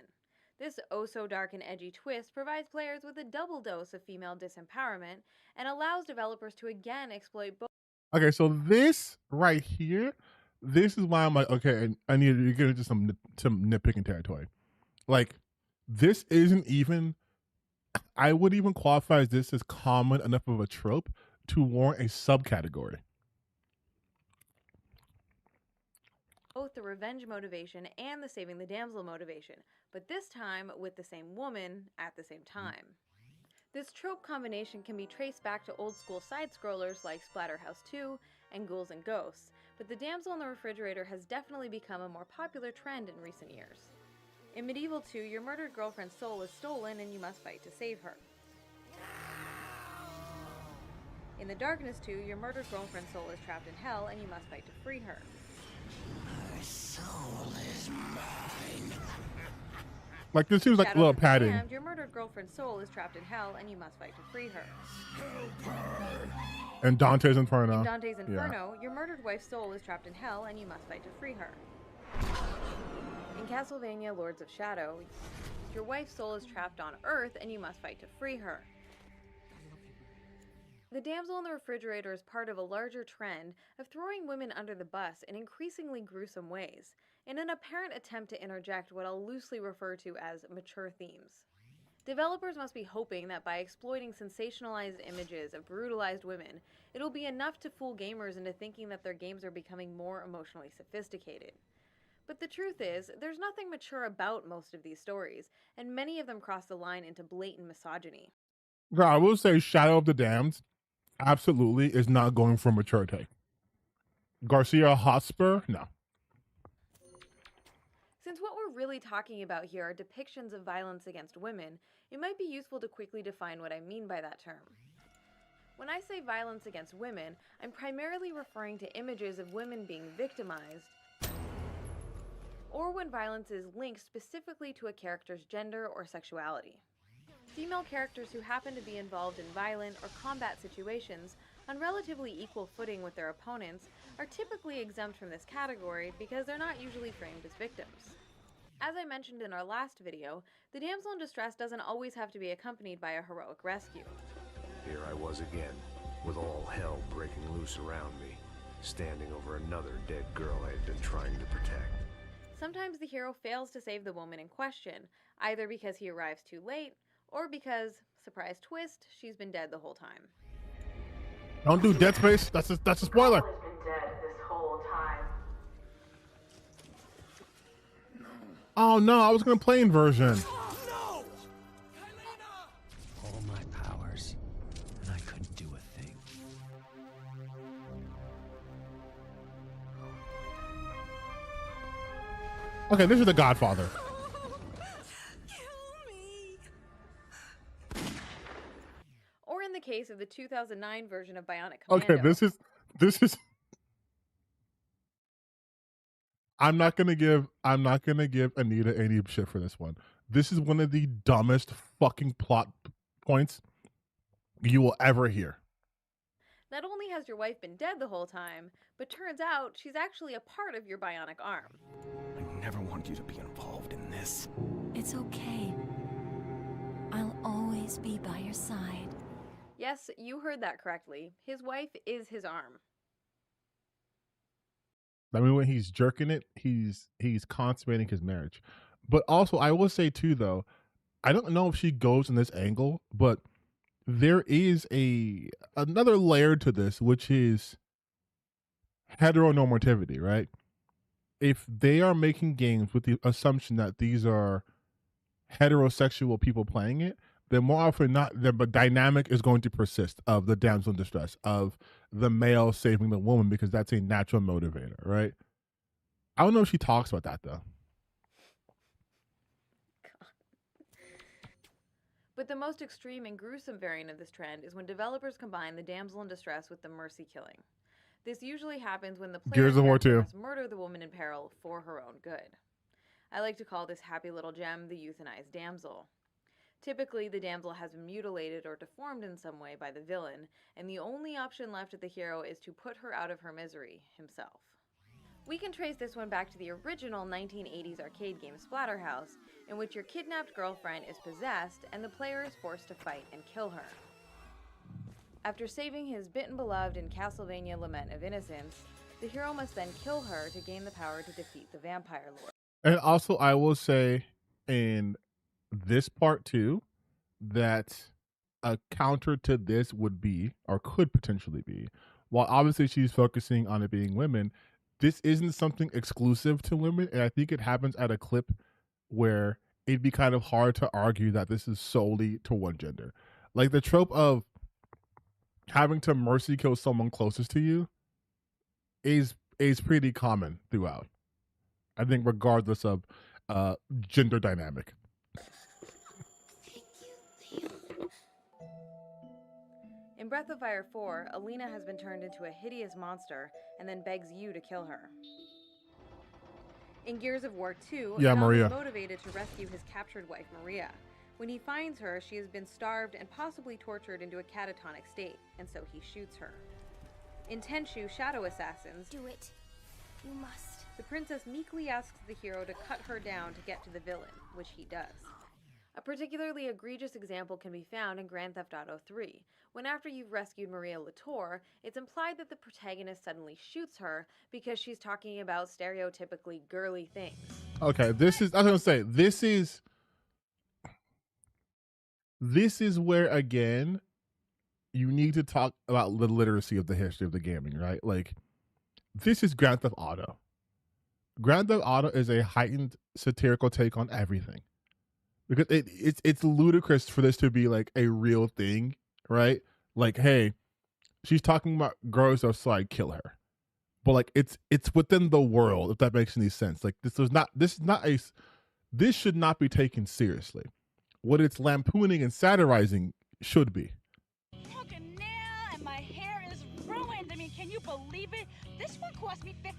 This oh-so-dark and edgy twist provides players with a double dose of female disempowerment and allows developers to again exploit both. Okay, so this right here, this is why I'm like, okay, I need to get into some nitpicking territory. Like, this isn't even, I would even qualify this as common enough of a trope to warrant a subcategory. Both the revenge motivation and the saving the damsel motivation, but this time with the same woman at the same time. This trope combination can be traced back to old school side-scrollers like Splatterhouse 2 and Ghouls and Ghosts, but the damsel in the refrigerator has definitely become a more popular trend in recent years. In Medieval 2, your murdered girlfriend's soul is stolen and you must fight to save her. In The Darkness 2, your murdered girlfriend's soul is trapped in hell and you must fight to free her. My soul is mine. Like, this seems like a little padding. Damned, your murdered girlfriend's soul is trapped in hell and you must fight to free her. And Dante's Inferno. In Dante's Inferno, your murdered wife's soul is trapped in hell and you must fight to free her. In Castlevania Lords of Shadow, your wife's soul is trapped on Earth and you must fight to free her. The damsel in the refrigerator is part of a larger trend of throwing women under the bus in increasingly gruesome ways, in an apparent attempt to interject what I'll loosely refer to as mature themes. Developers must be hoping that by exploiting sensationalized images of brutalized women, it'll be enough to fool gamers into thinking that their games are becoming more emotionally sophisticated. But the truth is, there's nothing mature about most of these stories, and many of them cross the line into blatant misogyny. Yeah, I will say Shadow of the Damned absolutely is not going for maturity. Garcia Hotspur, no. Since what we're really talking about here are depictions of violence against women, it might be useful to quickly define what I mean by that term. When I say violence against women, I'm primarily referring to images of women being victimized, or when violence is linked specifically to a character's gender or sexuality. Female characters who happen to be involved in violent or combat situations on relatively equal footing with their opponents are typically exempt from this category because they're not usually framed as victims. As I mentioned in our last video, the damsel in distress doesn't always have to be accompanied by a heroic rescue. Here I was again, with all hell breaking loose around me, standing over another dead girl I had been trying to protect. Sometimes the hero fails to save the woman in question, either because he arrives too late, or because, surprise twist, she's been dead the whole time. Don't do Dead Space. That's a spoiler. Has been dead this whole whole time. Oh no, I was gonna plain version. All my powers, and I couldn't do a thing. Okay, this is The Godfather. Or in the case of the 2009 version of Bionic Commando. Okay, this is. I'm not gonna give Anita any shit for this one. This is one of the dumbest fucking plot points you will ever hear. Not only has your wife been dead the whole time, but turns out she's actually a part of your bionic arm. I never wanted you to be involved in this. It's okay. I'll always be by your side. Yes, you heard that correctly. His wife is his arm. I mean, when he's jerking it, he's consummating his marriage. But also, I will say too, though, I don't know if she goes in this angle, but there is another layer to this, which is heteronormativity, right? If they are making games with the assumption that these are heterosexual people playing it, then more often than not, the dynamic is going to persist of the damsel in distress, of the male saving the woman, because that's a natural motivator, right? I don't know if she talks about that, though. But the most extreme and gruesome variant of this trend is when developers combine the damsel in distress with the mercy killing. This usually happens when the player Gears of War 2 must murder the woman in peril for her own good. I like to call this happy little gem the euthanized damsel. Typically, the damsel has been mutilated or deformed in some way by the villain, and the only option left of the hero is to put her out of her misery himself. We can trace this one back to the original 1980s arcade game Splatterhouse, in which your kidnapped girlfriend is possessed and the player is forced to fight and kill her. After saving his bitten beloved in Castlevania Lament of Innocence, the hero must then kill her to gain the power to defeat the vampire lord. And also, I will say in this part too, that a counter to this would be, or could potentially be, while obviously she's focusing on it being women, this isn't something exclusive to women, and I think it happens at a clip where it'd be kind of hard to argue that this is solely to one gender. Like the trope of having to mercy kill someone closest to you is pretty common throughout, I think, regardless of gender dynamic. In Breath of Fire 4, Alina has been turned into a hideous monster and then begs you to kill her. In Gears of War 2, Dom Maria is motivated to rescue his captured wife, Maria. When he finds her, she has been starved and possibly tortured into a catatonic state, and so he shoots her. In Tenchu Shadow Assassins, Do it. You must. The princess meekly asks the hero to cut her down to get to the villain, which he does. A particularly egregious example can be found in Grand Theft Auto 3, when after you've rescued Maria Latour, it's implied that the protagonist suddenly shoots her because she's talking about stereotypically girly things. Okay, I was gonna say, this is where, again, you need to talk about the literacy of the history of the gaming, right? Like, this is Grand Theft Auto. Grand Theft Auto is a heightened satirical take on everything. Because it's ludicrous for this to be like a real thing, right? Like, hey, she's talking about girls, so I kill her. But like, it's within the world, if that makes any sense. Like, this should not be taken seriously. What it's lampooning and satirizing should be. Fucking nail, and my hair is ruined. I mean, can you believe it? This one cost me $50.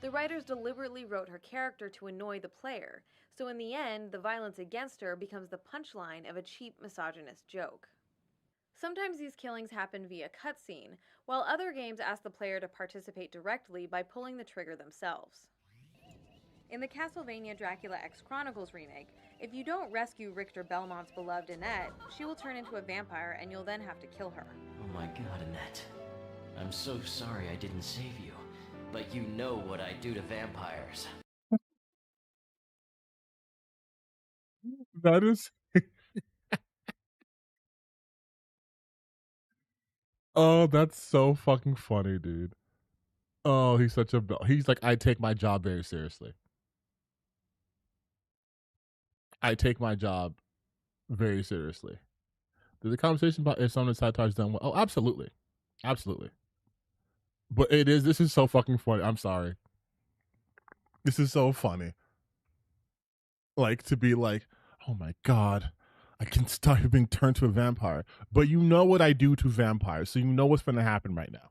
The writers deliberately wrote her character to annoy the player, so in the end, the violence against her becomes the punchline of a cheap misogynist joke. Sometimes these killings happen via cutscene, while other games ask the player to participate directly by pulling the trigger themselves. In the Castlevania Dracula X Chronicles remake, if you don't rescue Richter Belmont's beloved Annette, she will turn into a vampire and you'll then have to kill her. Oh my god, Annette. I'm so sorry I didn't save you. But you know what I do to vampires. That is... Oh, that's so fucking funny, dude. Oh, he's such a... He's like, I take my job very seriously. I take my job very seriously. Did the conversation about if someone's satire is done well? Oh, absolutely. Absolutely. But this is so fucking funny. I'm sorry. This is so funny. Like, to be like, oh my God, I can start being turned to a vampire. But you know what I do to vampires, so you know what's going to happen right now.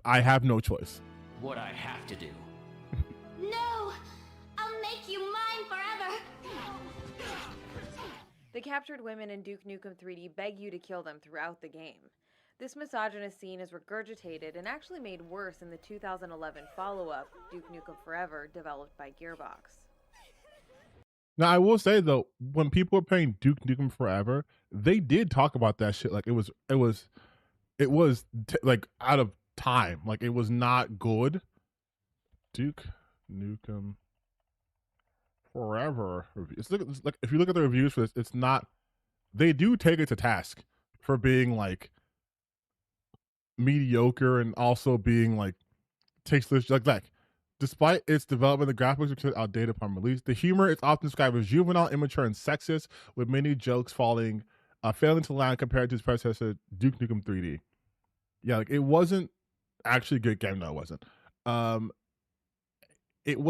I have no choice. What I have to do. No! I'll make you mine forever! The captured women in Duke Nukem 3D beg you to kill them throughout the game. This misogynist scene is regurgitated and actually made worse in the 2011 follow-up, Duke Nukem Forever, developed by Gearbox. Now, I will say, though, when people were playing Duke Nukem Forever, they did talk about that shit. Like, it was like, out of time. Like, it was not good. Duke Nukem Forever. It's like, if you look at the reviews for this, it's not... They do take it to task for being, like, mediocre and also being, like, tasteless. Like, despite its development, the graphics are outdated upon release. The humor is often described as juvenile, immature, and sexist, with many jokes failing to land compared to its predecessor, Duke Nukem 3D. Yeah, like, it wasn't actually a good game. No, it wasn't. It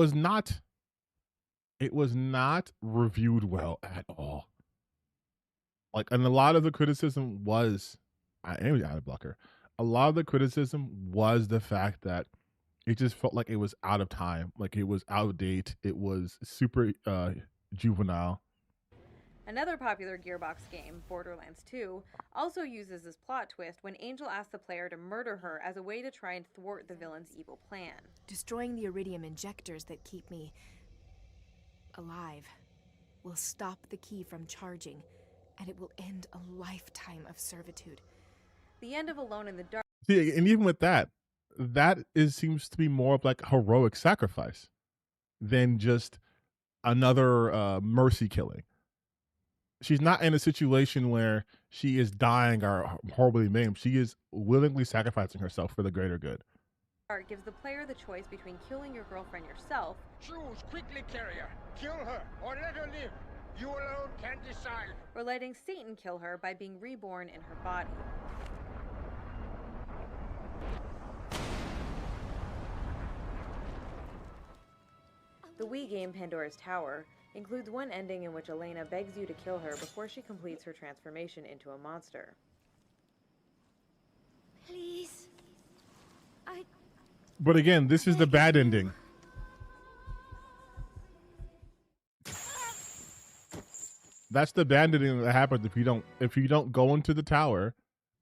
was not reviewed well at all. Like, and a lot of the criticism was, I am out of blocker. A lot of the criticism was the fact that it just felt like it was out of time, like it was out of date. It was super juvenile. Another popular Gearbox game, Borderlands 2, also uses this plot twist when Angel asks the player to murder her as a way to try and thwart the villain's evil plan. Destroying the iridium injectors that keep me alive will stop the key from charging, and it will end a lifetime of servitude. The end of Alone in the Dark. See, and even with that seems to be more of like heroic sacrifice than just another mercy killing. She's not in a situation where she is dying or horribly maimed. She is willingly sacrificing herself for the greater good. Art gives the player the choice between killing your girlfriend yourself. Choose quickly, carrier. Kill her or let her live. You alone can decide. Or letting Satan kill her by being reborn in her body. The Wii game Pandora's Tower includes one ending in which Elena begs you to kill her before she completes her transformation into a monster. Please. But again, this is the bad ending. That's the bad ending that happens if you don't go into the tower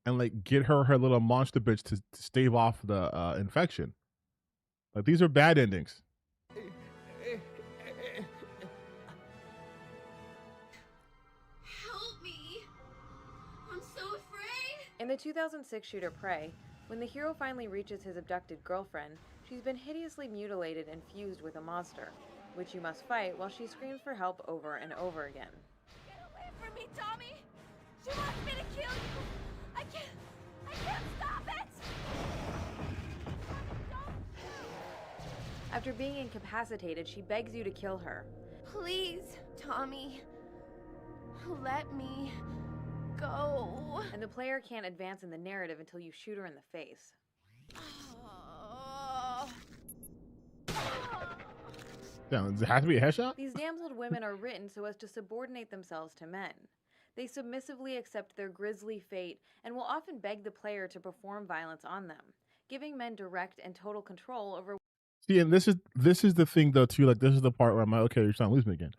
and like get her little monster bitch to stave off the infection. Like, these are bad endings. Help me. I'm so afraid. In the 2006 shooter Prey, when the hero finally reaches his abducted girlfriend, she's been hideously mutilated and fused with a monster, which you must fight while she screams for help over and over again. Get away from me, Tommy! She wants me to kill you! I can't stop it! After being incapacitated, she begs you to kill her. Please, Tommy. Let me go. And the player can't advance in the narrative until you shoot her in the face. Does it have to be a headshot? These damseled women are written so as to subordinate themselves to men. They submissively accept their grisly fate and will often beg the player to perform violence on them, giving men direct and total control over. See, and this is the thing though too. Like, this is the part where I'm like, okay, you're trying to lose me again.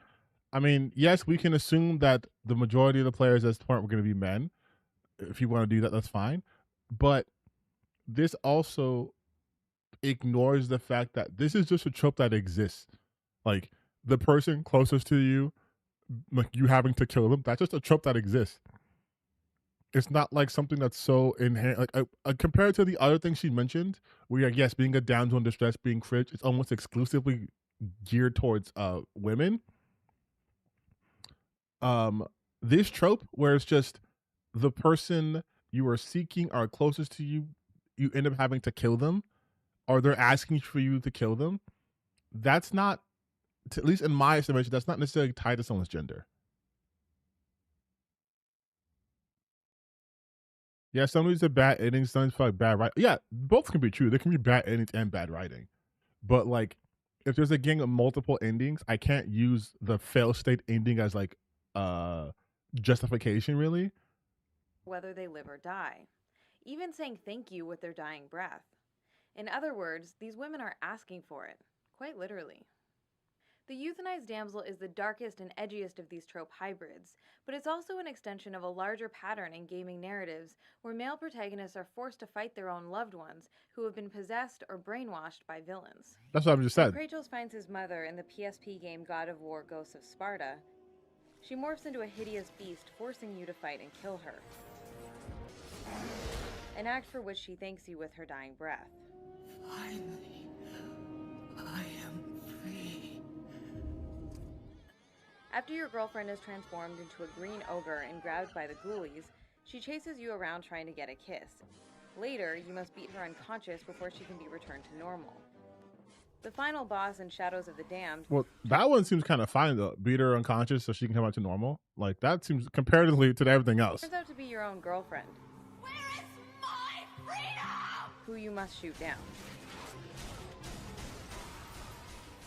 I mean, yes, we can assume that the majority of the players at this point were going to be men. If you want to do that, that's fine. But this also ignores the fact that this is just a trope that exists. Like, the person closest to you, like you having to kill them, that's just a trope that exists. It's not like something that's so inherent. Like, compared to the other things she mentioned, where like, yes, being a damsel in distress, being fridge, it's almost exclusively geared towards women. This trope where it's just the person you are seeking are closest to you, you end up having to kill them, or they're asking for you to kill them, that's not, at least in my estimation, that's not necessarily tied to someone's gender. Yeah, some of these are bad endings, some feel like bad writing. Yeah, both can be true. There can be bad endings and bad writing. But like, if there's a game of multiple endings, I can't use the fail state ending as like justification, really. Whether they live or die, even saying thank you with their dying breath. In other words, these women are asking for it, quite literally. The euthanized damsel is the darkest and edgiest of these trope hybrids, but it's also an extension of a larger pattern in gaming narratives where male protagonists are forced to fight their own loved ones who have been possessed or brainwashed by villains. That's what I've just said. When Kratos finds his mother in the PSP game God of War Ghosts of Sparta, she morphs into a hideous beast, forcing you to fight and kill her. An act for which she thanks you with her dying breath. Finally, I am free. After your girlfriend is transformed into a green ogre and grabbed by the ghoulies, she chases you around trying to get a kiss. Later, you must beat her unconscious before she can be returned to normal. The final boss in Shadows of the Damned... Well, that one seems kind of fine, though. Beat her unconscious so she can come back to normal. Like, that seems comparatively to everything else. Turns out to be your own girlfriend. Where is my freedom? Who you must shoot down.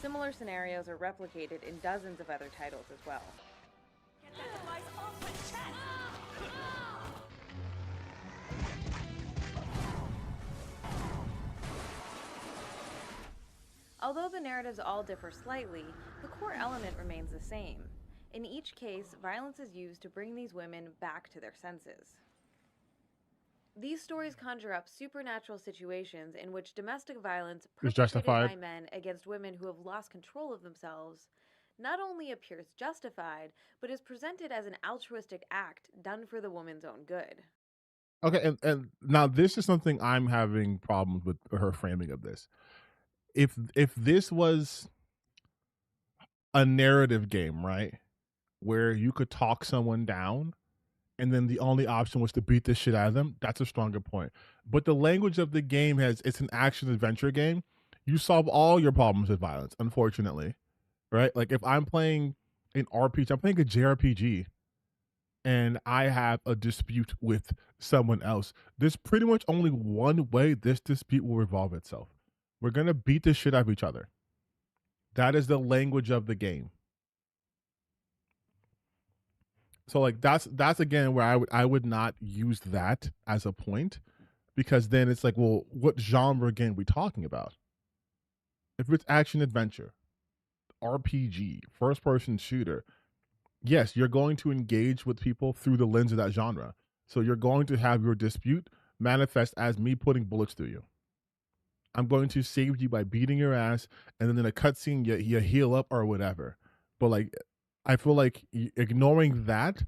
Similar scenarios are replicated in dozens of other titles as well. Get that device off my chest! Although the narratives all differ slightly, the core element remains the same. In each case, violence is used to bring these women back to their senses. These stories conjure up supernatural situations in which domestic violence perpetrated by men against women who have lost control of themselves not only appears justified, but is presented as an altruistic act done for the woman's own good. Okay, and now this is something I'm having problems with her framing of this. If this was a narrative game, right, where you could talk someone down, and then the only option was to beat the shit out of them, that's a stronger point. But the language of the game it's an action adventure game. You solve all your problems with violence, unfortunately, right? Like if I'm playing an RPG, I'm playing a JRPG, and I have a dispute with someone else, there's pretty much only one way this dispute will resolve itself. We're going to beat the shit out of each other. That is the language of the game. So like that's again where I would not use that as a point, because then it's like, well, what genre again are we talking about? If it's action adventure, RPG, first person shooter, yes, you're going to engage with people through the lens of that genre. So you're going to have your dispute manifest as me putting bullets through you. I'm going to save you by beating your ass, and then in a cutscene you heal up or whatever. But like, I feel like ignoring that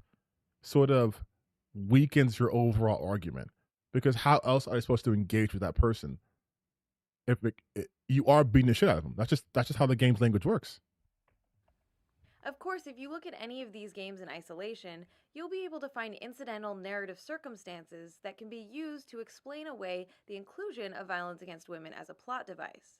sort of weakens your overall argument, because how else are you supposed to engage with that person if you are beating the shit out of them? That's just how the game's language works. Of course, if you look at any of these games in isolation, you'll be able to find incidental narrative circumstances that can be used to explain away the inclusion of violence against women as a plot device.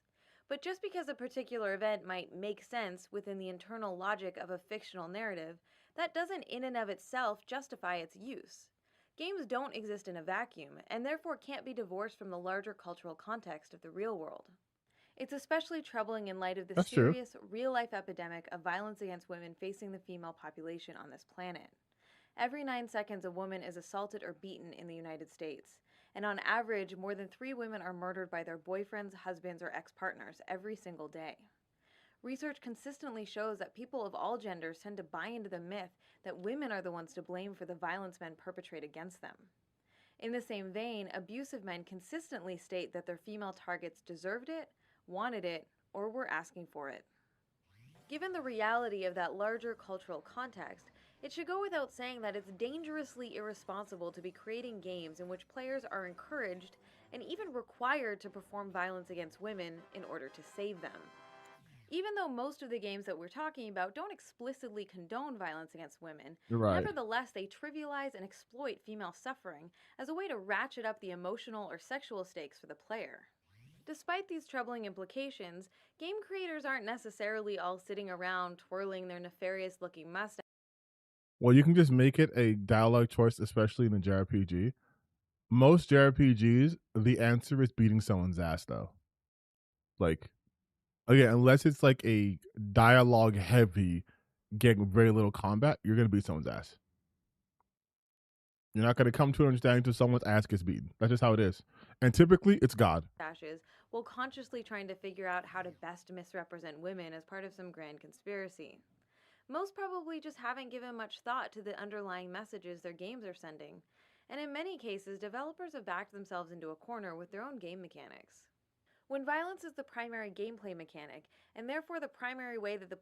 But just because a particular event might make sense within the internal logic of a fictional narrative, that doesn't in and of itself justify its use. Games don't exist in a vacuum, and therefore can't be divorced from the larger cultural context of the real world. It's especially troubling in light of the serious, real-life epidemic of violence against women facing the female population on this planet. Every 9 seconds, a woman is assaulted or beaten in the United States, and on average, more than 3 women are murdered by their boyfriends, husbands, or ex-partners every single day. Research consistently shows that people of all genders tend to buy into the myth that women are the ones to blame for the violence men perpetrate against them. In the same vein, abusive men consistently state that their female targets deserved it, wanted it, or were asking for it. Given the reality of that larger cultural context, it should go without saying that it's dangerously irresponsible to be creating games in which players are encouraged and even required to perform violence against women in order to save them. Even though most of the games that we're talking about don't explicitly condone violence against women, Right. nevertheless they trivialize and exploit female suffering as a way to ratchet up the emotional or sexual stakes for the player. Despite these troubling implications, game creators aren't necessarily all sitting around twirling their nefarious-looking mustaches. Well, you can just make it a dialogue choice, especially in a JRPG. Most JRPGs, the answer is beating someone's ass, though. Like, again, unless it's like a dialogue heavy, getting very little combat, you're gonna beat someone's ass. You're not gonna come to an understanding until someone's ass gets beaten. That's just how it is. And typically, it's God. While consciously trying to figure out how to best misrepresent women as part of some grand conspiracy. Most probably just haven't given much thought to the underlying messages their games are sending, and in many cases, developers have backed themselves into a corner with their own game mechanics. When violence is the primary gameplay mechanic, and therefore the primary way that the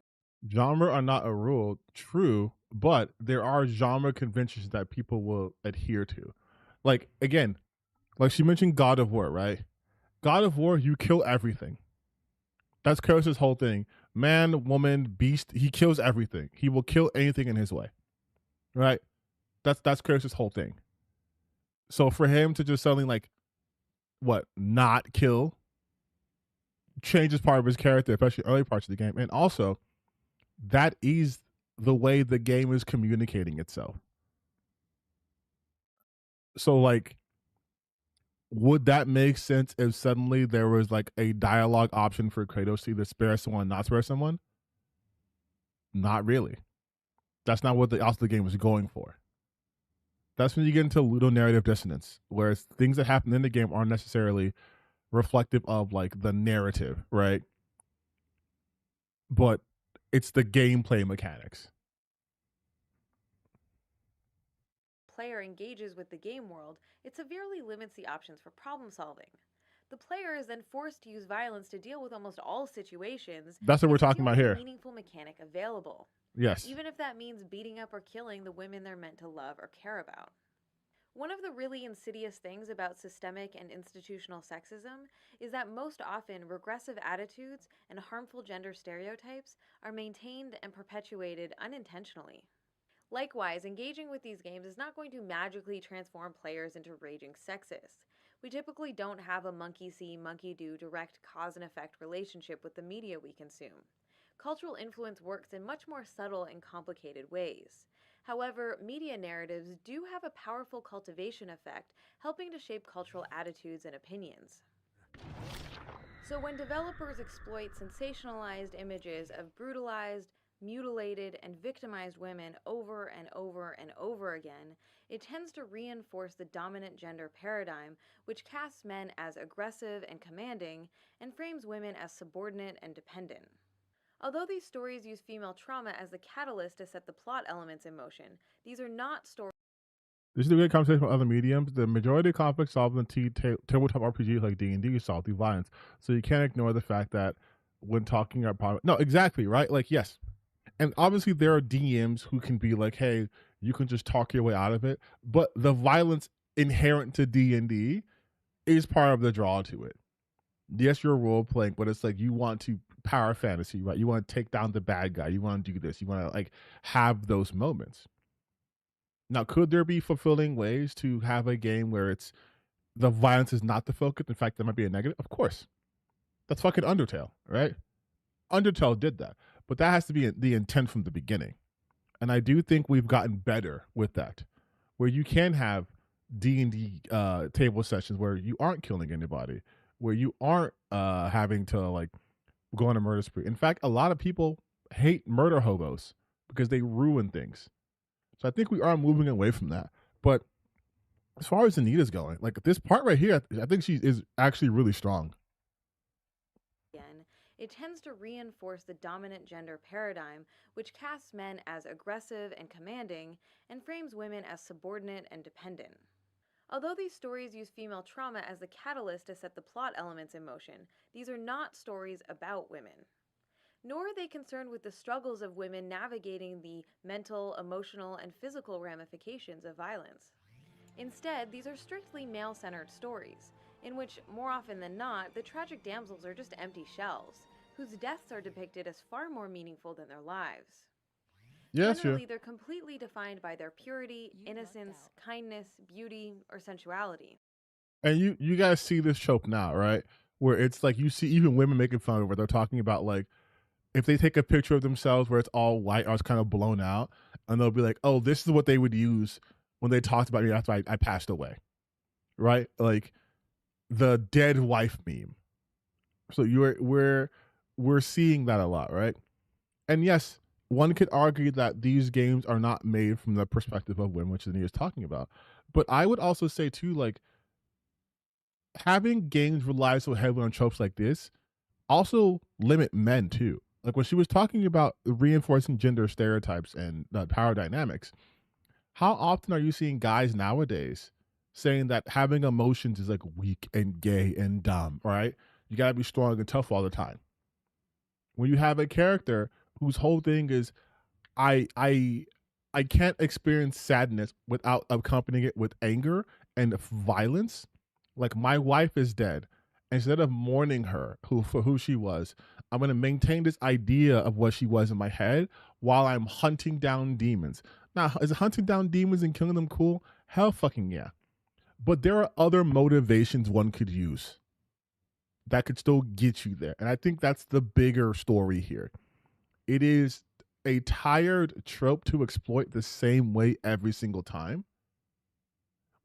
Genre are not a rule, true, but there are genre conventions that people will adhere to. Like, again, like she mentioned God of War, right? God of War, you kill everything. That's Kratos' whole thing. Man, woman, beast, he kills everything. He will kill anything in his way. Right? That's Kratos' whole thing. So for him to just suddenly like not kill changes part of his character, especially early parts of the game. And also, that is the way the game is communicating itself. So like, would that make sense if suddenly there was like a dialogue option for Kratos to either spare someone, not spare someone? Not really. That's not what the game was going for. That's when you get into ludonarrative dissonance, where things that happen in the game aren't necessarily reflective of like the narrative, right? But it's the gameplay mechanics. player engages with the game world, it severely limits the options for problem solving. The player is then forced to use violence to deal with almost all situations. That's what we're talking about here. Meaningful mechanic available. Yes. Even if that means beating up or killing the women they're meant to love or care about. One of the really insidious things about systemic and institutional sexism is that most often regressive attitudes and harmful gender stereotypes are maintained and perpetuated unintentionally. Likewise, engaging with these games is not going to magically transform players into raging sexists. We typically don't have a monkey-see, monkey-do direct cause and effect relationship with the media we consume. Cultural influence works in much more subtle and complicated ways. However, media narratives do have a powerful cultivation effect, helping to shape cultural attitudes and opinions. So when developers exploit sensationalized images of brutalized, mutilated, and victimized women over and over and over again, it tends to reinforce the dominant gender paradigm, which casts men as aggressive and commanding, and frames women as subordinate and dependent. Although these stories use female trauma as the catalyst to set the plot elements in motion, these are not stories. This is a great conversation with other mediums. The majority of conflicts solved in tabletop RPGs like D&D solve through violence. So you can't ignore the fact that when talking about... No, exactly, right? Like, yes. And obviously there are DMs who can be like, hey, you can just talk your way out of it. But the violence inherent to D&D is part of the draw to it. Yes, you're role playing, but it's like you want to power fantasy, right? You want to take down the bad guy. You want to do this. You want to like have those moments. Now, could there be fulfilling ways to have a game where it's the violence is not the focus? In fact, that might be a negative. Of course, that's fucking Undertale, right? Undertale did that, but that has to be the intent from the beginning. And I do think we've gotten better with that, where you can have D&D table sessions where you aren't killing anybody, where you aren't having to like go on a murder spree. In fact, a lot of people hate murder hobos because they ruin things. So I think we are moving away from that. But as far as Anita's going, like this part right here, I think she is actually really strong. It tends to reinforce the dominant gender paradigm, which casts men as aggressive and commanding, and frames women as subordinate and dependent. Although these stories use female trauma as the catalyst to set the plot elements in motion, these are not stories about women. Nor are they concerned with the struggles of women navigating the mental, emotional, and physical ramifications of violence. Instead, these are strictly male-centered stories, in which, more often than not, the tragic damsels are just empty shells. whose deaths are depicted as far more meaningful than their lives. Yes, Generally, they're completely defined by their purity, innocence, kindness, beauty, or sensuality. And you guys see this trope now, right? Where it's like you see even women making fun of it, where they're talking about like if they take a picture of themselves where it's all white or it's kind of blown out, and they'll be like, "Oh, this is what they would use when they talked about me after I passed away," right? Like the dead wife meme. So we're seeing that a lot, right? And yes, one could argue that these games are not made from the perspective of women, which Anita is talking about. But I would also say too, like having games rely so heavily on tropes like this also limit men too. Like when she was talking about reinforcing gender stereotypes and power dynamics, how often are you seeing guys nowadays saying that having emotions is like weak and gay and dumb, right? You gotta be strong and tough all the time. When you have a character whose whole thing is I can't experience sadness without accompanying it with anger and violence. Like my wife is dead. Instead of mourning her for who she was, I'm going to maintain this idea of what she was in my head while I'm hunting down demons. Now, is hunting down demons and killing them cool? Hell fucking yeah. But there are other motivations one could use that could still get you there. And I think that's the bigger story here. It is a tired trope to exploit the same way every single time.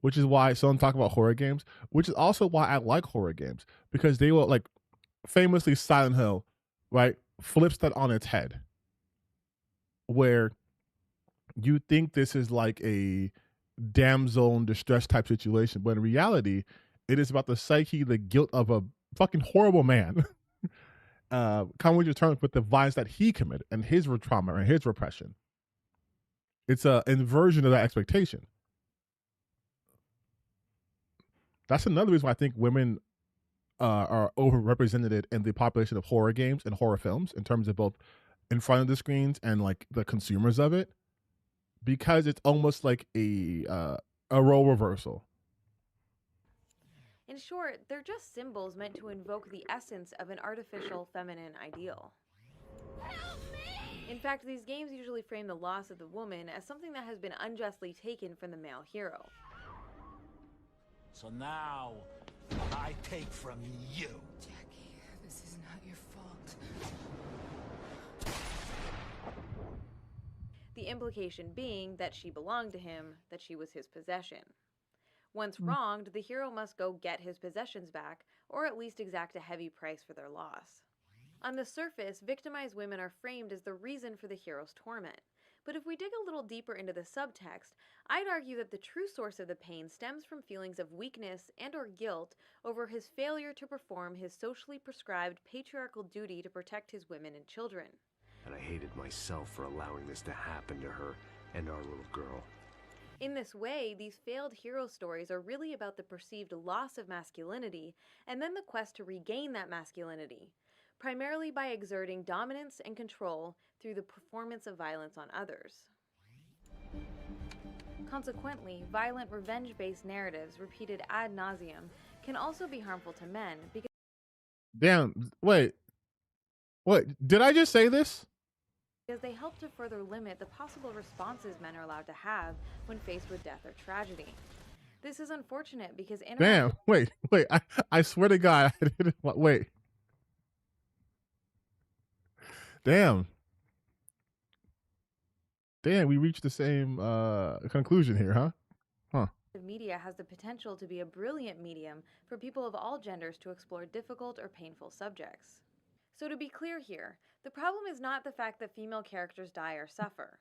Which is why someone talk about horror games, which is also why I like horror games, because they will, like, famously Silent Hill, right, flips that on its head, where you think this is like a damsel in distress type situation, but in reality, it is about the psyche, the guilt of a fucking horrible man coming to terms with the violence that he committed and his trauma and his repression. It's an inversion of that expectation. That's another reason why I think women are overrepresented in the population of horror games and horror films in terms of both in front of the screens and like the consumers of it, because it's almost like a role reversal. In short, they're just symbols meant to invoke the essence of an artificial feminine ideal. In fact, these games usually frame the loss of the woman as something that has been unjustly taken from the male hero. So now, I take from you. Jackie, this is not your fault. The implication being that she belonged to him, that she was his possession. Once wronged, the hero must go get his possessions back, or at least exact a heavy price for their loss. On the surface, victimized women are framed as the reason for the hero's torment. But if we dig a little deeper into the subtext, I'd argue that the true source of the pain stems from feelings of weakness and or guilt over his failure to perform his socially prescribed patriarchal duty to protect his women and children. And I hated myself for allowing this to happen to her and our little girl. In this way, these failed hero stories are really about the perceived loss of masculinity and then the quest to regain that masculinity, primarily by exerting dominance and control through the performance of violence on others. Consequently, violent revenge-based narratives repeated ad nauseum can also be harmful to men because... Damn, wait, did I just say this? Because they help to further limit the possible responses men are allowed to have when faced with death or tragedy. This is unfortunate because... Damn, wait, I swear to God, I didn't, wait. Damn, we reached the same conclusion here, huh? Media has the potential to be a brilliant medium for people of all genders to explore difficult or painful subjects. So to be clear here, the problem is not the fact that female characters die or suffer.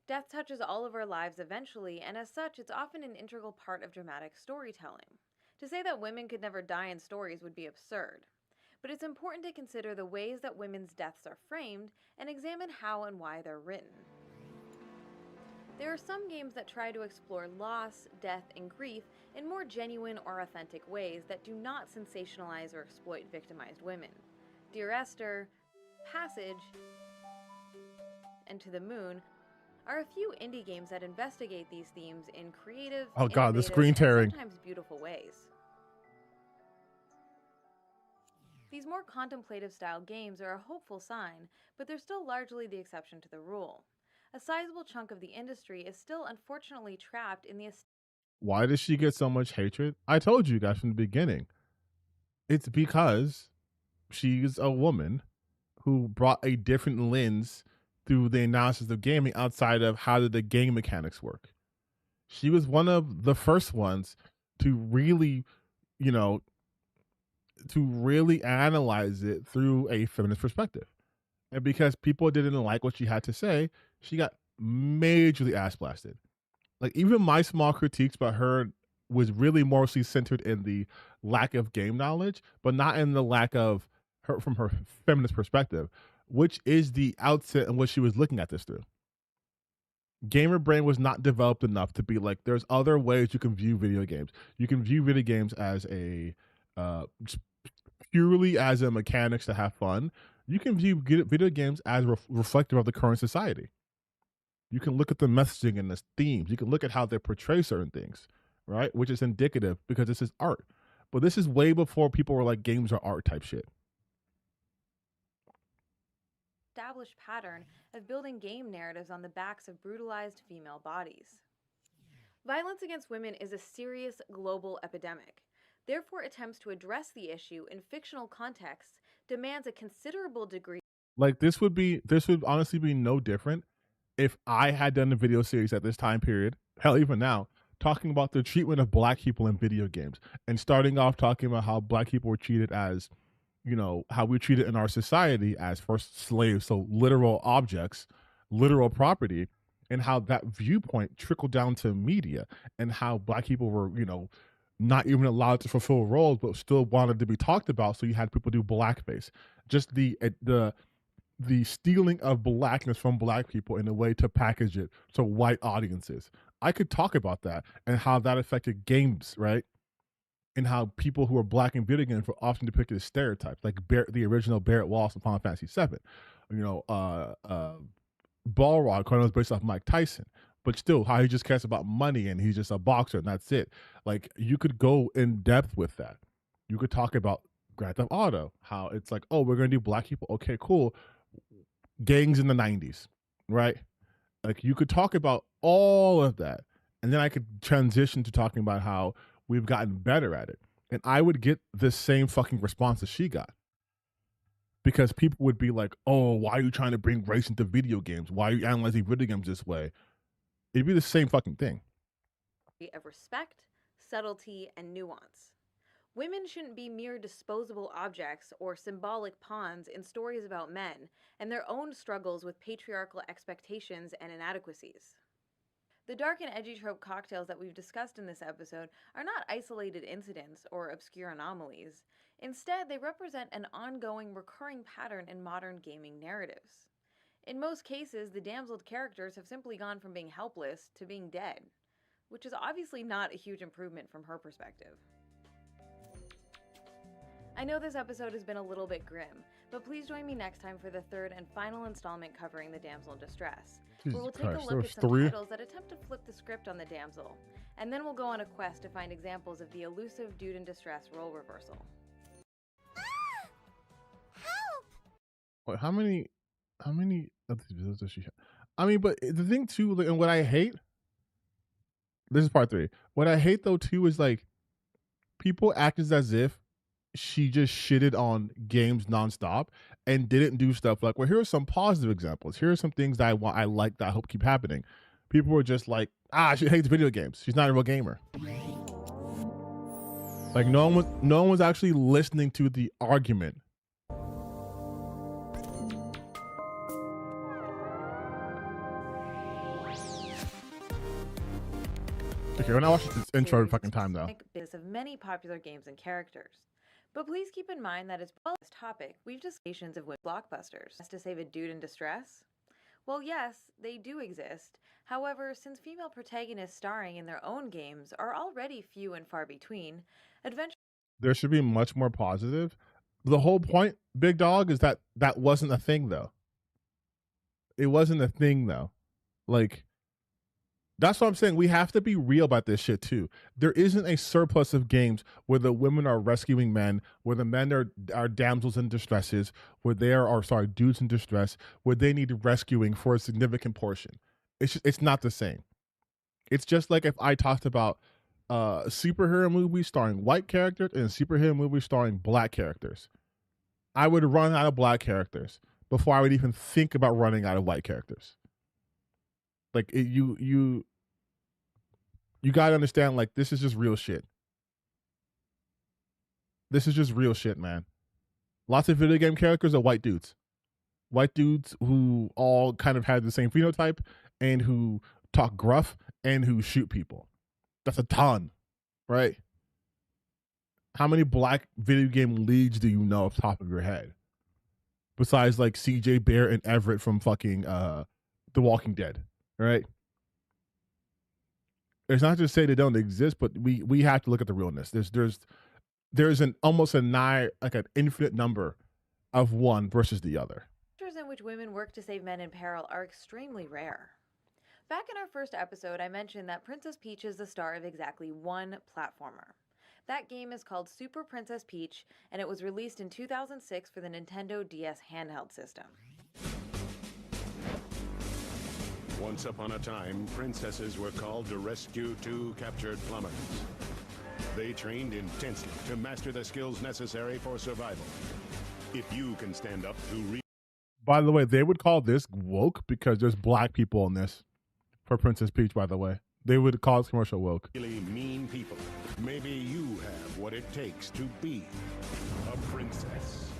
Death touches all of our lives eventually, and as such, it's often an integral part of dramatic storytelling. To say that women could never die in stories would be absurd. But it's important to consider the ways that women's deaths are framed and examine how and why they're written. There are some games that try to explore loss, death, and grief in more genuine or authentic ways that do not sensationalize or exploit victimized women. Dear Esther, Passage, and To the Moon are a few indie games that investigate these themes in creative, oh god, the screen and tearing, sometimes beautiful ways. These more contemplative style games are a hopeful sign, but they're still largely the exception to the rule. A sizable chunk of the industry is still unfortunately trapped in the... Why does she get so much hatred? I told you guys from the beginning. It's because she's a woman who brought a different lens through the analysis of gaming outside of how did the game mechanics work. She was one of the first ones to really, to really analyze it through a feminist perspective. And because people didn't like what she had to say, she got majorly ass blasted. Like, even my small critiques about her was really mostly centered in the lack of game knowledge, but not in the lack of her from her feminist perspective, which is the outset in which she was looking at this through. Gamer brain was not developed enough to be like, there's other ways you can view video games. You can view video games as a purely as a mechanics to have fun. You can view video games as reflective of the current society. You can look at the messaging and the themes. You can look at how they portray certain things, right? Which is indicative because this is art. But this is way before people were like, games are art type shit. Established pattern of building game narratives on the backs of brutalized female bodies. Violence against women is a serious global epidemic. Therefore, attempts to address the issue in fictional contexts demands a considerable degree. Like, this would honestly be no different if I had done a video series at this time period, hell, even now, talking about the treatment of black people in video games and starting off talking about how black people were treated as, how we treat it in our society as first slaves, so literal objects, literal property, and how that viewpoint trickled down to media and how black people were, not even allowed to fulfill roles, but still wanted to be talked about. So you had people do blackface. Just the stealing of blackness from black people in a way to package it to white audiences. I could talk about that and how that affected games, right? And how people who are black in video games were often depicted as stereotypes, like the original Barrett Wallace in Final Fantasy VII. Balrog, was based off Mike Tyson. But still, how he just cares about money and he's just a boxer and that's it. Like, you could go in depth with that. You could talk about Grand Theft Auto, how it's like, oh, we're going to do black people. Okay, cool. Gangs in the 90s, right? Like, you could talk about all of that. And then I could transition to talking about how we've gotten better at it. And I would get the same fucking response as she got. Because people would be like, oh, why are you trying to bring race into video games? Why are you analyzing video games this way? It'd be the same fucking thing. Of respect, subtlety, and nuance. Women shouldn't be mere disposable objects or symbolic pawns in stories about men and their own struggles with patriarchal expectations and inadequacies. The dark and edgy trope cocktails that we've discussed in this episode are not isolated incidents or obscure anomalies. Instead, they represent an ongoing, recurring pattern in modern gaming narratives. In most cases, the damseled characters have simply gone from being helpless to being dead, which is obviously not a huge improvement from her perspective. I know this episode has been a little bit grim, but please join me next time for the third and final installment covering the damsel in distress, where we'll take a look at some titles that attempt to flip the script on the damsel, and then we'll go on a quest to find examples of the elusive dude in distress role reversal. Wait, how many of these videos does she have? I mean, but the thing too, like, and what I hate, this is part 3. What I hate though too is like, people act as if she just shitted on games nonstop and didn't do stuff like, well, here are some positive examples. Here are some things that I like that I hope keep happening. People were just like, she hates video games. She's not a real gamer. Like, no one was actually listening to the argument. Okay, when I watch this intro every fucking time though. Of many popular games and characters. But please keep in mind that as well as topic, we've discussions of blockbusters. To save a dude in distress? Well, yes, they do exist. However, since female protagonists starring in their own games are already few and far between, there should be much more positive. The whole point, Big Dog, is that wasn't a thing though. It wasn't a thing though. Like, That's what I'm saying. We have to be real about this shit too. There isn't a surplus of games where the women are rescuing men, where the men are damsels in distresses, where they are sorry, dudes in distress, where they need rescuing for a significant portion. It's not the same. It's just like if I talked about superhero movies starring white characters and superhero movies starring black characters. I would run out of black characters before I would even think about running out of white characters. Like you got to understand, like, this is just real shit. This is just real shit, man. Lots of video game characters are white dudes. White dudes who all kind of have the same phenotype and who talk gruff and who shoot people. That's a ton, right? How many black video game leads do you know off the top of your head? Besides like CJ Bear and Everett from fucking The Walking Dead, right? It's not to say they don't exist, but we have to look at the realness. There's an almost an infinite number of one versus the other. In which women work to save men in peril are extremely rare. Back in our first episode, I mentioned that Princess Peach is the star of exactly one platformer. That game is called Super Princess Peach, and it was released in 2006 for the Nintendo DS handheld system. Once upon a time, princesses were called to rescue two captured plumbers. They trained intensely to master the skills necessary for survival. If you can stand up to By the way, they would call this woke because there's black people in this for Princess Peach, by the way. They would call this commercial woke. really mean people, maybe you have what it takes to be a princess.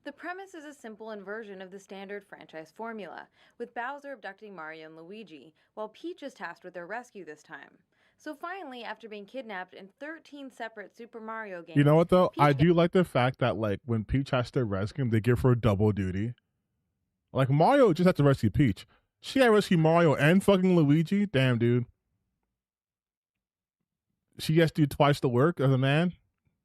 The premise is a simple inversion of the standard franchise formula, with Bowser abducting Mario and Luigi, while Peach is tasked with their rescue this time. So finally, after being kidnapped in 13 separate Super Mario games... You know what, though? Peach I do like the fact that, like, when Peach has to rescue him, they give her double duty. Like, Mario just had to rescue Peach. She had to rescue Mario and fucking Luigi? Damn, dude. She has to do twice the work as a man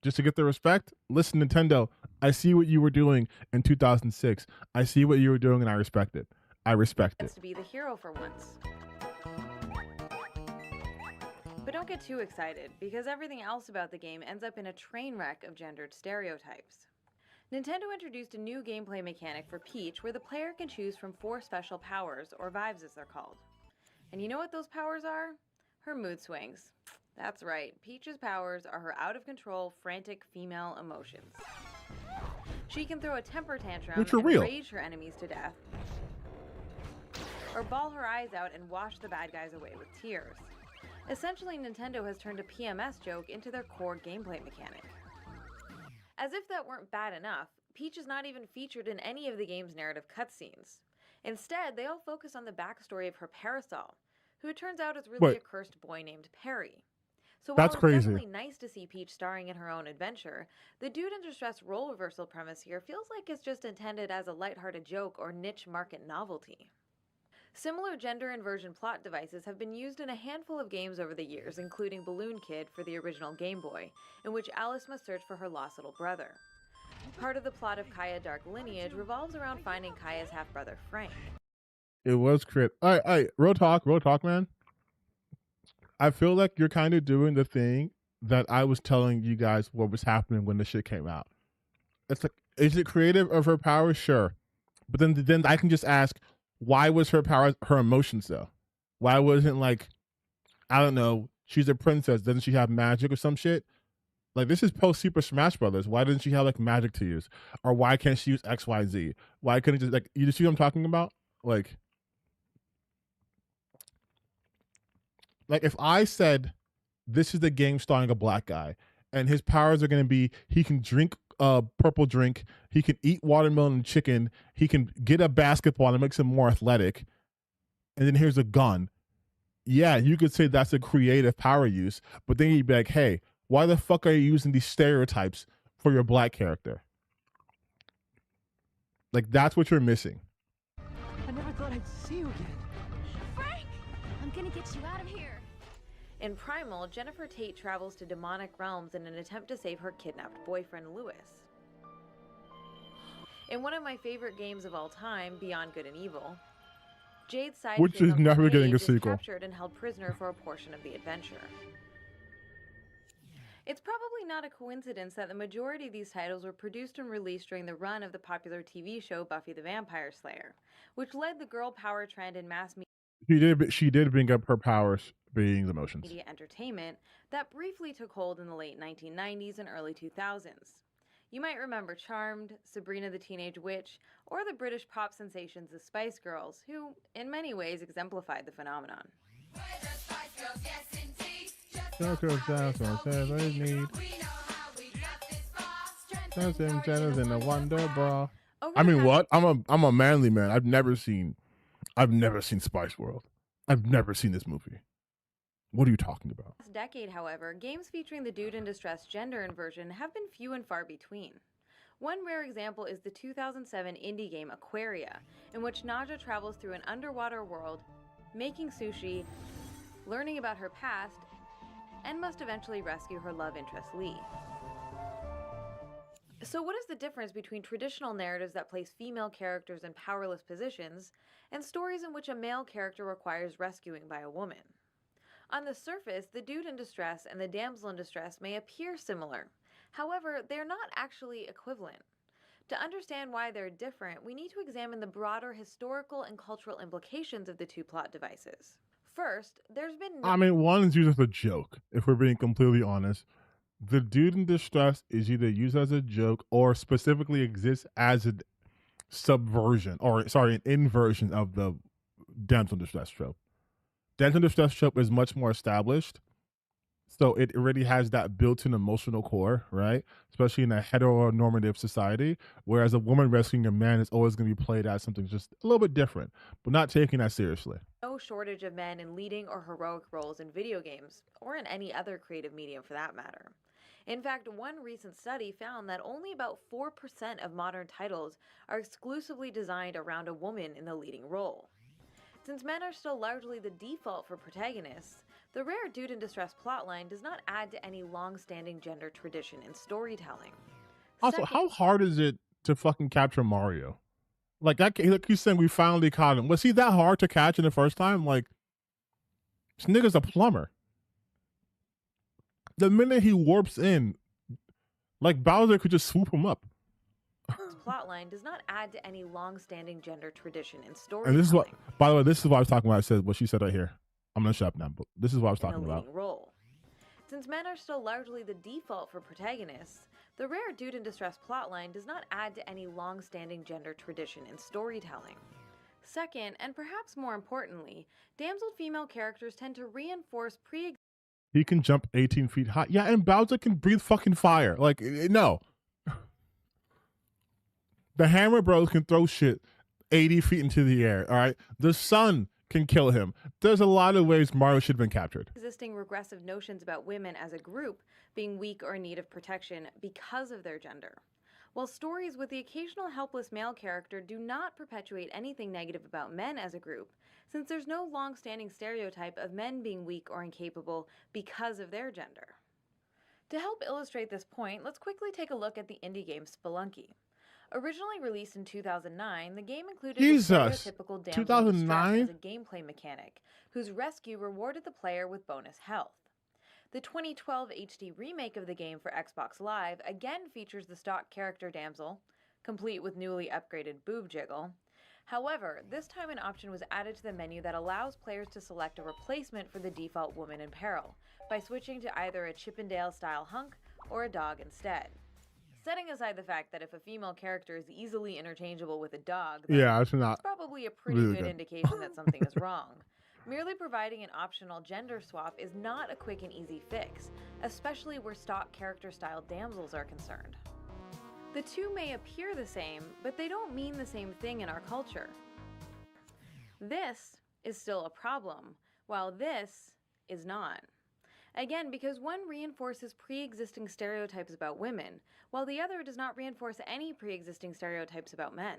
just to get the respect? Listen, Nintendo, I see what you were doing in 2006. I see what you were doing, and I respect it. I respect it. to be the hero for once. But don't get too excited, because everything else about the game ends up in a train wreck of gendered stereotypes. Nintendo introduced a new gameplay mechanic for Peach where the player can choose from 4 special powers, or vibes as they're called. And you know what those powers are? Her mood swings. That's right, Peach's powers are her out-of-control, frantic female emotions. She can throw a temper tantrum Which are and real. rage her enemies to death, or bawl her eyes out and wash the bad guys away with tears. Essentially, Nintendo has turned a PMS joke into their core gameplay mechanic. As if that weren't bad enough, Peach is not even featured in any of the game's narrative cutscenes. Instead, they all focus on the backstory of her parasol, who it turns out is really Wait. a cursed boy named Perry. So while That's it's crazy. definitely nice to see Peach starring in her own adventure, the dude in distress role reversal premise here feels like it's just intended as a lighthearted joke or niche market novelty. Similar gender inversion plot devices have been used in a handful of games over the years, including Balloon Kid for the original Game Boy, in which Alice must search for her lost little brother. Part of the plot of Kaya Dark Lineage revolves around finding Kaya's half-brother Frank. It was crit. All right, real talk, man. I feel like you're kind of doing the thing that I was telling you guys what was happening when the shit came out. It's like, is it creative of her powers? Sure. But then I can just ask, why was her power her emotions though? Why wasn't, like, I don't know, she's a princess, doesn't she have magic or some shit? Like, this is post Super Smash Brothers. Why doesn't she have, like, magic to use? Or why can't she use XYZ? Why couldn't it just, like, you see what I'm talking about? Like if I said this is the game starring a black guy and his powers are going to be he can drink purple drink, he can eat watermelon and chicken, he can get a basketball and makes him more athletic, and then here's a gun. Yeah, you could say that's a creative power use, but then you'd be like, hey, why the fuck are you using these stereotypes for your black character? Like, that's what you're missing. I never thought I'd see you again. Frank! I'm gonna get you out of here. In Primal, Jennifer Tate travels to demonic realms in an attempt to save her kidnapped boyfriend, Lewis. In one of my favorite games of all time, Beyond Good and Evil, Jade's side which is female never getting a is sequel. captured and held prisoner for a portion of the adventure. It's probably not a coincidence that the majority of these titles were produced and released during the run of the popular TV show Buffy the Vampire Slayer, which led the girl power trend in mass She did bring up her powers being the motions. media entertainment that briefly took hold in the late 1990s and early 2000s. You might remember Charmed, Sabrina the Teenage Witch, or the British pop sensations the Spice Girls, who, in many ways, exemplified the phenomenon. I mean, what? I'm a manly man. I've never seen Spice World. I've never seen this movie. What are you talking about? Last decade, however, games featuring the dude in distress gender inversion have been few and far between. One rare example is the 2007 indie game Aquaria, in which Naja travels through an underwater world, making sushi, learning about her past, and must eventually rescue her love interest Lee. So what is the difference between traditional narratives that place female characters in powerless positions and stories in which a male character requires rescuing by a woman? On the surface, the dude in distress and the damsel in distress may appear similar. However, they're not actually equivalent. To understand why they're different, we need to examine the broader historical and cultural implications of the two plot devices. First, there's been I mean, one is used as a joke, if we're being completely honest. The dude in distress is either used as a joke or specifically exists as a subversion, or sorry, an inversion of the damsel in distress trope. Damsel in distress trope is much more established, so it already has that built-in emotional core, right? Especially in a heteronormative society, whereas a woman rescuing a man is always going to be played as something just a little bit different, but not taking that seriously. No shortage of men in leading or heroic roles in video games, or in any other creative medium for that matter. In fact, one recent study found that only about 4% of modern titles are exclusively designed around a woman in the leading role. Since men are still largely the default for protagonists, the rare dude in distress plotline does not add to any long-standing gender tradition in storytelling. Also, how hard is it to fucking capture Mario? Like you're saying, we finally caught him. Was he that hard to catch in the first time? Like, this nigga's a plumber. The minute he warps in, like Bowser could just swoop him up. Plotline does not add to any long-standing gender tradition in storytelling. And this is what, by the way, this is what I was talking about. I said what she said right here. I'm gonna shut up now, but this is what I was talking about. Role. Since men are still largely the default for protagonists, the rare dude in distress plotline does not add to any long-standing gender tradition in storytelling. Second, and perhaps more importantly, damsel female characters tend to reinforce He can jump 18 feet high. Yeah, and Bowser can breathe fucking fire. Like, no. The Hammer Bros can throw shit 80 feet into the air, all right? The sun can kill him. There's a lot of ways Mario should have been captured. Existing regressive notions about women as a group being weak or in need of protection because of their gender. While stories with the occasional helpless male character do not perpetuate anything negative about men as a group, since there's no long-standing stereotype of men being weak or incapable because of their gender. To help illustrate this point, let's quickly take a look at the indie game Spelunky. Originally released in 2009, the game included a stereotypical damsel in distress as a gameplay mechanic, whose rescue rewarded the player with bonus health. The 2012 HD remake of the game for Xbox Live again features the stock character damsel, complete with newly upgraded boob jiggle. However, this time an option was added to the menu that allows players to select a replacement for the default woman in peril, by switching to either a Chippendale-style hunk or a dog instead. Setting aside the fact that if a female character is easily interchangeable with a dog, it's probably a pretty good indication that something is wrong. Merely providing an optional gender swap is not a quick and easy fix, especially where stock character-style damsels are concerned. The two may appear the same, but they don't mean the same thing in our culture. This is still a problem, while this is not. Again, because one reinforces pre-existing stereotypes about women, while the other does not reinforce any pre-existing stereotypes about men.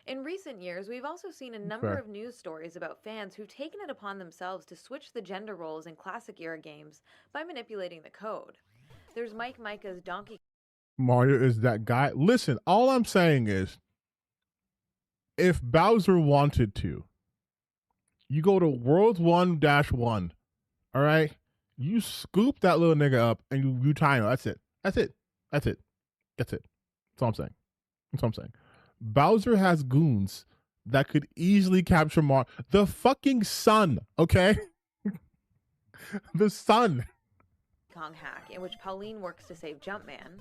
In recent years, we've also seen a number of news stories about fans who've taken it upon themselves to switch the gender roles in classic-era games by manipulating the code. There's Mike Micah's Donkey Mario is that guy. Listen, all I'm saying is, if Bowser wanted to, You go to World 1-1. All right? You scoop that little nigga up and you tie him. That's it. That's it. That's it. That's it. That's all I'm saying. That's all I'm saying. Bowser has goons that could easily capture the fucking sun, okay? The sun. Kong hack, in which Pauline works to save Jumpman,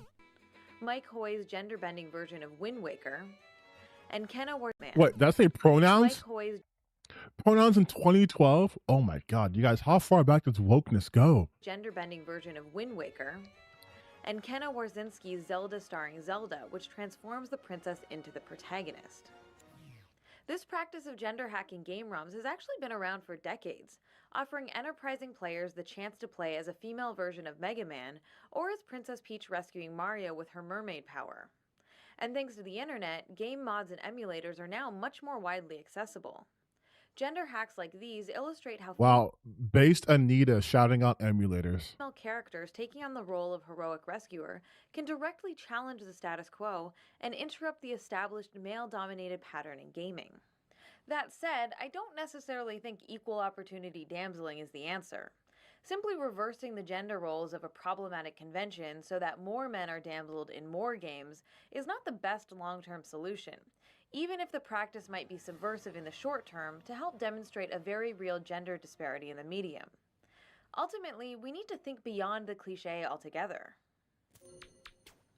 Mike Hoy's gender-bending version of Wind Waker, and Kenna Worthman. What, did I say pronouns? Mike Hoy's Pronouns in 2012? Oh my god, you guys, how far back does wokeness go? gender-bending version of Wind Waker, and Kenna Warzinski's Zelda starring Zelda, which transforms the princess into the protagonist. This practice of gender hacking game ROMs has actually been around for decades, offering enterprising players the chance to play as a female version of Mega Man or as Princess Peach rescuing Mario with her mermaid power. And thanks to the internet, game mods and emulators are now much more widely accessible. Gender hacks like these illustrate how Wow, based Anita shouting out emulators. female characters taking on the role of heroic rescuer can directly challenge the status quo and interrupt the established male-dominated pattern in gaming. That said, I don't necessarily think equal opportunity damseling is the answer. Simply reversing the gender roles of a problematic convention so that more men are damseled in more games is not the best long-term solution, even if the practice might be subversive in the short term to help demonstrate a very real gender disparity in the medium. Ultimately, we need to think beyond the cliché altogether.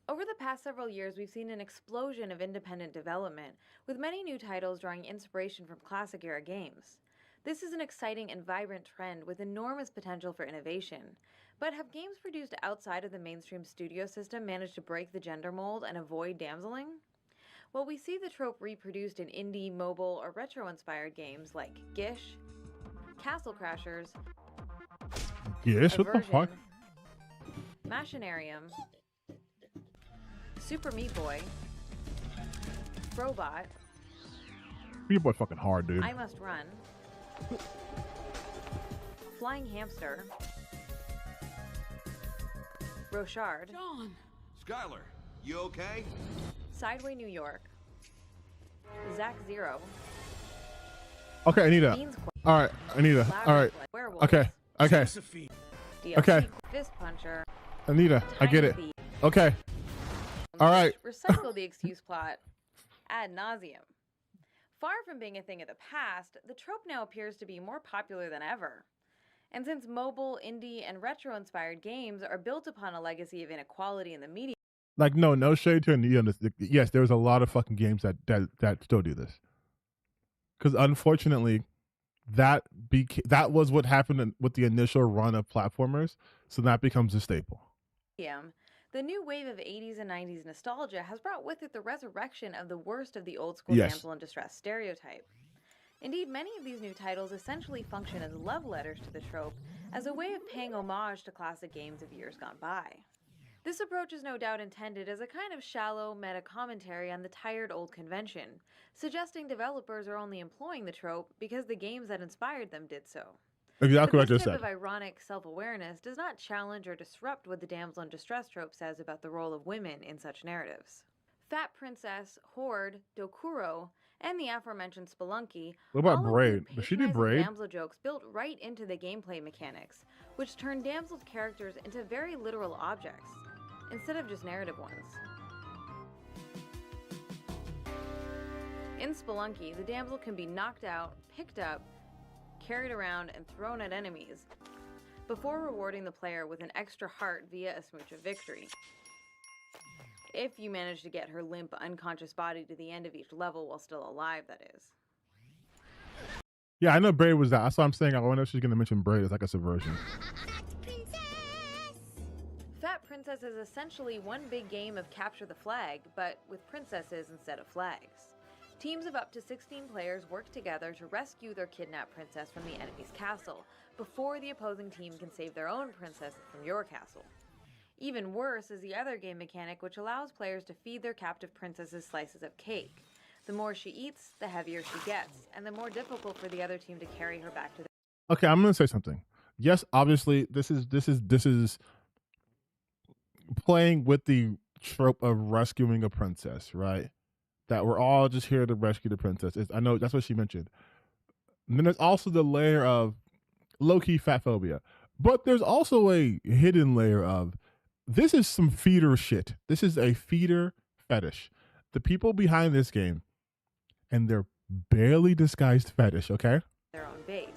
Over the past several years, we've seen an explosion of independent development, with many new titles drawing inspiration from classic-era games. This is an exciting and vibrant trend with enormous potential for innovation. But have games produced outside of the mainstream studio system managed to break the gender mold and avoid damseling? Well, we see the trope reproduced in indie, mobile, or retro-inspired games like Gish, Castle Crashers, Yes, what the fuck? Machinarium, Super Meat Boy, Robot, Meat Boy fucking hard, dude. I Must Run, Flying Hamster, Rochard, John! Skylar, you okay? Sideway New York, Zach Zero, Okay, Anita. Beans All right, Anita. All right. Werewolves, Okay. Okay. DLC, Okay. Fist Puncher, Anita, I get it. Tiny Thief, Okay. All right. recycle the excuse plot ad nauseum. Far from being a thing of the past, the trope now appears to be more popular than ever. And since mobile, indie, and retro-inspired games are built upon a legacy of inequality in the media, Like, no shade to Anita. Yes, there's a lot of fucking games that still do this. Because unfortunately, that was what happened with the initial run of platformers. So that becomes a staple. the new wave of 80s and 90s nostalgia has brought with it the resurrection of the worst of the old-school Yes. damsel in distress stereotype. Indeed, many of these new titles essentially function as love letters to the trope, as a way of paying homage to classic games of years gone by. This approach is no doubt intended as a kind of shallow meta-commentary on the tired old convention, suggesting developers are only employing the trope because the games that inspired them did so. Exactly what I But this just type said. of ironic self-awareness does not challenge or disrupt what the damsel in distress trope says about the role of women in such narratives. Fat Princess, Horde, Dokuro, and the aforementioned Spelunky What about all Braid? include Does she do patronizing Braid? damsel jokes built right into the gameplay mechanics, which turn damseled characters into very literal objects, instead of just narrative ones. In Spelunky, the damsel can be knocked out, picked up, carried around, and thrown at enemies, before rewarding the player with an extra heart via a smooch of victory. If you manage to get her limp, unconscious body to the end of each level while still alive, that is. Yeah, I know Braid was that. That's why I'm saying I wonder if she's going to mention Braid as like a subversion. Fat Princess is essentially one big game of capture the flag, but with princesses instead of flags. Teams of up to 16 players work together to rescue their kidnapped princess from the enemy's castle, before the opposing team can save their own princess from your castle. Even worse is the other game mechanic, which allows players to feed their captive princesses slices of cake. The more she eats, the heavier she gets, and the more difficult for the other team to carry her back to the... Okay, I'm going to say something. Yes, obviously, this is playing with the trope of rescuing a princess, right? That we're all just here to rescue the princess. I know that's what she mentioned. And then there's also the layer of low-key fat phobia. But there's also a hidden layer of, this is some feeder shit. This is a feeder fetish. The people behind this game, and their barely disguised fetish, okay? Their own base.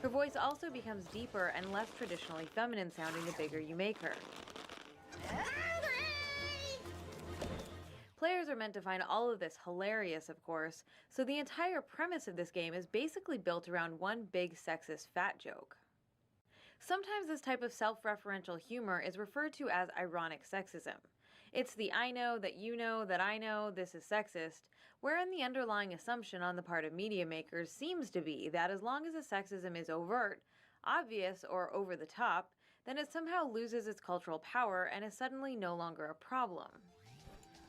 Her voice also becomes deeper and less traditionally feminine sounding the bigger you make her. Players are meant to find all of this hilarious, of course, so the entire premise of this game is basically built around one big sexist fat joke. Sometimes this type of self-referential humor is referred to as ironic sexism. It's the I know that I know this is sexist, wherein the underlying assumption on the part of media makers seems to be that as long as the sexism is overt, obvious, or over the top, then it somehow loses its cultural power and is suddenly no longer a problem.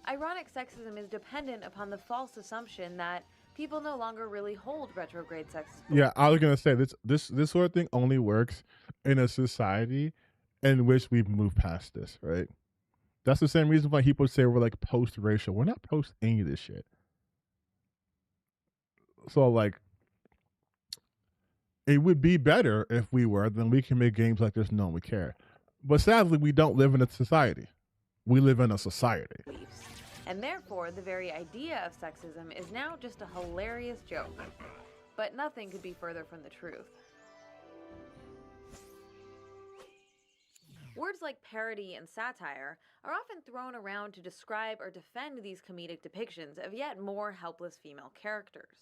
Ironic sexism is dependent upon the false assumption that people no longer really hold retrograde sexist. Yeah, I was gonna say this sort of thing only works in a society in which we've moved past this, right? That's the same reason why people say we're like post-racial. We're not post any of this shit. So like, it would be better if we were, then we can make games like this knowing we care. But sadly, we don't live in a society. We live in a society. And therefore, the very idea of sexism is now just a hilarious joke. But nothing could be further from the truth. Words like parody and satire are often thrown around to describe or defend these comedic depictions of yet more helpless female characters.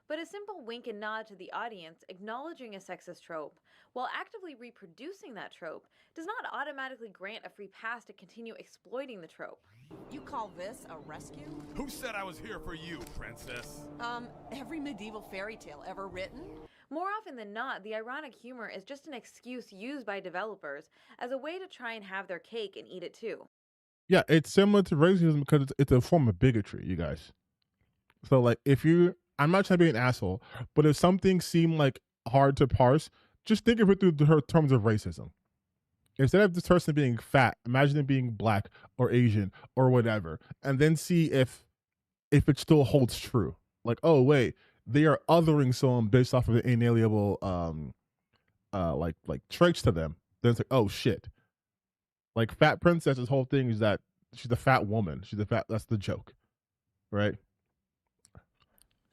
But a simple wink and nod to the audience acknowledging a sexist trope, while actively reproducing that trope, does not automatically grant a free pass to continue exploiting the trope. You call this a rescue? Who said I was here for you, princess? Every medieval fairy tale ever written? More often than not, the ironic humor is just an excuse used by developers as a way to try and have their cake and eat it too. Yeah, it's similar to racism because it's a form of bigotry, you guys. So like, I'm not trying to be an asshole, but if something seemed like hard to parse, just think of it through her terms of racism. Instead of this person being fat, imagine them being black or Asian or whatever, and then see if it still holds true. Like, oh wait, they are othering someone based off of the inalienable like traits to them. Then it's like, oh shit. Like Fat Princess's whole thing is that she's a fat woman. That's the joke. Right?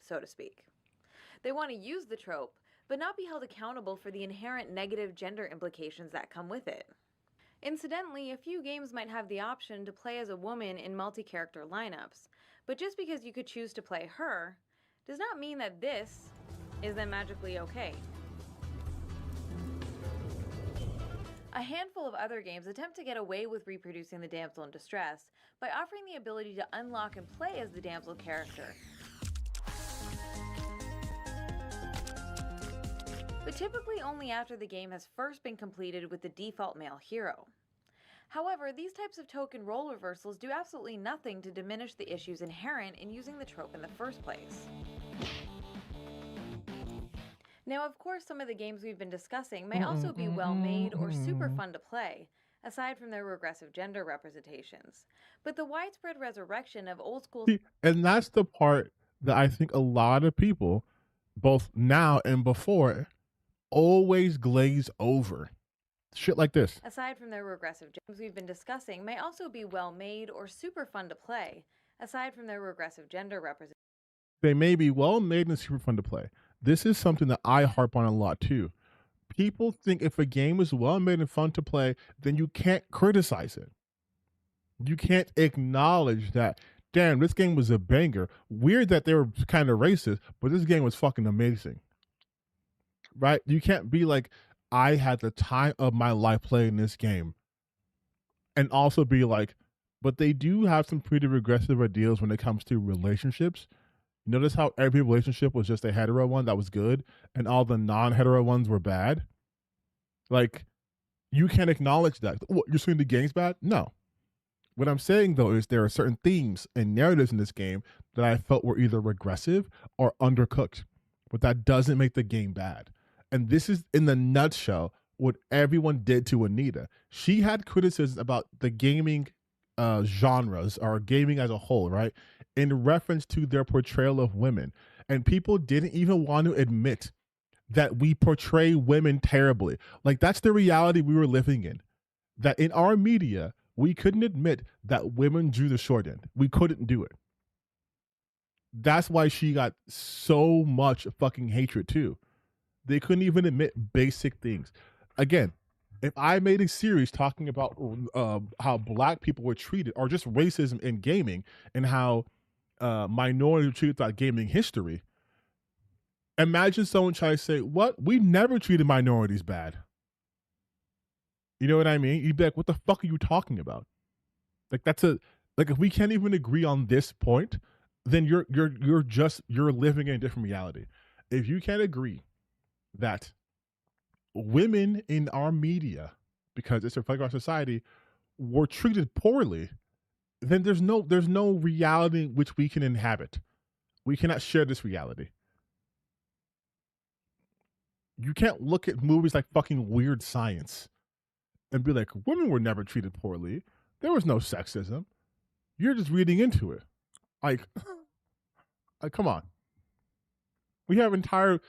So to speak. They want to use the trope, but not be held accountable for the inherent negative gender implications that come with it. Incidentally, a few games might have the option to play as a woman in multi-character lineups, but just because you could choose to play her, does not mean that this is then magically okay. A handful of other games attempt to get away with reproducing the damsel in distress by offering the ability to unlock and play as the damsel character, but typically only after the game has first been completed with the default male hero. However, these types of token role reversals do absolutely nothing to diminish the issues inherent in using the trope in the first place. Now, of course, some of the games we've been discussing may also be well-made or super fun to play, aside from their regressive gender representations. But the widespread resurrection of old-school... And that's the part that I think a lot of people, both now and before, always glaze over. Shit like this. Aside from their regressive games we've been discussing may also be well-made or super fun to play, aside from their regressive gender representation. They may be well-made and super fun to play. This is something that I harp on a lot too. People think if a game is well-made and fun to play, then you can't criticize it. You can't acknowledge that, damn, this game was a banger. Weird that they were kind of racist, but this game was fucking amazing. Right? You can't be like, I had the time of my life playing this game. And also be like, but they do have some pretty regressive ideals when it comes to relationships. Notice how every relationship was just a hetero one that was good and all the non-hetero ones were bad? Like, you can't acknowledge that. What, you're saying the game's bad? No. What I'm saying, though, is there are certain themes and narratives in this game that I felt were either regressive or undercooked. But that doesn't make the game bad. And this is, in the nutshell, what everyone did to Anita. She had criticisms about the gaming genres or gaming as a whole, right? in reference to their portrayal of women. And people didn't even want to admit that we portray women terribly. Like, that's the reality we were living in. That in our media, we couldn't admit that women drew the short end. We couldn't do it. That's why she got so much fucking hatred too. They couldn't even admit basic things. Again, if I made a series talking about how black people were treated, or just racism in gaming, and how minorities were treated throughout gaming history, imagine someone trying to say, what? We never treated minorities bad. You know what I mean? You'd be like, what the fuck are you talking about? Like, if we can't even agree on this point, then you're living in a different reality. If you can't agree that women in our media, because it's reflecting our society, were treated poorly, then there's no reality in which we can inhabit. We cannot share this reality. You can't look at movies like fucking Weird Science and be like, women were never treated poorly. There was no sexism. You're just reading into it. Like come on. We have entire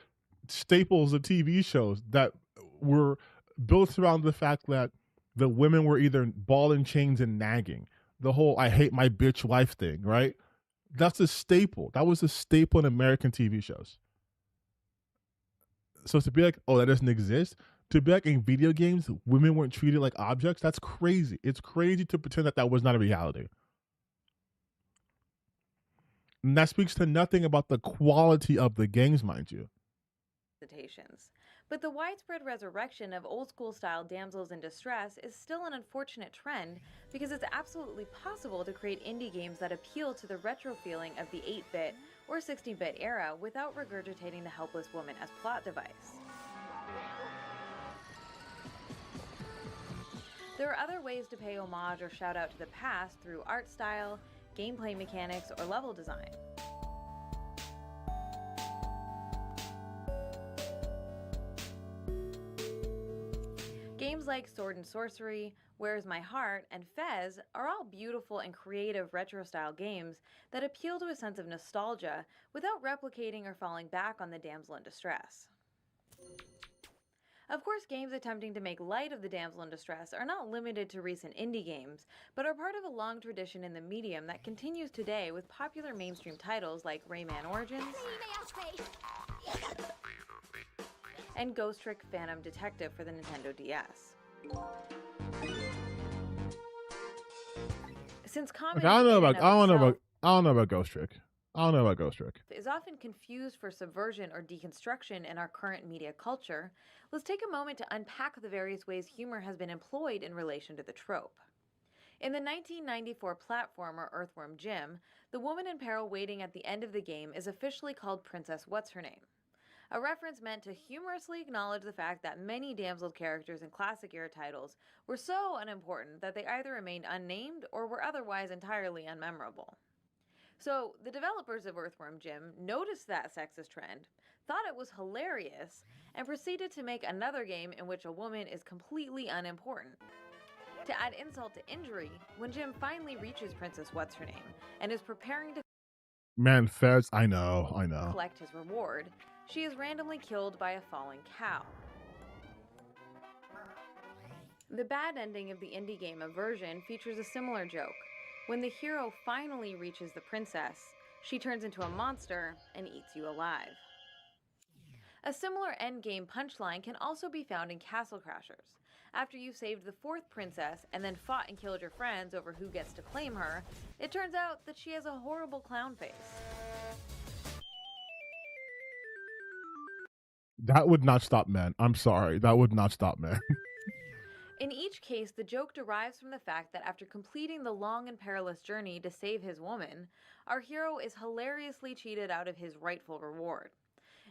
staples of TV shows that were built around the fact that the women were either ball and chains and nagging. The whole I hate my bitch wife thing, right? That's a staple. That was a staple in American TV shows. So to be like, oh, that doesn't exist? To be like, in video games, women weren't treated like objects? That's crazy. It's crazy to pretend that that was not a reality. And that speaks to nothing about the quality of the games, mind you. But the widespread resurrection of old-school style damsels in distress is still an unfortunate trend, because it's absolutely possible to create indie games that appeal to the retro feeling of the 8-bit or 16-bit era without regurgitating the helpless woman as plot device. There are other ways to pay homage or shout out to the past through art style, gameplay mechanics, or level design. Games like Sword and Sorcery, Where's My Heart, and Fez are all beautiful and creative retro-style games that appeal to a sense of nostalgia without replicating or falling back on the damsel in distress. Of course, games attempting to make light of the damsel in distress are not limited to recent indie games, but are part of a long tradition in the medium that continues today with popular mainstream titles like Rayman Origins and Ghost Trick Phantom Detective for the Nintendo DS. Since common I don't know about Ghost Trick. Is often confused for subversion or deconstruction in our current media culture, let's take a moment to unpack the various ways humor has been employed in relation to the trope. In the 1994 platformer Earthworm Jim, the woman in peril waiting at the end of the game is officially called Princess What's-Her-Name, a reference meant to humorously acknowledge the fact that many damsel characters in classic-era titles were so unimportant that they either remained unnamed or were otherwise entirely unmemorable. So, the developers of Earthworm Jim noticed that sexist trend, thought it was hilarious, and proceeded to make another game in which a woman is completely unimportant. To add insult to injury, when Jim finally reaches Princess What's-Her-Name and is preparing to Fez, I know. collect his reward, she is randomly killed by a falling cow. The bad ending of the indie game Aversion features a similar joke. When the hero finally reaches the princess, she turns into a monster and eats you alive. A similar endgame punchline can also be found in Castle Crashers. After you've saved the fourth princess and then fought and killed your friends over who gets to claim her, it turns out that she has a horrible clown face. That would not stop, man. I'm sorry. That would not stop, man. In each case, the joke derives from the fact that after completing the long and perilous journey to save his woman, our hero is hilariously cheated out of his rightful reward.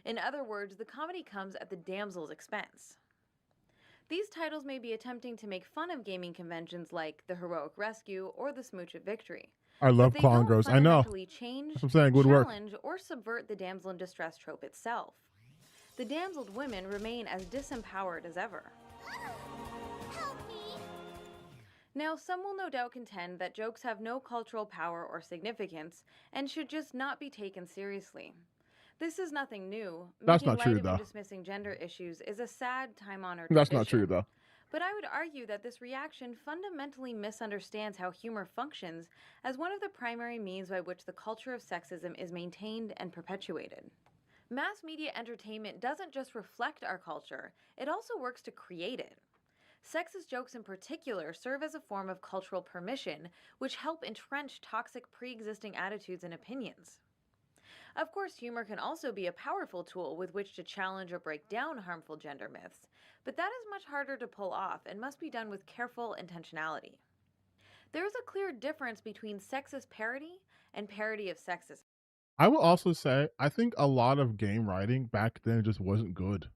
In other words, the comedy comes at the damsel's expense. These titles may be attempting to make fun of gaming conventions like the heroic rescue or the smooch of victory. I love Clown Girls. I know. Change, That's what I'm saying. Good work. challenge, or subvert the damsel in distress trope itself. The damseled women remain as disempowered as ever. Now, some will no doubt contend that jokes have no cultural power or significance and should just not be taken seriously. This is nothing new. That's Making not true, light of though. and dismissing gender issues is a sad, time-honored That's tradition. not true, though. But I would argue that this reaction fundamentally misunderstands how humor functions as one of the primary means by which the culture of sexism is maintained and perpetuated. Mass media entertainment doesn't just reflect our culture, it also works to create it. Sexist jokes in particular serve as a form of cultural permission, which help entrench toxic pre-existing attitudes and opinions. Of course, humor can also be a powerful tool with which to challenge or break down harmful gender myths, but that is much harder to pull off and must be done with careful intentionality. There is a clear difference between sexist parody and parody of sexism. I will also say, I think a lot of game writing back then just wasn't good.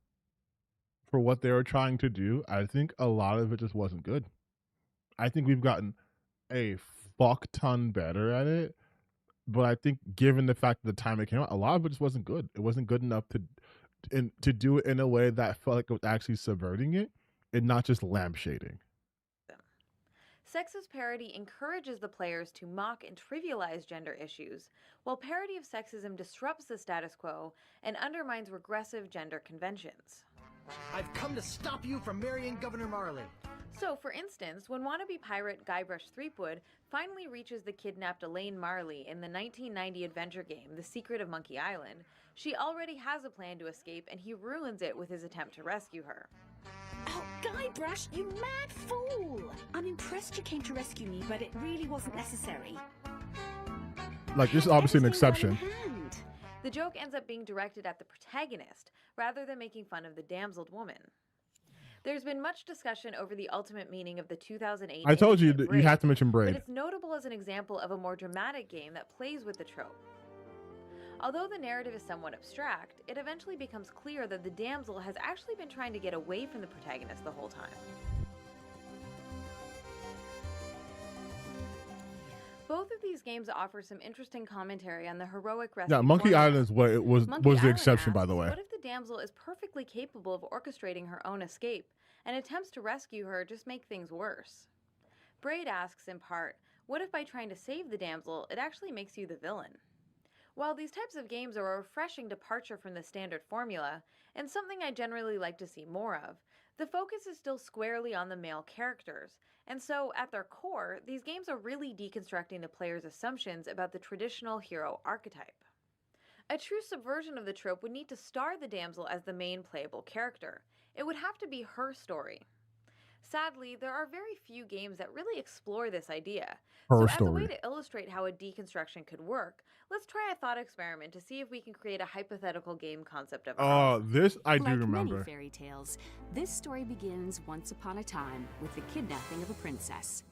For what they were trying to do, I think a lot of it just wasn't good. I think we've gotten a fuck ton better at it, but I think given the fact that the time it came out, a lot of it just wasn't good. It wasn't good enough to do it in a way that felt like it was actually subverting it and not just lampshading. Sexist parody encourages the players to mock and trivialize gender issues, while parody of sexism disrupts the status quo and undermines regressive gender conventions. I've come to stop you from marrying Governor Marley. So, for instance, when wannabe pirate Guybrush Threepwood finally reaches the kidnapped Elaine Marley in the 1990 adventure game The Secret of Monkey Island, she already has a plan to escape and he ruins it with his attempt to rescue her. Oh, Guybrush, you mad fool! I'm impressed you came to rescue me, but it really wasn't necessary. Like, this is obviously an exception. The joke ends up being directed at the protagonist, rather than making fun of the damseled woman. There's been much discussion over the ultimate meaning of the 2008 I told you Braid, that you have to mention Braid. but it's notable as an example of a more dramatic game that plays with the trope. Although the narrative is somewhat abstract, it eventually becomes clear that the damsel has actually been trying to get away from the protagonist the whole time. Both of these games offer some interesting commentary on the heroic rescue. Yeah, Monkey formula. Island is what it was Monkey the Island exception, by asks, the way. What if the damsel is perfectly capable of orchestrating her own escape, and attempts to rescue her just make things worse? Braid asks, in part, what if by trying to save the damsel, it actually makes you the villain? While these types of games are a refreshing departure from the standard formula, and something I generally like to see more of, the focus is still squarely on the male characters, and so, at their core, these games are really deconstructing the player's assumptions about the traditional hero archetype. A true subversion of the trope would need to star the damsel as the main playable character. It would have to be her story. Sadly, there are very few games that really explore this idea. So as a way to illustrate how a deconstruction could work, let's try a thought experiment to see if we can create a hypothetical game concept of our own. This I do like remember. Many fairy tales, this story begins once upon a time with the kidnapping of a princess.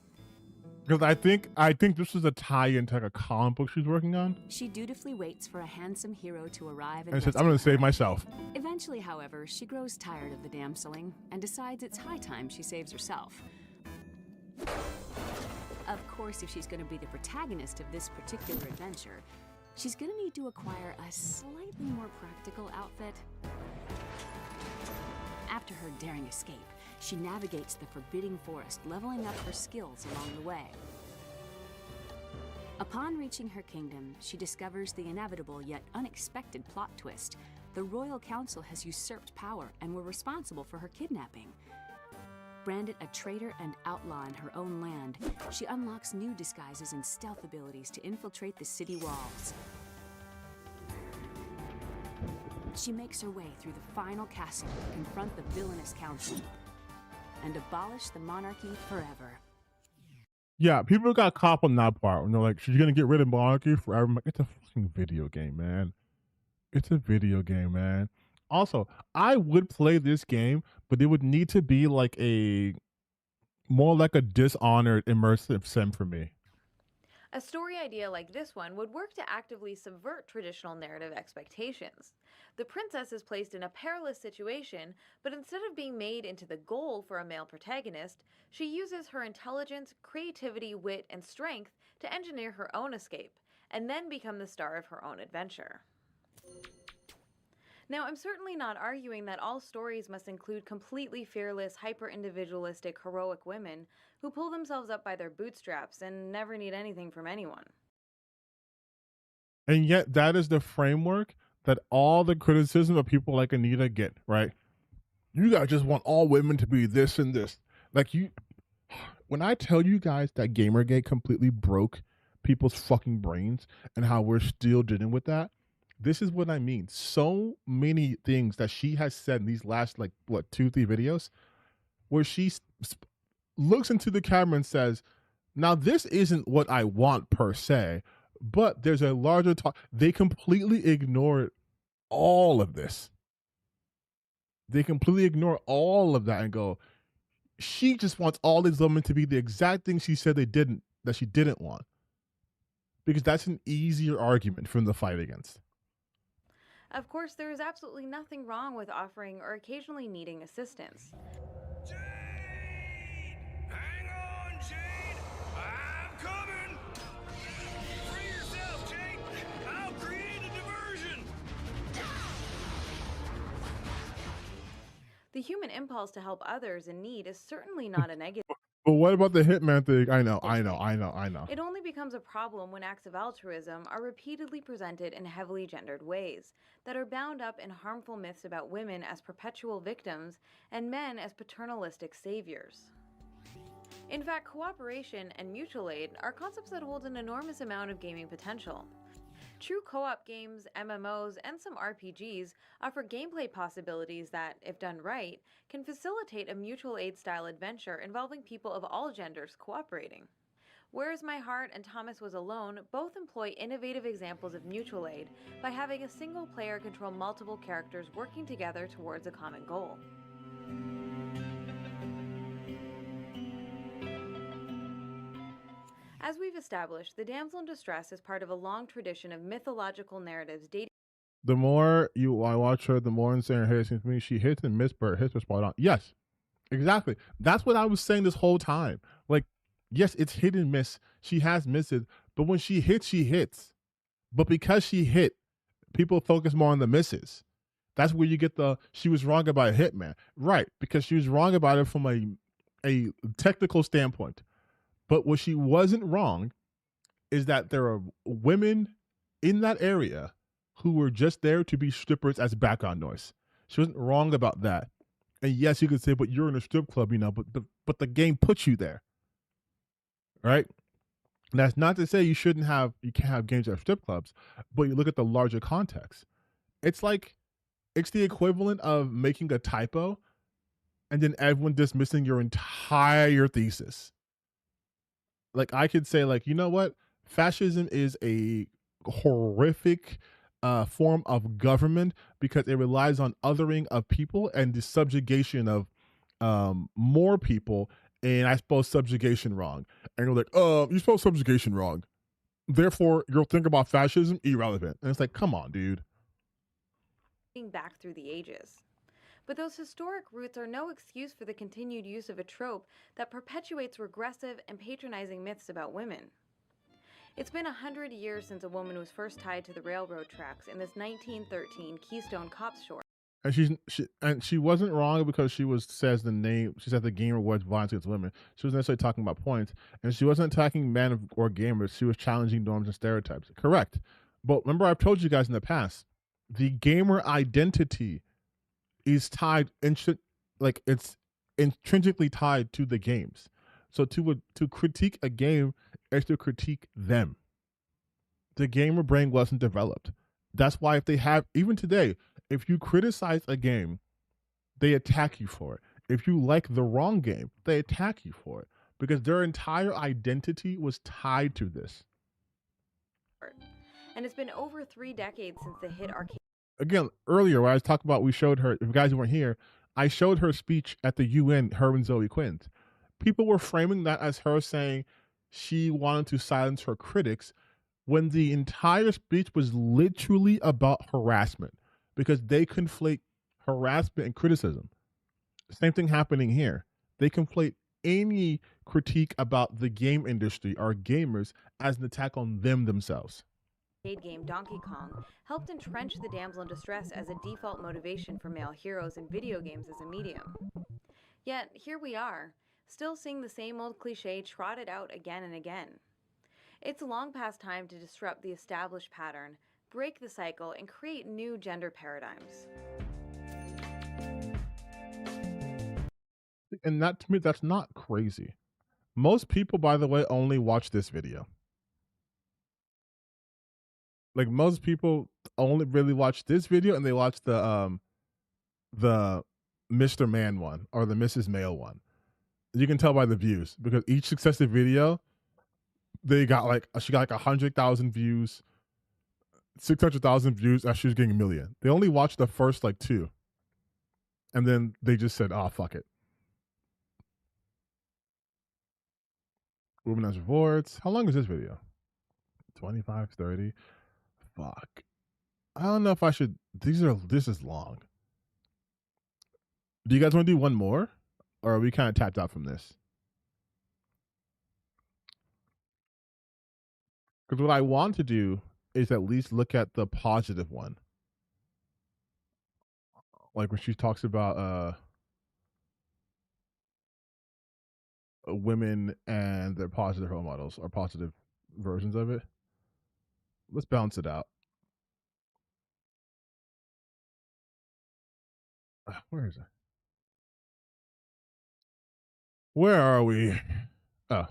Because I think this is a tie-in to like a comic book she's working on. She dutifully waits for a handsome hero to arrive and And says, I'm going to save myself. Eventually, however, she grows tired of the damseling and decides it's high time she saves herself. Of course, if she's going to be the protagonist of this particular adventure, she's going to need to acquire a slightly more practical outfit. After her daring escape, she navigates the forbidding forest, leveling up her skills along the way. Upon reaching her kingdom, she discovers the inevitable yet unexpected plot twist. The royal council has usurped power and were responsible for her kidnapping. Branded a traitor and outlaw in her own land, she unlocks new disguises and stealth abilities to infiltrate the city walls. She makes her way through the final castle to confront the villainous council and abolish the monarchy forever. Yeah, people got caught up on that part when they're like, she's going to get rid of monarchy forever. I'm like, it's a fucking video game, man. It's a video game, man. Also, I would play this game, but it would need to be like more like a Dishonored immersive sim for me. A story idea like this one would work to actively subvert traditional narrative expectations. The princess is placed in a perilous situation, but instead of being made into the goal for a male protagonist, she uses her intelligence, creativity, wit, and strength to engineer her own escape, and then become the star of her own adventure. Now, I'm certainly not arguing that all stories must include completely fearless, hyper-individualistic, heroic women who pull themselves up by their bootstraps and never need anything from anyone. And yet that is the framework that all the criticism of people like Anita get, right? You guys just want all women to be this and this. Like when I tell you guys that Gamergate completely broke people's fucking brains and how we're still dealing with that, this is what I mean. So many things that she has said in these last, 2-3 videos, where she looks into the camera and says, now this isn't what I want per se, but there's a larger talk. They completely ignore all of this. They completely ignore all of that and go, she just wants all these women to be the exact thing she said that she didn't want. Because that's an easier argument from the fight against. Of course, there is absolutely nothing wrong with offering or occasionally needing assistance. Jade! Hang on, Jade! I'm coming! Free yourself, Jade! I'll create a diversion! The human impulse to help others in need is certainly not a negative. But what about the hitman thing? I know. It only becomes a problem when acts of altruism are repeatedly presented in heavily gendered ways that are bound up in harmful myths about women as perpetual victims and men as paternalistic saviors. In fact, cooperation and mutual aid are concepts that hold an enormous amount of gaming potential. True co-op games, MMOs, and some RPGs offer gameplay possibilities that, if done right, can facilitate a mutual aid-style adventure involving people of all genders cooperating. Whereas My Heart and Thomas Was Alone both employ innovative examples of mutual aid by having a single player control multiple characters working together towards a common goal. As we've established, the damsel in distress is part of a long tradition of mythological narratives dating. The more I watch her, the more insane her hair seems to me. She hits and misses, but hits her spot on. Yes, exactly. That's what I was saying this whole time. Like, yes, it's hit and miss. She has misses, but when she hits, she hits. But because she hit, people focus more on the misses. That's where you get she was wrong about a hitman. Right, because she was wrong about it from a technical standpoint. But what she wasn't wrong is that there are women in that area who were just there to be strippers as background noise. She wasn't wrong about that. And yes, you could say, but you're in a strip club, but the game puts you there. Right? And that's not to say you can't have games at strip clubs, but you look at the larger context. It's the equivalent of making a typo and then everyone dismissing your entire thesis. Like, I could say, you know what? Fascism is a horrific form of government because it relies on othering of people and the subjugation of more people, and I spell subjugation wrong. And you're like, you spell subjugation wrong. Therefore, you'll think about fascism irrelevant. And it's like, come on, dude. Back through the ages. But those historic roots are no excuse for the continued use of a trope that perpetuates regressive and patronizing myths about women. It's been 100 years since a woman was first tied to the railroad tracks in this 1913 Keystone Cops short. And she wasn't wrong because she said the gamer was violence against women. She wasn't necessarily talking about points, and she wasn't attacking men or gamers. She was challenging norms and stereotypes. Correct. But remember, I've told you guys in the past, the gamer identity is tied, it's intrinsically tied to the games. So to critique a game is to critique them. The gamer brain wasn't developed. That's why even today, if you criticize a game, they attack you for it. If you like the wrong game, they attack you for it because their entire identity was tied to this. And it's been over 3 decades since the hit arcade. Again, earlier, when I was talking about, we showed her, if you guys weren't here, I showed her speech at the UN, her and Zoe Quinn. People were framing that as her saying she wanted to silence her critics when the entire speech was literally about harassment because they conflate harassment and criticism. Same thing happening here. They conflate any critique about the game industry or gamers as an attack on them themselves. game Donkey Kong helped entrench the damsel in distress as a default motivation for male heroes in video games as a medium. Yet, here we are, still seeing the same old cliche trotted out again and again. It's long past time to disrupt the established pattern, break the cycle, and create new gender paradigms. And that, to me, that's not crazy. Most people, by the way, only watch this video. Like, most people only really watch this video, and they watch the Mr. Man one or the Mrs. Male one. You can tell by the views, because each successive video, she got like 100,000 views, 600,000 views, as she was getting 1 million. They only watched the first like 2, and then they just said, "Oh, fuck it." Women as rewards. How long is this video? 25, 30. Fuck. I don't know if I should. This is long. Do you guys want to do one more? Or are we kind of tapped out from this? Because what I want to do is at least look at the positive one. Like when she talks about women and their positive role models or positive versions of it. Let's balance it out. Where is it? Where are we? Oh.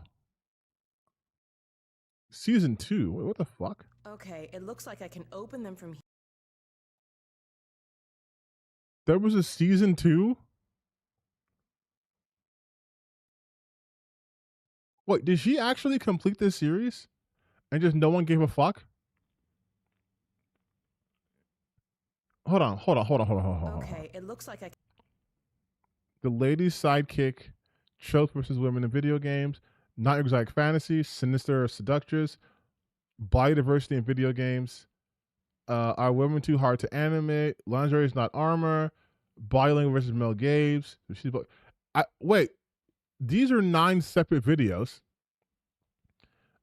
Season 2. Wait, what the fuck? Okay, it looks like I can open them from here. There was a season 2? Wait, did she actually complete this series? And just no one gave a fuck? Hold on. Okay, it looks like I... The Lady's Sidekick, Tropes versus Women in Video Games, Not Exotic Fantasy, Sinister Seductress, Biodiversity in Video Games, Are Women Too Hard to Animate, Lingerie is Not Armor, Bilingual versus Male Games. Wait, these are 9 separate videos.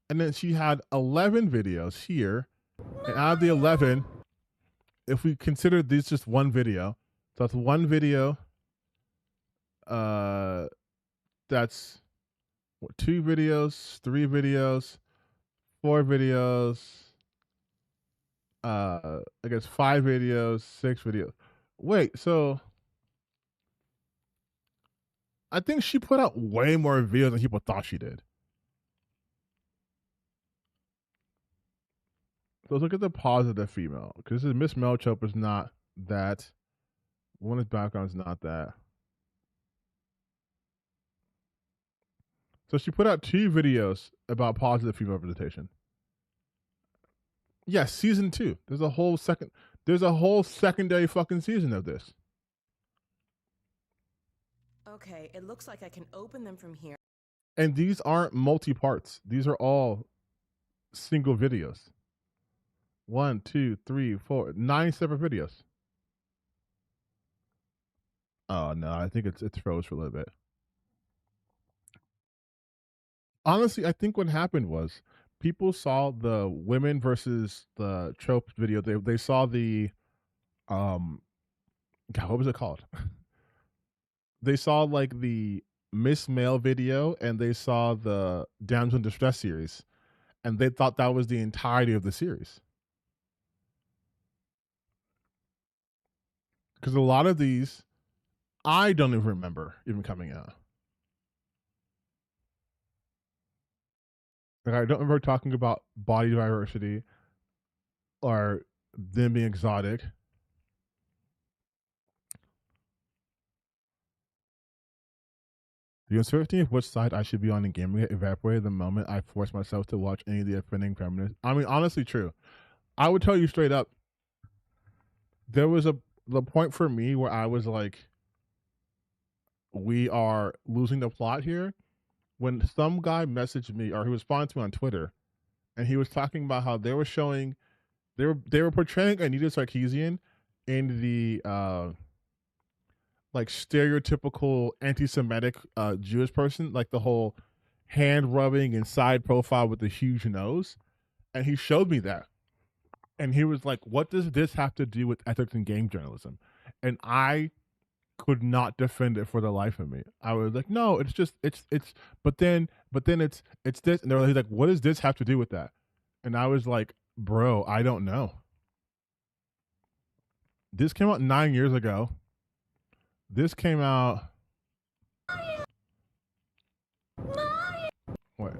And then she had 11 videos here. And out of the 11, if we consider this just one video, so that's one video. That's 2 videos, 3 videos, 4 videos. I guess 5 videos, 6 videos. Wait, so I think she put out way more videos than people thought she did. So let's look at the positive female, because this is Miss Melchop is not that. Woman's background is not that. So she put out 2 videos about positive female representation. Yes, season 2. There's a whole secondary fucking season of this. Okay, it looks like I can open them from here. And these aren't multi-parts. These are all single videos. 1, 2, 3, 4, 9 separate videos. Oh no, I think it's froze for a little bit. Honestly, I think what happened was people saw the women versus the trope video. They saw the God, what was it called? They saw like the Miss Male video, and they saw the Damsel in Distress series, and they thought that was the entirety of the series. Because a lot of these, I don't even remember even coming out. Like, I don't remember talking about body diversity or them being exotic. The uncertainty of which side I should be on in gaming evaporated the moment I forced myself to watch any of the offending feminists. I mean, honestly, true. I would tell you straight up, there was the point for me where I was like, we are losing the plot here, when some guy messaged me, or he responded to me on Twitter, and he was talking about how they were showing, they were portraying Anita Sarkeesian in the like stereotypical anti-Semitic Jewish person, like the whole hand rubbing and side profile with the huge nose, and he showed me that, And he was like, what does this have to do with ethics in game journalism? And I could not defend it for the life of me. I was like, no, it's just but then it's this, and he's like, what does this have to do with that? And I was like, bro, I don't know. This came out 9 years ago. This came out what?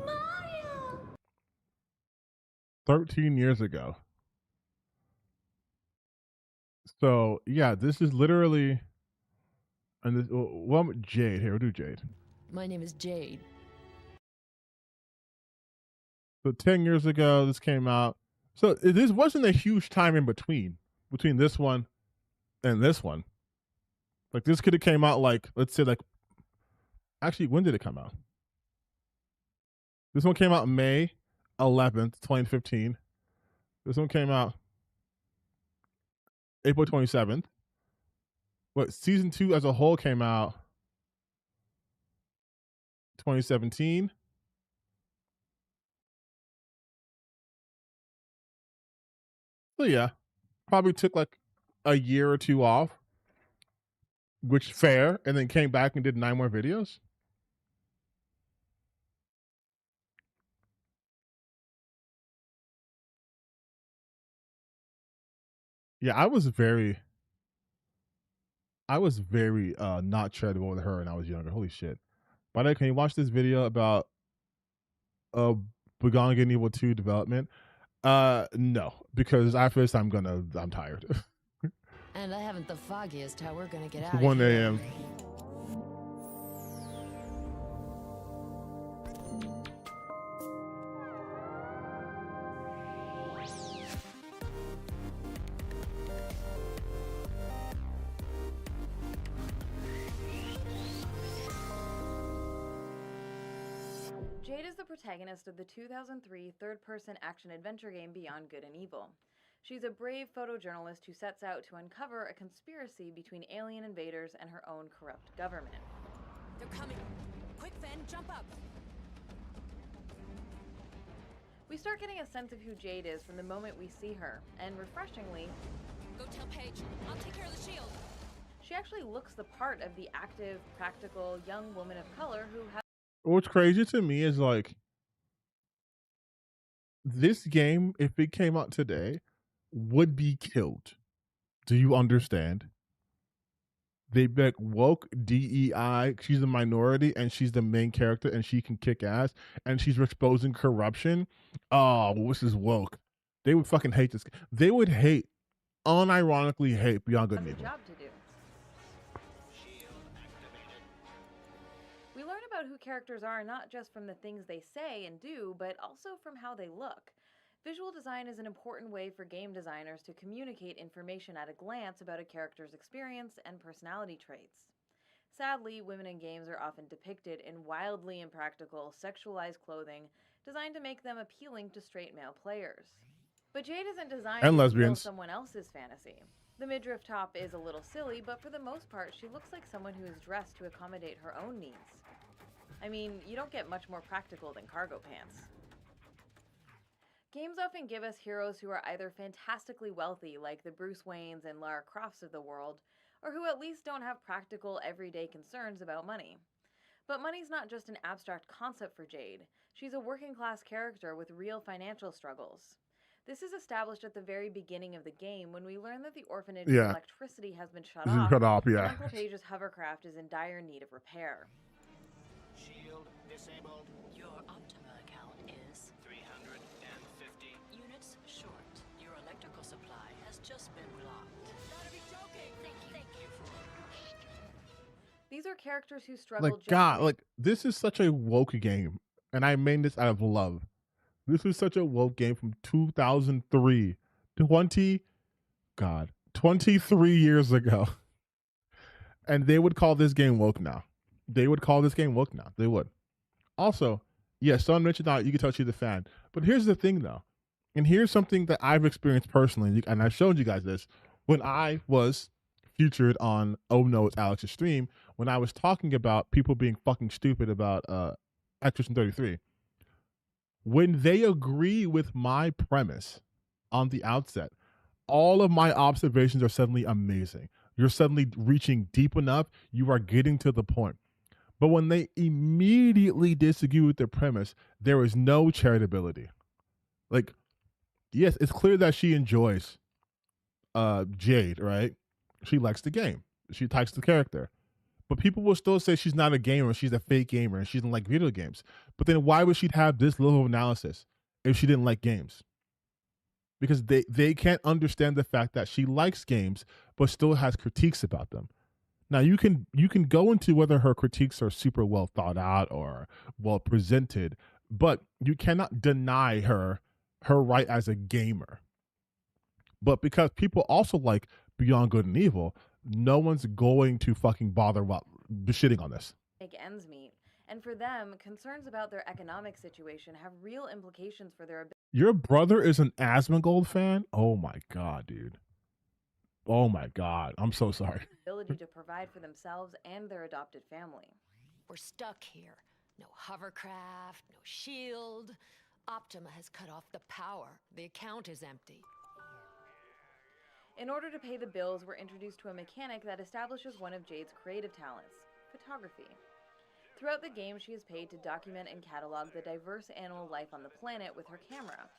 13 years ago. So yeah, this is literally, and this, well, Jade here. We'll do Jade. My name is Jade. So 10 years ago, this came out. So this wasn't a huge time in between this one and this one. Like this could have came out like, let's say like, actually, when did it come out? This one came out May 11th, 2015. This one came out April 27th. What, season 2 as a whole came out 2017. So yeah, probably took like a year or two off, which fair, and then came back and did 9 more videos. Yeah, I was very not treadable with her when I was younger. Holy shit. By the way, can you watch this video about Beyond Good and Evil 2 development? No, because after this I'm tired. And I haven't the foggiest how we're gonna get out It's 1 of here. a.m. Jade is the protagonist of the 2003 third-person action-adventure game Beyond Good and Evil. She's a brave photojournalist who sets out to uncover a conspiracy between alien invaders and her own corrupt government. They're coming. Quick, Fen, jump up. We start getting a sense of who Jade is from the moment we see her, and refreshingly, Go tell Paige. I'll take care of the shield. she actually looks the part of the active, practical, young woman of color who has... What's crazy to me is like, this game, if it came out today, would be killed. Do you understand? They be like, woke DEI, she's a minority and she's the main character and she can kick ass and she's exposing corruption. Oh, this is woke. They would fucking hate this. They would unironically hate Beyond Good and Evil. job to do. We learn about who characters are not just from the things they say and do, but also from how they look. Visual design is an important way for game designers to communicate information at a glance about a character's experience and personality traits. Sadly, women in games are often depicted in wildly impractical, sexualized clothing designed to make them appealing to straight male players. But Jade isn't designed And to lesbians. fulfill someone else's fantasy. The midriff top is a little silly, but for the most part, she looks like someone who is dressed to accommodate her own needs. I mean, you don't get much more practical than cargo pants. Games often give us heroes who are either fantastically wealthy, like the Bruce Waynes and Lara Crofts of the world, or who at least don't have practical, everyday concerns about money. But money's not just an abstract concept for Jade. She's a working-class character with real financial struggles. This is established at the very beginning of the game when we learn that the orphanage's electricity has been shut off, and Uncle Paige's hovercraft is in dire need of repair. Shield disabled. Your Optima account is 350 units short. Your electrical supply has just been blocked. Gotta be joking. Thank you for... These are characters who struggle Like, God, like, this is such a woke game. And I mean this out of love. This is such a woke game from 2003. 23 years ago. And they would call this game woke now. They would. Also, yes, someone mentioned that you can tell she's a fan. But here's the thing, though. And here's something that I've experienced personally. And I showed you guys this when I was featured on Oh No, It's Alex's stream, when I was talking about people being fucking stupid about Actress in 33. When they agree with my premise on the outset. All of my observations are suddenly amazing. You're suddenly reaching deep enough. You are getting to the point. But when they immediately disagree with the premise, there is no charitability. Like, yes, it's clear that she enjoys Jade, right? She likes the game. She likes the character. But people will still say she's not a gamer, she's a fake gamer, and she doesn't like video games. But then why would she have this little analysis if she didn't like games? Because they can't understand the fact that she likes games but still has critiques about them. Now you can go into whether her critiques are super well thought out or well presented, but you cannot deny her right as a gamer. But because people also like Beyond Good and Evil, no one's going to fucking bother shitting on this. Make ends meet. And for them, concerns about their economic situation have real implications for their ability. Your brother is an Asmongold fan? Oh my god, dude. Oh my god. I'm so sorry. Ability to provide for themselves and their adopted family. We're stuck here. No hovercraft, no shield. Optima has cut off the power. The account is empty. In order to pay the bills, we're introduced to a mechanic that establishes one of Jade's creative talents, photography. Throughout the game, she is paid to document and catalog the diverse animal life on the planet with her camera.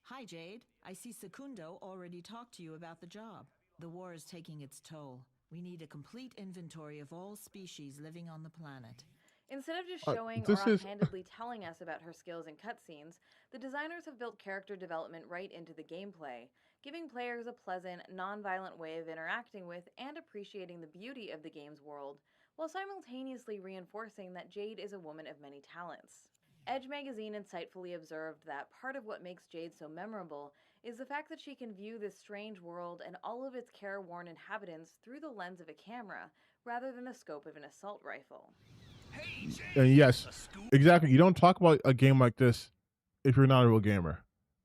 Hi, Jade. I see Secundo already talked to you about the job. The war is taking its toll. We need a complete inventory of all species living on the planet. Instead of just showing or offhandedly telling us about her skills in cutscenes, the designers have built character development right into the gameplay, giving players a pleasant, non-violent way of interacting with and appreciating the beauty of the game's world, while simultaneously reinforcing that Jade is a woman of many talents. Edge magazine insightfully observed that part of what makes Jade so memorable is the fact that she can view this strange world and all of its careworn inhabitants through the lens of a camera, rather than the scope of an assault rifle. And yes, exactly. You don't talk about a game like this if you're not a real gamer.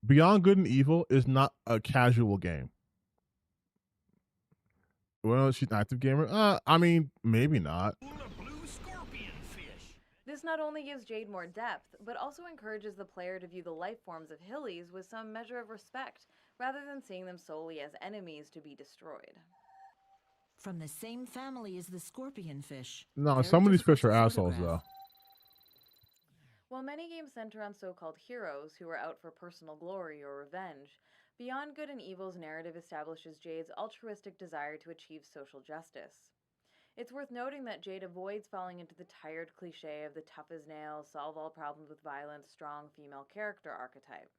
Beyond Good and Evil is not a casual game. Well, she's an active gamer. I mean, maybe not. This not only gives Jade more depth, but also encourages the player to view the life forms of Hillies with some measure of respect, rather than seeing them solely as enemies to be destroyed. From the same family as the scorpion fish. No, some of these fish are assholes, though. While many games center on so-called heroes who are out for personal glory or revenge, Beyond Good and Evil's narrative establishes Jade's altruistic desire to achieve social justice. It's worth noting that Jade avoids falling into the tired cliché of the tough as nails, solve all problems with violence, strong female character archetype.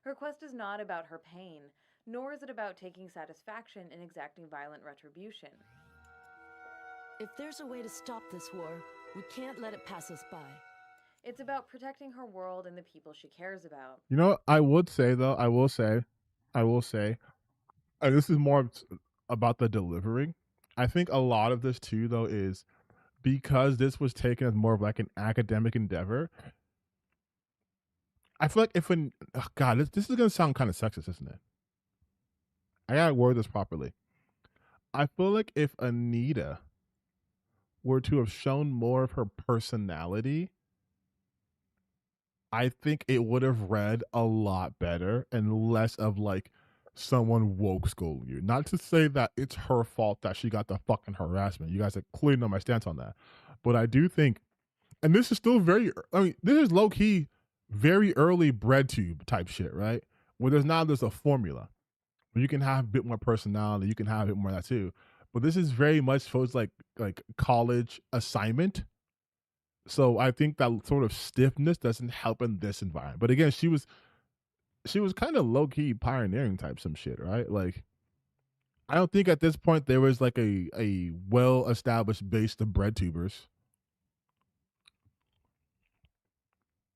Her quest is not about her pain, nor is it about taking satisfaction in exacting violent retribution. If there's a way to stop this war, we can't let it pass us by. It's about protecting her world and the people she cares about. You know what I would say, though? I will say, and this is more about the delivery. I think a lot of this, too, though, is because this was taken as more of like an academic endeavor. I feel like this is going to sound kind of sexist, isn't it? I gotta word this properly. I feel like if Anita were to have shown more of her personality, I think it would have read a lot better and less of like someone woke schooling you. Not to say that it's her fault that she got the fucking harassment. You guys have clearly know my stance on that. But I do think, and this is still this is low key, very early bread tube type shit, right? Where there's a formula. You can have a bit more personality. You can have a bit more of that too. But this is very much feels like college assignment. So I think that sort of stiffness doesn't help in this environment. But again, she was kind of low key pioneering type some shit, right? Like, I don't think at this point there was like a well established base of bread tubers.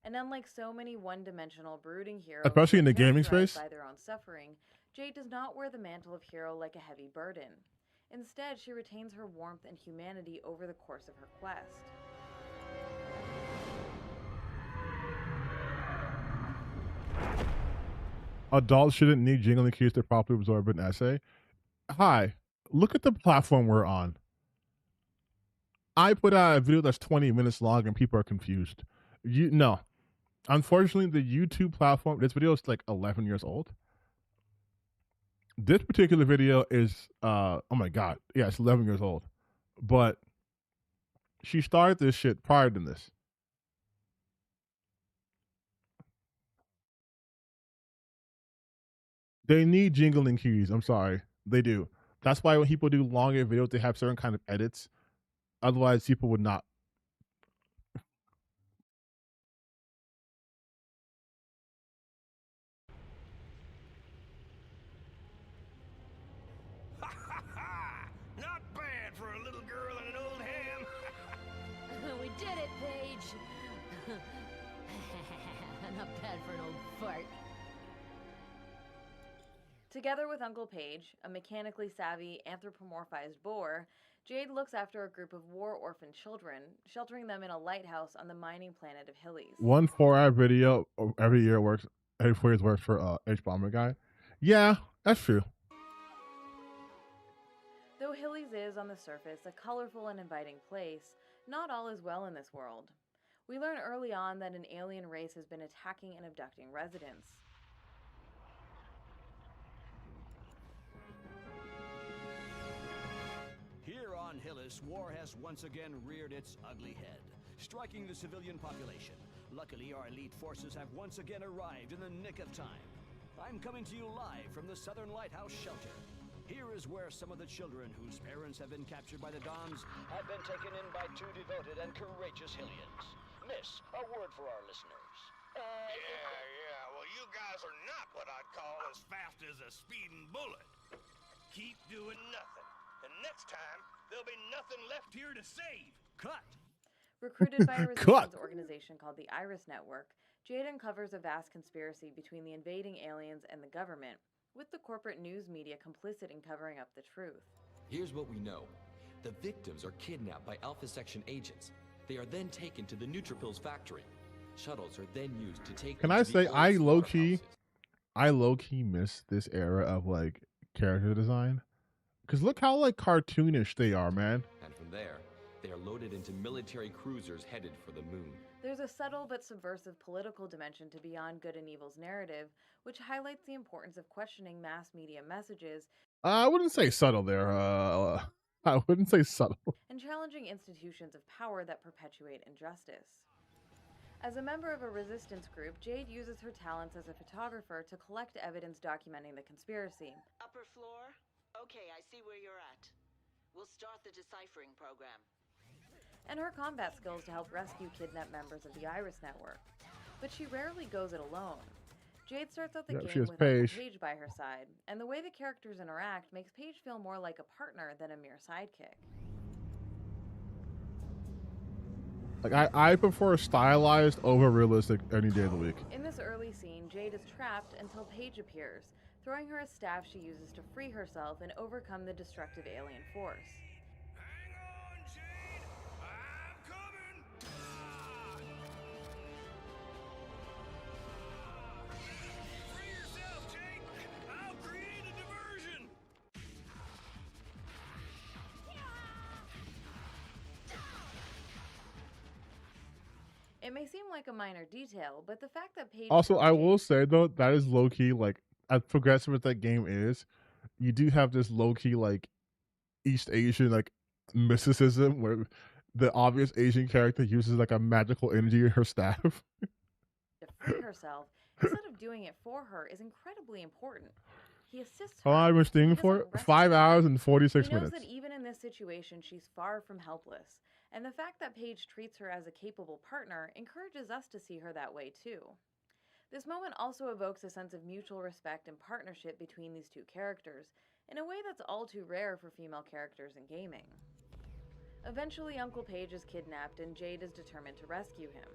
And unlike so many one-dimensional brooding heroes, especially in the gaming characterized space, by their own suffering, Jade does not wear the mantle of hero like a heavy burden. Instead, she retains her warmth and humanity over the course of her quest. Adults shouldn't need jingling keys to properly absorb an essay. Hi, look at the platform we're on. I put out a video that's 20 minutes long and people are confused. No. Unfortunately, the YouTube platform, this video is like 11 years old. This particular video is, oh my God. Yeah, it's 11 years old. But she started this shit prior to this. They need jingling keys. I'm sorry. They do. That's why when people do longer videos, they have certain kind of edits. Otherwise, people would not. Not bad for a little girl and an old ham. We did it, Paige. Not bad for an old fart. Together with Uncle Page, a mechanically savvy, anthropomorphized boar, Jade looks after a group of war-orphaned children, sheltering them in a lighthouse on the mining planet of Hillies. 1 4-hour video every year works. Every 4 years works for H Bomber guy. Yeah, that's true. Though Hillies is, on the surface, a colorful and inviting place, not all is well in this world. We learn early on that an alien race has been attacking and abducting residents. Here on Hillis, war has once again reared its ugly head, striking the civilian population. Luckily, our elite forces have once again arrived in the nick of time. I'm coming to you live from the Southern Lighthouse Shelter. Here is where some of the children whose parents have been captured by the Dons have been taken in by 2 devoted and courageous Hillians. Miss, a word for our listeners. Yeah, well, you guys are not what I'd call as fast as a speeding bullet. Keep doing nothing, and next time, there'll be nothing left here to save. Cut! Recruited by a resistance organization called the Iris Network, Jade uncovers a vast conspiracy between the invading aliens and the government, with the corporate news media complicit in covering up the truth. Here's what we know. The victims are kidnapped by Alpha Section agents. They are then taken to the Neutrophils factory. Shuttles are then used to take Can them I to the say old I slaughterhouses. low key miss this era of like character design? Because look how like cartoonish they are, man. And from there, they are loaded into military cruisers headed for the moon. There's a subtle but subversive political dimension to Beyond Good and Evil's narrative, which highlights the importance of questioning mass media messages I wouldn't say subtle there. I wouldn't say subtle. and challenging institutions of power that perpetuate injustice. As a member of a resistance group, Jade uses her talents as a photographer to collect evidence documenting the conspiracy. Upper floor? Okay, I see where you're at. We'll start the deciphering program. And her combat skills to help rescue kidnapped members of the Iris Network. But she rarely goes it alone. Jade starts out the game with Uncle Page by her side, and the way the characters interact makes Page feel more like a partner than a mere sidekick. Like I prefer stylized over realistic any day of the week. In this early scene, Jade is trapped until Page appears, throwing her a staff she uses to free herself and overcome the destructive alien force. It may seem like a minor detail, but the fact that Page... Also, I will say, though, that is low-key, like, as progressive as that game is, you do have this low-key, like, East Asian, like, mysticism, where the obvious Asian character uses, like, a magical energy in her staff. to free herself, instead of doing it for her, is incredibly important. He assists her. How long have I been streaming for? 5 hours and 46 He knows minutes. that even in this situation, she's far from helpless. And the fact that Paige treats her as a capable partner encourages us to see her that way too. This moment also evokes a sense of mutual respect and partnership between these two characters, in a way that's all too rare for female characters in gaming. Eventually, Uncle Page is kidnapped and Jade is determined to rescue him.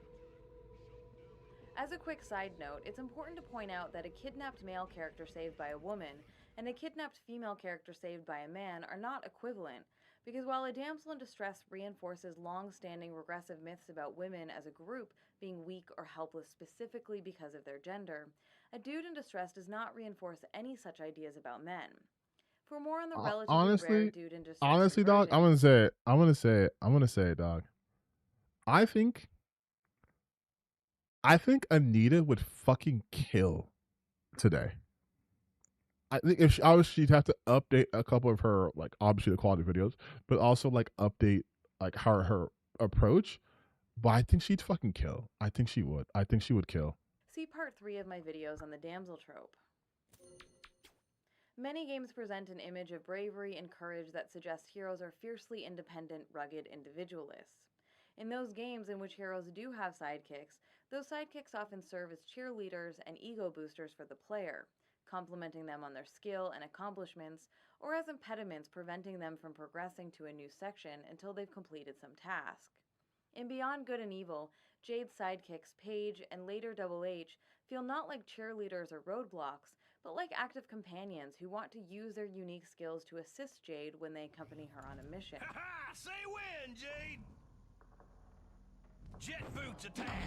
As a quick side note, it's important to point out that a kidnapped male character saved by a woman and a kidnapped female character saved by a man are not equivalent, because while a damsel in distress reinforces long-standing regressive myths about women as a group being weak or helpless specifically because of their gender, a dude in distress does not reinforce any such ideas about men. For more on the relatively rare dude in distress honestly, dog, I'm gonna say it, dog. I I think Anita would fucking kill today. I think if she'd have to update a couple of her, like, obviously the quality videos, but also like update like her approach. But I think she'd fucking kill. I think she would. I think she would kill. See part 3 of my videos on the damsel trope. Many games present an image of bravery and courage that suggests heroes are fiercely independent, rugged individualists. In those games in which heroes do have sidekicks, those sidekicks often serve as cheerleaders and ego boosters for the player, complimenting them on their skill and accomplishments, or as impediments preventing them from progressing to a new section until they've completed some task. In Beyond Good and Evil, Jade's sidekicks, Paige and later Double H, feel not like cheerleaders or roadblocks, but like active companions who want to use their unique skills to assist Jade when they accompany her on a mission. Ha! Say when, Jade! Jet boots attack!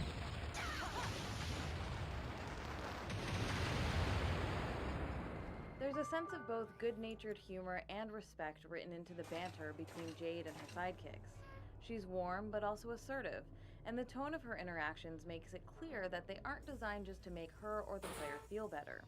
There's a sense of both good-natured humor and respect written into the banter between Jade and her sidekicks. She's warm but also assertive, and the tone of her interactions makes it clear that they aren't designed just to make her or the player feel better.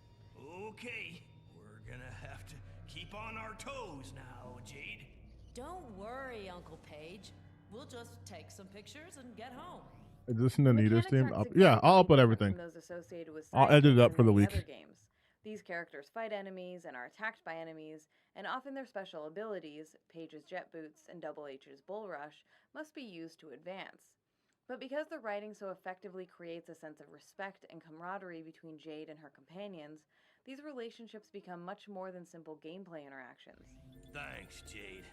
Okay, we're gonna have to keep on our toes now, Jade. Don't worry, Uncle Page. We'll just take some pictures and get home. Is this an Anita's team? Yeah, I'll upload everything. Those associated with I'll edit it up sidekicks for the in many week. other games. These characters fight enemies and are attacked by enemies, and often their special abilities, Paige's jet boots and Double H's bull rush, must be used to advance. But because the writing so effectively creates a sense of respect and camaraderie between Jade and her companions, these relationships become much more than simple gameplay interactions. Thanks, Jade.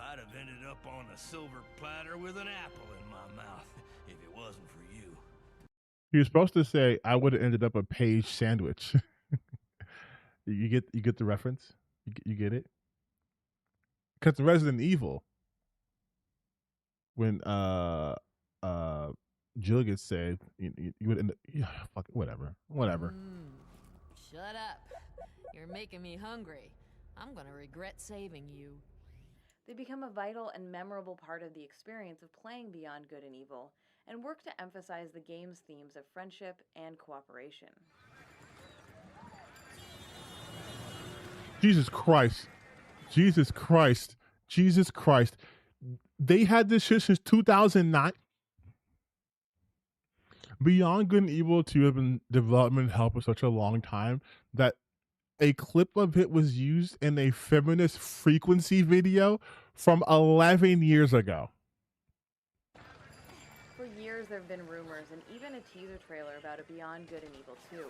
I'd have ended up on a silver platter with an apple in my mouth if it wasn't for you. He was supposed to say, "I would have ended up a Paige sandwich." You get the reference? You get it? Because Resident Evil, when Jill gets saved, you would end up, yeah, fuck it, whatever. Shut up. You're making me hungry. I'm gonna regret saving you. They become a vital and memorable part of the experience of playing Beyond Good and Evil, and work to emphasize the game's themes of friendship and cooperation. Jesus Christ. Jesus Christ. Jesus Christ. They had this shit since 2009. Beyond Good and Evil 2 have been development hell for such a long time that a clip of it was used in a Feminist Frequency video from 11 years ago. For years, there have been rumors and even a teaser trailer about a Beyond Good and Evil 2.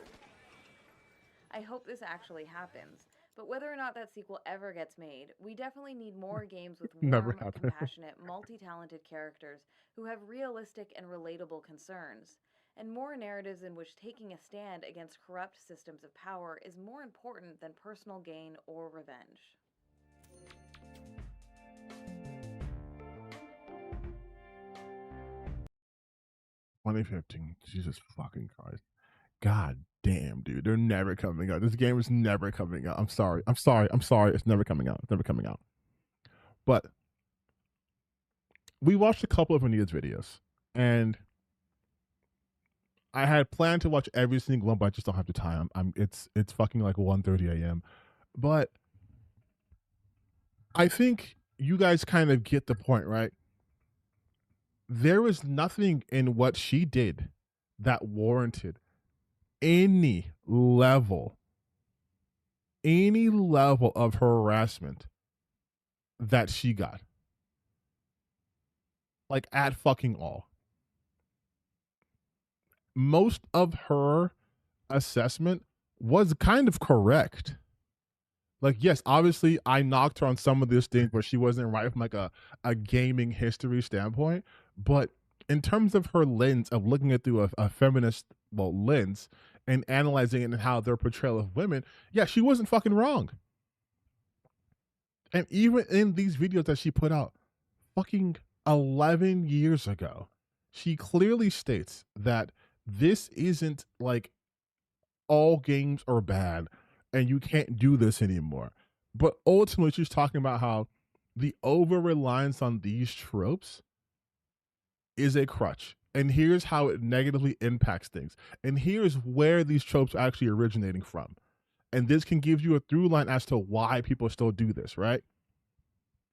I hope this actually happens, but whether or not that sequel ever gets made, we definitely need more games with warm, compassionate, multi-talented characters who have realistic and relatable concerns, and more narratives in which taking a stand against corrupt systems of power is more important than personal gain or revenge. "2015, Jesus fucking Christ. God damn, dude. They're never coming out. This game is never coming out. I'm sorry. It's never coming out. It's never coming out. But we watched a couple of Anita's videos, and I had planned to watch every single one, but I just don't have the time. It's fucking like 1:30 a.m. But I think you guys kind of get the point, right? There was nothing in what she did that warranted any level of harassment that she got. Like, at fucking all. Most of her assessment was kind of correct. Like, yes, obviously I knocked her on some of these things where she wasn't right from like a gaming history standpoint, but in terms of her lens of looking at through a feminist lens and analyzing it and how their portrayal of women, yeah, she wasn't fucking wrong. And even in these videos that she put out fucking 11 years ago, she clearly states that this isn't like all games are bad and you can't do this anymore. But ultimately, she's talking about how the over-reliance on these tropes is a crutch. And here's how it negatively impacts things. And here's where these tropes are actually originating from. And this can give you a through line as to why people still do this, right?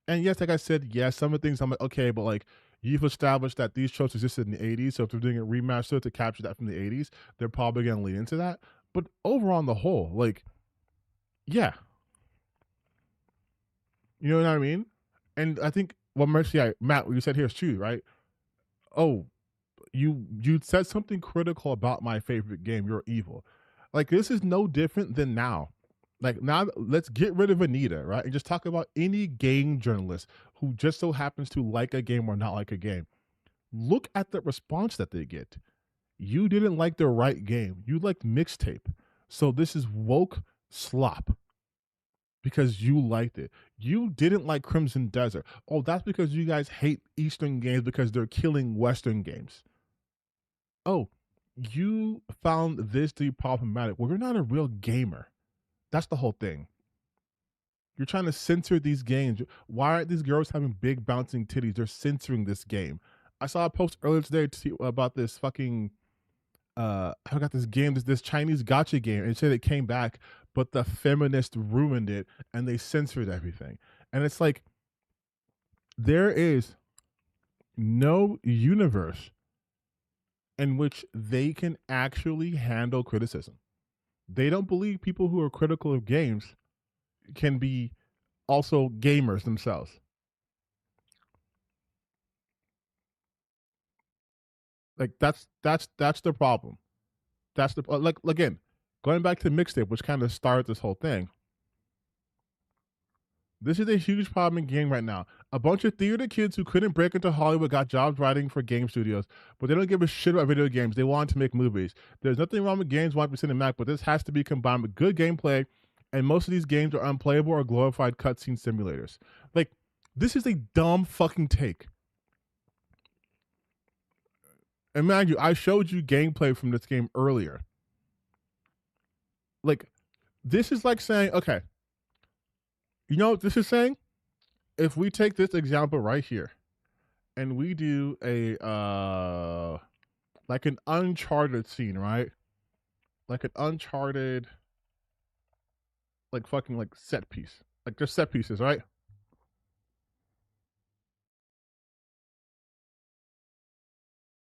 And yes, like I said, yes, some of the things I'm like, okay, but like you've established that these tropes existed in the 80s. So if they're doing a remaster to capture that from the 80s, they're probably going to lean into that. But overall, on the whole, like, yeah. You know what I mean? And I think what Matt, what you said here is true, right? Oh, you said something critical about my favorite game. You're evil. Like, this is no different than now. Like, now let's get rid of Anita, right? And just talk about any game journalist who just so happens to like a game or not like a game. Look at the response that they get. You didn't like the right game. You liked Mixtape. So this is woke slop because you liked it. You didn't like Crimson Desert. Oh, that's because you guys hate Eastern games because they're killing Western games. Oh, you found this to be problematic. Well, you're not a real gamer. That's the whole thing. You're trying to censor these games. Why aren't these girls having big bouncing titties? They're censoring this game. I saw a post earlier today about this fucking I got this game, this Chinese gotcha game, and it said it came back, but the feminists ruined it and they censored everything. And it's like, there is no universe in which they can actually handle criticism. They don't believe people who are critical of games can be also gamers themselves. Like, that's the problem. That's the like, again, going back to Mixtape, which kind of started this whole thing. This is a huge problem in game right now. A bunch of theater kids who couldn't break into Hollywood got jobs writing for game studios, but they don't give a shit about video games. They want to make movies. There's nothing wrong with games 100% cinematic, but this has to be combined with good gameplay, and most of these games are unplayable or glorified cutscene simulators. Like, this is a dumb fucking take. And mind you, I showed you gameplay from this game earlier. Like, this is like saying, okay, you know what this is saying? If we take this example right here and we do a like an Uncharted scene, right? Like an Uncharted, like fucking like set piece. Like just set pieces, right?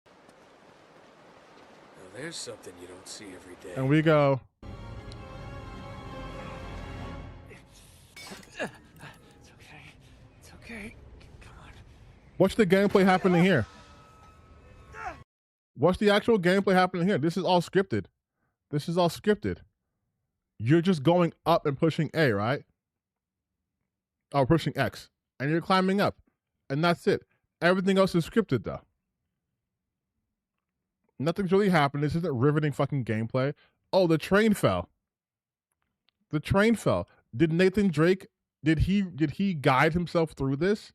Now there's something you don't see every day. And we go, Okay, come on. what's the gameplay happening here? What's the actual gameplay happening here? This is all scripted. This is all scripted. You're just going up and pushing A, right? Or pushing X. And you're climbing up. And that's it. Everything else is scripted, though. Nothing's really happened. This isn't riveting fucking gameplay. Oh, the train fell. The train fell. Did Nathan Drake, did he guide himself through this?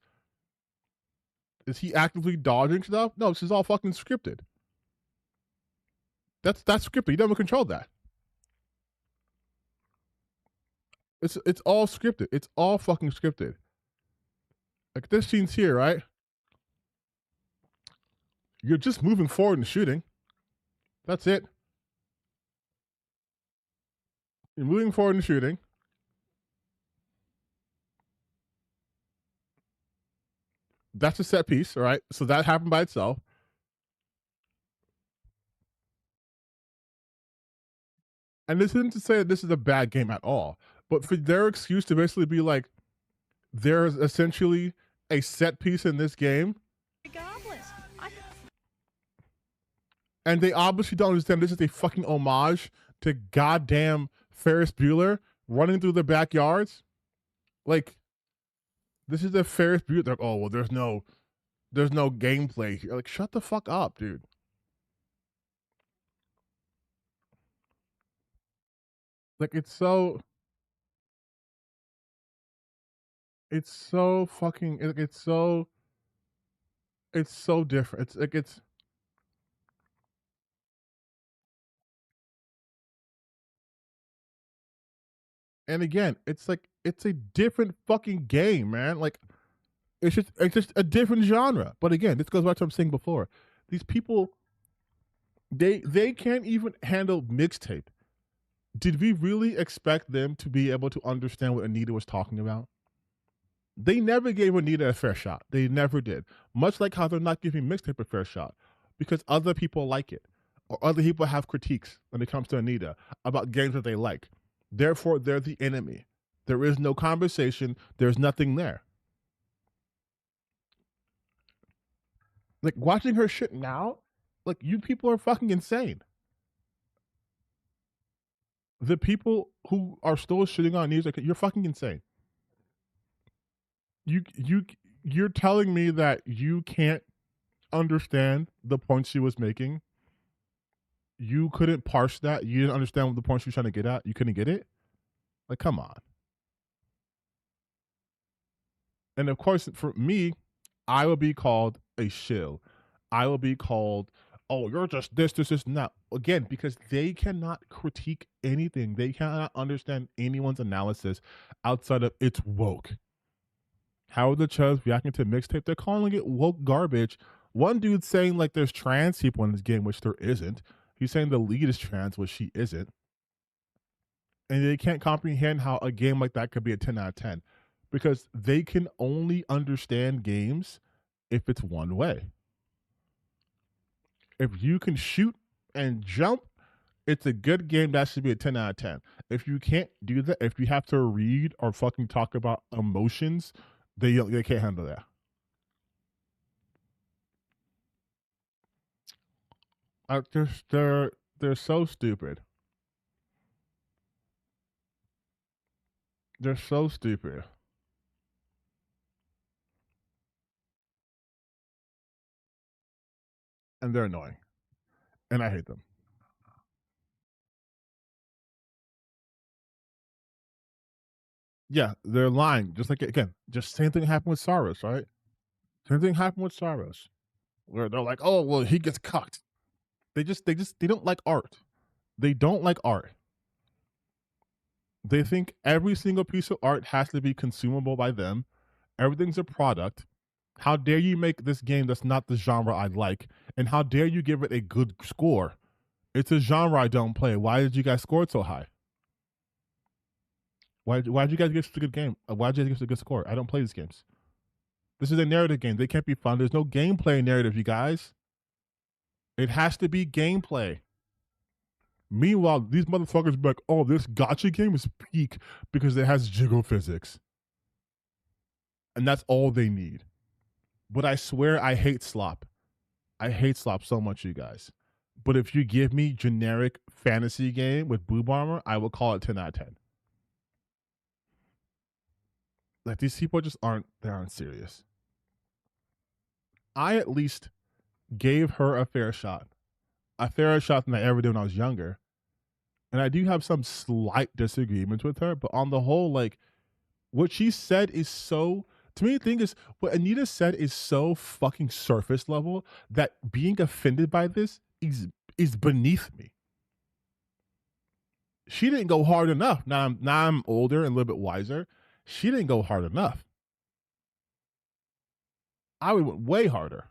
Is he actively dodging stuff? No, this is all fucking scripted. That's scripted. You never control that. It's all scripted. It's all fucking scripted. Like this scene's here, right? You're just moving forward and shooting. That's it. You're moving forward and shooting. That's a set piece, all right? So that happened by itself. And this isn't to say that this is a bad game at all, but for their excuse to basically be like, there's essentially a set piece in this game. And they obviously don't understand this is a fucking homage to goddamn Ferris Bueller running through the backyards. Like, this is a Ferris Bueller. Like, oh, well, there's no gameplay here. Like, shut the fuck up, dude. Like, it's so fucking, it's so different. It's like, and again, it's like, it's a different fucking game, man. Like, it's just a different genre. But again, this goes back to what I'm saying before. These people, they can't even handle Mixtape. Did we really expect them to be able to understand what Anita was talking about? They never gave Anita a fair shot. They never did. Much like how they're not giving Mixtape a fair shot because other people like it or other people have critiques when it comes to Anita about games that they like. Therefore, they're the enemy. There is no conversation. There's nothing there. Like, watching her shit now, like, you people are fucking insane. The people who are still shitting on Anita, you're fucking insane. You're telling me that you can't understand the point she was making? You couldn't parse that? You didn't understand what the point she was trying to get at? You couldn't get it? Like, come on. And of course, for me, I will be called a shill. I will be called, oh, you're just this, and that. Again, because they cannot critique anything. They cannot understand anyone's analysis outside of it's woke. How are the chubs reacting to Mixtape? They're calling it woke garbage. One dude's saying like there's trans people in this game, which there isn't. He's saying the lead is trans, which she isn't. And they can't comprehend how a game like that could be a 10 out of 10. Because they can only understand games if it's one way. If you can shoot and jump, it's a good game. That should be a 10 out of 10. If you can't do that, if you have to read or fucking talk about emotions, they can't handle that. They're so stupid. They're so stupid. And they're annoying. And I hate them. Yeah, they're lying. Just like, again, just same thing happened with Saros, right? Same thing happened with Saros. Where they're like, oh, well, he gets cucked. They don't like art. They don't like art. They think every single piece of art has to be consumable by them. Everything's a product. How dare you make this game that's not the genre I like? And how dare you give it a good score? It's a genre I don't play. Why did you guys score it so high? Why did you guys give such a good game? Why did you guys give such a good score? I don't play these games. This is a narrative game. They can't be fun. There's no gameplay narrative, you guys. It has to be gameplay. Meanwhile, these motherfuckers be like, oh, this gacha game is peak because it has jiggle physics. And that's all they need. But I swear I hate slop. I hate slop so much, you guys. But if you give me generic fantasy game with boob armor, I will call it 10 out of 10. Like, these people just aren't serious. I at least gave her a fair shot. A fairer shot than I ever did when I was younger. And I do have some slight disagreements with her, but on the whole, like, what she said is so, to me, the thing is, what Anita said is so fucking surface level that being offended by this is beneath me. She didn't go hard enough. Now I'm older and a little bit wiser. She didn't go hard enough. I went way harder.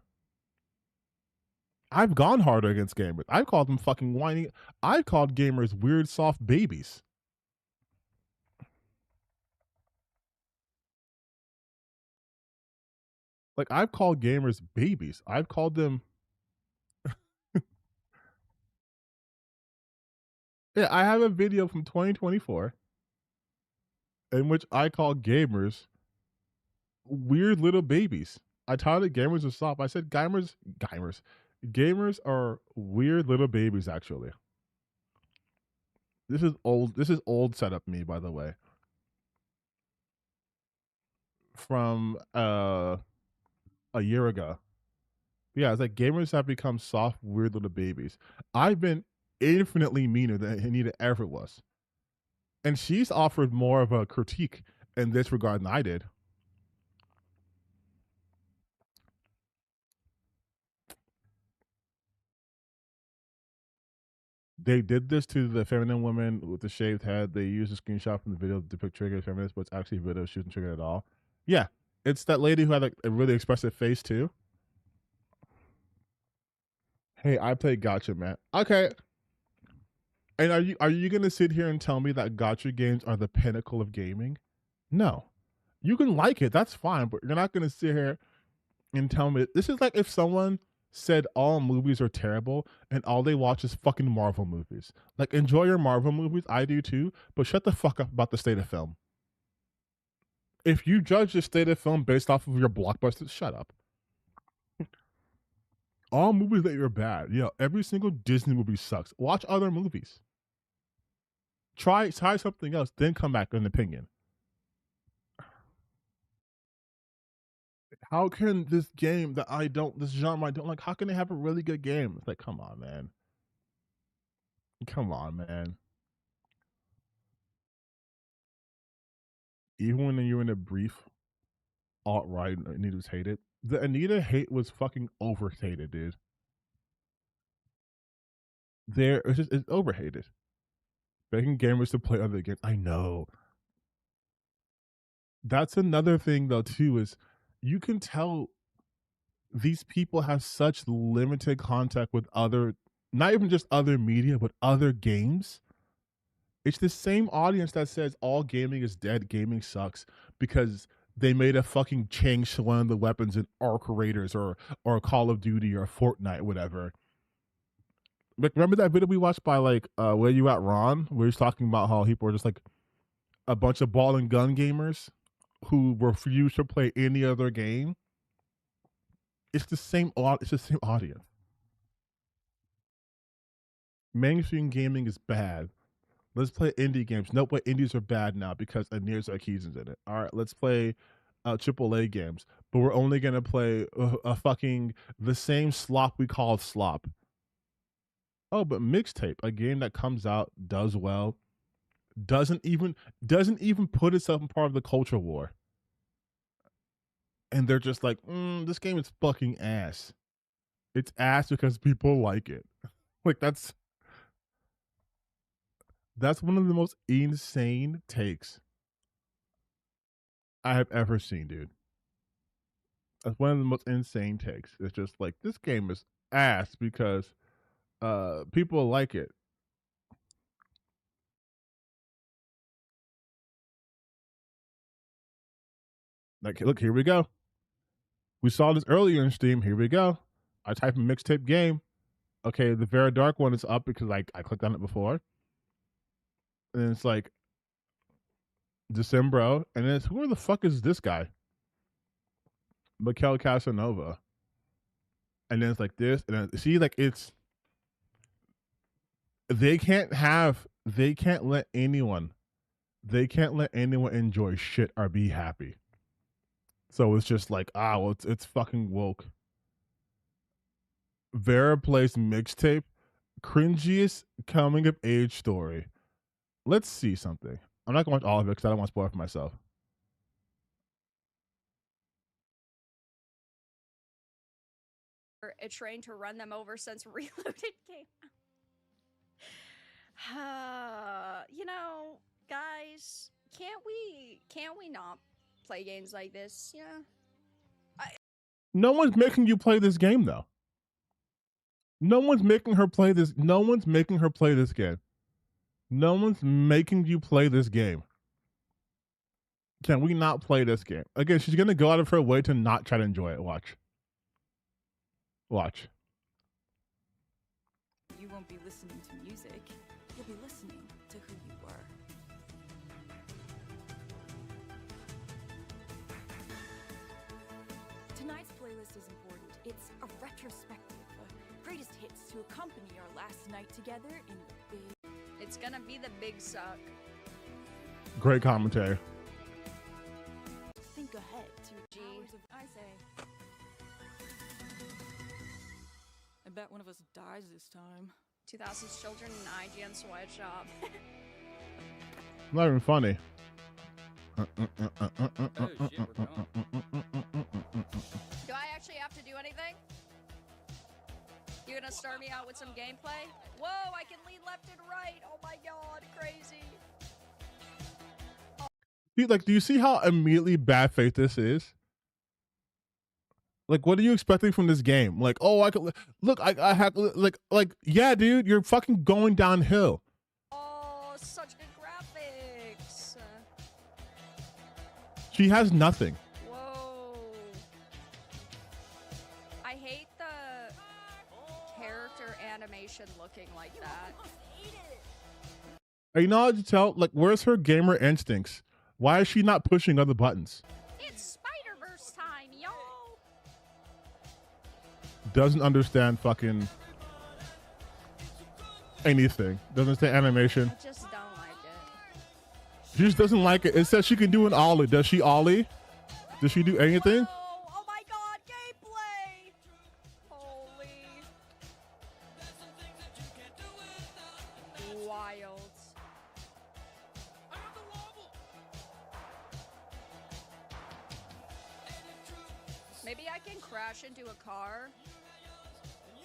I've gone harder against gamers. I've called them fucking whiny. I've called gamers weird, soft babies. Like, I've called gamers babies. I've called them. Yeah, I have a video from 2024 in which I call gamers weird little babies. I touted gamers are soft. I said gamers are weird little babies, actually. This is old setup me, by the way. From a year ago. Yeah, it's like gamers have become soft, weird little babies. I've been infinitely meaner than Anita ever was. And she's offered more of a critique in this regard than I did. They did this to the feminine woman with the shaved head. They used a screenshot from the video to depict Trigger as feminist, but it's actually a video shooting Trigger at all. Yeah, it's that lady who had like a really expressive face too. Hey, I play Gotcha, man. Okay. And are you gonna sit here and tell me that Gotcha games are the pinnacle of gaming? No. You can like it, that's fine, but you're not gonna sit here and tell me this is like if someone said all movies are terrible and all they watch is fucking Marvel movies. Like, enjoy your Marvel movies, I do too, but shut the fuck up about the state of film. If you judge the state of film based off of your blockbusters, shut up. All movies that you're bad. Yeah, every single Disney movie sucks. Watch other movies. Try something else, then come back with an opinion. How can this game that this genre I don't like, how can they have a really good game? It's like, come on, man. Come on, man. Even when you're in a brief alt-right and Anita was hated, the Anita hate was fucking overhated, dude. It's overhated. Begging gamers to play other games. I know. That's another thing though too, is you can tell these people have such limited contact with other, not even just other media, but other games. It's the same audience that says all gaming is dead, gaming sucks, because they made a fucking change to one of the weapons in Arc Raiders or Call of Duty or Fortnite, whatever. Like, remember that video we watched by like Where You At Ron, where he's talking about how people are just like a bunch of ball and gun gamers who refuse to play any other game? It's the same audience. Mainstream gaming is bad. Let's play indie games. Nope, but indies are bad now because Anir Sarkeesian's in it. All right, let's play AAA games, but we're only gonna play a fucking the same slop we call slop. Oh, but Mixtape, a game that comes out, does well, doesn't even put itself in part of the culture war, and they're just like, this game is fucking ass. It's ass because people like it. Like, that's one of the most insane takes I have ever seen, dude. That's one of the most insane takes. It's just like, this game is ass because people like it. Like, look, here we go. We saw this earlier in Steam. Here we go. I type in Mixtape game. Okay, the Very Dark one is up because I clicked on it before. And it's like Decembro. And then it's, who the fuck is this guy? Mikel Casanova. And then it's like this. And then, see, like, it's, they can't let anyone enjoy shit or be happy. So it's just like, well, it's fucking woke. Vera plays Mixtape, cringiest coming of age story. Let's see something. I'm not going to watch all of it because I don't want to spoil it for myself. A train to run them over since Reloaded came out. You know, guys, can't we not play games like this? Yeah. No one's making you play this game though. No one's making her play this. No one's making her play this game. No one's making you play this game. Can we not play this game? Again, she's going to go out of her way to not try to enjoy it. Watch. Watch. You won't be listening to music. You'll be listening to who you were. Tonight's playlist is important. It's a retrospective of greatest hits to accompany our last night together in the big... It's gonna be the big suck. Great commentary. Think ahead to hours of... I say... I bet one of us dies this time. 2000's children in IGN sweatshop. Not even funny. Do I actually have to do anything? You're gonna start me out with some gameplay? Whoa, I can lean left and right. Oh my god, crazy. Like, do you see how immediately bad faith this is? Like, what are you expecting from this game? Like, oh, I could look, I have like, yeah, dude, you're fucking going downhill. Oh, such good graphics. She has nothing. Whoa. I hate the character animation looking like that. You know how to tell? Like, where's her gamer instincts? Why is she not pushing other buttons? It's Spider-Verse time, y'all. Doesn't understand fucking anything. Doesn't understand animation. I just don't like it. She just doesn't like it. It says she can do an ollie. Does she ollie? Does she do anything? Oh my god, gameplay! Holy. Wild. Maybe I can crash into a car,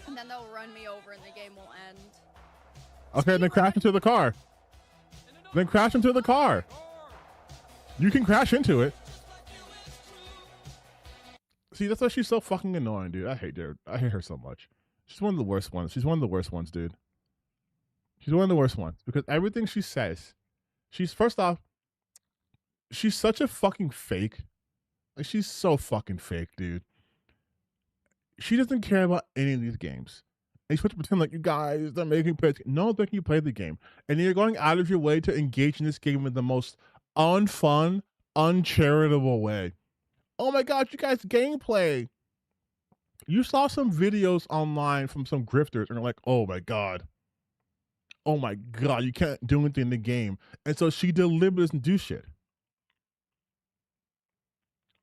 and then they'll run me over and the game will end. Okay, then crash into the car. Then crash into the car. You can crash into it. See, that's why she's so fucking annoying, dude. I hate her. I hate her so much. She's one of the worst ones. She's one of the worst ones, dude. She's one of the worst ones because everything she says, she's first off, she's such a fucking fake. Like, she's so fucking fake, dude. She doesn't care about any of these games. And you're supposed to pretend like you guys are making play. No one's making you play the game. And you're going out of your way to engage in this game in the most unfun, uncharitable way. Oh my god, you guys gameplay. You saw some videos online from some grifters and you're like, oh my god, you can't do anything in the game. And so she deliberately doesn't do shit.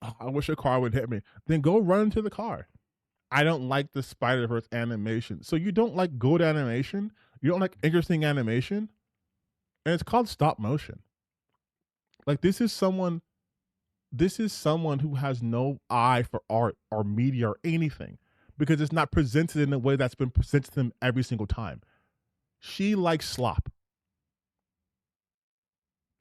Oh, I wish a car would hit me. Then go run into the car. I don't like the Spider-Verse animation. So you don't like good animation? You don't like interesting animation? And it's called stop motion. Like, this is someone who has no eye for art or media or anything because it's not presented in a way that's been presented to them every single time. She likes slop.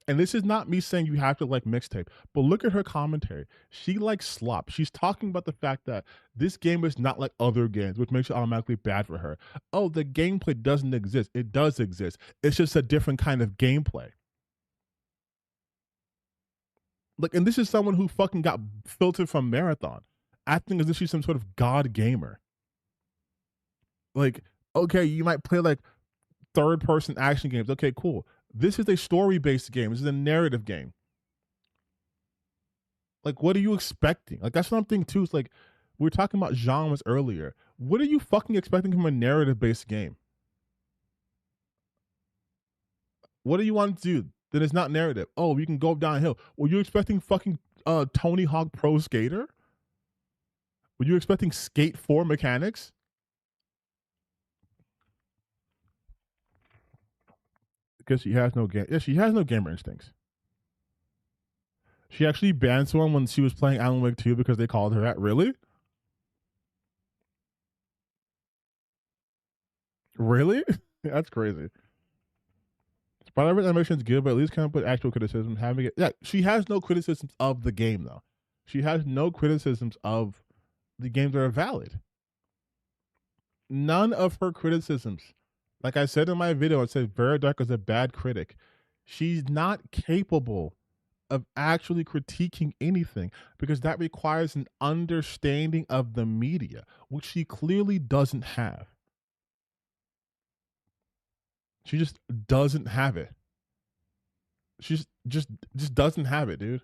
And this is not me saying you have to like Mixtape, but look at her commentary. She likes slop. She's talking about the fact that this game is not like other games, which makes it automatically bad for her. Oh, the gameplay doesn't exist. It does exist. It's just a different kind of gameplay. Like, and this is someone who fucking got filtered from Marathon, acting as if she's some sort of god gamer. Like, okay, you might play like third-person action games. Okay, cool. This is a story-based game. This is a narrative game. Like, what are you expecting? Like, that's what I'm thinking too. It's like, we were talking about genres earlier. What are you fucking expecting from a narrative-based game? What do you want to do? Then it's not narrative. Oh, you can go downhill. Were you expecting fucking Tony Hawk Pro Skater? Were you expecting Skate 4 mechanics? Because she has no game. Yeah, she has no gamer instincts. She actually banned someone when she was playing Alan Wake 2 because they called her that. Really? Really? That's crazy. Spider-Verse animation is good, but at least come up with actual criticism. Having it, yeah, she has no criticisms of the game though. She has no criticisms of the games that are valid. None of her criticisms. Like I said in my video, I said Veridark is a bad critic. She's not capable of actually critiquing anything because that requires an understanding of the media, which she clearly doesn't have. She just doesn't have it. She just doesn't have it, dude.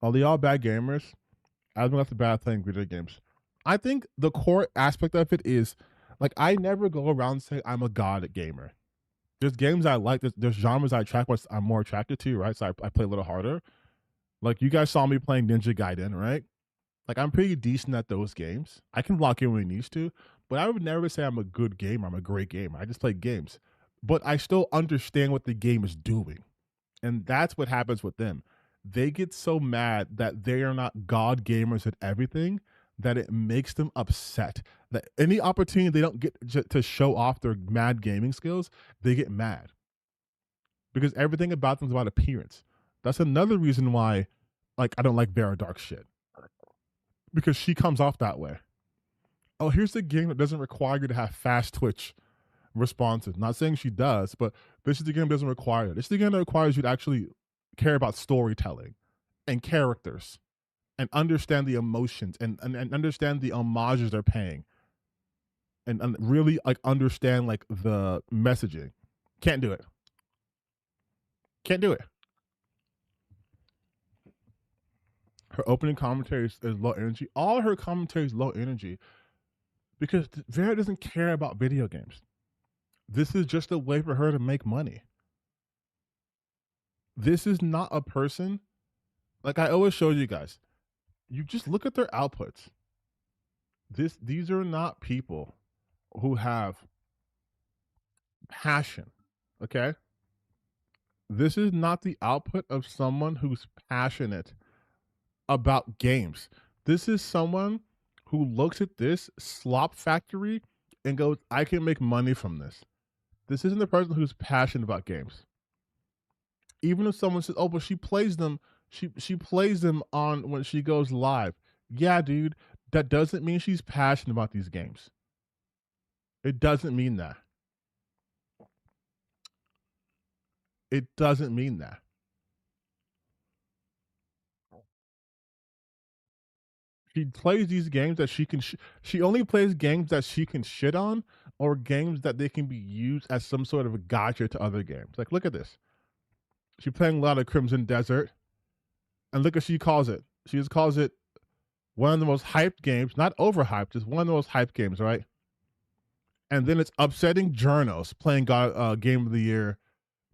Are they all bad gamers? I don't know if the bad playing video games. I think the core aspect of it is, like, I never go around saying I'm a god gamer. There's games I like, there's genres I'm more attracted to, right? So I play a little harder. Like, you guys saw me playing Ninja Gaiden, right? Like, I'm pretty decent at those games. I can block in when it needs to, but I would never say I'm a good gamer. I'm a great gamer. I just play games. But I still understand what the game is doing. And that's what happens with them. They get so mad that they are not god gamers at everything that it makes them upset. That any opportunity they don't get to show off their mad gaming skills, they get mad. Because everything about them is about appearance. That's another reason why like I don't like Vera Dark shit because she comes off that way. Oh, here's the game that doesn't require you to have fast twitch responses. Not saying she does, but this is the game that doesn't require it. This is the game that requires you to actually care about storytelling and characters and understand the emotions and understand the homages they're paying and really like understand like the messaging. Can't do it. Can't do it. Her opening commentary is low energy. All her commentary is low energy because Vera doesn't care about video games. This is just a way for her to make money. This is not a person, like I always show you guys, you just look at their outputs. These are not people who have passion, okay? This is not the output of someone who's passionate about games. This is someone who looks at this slop factory and goes, I can make money from this. This isn't the person who's passionate about games. Even if someone says, oh, but she plays them, she plays them on when she goes live. Yeah, dude, that doesn't mean she's passionate about these games. It doesn't mean that. It doesn't mean that. She plays these games that she can. She only plays games that she can shit on, or games that they can be used as some sort of a gotcha to other games. Like, look at this. She's playing a lot of Crimson Desert, and look what she calls it. She just calls it one of the most hyped games, not overhyped, just one of the most hyped games, right? And then it's upsetting journos playing Game of the Year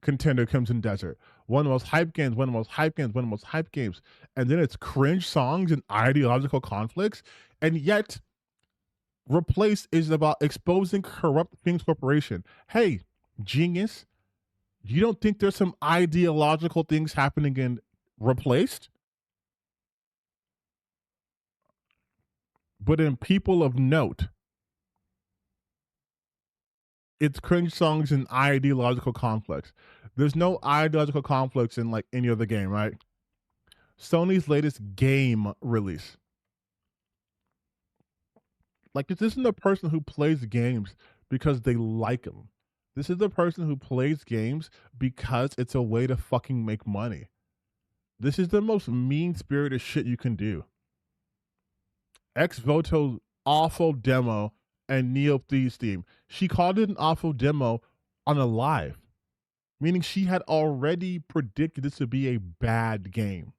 contender Crimson Desert. One of the most hyped games, one of the most hyped games, one of the most hyped games. And then it's cringe songs and ideological conflicts. And yet, Replace is about exposing corrupt things corporation. Hey, genius, you don't think there's some ideological things happening in Replaced? But in People of Note, it's cringe songs and ideological conflicts. There's no ideological conflicts in like any other game, right? Sony's latest game release. Like, this isn't a person who plays games because they like them. This is the person who plays games because it's a way to fucking make money. This is the most mean-spirited shit you can do. Ex Voto's awful demo and Neo Thieves theme. She called it an awful demo on a live, meaning she had already predicted this to be a bad game.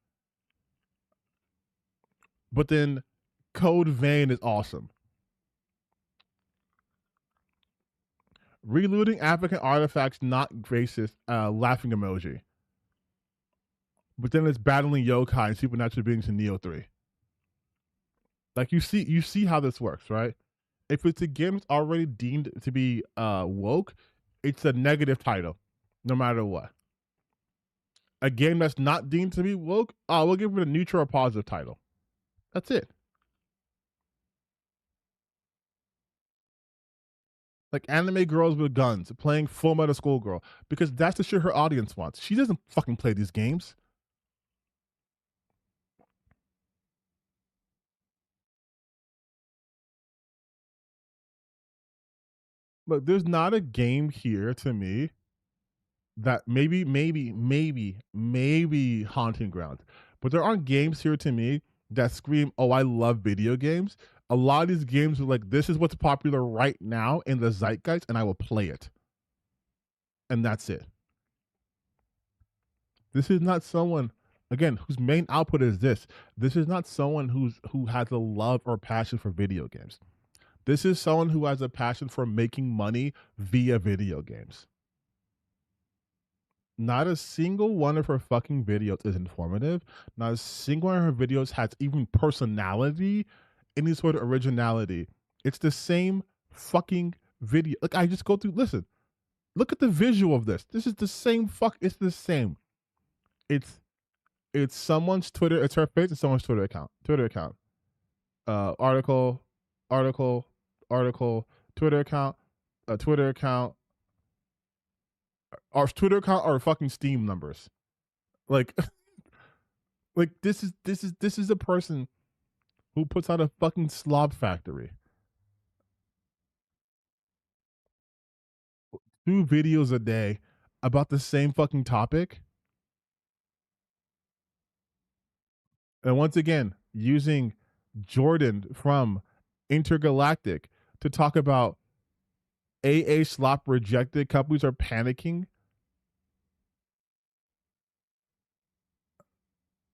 But then Code Vein is awesome. Relooting African artifacts, not racist, laughing emoji. But then it's battling yokai and supernatural beings in Neo 3. Like, you see how this works, right? If it's a game that's already deemed to be woke, it's a negative title, no matter what. A game that's not deemed to be woke, we'll give it a neutral or positive title. That's it. Like anime girls with guns playing Full Metal Schoolgirl because that's the shit her audience wants. She doesn't fucking play these games. Look, there's not a game here to me that maybe Haunting Grounds, but there aren't games here to me that scream, oh, I love video games. A lot of these games are like, this is what's popular right now in the zeitgeist, and I will play it. And that's it. This is not someone, again, whose main output is this. This is not someone who has a love or passion for video games. This is someone who has a passion for making money via video games. Not a single one of her fucking videos is informative. Not a single one of her videos has even personality, any sort of originality. It's the same fucking video. Like, I just go through, listen, look at the visual of this. This is the same it's the same. It's someone's Twitter, it's her face and someone's Twitter account. Article, Twitter account, our Twitter account are fucking Steam numbers. Like, Like this is a person who puts out a fucking slob factory. 2 videos a day about the same fucking topic. And once again, using Jordan from Intergalactic to talk about AA slop rejected, couples are panicking.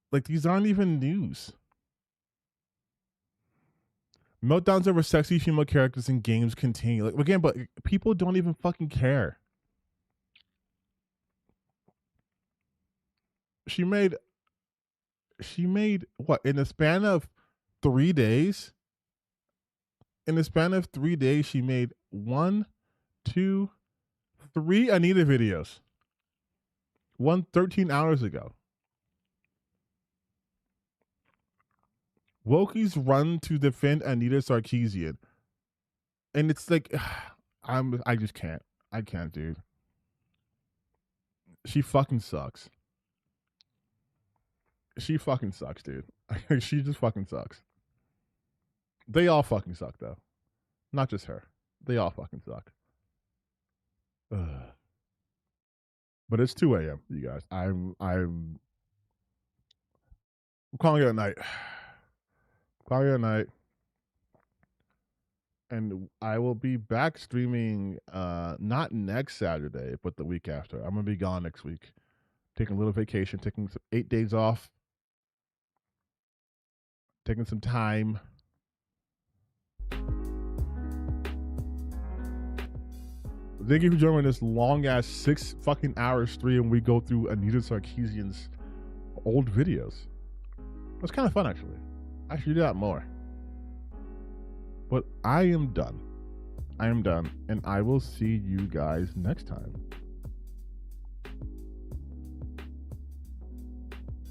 Like, these aren't even news. Meltdowns over sexy female characters in games continue. Like, again, but people don't even fucking care. She made what, in the span of 3 days? In the span of 3 days, she made 1, 2, 3 Anita videos. One 13 hours ago. Wokies run to defend Anita Sarkeesian. And it's like, I just can't. I can't, dude. She fucking sucks. She fucking sucks, dude. She just fucking sucks. They all fucking suck, though. Not just her. They all fucking suck. Ugh. But it's 2 a.m., you guys. I'm calling it a night. Calling it a night. And I will be back streaming not next Saturday, but the week after. I'm going to be gone next week. Taking a little vacation, taking 8 days off. Taking some time. Thank you for joining this long ass 6 fucking hour stream. We go through Anita Sarkeesian's old videos. That's kind of fun, actually. I should do that more. But I am done. I am done. And I will see you guys next time.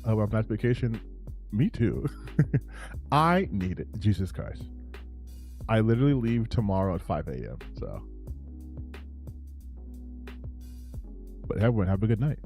Oh, I'm nice vacation. Me too. I need it. Jesus Christ. I literally leave tomorrow at 5 a.m. So. But everyone, have a good night.